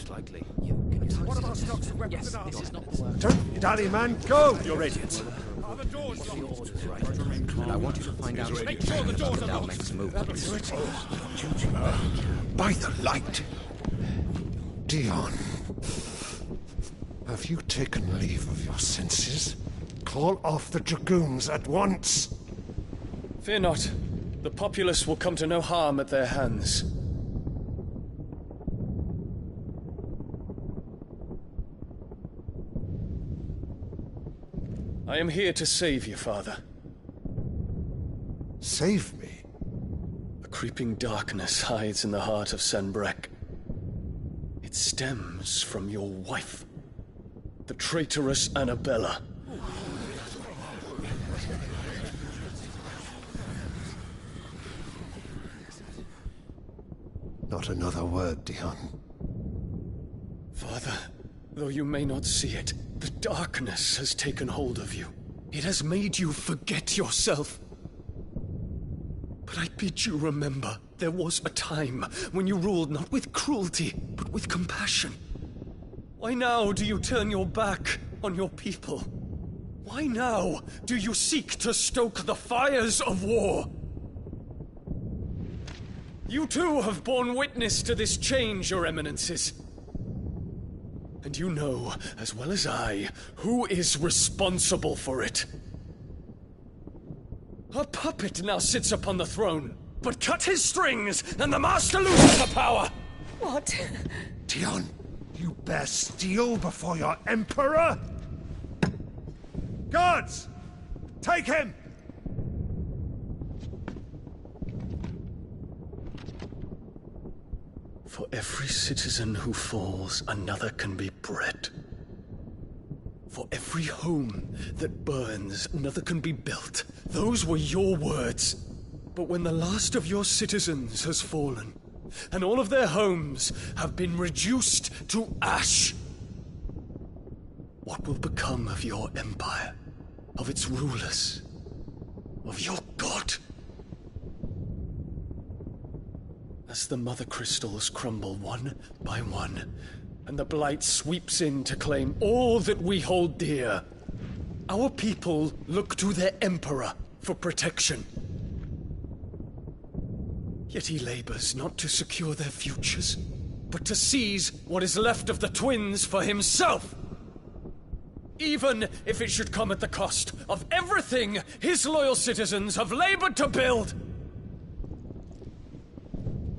What about stocks of weapons and armor? Don't dally, man, go! Your Radiance. Are the doors And I want you to find out Make sure the doors are Thou locked. makes movements. By the light! Dion, have you taken leave of your senses? Call off the Dragoons at once! Fear not. The populace will come to no harm at their hands. I am here to save you, Father. Save me? A creeping darkness hides in the heart of Sanbreque. It stems from your wife, the traitorous Annabella. Not another word, Dion. Father, Though you may not see it, the darkness has taken hold of you. It has made you forget yourself. But I bid you remember, there was a time when you ruled not with cruelty, but with compassion. Why now do you turn your back on your people? Why now do you seek to stoke the fires of war? You too have borne witness to this change, Your Eminences. And you know, as well as I, who is responsible for it. A puppet now sits upon the throne, but cut his strings, and the master loses the power! What? Dion, you bear steel before your emperor? Guards! Take him! For every citizen who falls, another can be bred. For every home that burns, another can be built. Those were your words. But when the last of your citizens has fallen, and all of their homes have been reduced to ash, what will become of your empire, of its rulers, of your god? As the mother crystals crumble one by one, and the blight sweeps in to claim all that we hold dear, our people look to their emperor for protection. Yet he labors not to secure their futures, but to seize what is left of the twins for himself. Even if it should come at the cost of everything his loyal citizens have labored to build.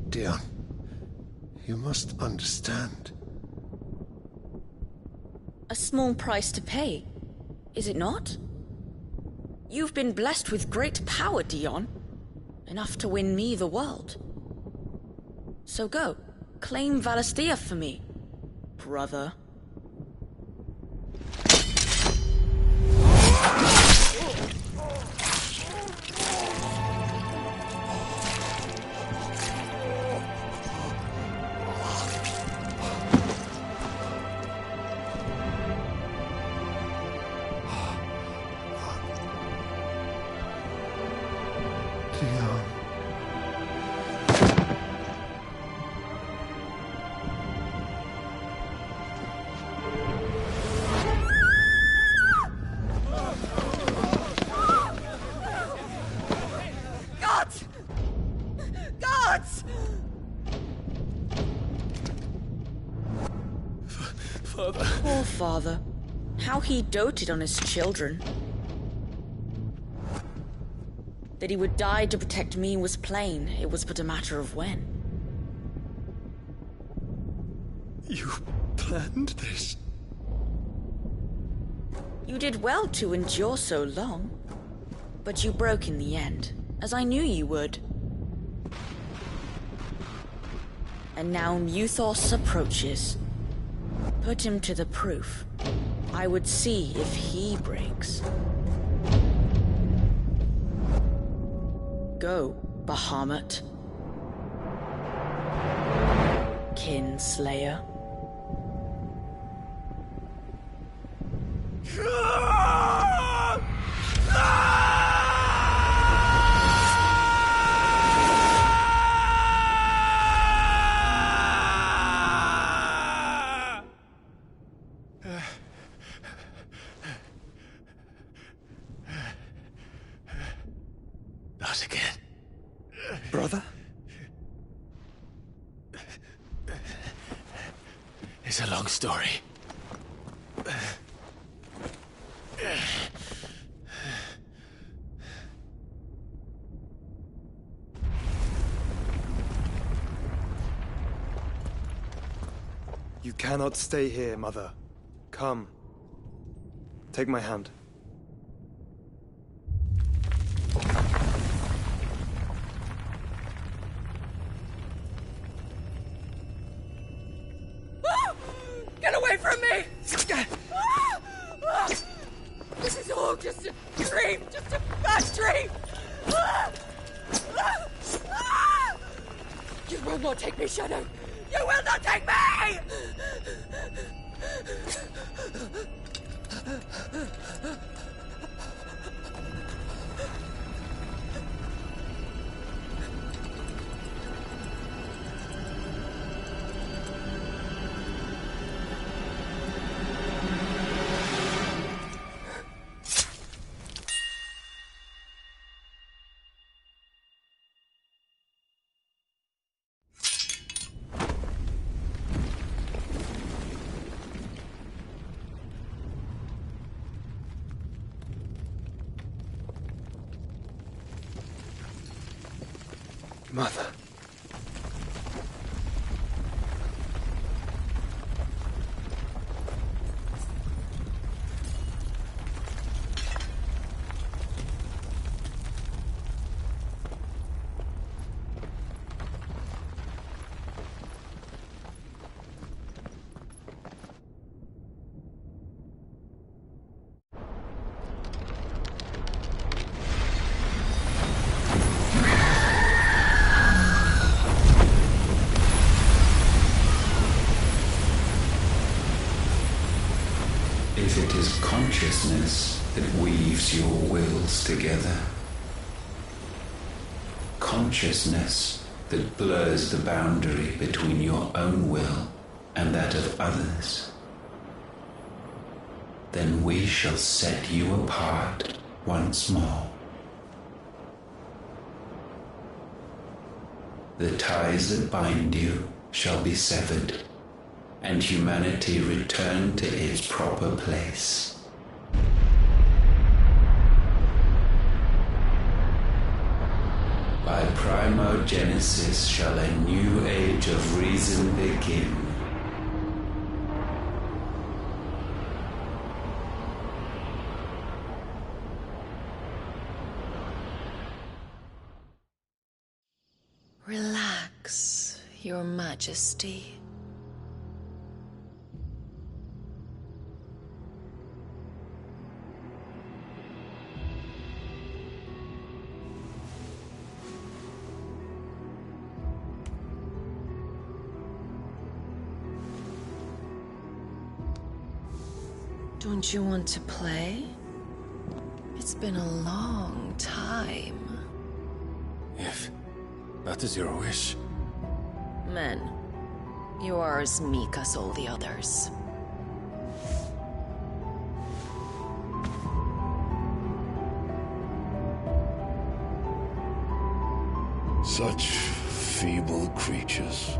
Dion, you must understand. A small price to pay, is it not? You've been blessed with great power, Dion. Enough to win me the world. So go, claim Valisthea for me, brother. Poor father. How he doted on his children. That he would die to protect me was plain. It was but a matter of when. You planned this? You did well to endure so long. But you broke in the end, as I knew you would. And now Muthos approaches. Put him to the proof. I would see if he breaks. Go, Bahamut. Kinslayer. Not again. Brother? It's a long story. You cannot stay here, Mother. Come. Take my hand. Get away from me! This is all just a dream, just a bad dream! You will not take me, Shadow! You will not take me! Mother. If it is consciousness that weaves your wills together, consciousness that blurs the boundary between your own will and that of others, then we shall set you apart once more. The ties that bind you shall be severed, and humanity return to its proper place. By primogenesis shall a new age of reason begin. Relax, Your Majesty. Don't you want to play? It's been a long time. If that is your wish. Men, you are as meek as all the others. Such feeble creatures.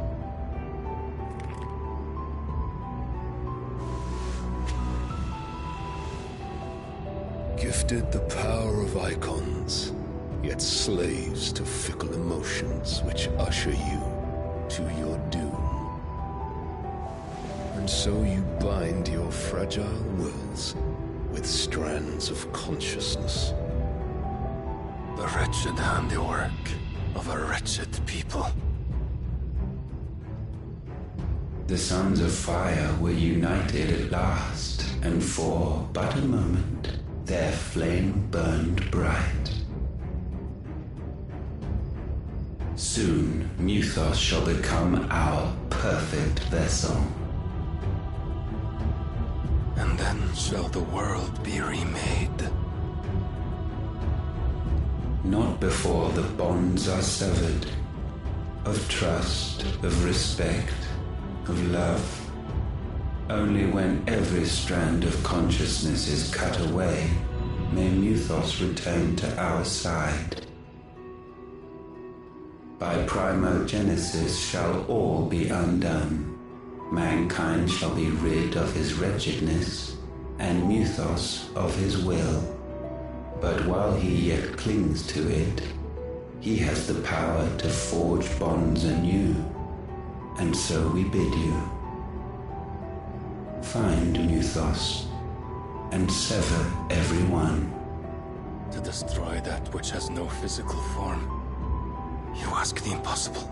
Gifted the power of icons, yet slaves to fickle emotions which usher you to your doom. And so you bind your fragile wills with strands of consciousness. The wretched handiwork of a wretched people. The sons of fire were united at last, and for but a moment, their flame burned bright. Soon, Muthos shall become our perfect vessel. And then shall the world be remade. Not before the bonds are severed, of trust, of respect, of love. Only when every strand of consciousness is cut away, may Muthos return to our side. By primogenesis shall all be undone. Mankind shall be rid of his wretchedness, and Muthos of his will. But while he yet clings to it, he has the power to forge bonds anew. And so we bid you, find Muthos, and sever every one. To destroy that which has no physical form. You ask the impossible.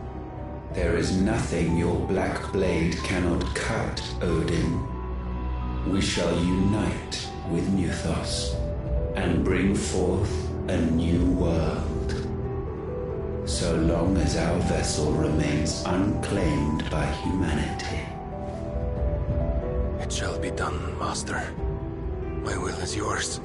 There is nothing your black blade cannot cut, Odin. We shall unite with Muthos, and bring forth a new world. So long as our vessel remains unclaimed by humanity. It shall be done, Master. My will is yours.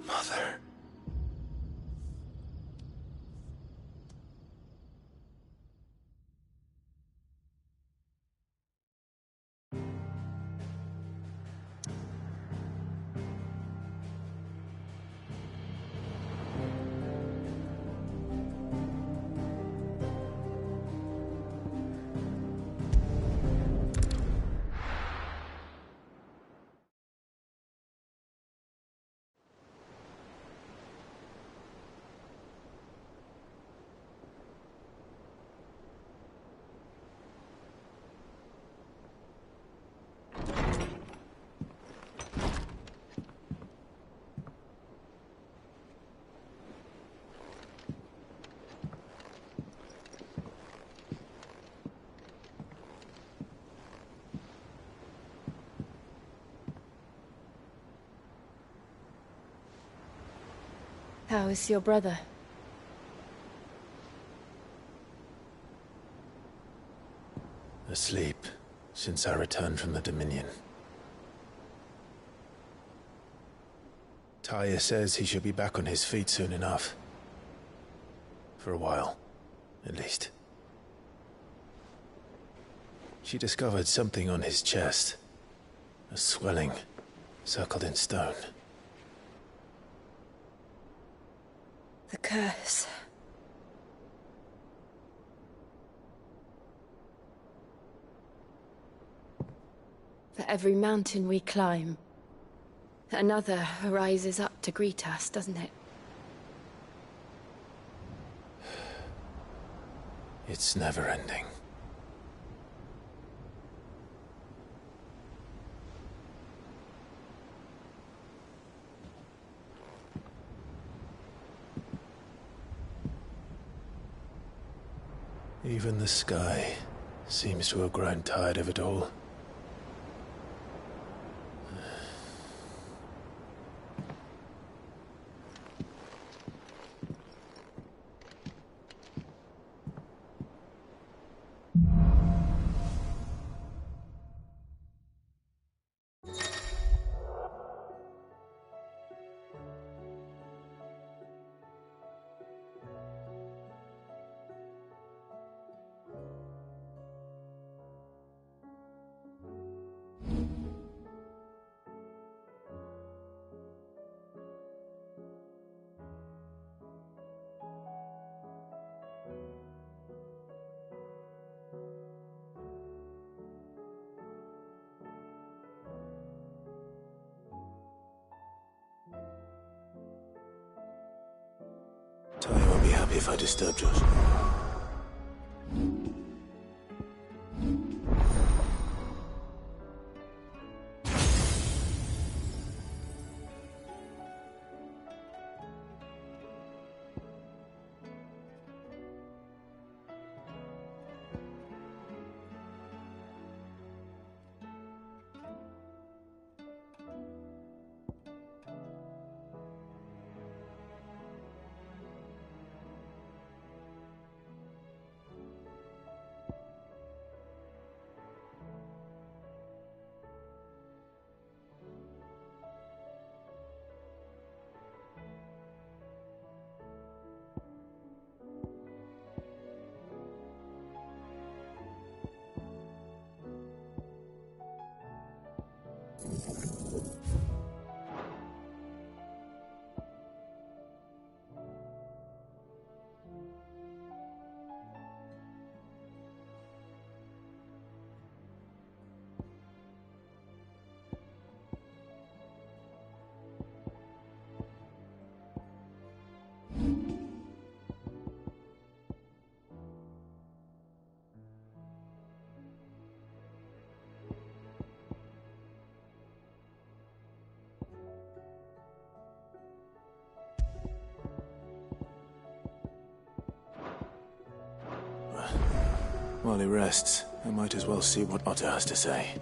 Mother. How is your brother? Asleep, since I returned from the Dominion. Taya says he should be back on his feet soon enough. For a while, at least. She discovered something on his chest. A swelling, circled in stone. The curse. For every mountain we climb, another rises up to greet us, doesn't it? It's never ending. Even the sky seems to have grown tired of it all. Taya won't be happy if I disturb Josh. While he rests, I might as well see what Otto has to say.